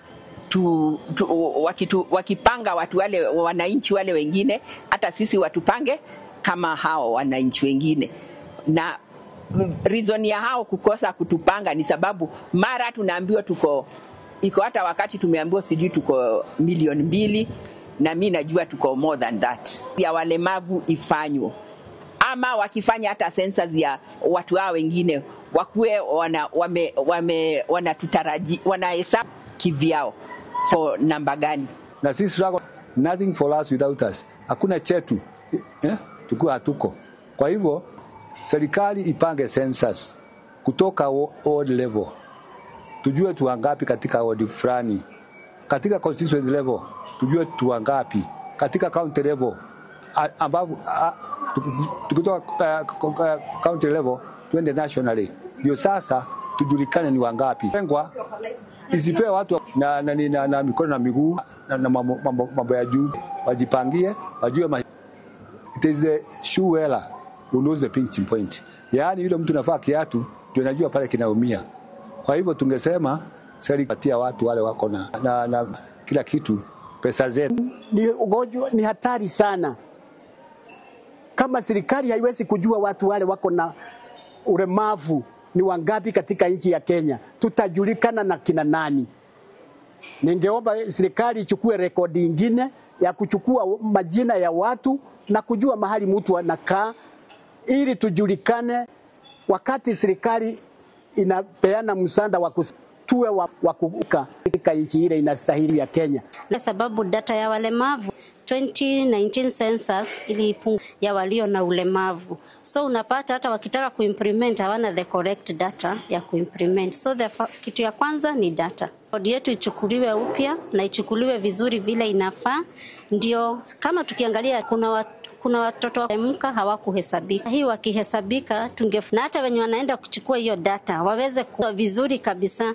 wakipanga watu wale wananchi wale wengine, hata sisi watupange kama hao wananchi wengine. Na reason ya hao kukosa kutupanga ni sababu mara tunaambiwa iko hata wakati tumeambiwa sijui tuko 2,000,000 na mimi najua tuko more than that. Ya walemavu ifanywe, ama wakifanya hata census ya watu hao wengine wakuwe wanatutaraji wanahesabu kivyao so namba gani. Na sisi struggle, nothing for us without us. Hakuna chetu tukiwa hatuko. Kwa hivyo serikali ipange census kutoka ward level, tujue tu wangapi katika ward fulani, katika constituency level tujue tu wangapi, katika county level ambapo tukitoka county level twende nationally, ndio sasa tujulikane ni wangapi. Pengwa isipewe watu na mikono na miguu na mambo ya juu, wajipangie, wajue it is a shoe wearer who knows the pinching point. Yaani yule mtu nafaa kiatu ndio anajua pale kinaumia. Kwa hivyo tungesema serikali watu wale wako na kila kitu, pesa zetu. Ni ugonjwa, ni hatari sana. Kama serikali haiwezi kujua watu wale wako na ulemavu ni wangapi katika nchi ya Kenya, tutajulikana na kina nani. Ningeomba serikali ichukue rekodi nyingine ya kuchukua majina ya watu na kujua mahali mtu anakaa, ili tujulikane wakati serikali inapeana msaada wa tuwe wa kuvuka katika nchi ile inastahili ya Kenya. Kwa sababu data ya walemavu 2019 census ilipunguza ya walio na ulemavu. So unapata hata wakitaka kuimplement hawana the correct data ya kuimplement. So kitu ya kwanza ni data. Kodi yetu ichukuliwe upya na ichukuliwe vizuri vile inafaa. Ndio kama tukiangalia kuna watoto waemka hawakuhesabika. Hii wakihesabika na hata wenye wanaenda kuchukua hiyo data waweze kuwa vizuri kabisa,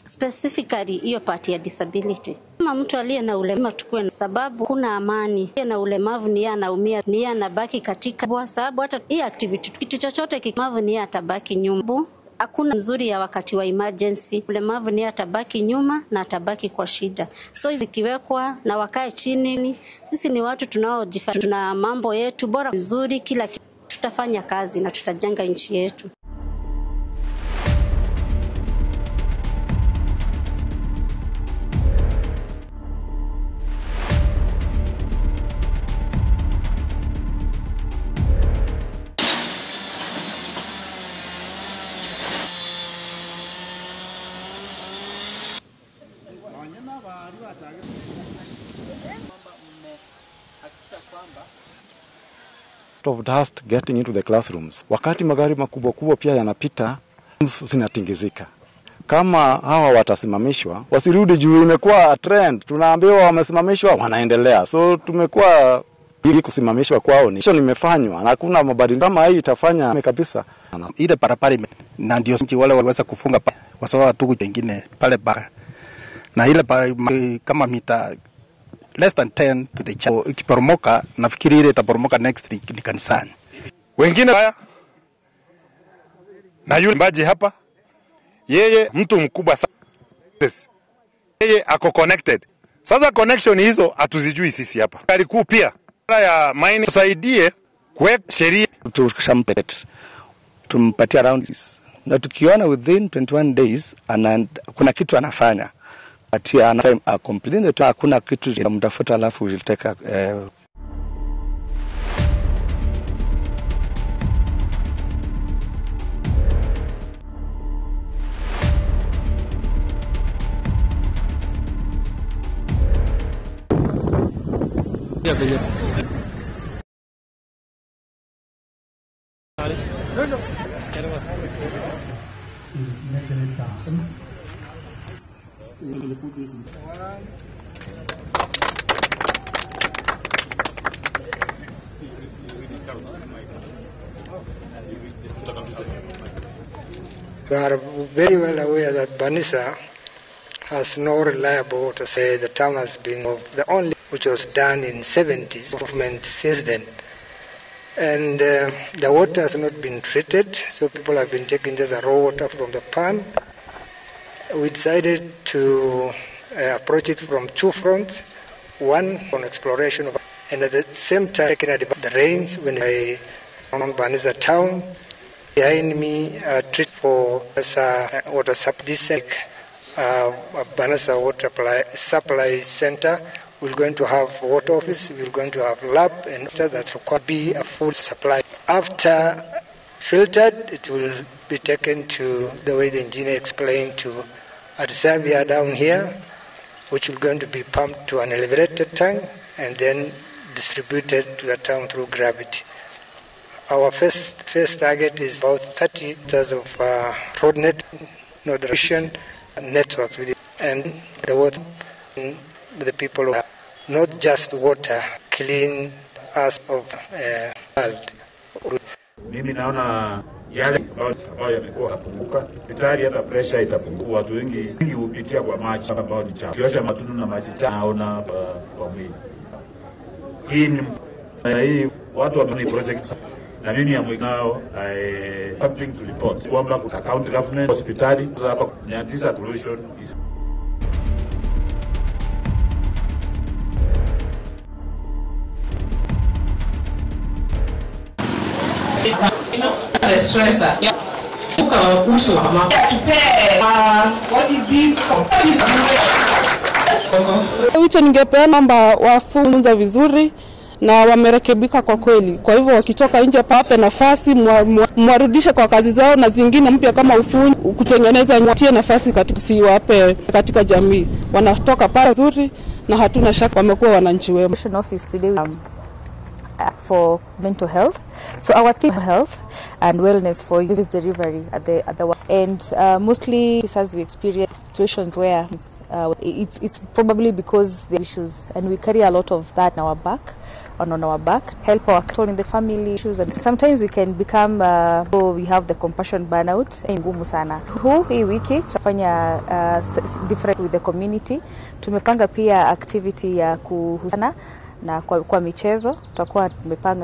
specifically hiyo part ya disability. Kama mtu aliye na ulemavu tukue na sababu kuna amani. Na ulemavu ni yeye anaumia, ni yeye anabaki katika sababu hata hii activity kitu chochote kikamavu ni yeye atabaki nyuma. Hakuna mzuri ya wakati wa emergency. Ulemavu ni atabaki nyuma na atabaki kwa shida. So zikiwekwa na wakae chini, sisi ni watu tunaojifanya tuna mambo yetu bora vizuri, kila kitu tutafanya kazi na tutajenga nchi yetu. Of dust getting into the classrooms. Wakati magari makubwa kubwa pia yanapita, zinatingizika. kama hawa watasimamishwa, wasirudi juu imekuwa trend. Tunaambiwa wamesimamishwa, wanaendelea. So tumekuwa hii kusimamishwa kwao ni nimefanywa na hakuna mabadiliko kama hii itafanya kabisa. Ile barabara na ndio wale waliweza kufunga wasawa tu wengine pale bara. Na ile kama mita less than 10 to the church. Ikiporomoka nafikiri ile itaporomoka next week ni kanisani. Wengine haya na yule mbaji hapa yeye mtu mkubwa sana. Yeye ako connected. Sasa connection hizo hatuzijui sisi hapa. Gari kuu pia ya mining tusaidie kuweka sheria tukishampet tumpatie around this. Na tukiona within 21 days kuna kitu anafanya atia anasema complete tu hakuna kitu cha mtafuta alafu uliteka is negative 1,000. We'll put this in. We are very well aware that Banisa has no reliable water. Say the town has been the only which was done in 70s movement since then. And the water has not been treated, so people have been taking just a raw water from the pan. We decided to approach it from two fronts. One on exploration of, and at the same time taking the rains when I on Banisa town. Behind me, treat for water supply. This Banisa water supply center. We're going to have water office, we're going to have lab, and after that will be a full supply. After filtered, it will be taken to the way the engineer explained to a reservoir down here, which is going to be pumped to an elevated tank and then distributed to the town through gravity. Our first target is about 30 meters of road net, irrigation networks with it, and the water. The people who have not just water, clean us of world. Mimi naona yale ambayo yamekuwa hapunguka, tayari hata pressure itapungua. Watu wengi hupitia kwa maji ambao ni chafu. Kiosha matundu na maji chafu naona kwa mwili. Hii watu wameni project na mimi nao something to report. Kwamba county government hospitali hapa this solution is the stressor. Wito ningepeana kwamba wafunza vizuri na wamerekebika kwa kweli. Kwa hivyo wakitoka nje pape nafasi mwarudishe kwa kazi zao, na zingine mpya kama ufundi kutengeneza nyatie nafasi katika jamii. Wanatoka pale vizuri na hatuna shaka wamekuwa wananchi wema. Office today for mental health. So our theme health and wellness for youth delivery at the and mostly as we experience situations where it's probably because the issues, and we carry a lot of that on our back, help our people in the family issues, and sometimes we can become we have the compassion burnout ngumu sana. Hii wiki tutafanya different with the community. Tumepanga pia activity ya kuhusana na kwa michezo. Tutakuwa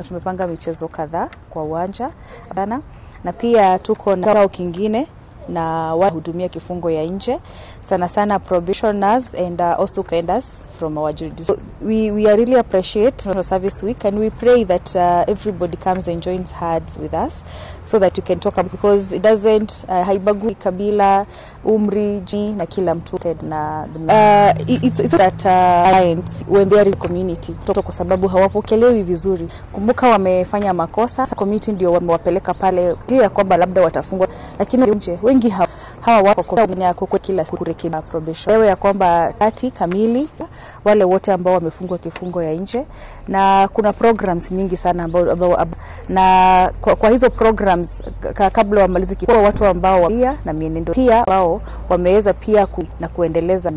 tumepanga michezo kadhaa kwa uwanja bana, na pia tuko na kikao kingine na wahudumia kifungo ya nje, sana probationers and also offenders from our jurisdiction. So we are really appreciate our service week, and we pray that everybody comes and joins hands with us so that you can talk about, because it doesn't haibagui kabila, umri, jini na kila mtu na it's that when they are in the community kwa sababu hawapokelewi vizuri. Kumbuka wamefanya makosa, community ndio wamewapeleka pale, ndio kwamba labda watafungwa, lakini nje wengi hawa wako kwa kila siku kurekebisha probation. Leo ya kwamba kati kamili wale wote ambao wamefungwa kifungo ya nje, na kuna programs nyingi sana ambao na kwa hizo programs kabla wamalize kwa watu ambao pia na mienendo pia wao wameweza pia na kuendeleza.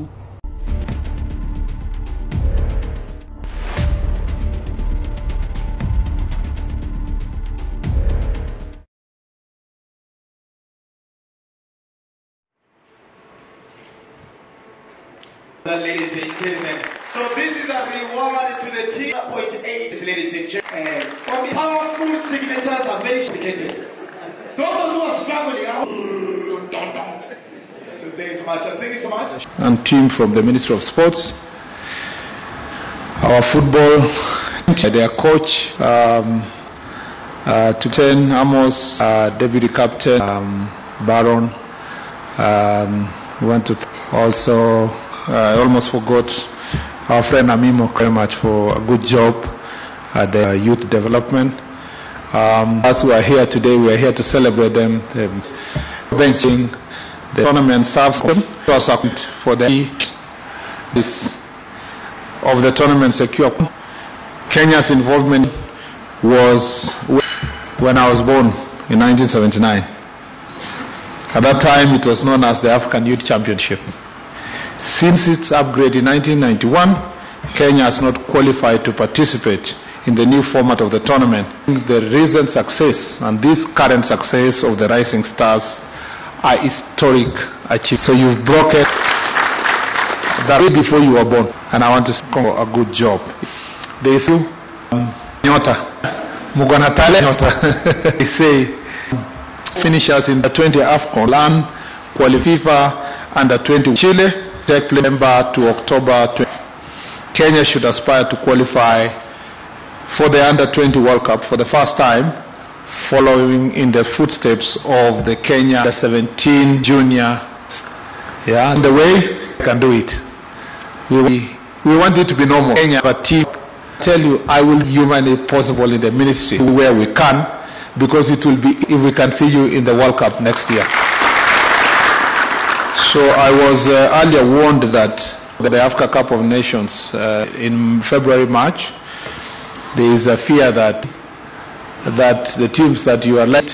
Ladies and gentlemen, so this is a reward to the team. 0.8, ladies and gentlemen. Powerful signatures are very complicated. Those who are struggling are. So thank you so much. Thank you so much. And team from the Ministry of Sports, our football, their coach, to 10 Amos, deputy captain, Baron. We want to also. I almost forgot our friend Amimo very much for a good job at the youth development. As we are here today, we are here to celebrate them. Benching the tournament serves them for this of the tournament secure. Kenya's involvement was when I was born in 1979. At that time, it was known as the African Youth Championship. Since its upgrade in 1991, Kenya has not qualified to participate in the new format of the tournament. The recent success and this current success of the Rising Stars are historic achievements. So you've broken that way before you were born, and I want to say a good job. They say, Nyota, Muganatale Nyota. They say, finishers in the 20 AFCON, LAN, FIFA under 20 Chile, take place November to October 20. Kenya should aspire to qualify for the under 20 World Cup for the first time, following in the footsteps of the Kenya under 17 junior. Yeah, and the way we can do it. We want it to be normal. Kenya, but team, tell you, I will do humanly possible in the ministry where we can, because it will be if we can see you in the World Cup next year. So I was earlier warned that the Africa Cup of Nations in February, March, there is a fear that the teams that you are led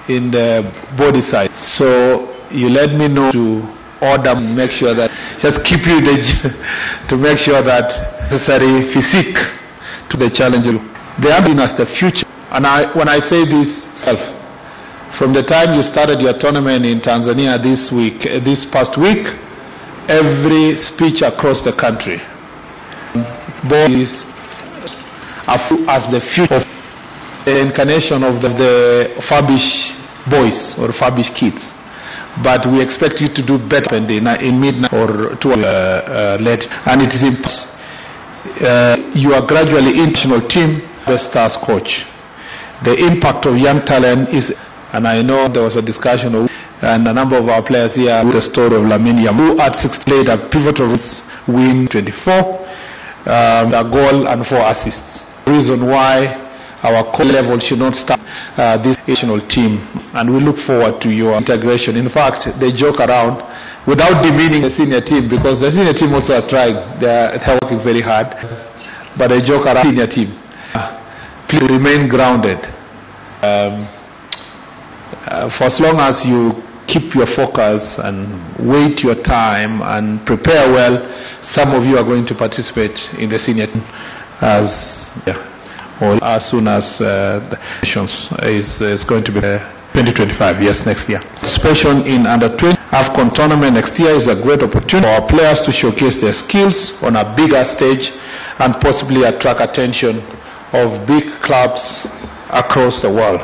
in the body side. So you let me know to order, make sure that just keep you to make sure that necessary physique to the challenge. They have been as the future, and when I say this, from the time you started your tournament in Tanzania this past week, every speech across the country is as the future of the incarnation of the Fabish boys or Fabish kids. But we expect you to do better in midnight or late. And it is impossible. You are gradually international team, the Stars coach. The impact of young talent is. And I know there was a discussion and a number of our players here with the story of Lamine Yamal, who at 6 played a pivotal win 24, a goal and 4 assists. The reason why our core level should not start this national team, and we look forward to your integration. In fact, they joke around without demeaning the senior team, because the senior team also are trying. They're working very hard, but they joke around the senior team. Please remain grounded. For as long as you keep your focus and wait your time and prepare well, some of you are going to participate in the senior team as soon as the nations is going to be 2025, yes, next year. Participation in under 20 AFCON tournament next year is a great opportunity for our players to showcase their skills on a bigger stage and possibly attract attention of big clubs across the world.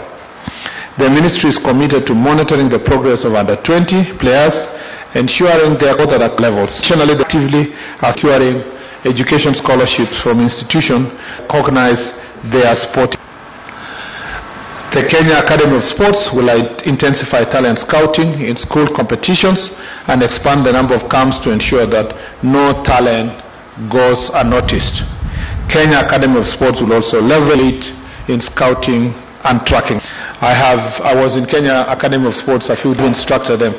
The ministry is committed to monitoring the progress of under 20 players, ensuring their growth at levels. Additionally, actively securing education scholarships from institutions recognize their sport. The Kenya Academy of Sports will intensify talent scouting in school competitions and expand the number of camps to ensure that no talent goes unnoticed. Kenya Academy of Sports will also leverage it in scouting and tracking. I was in Kenya Academy of Sports a few days to instruct them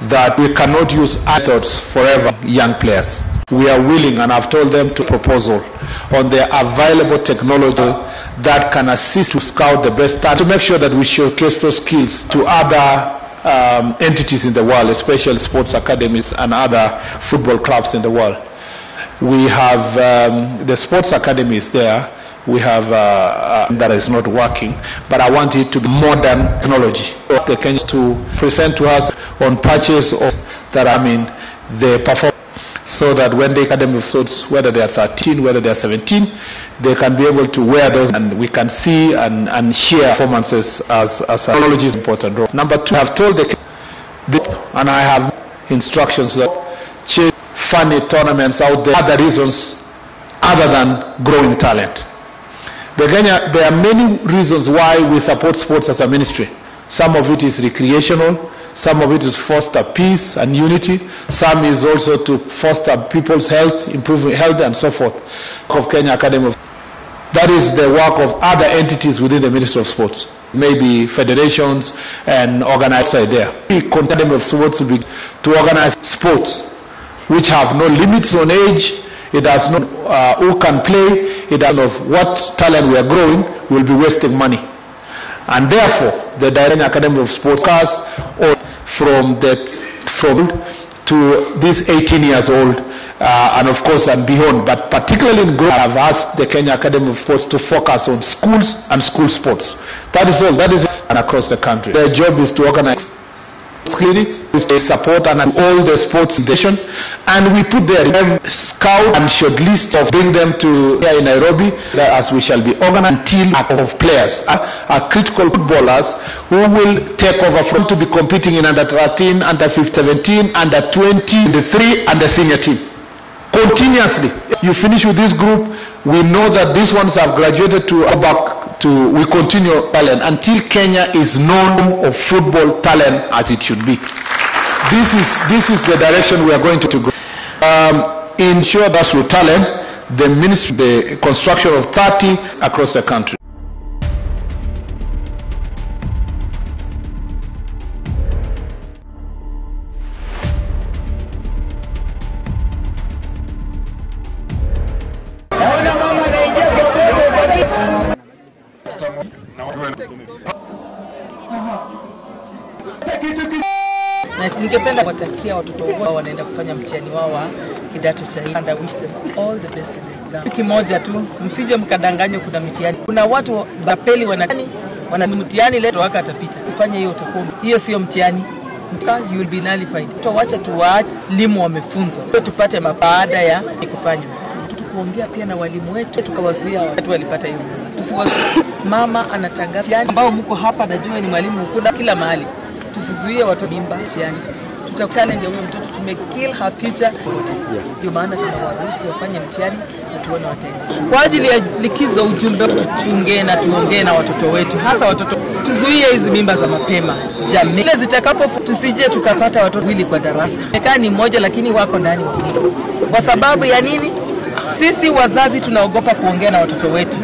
that we cannot use methods forever young players. We are willing, and I've told them to proposal on the available technology that can assist to scout the best talent, to make sure that we showcase those skills to other entities in the world, especially sports academies and other football clubs in the world. We have the sports academies there. We have that is not working, but I want it to be modern technology. The Kenyans to present to us on patches of that they perform, so that when the Academy of Sports, whether they are 13, whether they are 17, they can be able to wear those, and we can see and share performances as technology is important role. Number 2, I have told and I have instructions that change funny tournaments out there, other reasons other than growing talent. There are many reasons why we support sports as a ministry. Some of it is recreational, some of it is foster peace and unity, some is also to foster people's health, improving health and so forth. Of Kenya Academy of that is the work of other entities within the Ministry of Sports, maybe federations and organizers there. The Academy of Sports will be to organize sports which have no limits on age. It does not who can play. It does not what talent we are growing will be wasting money. And therefore, the Direct Academy of Sports cars from to these 18 years old, and of course and beyond, but particularly in growth, I have asked the Kenya Academy of Sports to focus on schools and school sports. That is all. That is and across the country. Their job is to organize clinics, they support and all the sports nation, and we put their scout and short list of bring them to here in Nairobi, as we shall be organized team of players, are critical footballers who will take over from to be competing in under 13, under 17, under 20, the 3 and the senior team. Continuously, you finish with this group, we know that these ones have graduated to back to, we continue talent until Kenya is known of football talent as it should be. This is the direction we are going to go. Ensure that through talent, the ministry, the construction of 30 across the country. Na ningependa kuwatakia watoto wao wanaenda kufanya mtihani wao wa kidato cha 4 and I wish them all the best in the exam. Kimoja tu, msije mkadanganywa kuna mitihani. Kuna watu bapeli wana mtihani leo waka atapita. Kufanya hiyo utakuwa. Hiyo sio mtihani. You will be nullified. Tuacha walimu wamefunzwa. Tupate mabaada ya kufanya. Tukuongea pia na walimu wetu tukawazuia watu walipata hiyo. Tusiwazuie. Mama anatangaza ambao mko hapa najua ni mwalimu mkuu kila mahali. Tusizuie watu mimba yani. Tutachallenge huyo mtoto to make kill her future. Ndio maana tunawaruhusu wafanye mtihani na tuone wataenda. Kwa ajili ya likizo ujumbe tuchunge na tuongee na watoto wetu. Hasa watoto tuzuie hizi mimba za mapema. Jamii ile zitakapo tusije tukapata watoto wili kwa darasa. Ni mmoja lakini wako ndani wawili. Kwa sababu ya nini? Sisi wazazi tunaogopa kuongea na watoto wetu.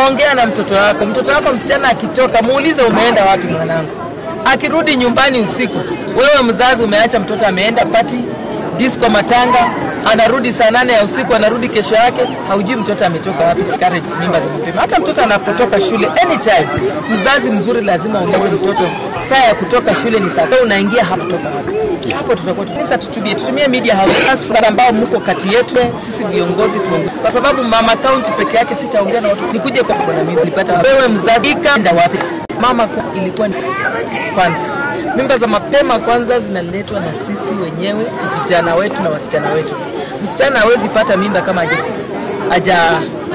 Ongea na mtoto wako. Mtoto wako msichana akitoka muulize umeenda wapi mwanangu. Akirudi nyumbani usiku, wewe mzazi umeacha mtoto ameenda party, disco matanga, anarudi saa 8 ya usiku, anarudi kesho yake, haujui mtoto ametoka wapi. Courage mimba za mapema. Hata mtoto anapotoka shule anytime, mzazi mzuri lazima uongeze mtoto. Saa ya kutoka shule ni saa unaingia hapo kutoka wapi. Hapo tutakuwa sasa tutumie media house ambao mko kati yetu sisi viongozi tuongoze. Kwa sababu mama county peke yake sitaongea na watu. Nikuje kwa kuna mimi nilipata wewe mzazi kaenda wapi? Mama ilikuwa kwanza. Mimba za mapema kwanza zinaletwa na sisi wenyewe, vijana wetu na wasichana wetu. Msichana hawezi pata mimba kama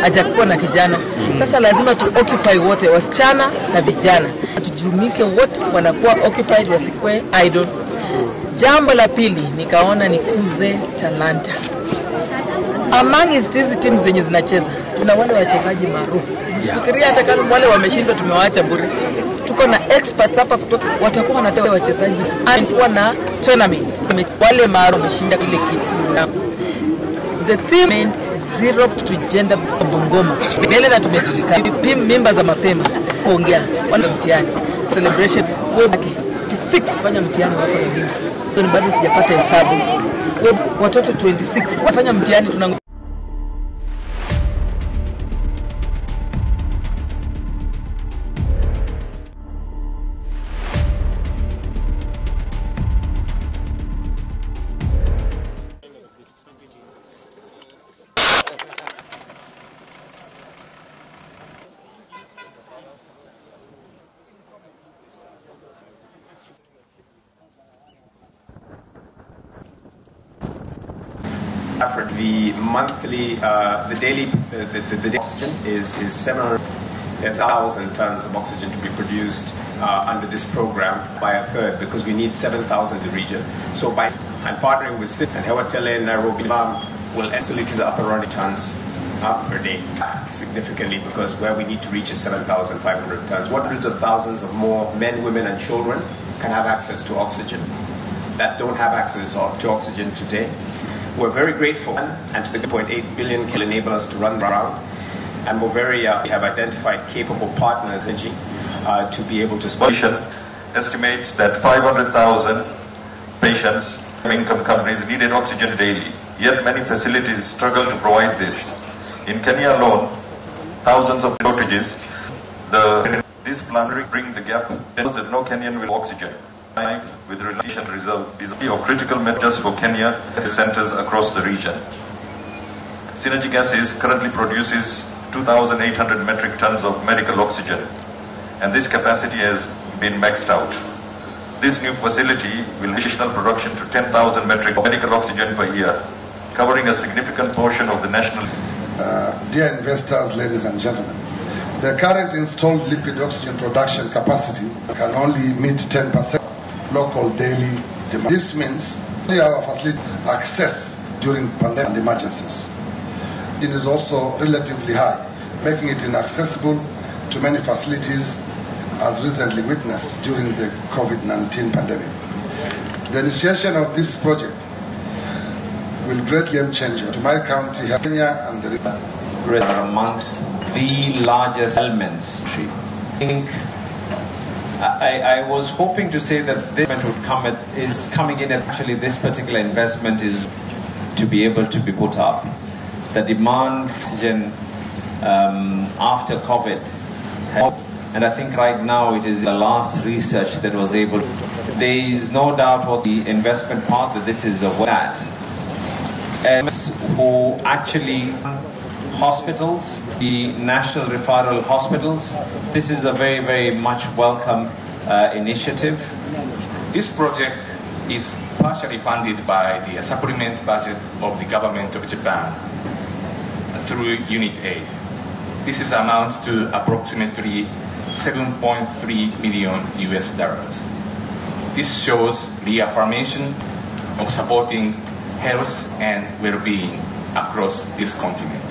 hajakuwa na kijana. Sasa lazima tu occupy wote, wasichana na vijana. Tujumike wote wanakuwa occupied, wasikwe idle. Jambo la pili nikaona nikuze talanta. Among hizi timu zenye zinacheza, tuna wale wachezaji maarufu. Fikiria hata kama wale wameshindwa tumewaacha bure. Tuko na experts hapa kutoka watakuwa wanatoa wachezaji anakuwa na tournament. Wale maarufu wameshinda kile kitu. The team zero to gender Bungoma. Mbele na tumejulikana mimba za mapema. kuongea wana mtihani celebration wewe 6 fanya mtihani wako elimu. Ndio bado sijapata hesabu. Wewe watoto 26 wafanya mtihani tuna The monthly, the daily, the oxygen is 700,000 tons of oxygen to be produced under this program by a third, because we need 7,000 in the region. So by partnering with SIP and Hewatele and Nairobi, will facilities up and running tons per day significantly, because where we need to reach is 7,500 tons. Hundreds of thousands of more men, women, and children can have access to oxygen that don't have access to oxygen today. We're very grateful, and to the 0.8 billion will enable us to run the round, and we have identified capable partners to be able to support. Estimates that 500,000 patients in income countries needed oxygen daily, yet many facilities struggle to provide this. In Kenya alone, thousands of shortages. This plan will bring the gap that no Kenyan will oxygen. With relation reserve of critical measures for Kenya centers across the region. Synergy Gases currently produces 2,800 metric tons of medical oxygen, and this capacity has been maxed out. This new facility will additional production to 10,000 metric medical oxygen per year, covering a significant portion of the national. Dear investors, ladies and gentlemen, the current installed liquid oxygen production capacity can only meet 10% local daily demand. This means our facility access during pandemic and emergencies. It is also relatively high, making it inaccessible to many facilities, as recently witnessed during the COVID-19 pandemic. The initiation of this project will greatly change to my county, Kenya, and the region. Amongst the largest elements. I think I was hoping to say that this would is coming in, and actually this particular investment is to be able to be put up. The demand for oxygen after COVID, and I think right now it is the last research that was able. There is no doubt what the investment part that this is of that. And who actually hospitals, the national referral hospitals, this is a very, very much welcome initiative. This project is partially funded by the supplement budget of the government of Japan through Unit Aid. This is amount to approximately $7.3 million US. This shows reaffirmation of supporting health and well-being across this continent.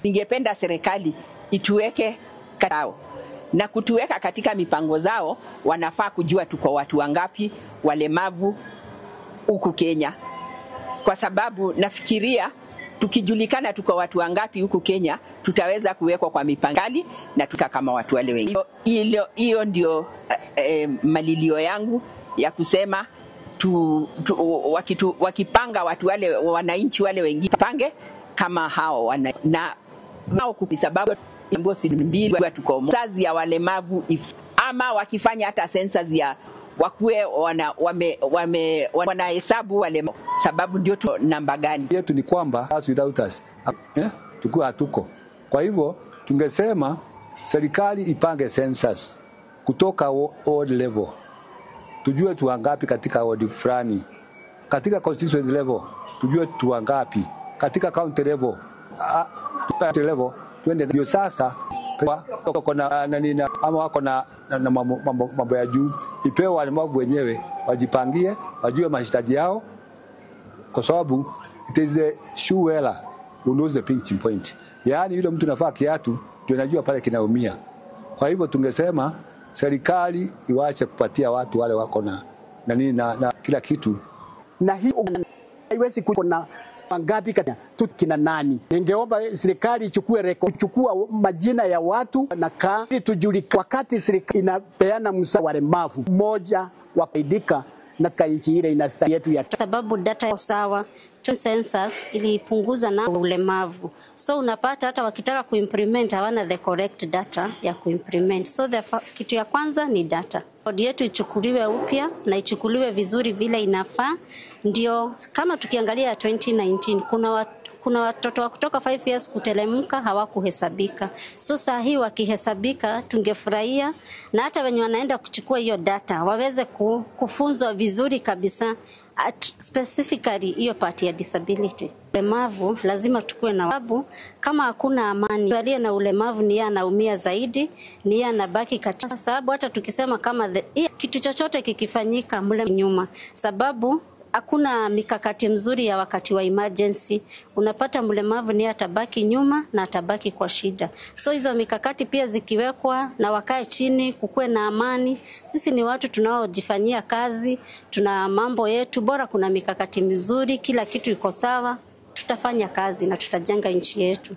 Ningependa serikali ituweke katao na kutuweka katika mipango zao. Wanafaa kujua tuko watu wangapi walemavu huku Kenya, kwa sababu nafikiria tukijulikana tuko watu wangapi huku Kenya, tutaweza kuwekwa kwa mipangali na kama watu wale wengi. Hiyo ndio malilio yangu ya kusema wakipanga watu wale wananchi wale wengine pange kama hao na kwa sababu ambapo si mbili tuko mzazi ya walemavu ama wakifanya hata sensa ya wakuwe wanahesabu walemavu, sababu ndio namba gani yetu ni kwamba us without us tukua hatuko. Kwa hivyo tungesema serikali ipange census kutoka ward level, tujue tu wangapi katika ward fulani, katika constituency level tujue tu wangapi, katika county level twende ndio sasa wako na nani ama wako na mambo ya juu, ipewe walemavu wenyewe wajipangie, wajue mahitaji yao, kwa sababu it is a shoe wearer who knows the pinching point. Yaani yule mtu anafaa kiatu ndio anajua pale kinaumia. Kwa hivyo tungesema serikali iwache kupatia watu wale wako na nani na kila kitu, na hii haiwezi kuna wangapi kina nani. Ningeomba serikali ichukue rekodi, ichukua majina ya watu na ili tujulike wakati serikali inapeana msaada walemavu mmoja wafaidika na nchi ile inastahili yetu ya sababu data ya sawa census ilipunguza na ulemavu, so unapata hata wakitaka kuimplement hawana the correct data ya kuimplement. So kitu ya kwanza ni data. Kodi yetu ichukuliwe upya na ichukuliwe vizuri vile inafaa, ndio kama tukiangalia 2019 kuna watoto wa kutoka 5 years kutelemka hawakuhesabika. So saa hii wakihesabika tungefurahia, na hata wenye wanaenda kuchukua hiyo data waweze kufunzwa vizuri kabisa, specifically hiyo part ya disability. Ulemavu lazima tukue na sababu, kama hakuna amani aliye na ulemavu ni yeye anaumia zaidi, ni yeye anabaki katika sababu. Hata tukisema kama kitu chochote kikifanyika mle nyuma, sababu hakuna mikakati mzuri ya wakati wa emergency, unapata mlemavu ni atabaki nyuma na atabaki kwa shida. So hizo mikakati pia zikiwekwa na wakae chini, kukue na amani. Sisi ni watu tunaojifanyia kazi, tuna mambo yetu, bora kuna mikakati mizuri, kila kitu iko sawa, tutafanya kazi na tutajenga nchi yetu.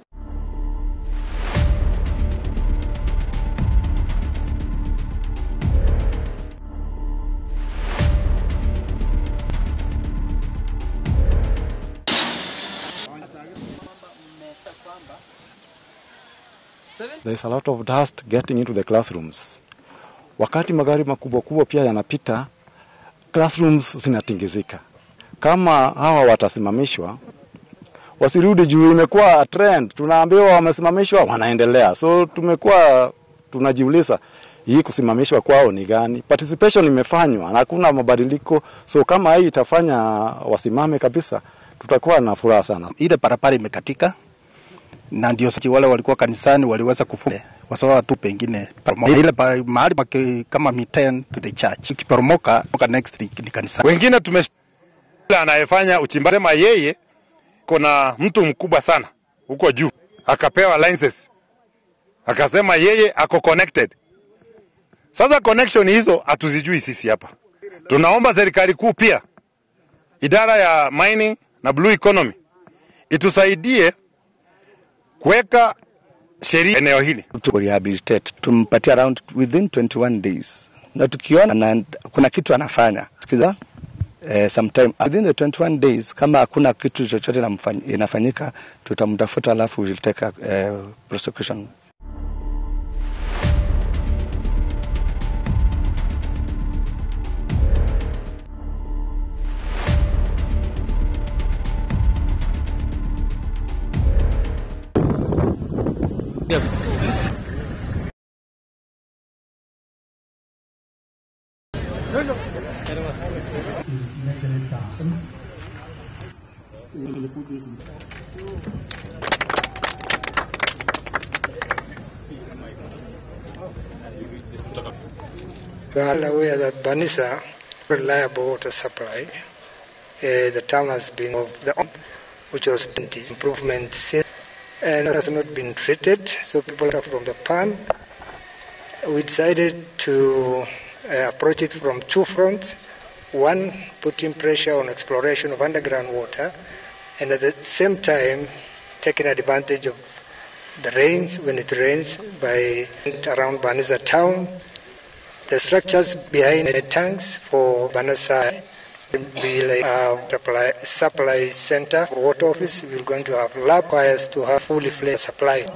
There is a lot of dust getting into the classrooms. Wakati magari makubwa pia yanapita, classrooms zinatingizika. Kama hawa watasimamishwa, wasirudi juu, imekuwa trend. Tunaambiwa wamesimamishwa, wanaendelea. So tumekuwa tunajiuliza hii kusimamishwa kwao ni gani? Participation imefanywa na hakuna mabadiliko. So kama hii itafanya wasimame kabisa, tutakuwa na furaha sana. Ile barabara imekatika, na ndio sisi wale walikuwa kanisani waliweza kufunga kwa sababu tu pengine ile mahali kama miten to the church ikiporomoka next week ni kanisa. Wengine anayefanya uchimbaji sema yeye kuna mtu mkubwa sana huko juu akapewa licenses, akasema yeye ako connected. Sasa connection hizo hatuzijui sisi hapa. Tunaomba serikali kuu pia, idara ya mining na blue economy itusaidie kuweka sheria eneo hili. To rehabilitate, tumpatie around within 21 days. Na tukiona kuna kitu anafanya, sikiza sometime within the 21 days kama hakuna kitu chochote inafanyika, tutamtafuta alafu we'll take prosecution. We are aware that Banissa reliable water supply. The town has been of the which was improvement since and has not been treated. So people are from the pan. We decided to approach it from two fronts. One, putting pressure on exploration of underground water, and at the same time taking advantage of the rains when it rains by around Banissa town. The structures behind the tanks for Banissa will be like a supply center for water office. We're going to have lab requires to have fully fledged supply.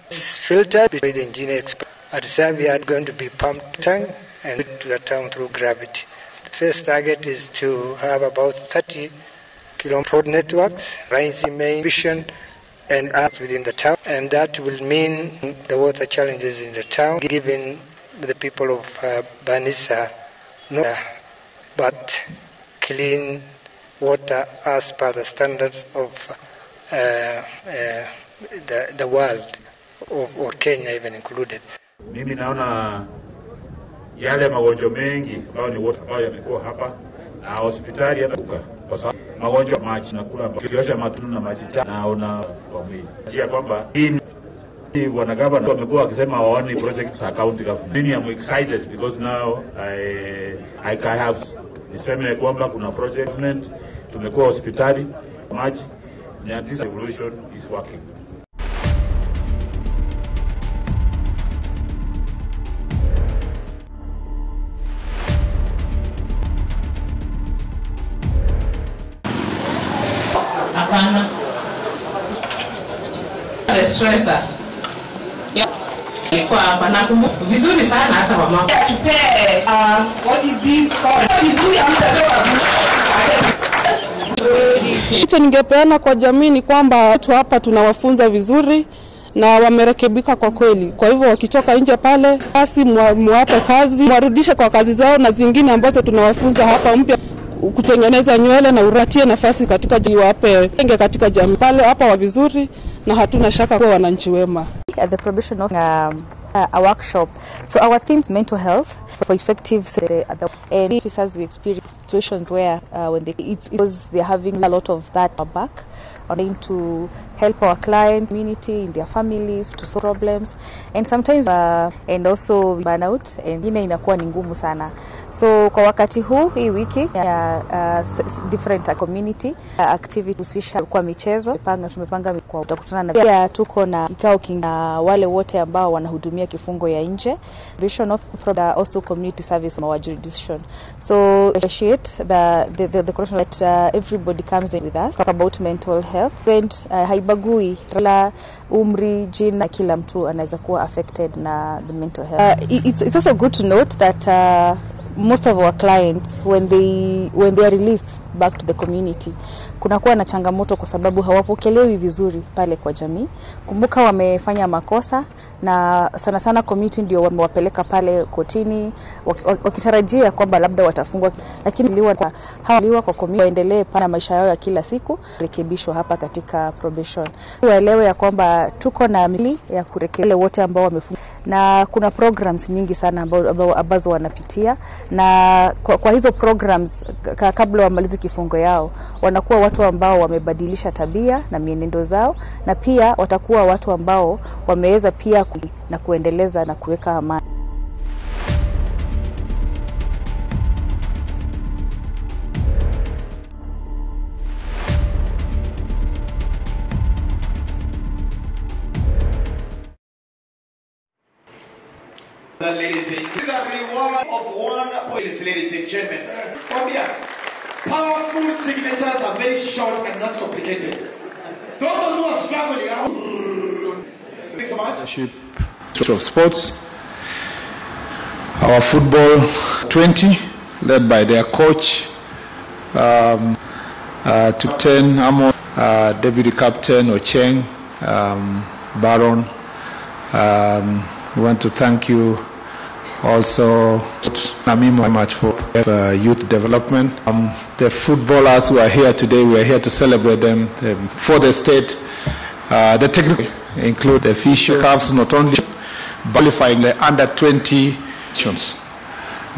It's filtered by the engineer expert. At Zambia, it's going to be pumped tank and to the town through gravity. The first target is to have about 30 kilometer networks, rising main vision and apps within the town, and that will mean the water challenges in the town, given the people of Banissa, but clean water as per the standards of the world. or Kenya even included. Mimi naona yale magonjwa mengi ambayo ni wote ambayo yamekuwa hapa na hospitali hata kwa sababu magonjwa maji na kula kiosha matunda na maji naona kwa mwili. Njia kwamba hii wanagavana wamekuwa wakisema waone projects za county government. Mimi am excited because now I can have niseme kwamba kuna project government, tumekuwa hospitali maji na this revolution is working. Hapana. Stressa. Ilikuwa hapa nakumbuka vizuri sana hata mama. Tupee what is this called? Vizuri amtatoa. Kitu ningepeana kwa jamii ni kwamba watu hapa tunawafunza vizuri na wamerekebika kwa kweli. Kwa hivyo wakitoka nje pale, basi muwape kazi, warudishe kwa kazi zao, na zingine ambazo tunawafunza hapa mpya kutengeneza nywele na uratie nafasi katika jamii, wape enge katika jamii pale hapa wa vizuri, na hatuna shaka kwa wananchi wema. At the provision of a workshop. So our theme is mental health for effective and officers we experience situations where when they're having a lot of that back on to help our clients, community, in their families to solve problems, and sometimes and also burnout and inakuwa ni ngumu sana. So kwa wakati huu hii wiki different community activity husisha kwa michezo tumepanga kwa utakutana na pia tuko na kikao kinga wale wote ambao wanahudumia kifungo ya nje, vision of also community service our jurisdiction. So appreciate the question that everybody comes in with us talk about mental health and haibagui la umri, jina, kila mtu anaweza kuwa affected na the mental health. It's also good to note that most of our clients when they are released back to the community kunakuwa na changamoto kwa sababu hawapokelewi vizuri pale kwa jamii. Kumbuka wamefanya makosa na sana sana community ndio wamewapeleka pale kotini wakitarajia kwamba labda watafungwa, lakini hawaliwa kwa community waendelee pana maisha yao ya kila siku, rekebishwa hapa katika probation. Waelewe ya kwamba tuko na mili ya kurekebisha wote ambao wamefungwa, na kuna programs nyingi sana ambazo wanapitia, na kwa hizo programs kabla wamalize kifungo yao wanakuwa watu ambao wamebadilisha tabia na mienendo zao, na pia watakuwa watu ambao wameweza pia na kuendeleza na kuweka amani. Ladies and gentlemen, the reward of 1 point, ladies and gentlemen. Powerful signatures are very short and not complicated. Those who are struggling are. Thanks so much. Of sports, our football 20, led by their coach, Captain Amo, Deputy Captain Ocheng, Baron. We want to thank you also, Namimo, very much for youth development. The footballers who are here today, we are here to celebrate them for the state. The technical include the officials, not only qualifying the under 20 nations.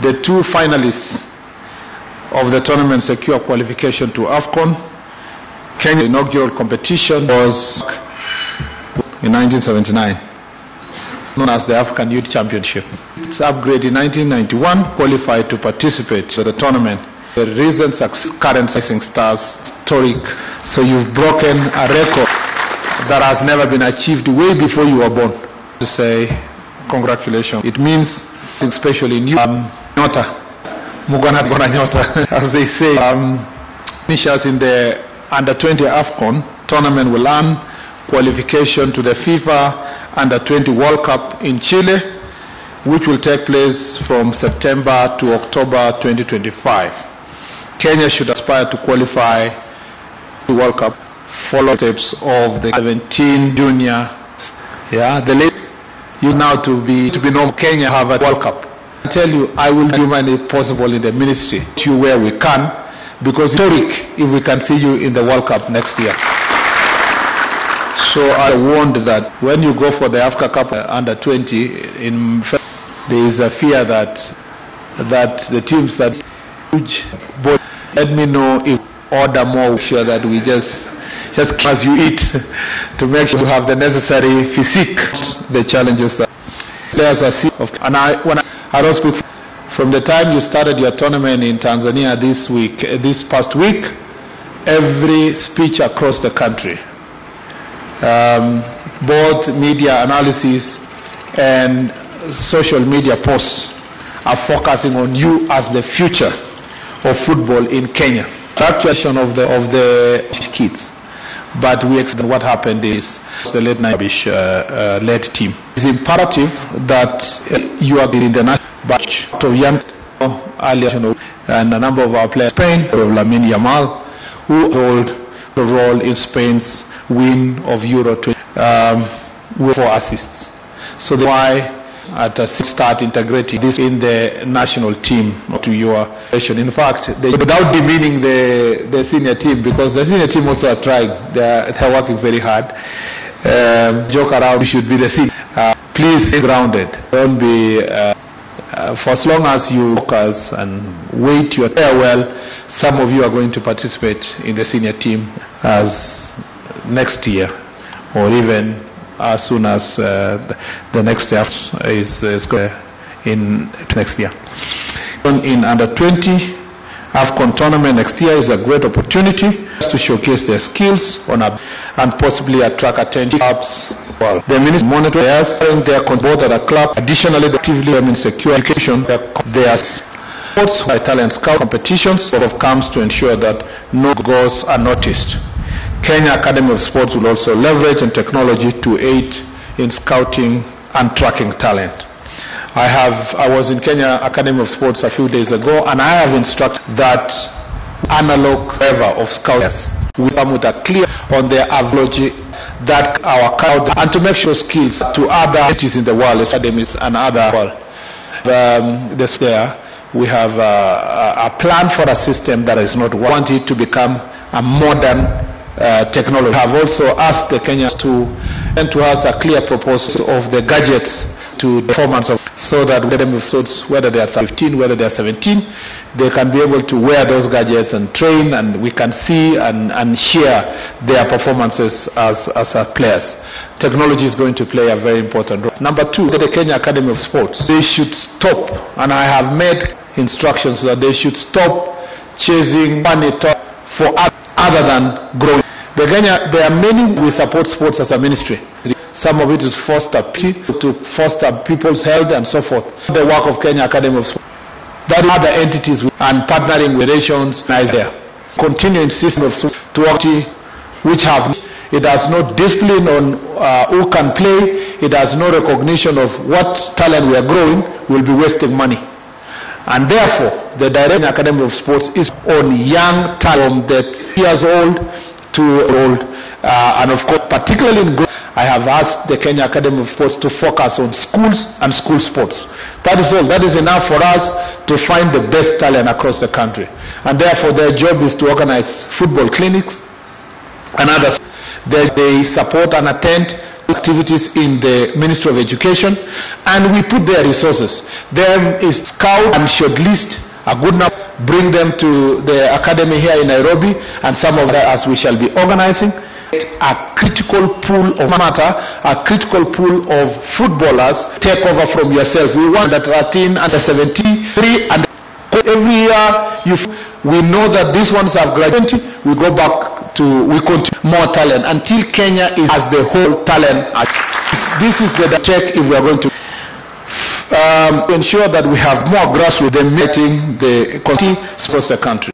The 2 finalists of the tournament secure qualification to AFCON. Kenya inaugural competition was in 1979. Known as the African Youth Championship. Its upgrade in 1991 qualified to participate in the tournament. The recent current Rising Stars historic. So you've broken a record that has never been achieved way before you were born. To say congratulations. It means, especially in you, Nyota, Mugana Gona Nyota, as they say. Finishers in the under 20 AFCON tournament will earn qualification to the FIFA Under 20 World Cup in Chile, which will take place from September to October 2025. Kenya should aspire to qualify the World Cup, follow steps of the 17 junior. The late you now to be known Kenya have a World Cup. I tell you, I will do many possible in the ministry to where we can, because it's historic if we can see you in the World Cup next year. So So I warned that when you go for the Africa Cup under 20, there is a fear that the teams that huge, but let me know if order more, sure that we just as you eat to make sure you have the necessary physique, the challenges that players are seeing. And I don't speak from the time you started your tournament in Tanzania this past week, every speech across the country, both media analysis and social media posts are focusing on you as the future of football in Kenya. That question of the kids. But we expect what happened is the late night led team. It's imperative that you are in the national batch of young and a number of our players, Spain, Lamine Yamal, who held the role in Spain's win of Euro 20 with 4 assists. So that's why at a start integrating this in the national team to your nation. In fact, without demeaning the senior team, because the senior team also are trying, they're working very hard. Joke around, we should be the senior. Please stay grounded. Don't be, for as long as you focus and wait your farewell, some of you are going to participate in the senior team as next year or even as soon as the next year is going in next year. In under 20 AFCON tournament next year is a great opportunity to showcase their skills and possibly attract attention. Well, the minister monitor players their both at a club. Additionally, the actively secure education. Their sports talent scout competitions sort of comes to ensure that no goals are noticed. Kenya Academy of Sports will also leverage and technology to aid in scouting and tracking talent. I was in Kenya Academy of Sports a few days ago, and I have instructed that analog level of scouts will come with a clear on their average that our crowd and to make sure skills to other entities in the world, academies and other world. We have a plan for a system that is not wanted to become a modern technology. We have also asked the Kenyans to send to us a clear proposal of the gadgets to the performance of, so that whether they are 15, whether they are 17, they can be able to wear those gadgets and train, and we can see and share their performances as players. Technology is going to play a very important role. Number 2, the Kenya Academy of Sports. They should stop, and I have made instructions that they should stop chasing money for other than growing. There are many we support sports as a ministry. Some of it is to foster people's health and so forth. The work of Kenya Academy of Sports. That other entities and partnering with nations is there. Continue insisting of to work which have it has no discipline on who can play. It has no recognition of what talent we are growing. Will be wasting money. And therefore, the Direct Academy of Sports is on young talent from the years old to old, and of course, particularly in growth, I have asked the Kenya Academy of Sports to focus on schools and school sports. That is all. That is enough for us to find the best talent across the country. And therefore, their job is to organize football clinics and others. They support and attend activities in the Ministry of Education, and we put their resources. There is scout and shortlist a good number, bring them to the academy here in Nairobi, and some of that as we shall be organizing. A critical pool of matter, a critical pool of footballers take over from yourself. We want that 13 and 73, and every year we know that these ones have graduated. We go back to, we continue more talent until Kenya is as the whole talent. This is the check if we are going to ensure that we have more grassroots than meeting the quality across the country.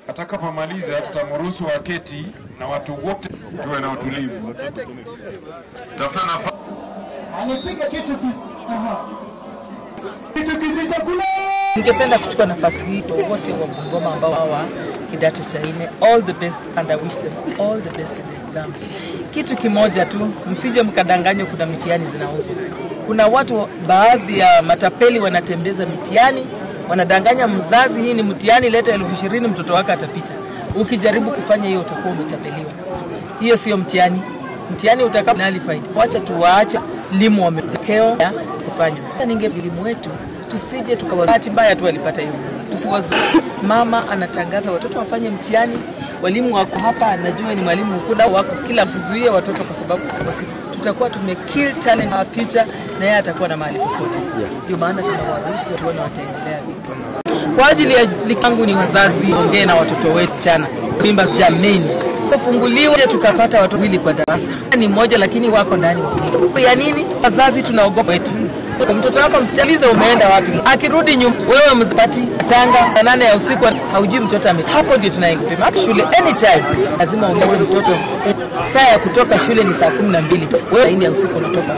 Atakapomaliza tutamruhusu waketi na watu wote tuwe na utulivu. Tafuta nafasi. Anipiga kitu kizito kule. Ningependa kuchukua nafasi hii kwa wote wa Bungoma ambao hawa kidato cha 4, all the best, and I wish them all the best in the exams. Kitu kimoja tu, msije mkadanganywa kuna mitihani zinauzwa. Kuna watu, baadhi ya matapeli wanatembeza mitihani Wanadanganya mzazi, hii ni mtihani, leta 20,000 mtoto wako atapita. Ukijaribu kufanya hiyo utakuwa umetapeliwa. Hiyo sio mtihani. Mtihani utakapo nullified. Wacha tuwaache elimu wa mwelekeo ya kufanya. Elimu wetu tusije tukawahati mbaya tu walipata hiyo. Mama anatangaza watoto wafanye mtihani, walimu wako hapa, anajua ni mwalimu mkuu wako, kila msizuie watoto kwa sababu tutakuwa tumekill talent our future, na yeye atakuwa na mahali popote. Ndio maana tunawaruhusu watu wana wataendelea kwa ajili ya likangu. Ni wazazi ongee na watoto wetu chana mimba jameni kufunguliwa, tukapata watu wili kwa darasa ni mmoja, lakini wako ndani wawili. Ya nini? Wazazi tunaogopa wetu. Mtoto wako msichalize umeenda wapi, akirudi nyuma wewe mzipati tanga 8 ya usiku haujui mtoto hapo ndio tunaingia. Hata shule anytime lazima uongeze mtoto, saa ya kutoka shule ni saa 12, wewe 4 ya usiku unatoka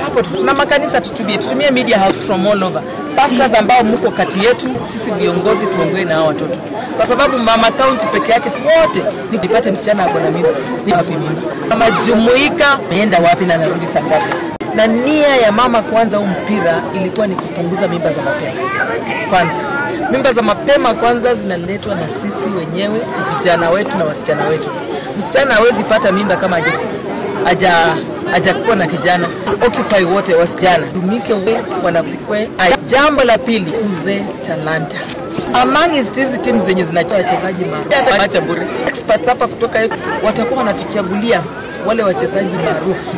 hapo. Tuna makanisa tutumie media house from all over, pastors ambao mko kati yetu, sisi viongozi tuongee na hao watoto, kwa sababu mama county peke yake wote nipate msichana hapo na mimi ni wapi mimi kama jumuika naenda wapi na narudi saa ngapi. Na nia ya mama kwanza huu mpira ilikuwa ni kupunguza mimba za mapema. Kwanza mimba za mapema kwanza zinaletwa na sisi wenyewe, vijana wetu na wasichana wetu. Msichana hawezi pata mimba kama hajakuwa na kijana. Occupy wote wasichana tumike wanakusikwe. Jambo la pili, uze talanta among hizi teams zenye zinatoa wachezaji maarufu bure. Experts hapa kutoka watakuwa wanatuchagulia wale wachezaji maarufu,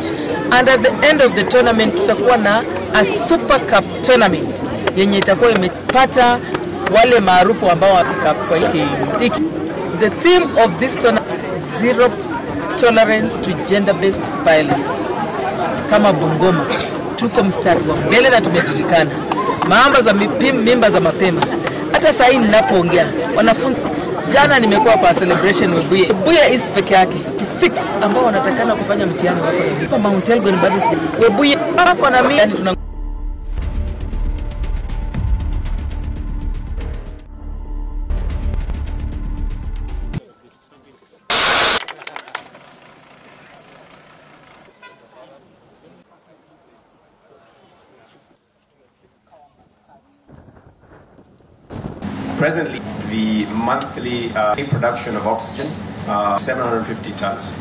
and at the end of the tournament tutakuwa na a super cup tournament yenye itakuwa imepata wale maarufu ambao wafika kwa hiki. The theme of this tournament, zero tolerance to gender based violence. Kama Bungoma tuko mstari wa mbele na tumejulikana mambo za mimba za mapema. Hata sasa hivi ninapoongea wanafunzi, jana nimekuwa kwa celebration Webuye East peke yake 6 ambao wanatakana kufanya mtihani wako na kwa Mount Elgon bado Webuye wako na mimi, yani tuna Presently, the monthly production of oxygen, 750 tons.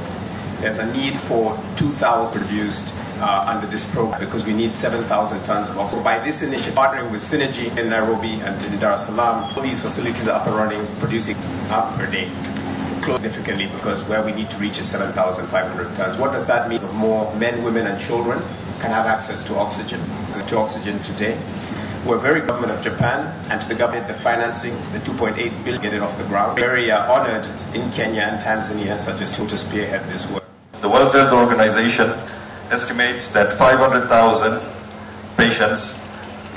There's a need for 2,000 produced under this program because we need 7,000 tons of oxygen. So by this initiative, partnering with Synergy in Nairobi and in Dar es Salaam, all these facilities are up and running, producing per day. Significantly, because where we need to reach is 7,500 tons. What does that mean? So more men, women, and children can have access to oxygen. Today. We're very government of Japan and to the government the financing, the 2.8 billion get it off the ground. Very honored in Kenya and Tanzania, such as to spearhead this work. The World Health Organization estimates that 500,000 patients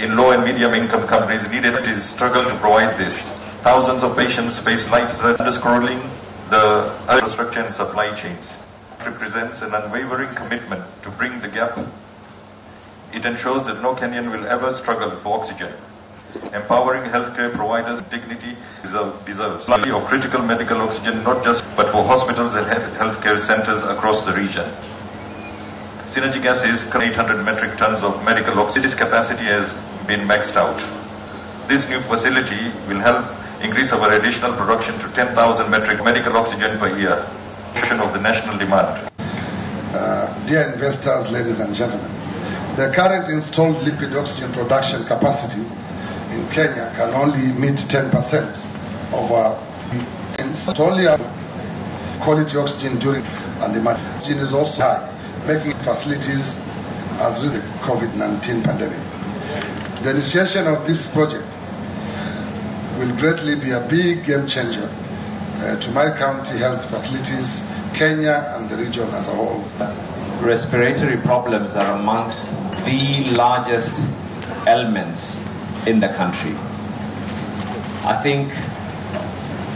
in low and medium income countries struggle to provide this. Thousands of patients face life threat, underscoring the infrastructure and supply chains. It represents an unwavering commitment to bring the gap. It ensures that no Kenyan will ever struggle for oxygen. Empowering healthcare providers dignity deserves of critical medical oxygen, not just but for hospitals and healthcare centers across the region. Synergy Gas is 800 metric tons of medical oxygen. This capacity has been maxed out. This new facility will help increase our additional production to 10,000 metric medical oxygen per year, portion of the national demand. Dear investors, ladies and gentlemen, the current installed liquid oxygen production capacity in Kenya can only meet 10% of our needs. Only quality oxygen during and demand. Oxygen is also high, making facilities as risk of the COVID-19 pandemic. The initiation of this project will greatly be a big game changer to my county health facilities, Kenya, and the region as a whole. Respiratory problems are amongst the largest ailments in the country. I think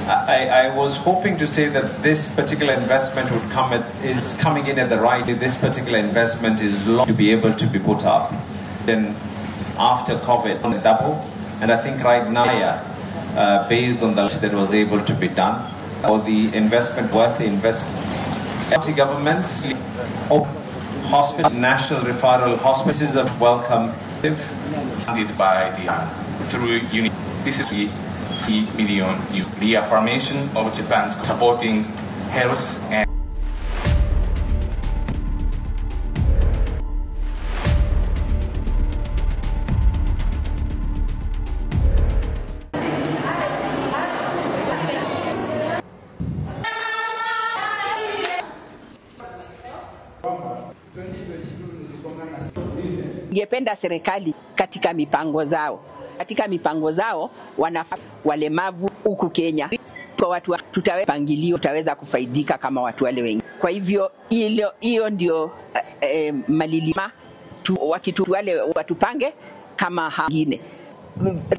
I was hoping to say that this particular investment is coming in at the right. This particular investment is long to be able to be put up. Then after COVID, on the double, and I think right now, based on the that was able to be done, or the investment worth the investment. County governments, hospital, national referral hospices are welcome, funded by the through unit. This is the 3 million reaffirmation of Japan's supporting health and Ningependa serikali katika mipango zao wanafaa walemavu huku Kenya kwa watu tutaweza kufaidika kama watu wale wengi. Kwa hivyo hiyo ndio malilima wale watupange kama hangine,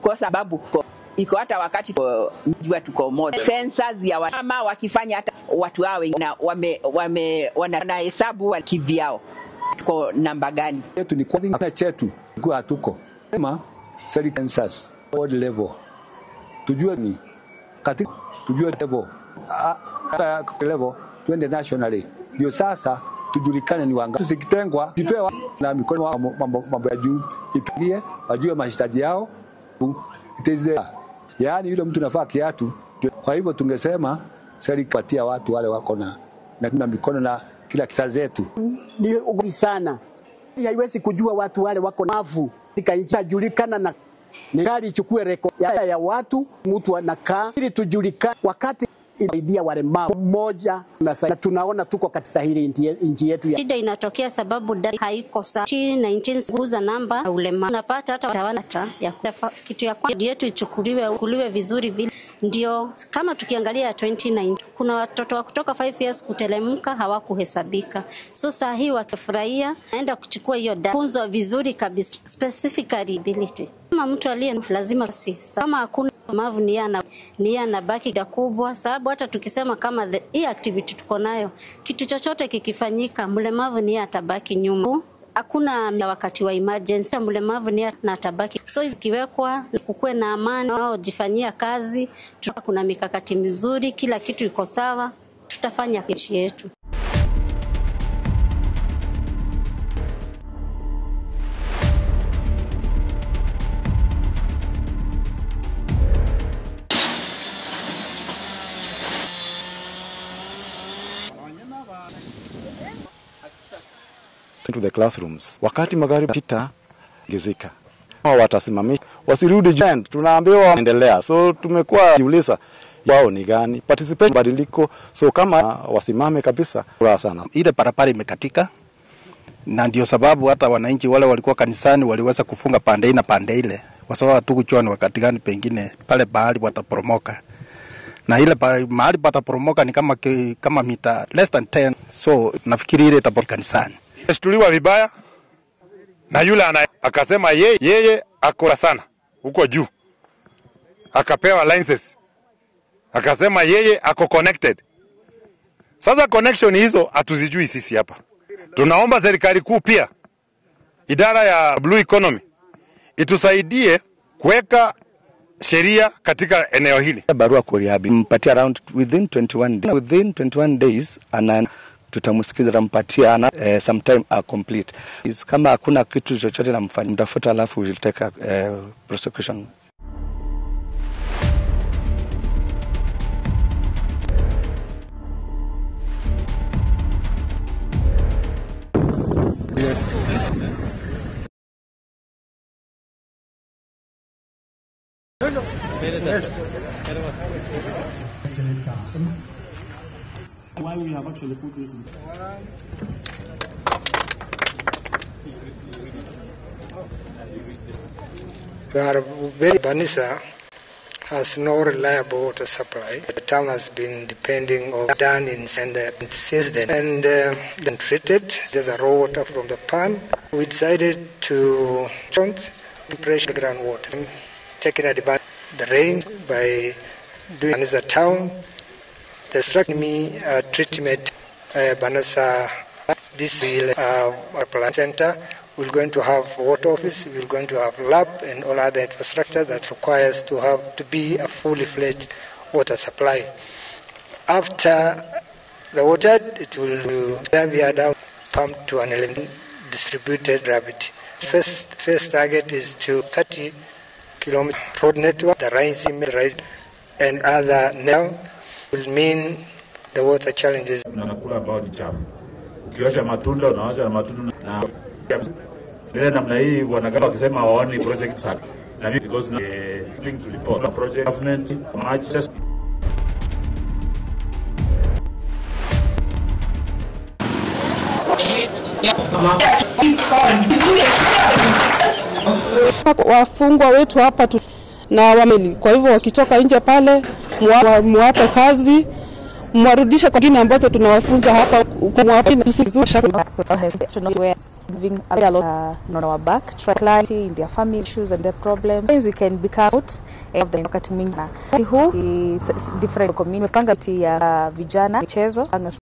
kwa sababu iko hata wakati mjua tuko moja census ya wama wakifanya hata watu hao wanahesabu kivyao tuko namba gani yetu ni kwa chetu kwa hatuko sema census world level tujue ni katika tujue level twende nationally ndio sasa tujulikane ni wangapi tusikitengwa sipewa na mikono mambo ya juu ipigie wajue mahitaji yao itezea yaani yule mtu nafaa kiatu. Kwa hivyo tungesema serikali patia watu wale wako na tuna mikono na kila kisa zetu ni ugumu sana. Haiwezi kujua watu wale wako mavu ikajulikana na serikali ichukue rekodi ya watu mtu anakaa ili tujulikane wakati inaidia wale mavu mmoja na tunaona tuko katika hili nchi yetu. Shida inatokea sababu data haiko sawa. 19 kuuza namba ya ulemavu unapata hata watawana ya kitu ya kwanza yetu ichukuliwe vizuri vile ndio kama tukiangalia 2019 kuna watoto wa kutoka 5 years kutelemka hawakuhesabika. So saa hii wakifurahia naenda kuchukua hiyo data funzwa vizuri kabisa specifically ability. Kama mtu aliye lazima kama hakuna mavu ni yana baki kubwa sababu hata tukisema kama hii activity tuko nayo kitu chochote kikifanyika mlemavu ni atabaki nyuma. Hakuna wakati wa emergency mlemavu ni atabaki. So ikiwekwa kukue na amani au jifanyia kazi kuna mikakati mizuri kila kitu iko sawa tutafanya nchi yetu. Into the classrooms. Wakati magari pita gezika. Hao watasimamisha. Wasirudi juu. Tunaambiwa waendelea. So tumekuwa jiuliza wao ni gani? Participation badiliko. So kama wasimame kabisa kwa sana. Ile barabara imekatika. Na ndio sababu hata wananchi wale walikuwa kanisani waliweza kufunga pande na pande ile. Kwa sababu hatukujua ni wakati gani pengine pale bahari wataporomoka. Na ile mahali pataporomoka ni kama mita less than 10. So nafikiri ile itaporomoka kanisani. Shtuliwa vibaya na yule akasema yeye akora sana huko juu, akapewa licenses, akasema yeye ako connected. Sasa connection hizo hatuzijui sisi hapa. Tunaomba serikali kuu pia idara ya blue economy itusaidie kuweka sheria katika eneo hili. Barua kwa mpatia around within 21 days and tutamusikiza tampatia sometime complete kama hakuna kitu chochote namfanyia mtafuta alafu will take prosecution. Why we have actually put this in. Banisa has no reliable water supply. The town has been depending on since then and then treated. There's a raw water from the pan. We decided to pressure groundwater, taking advantage of the rain by doing Banisa town. The structure treatment Banasa this plant center. We're going to have water office, we're going to have lab and all other infrastructure that requires to be a fully fledged water supply. After the water, it will be down pumped to an distributed gravity. First target is to 30 kilometer road network, the rising and other now will mean the water challenges. Tunakula ambao ni chafu. Ukiosha matunda unaosha na matunda na bila namna hii wanagawa wakisema waoni project sana. Na mimi because thing to report project government much just wafungwa wetu hapa na wameli. Kwa hivyo wakitoka nje pale muwape kazi, mwarudishe kwa wengine ambazo tunawafunza hapa giving a lot on our back, try clarity in their family issues and their problems. Things we can become out of the wakati mingi. Huu different community, panga ya vijana michezo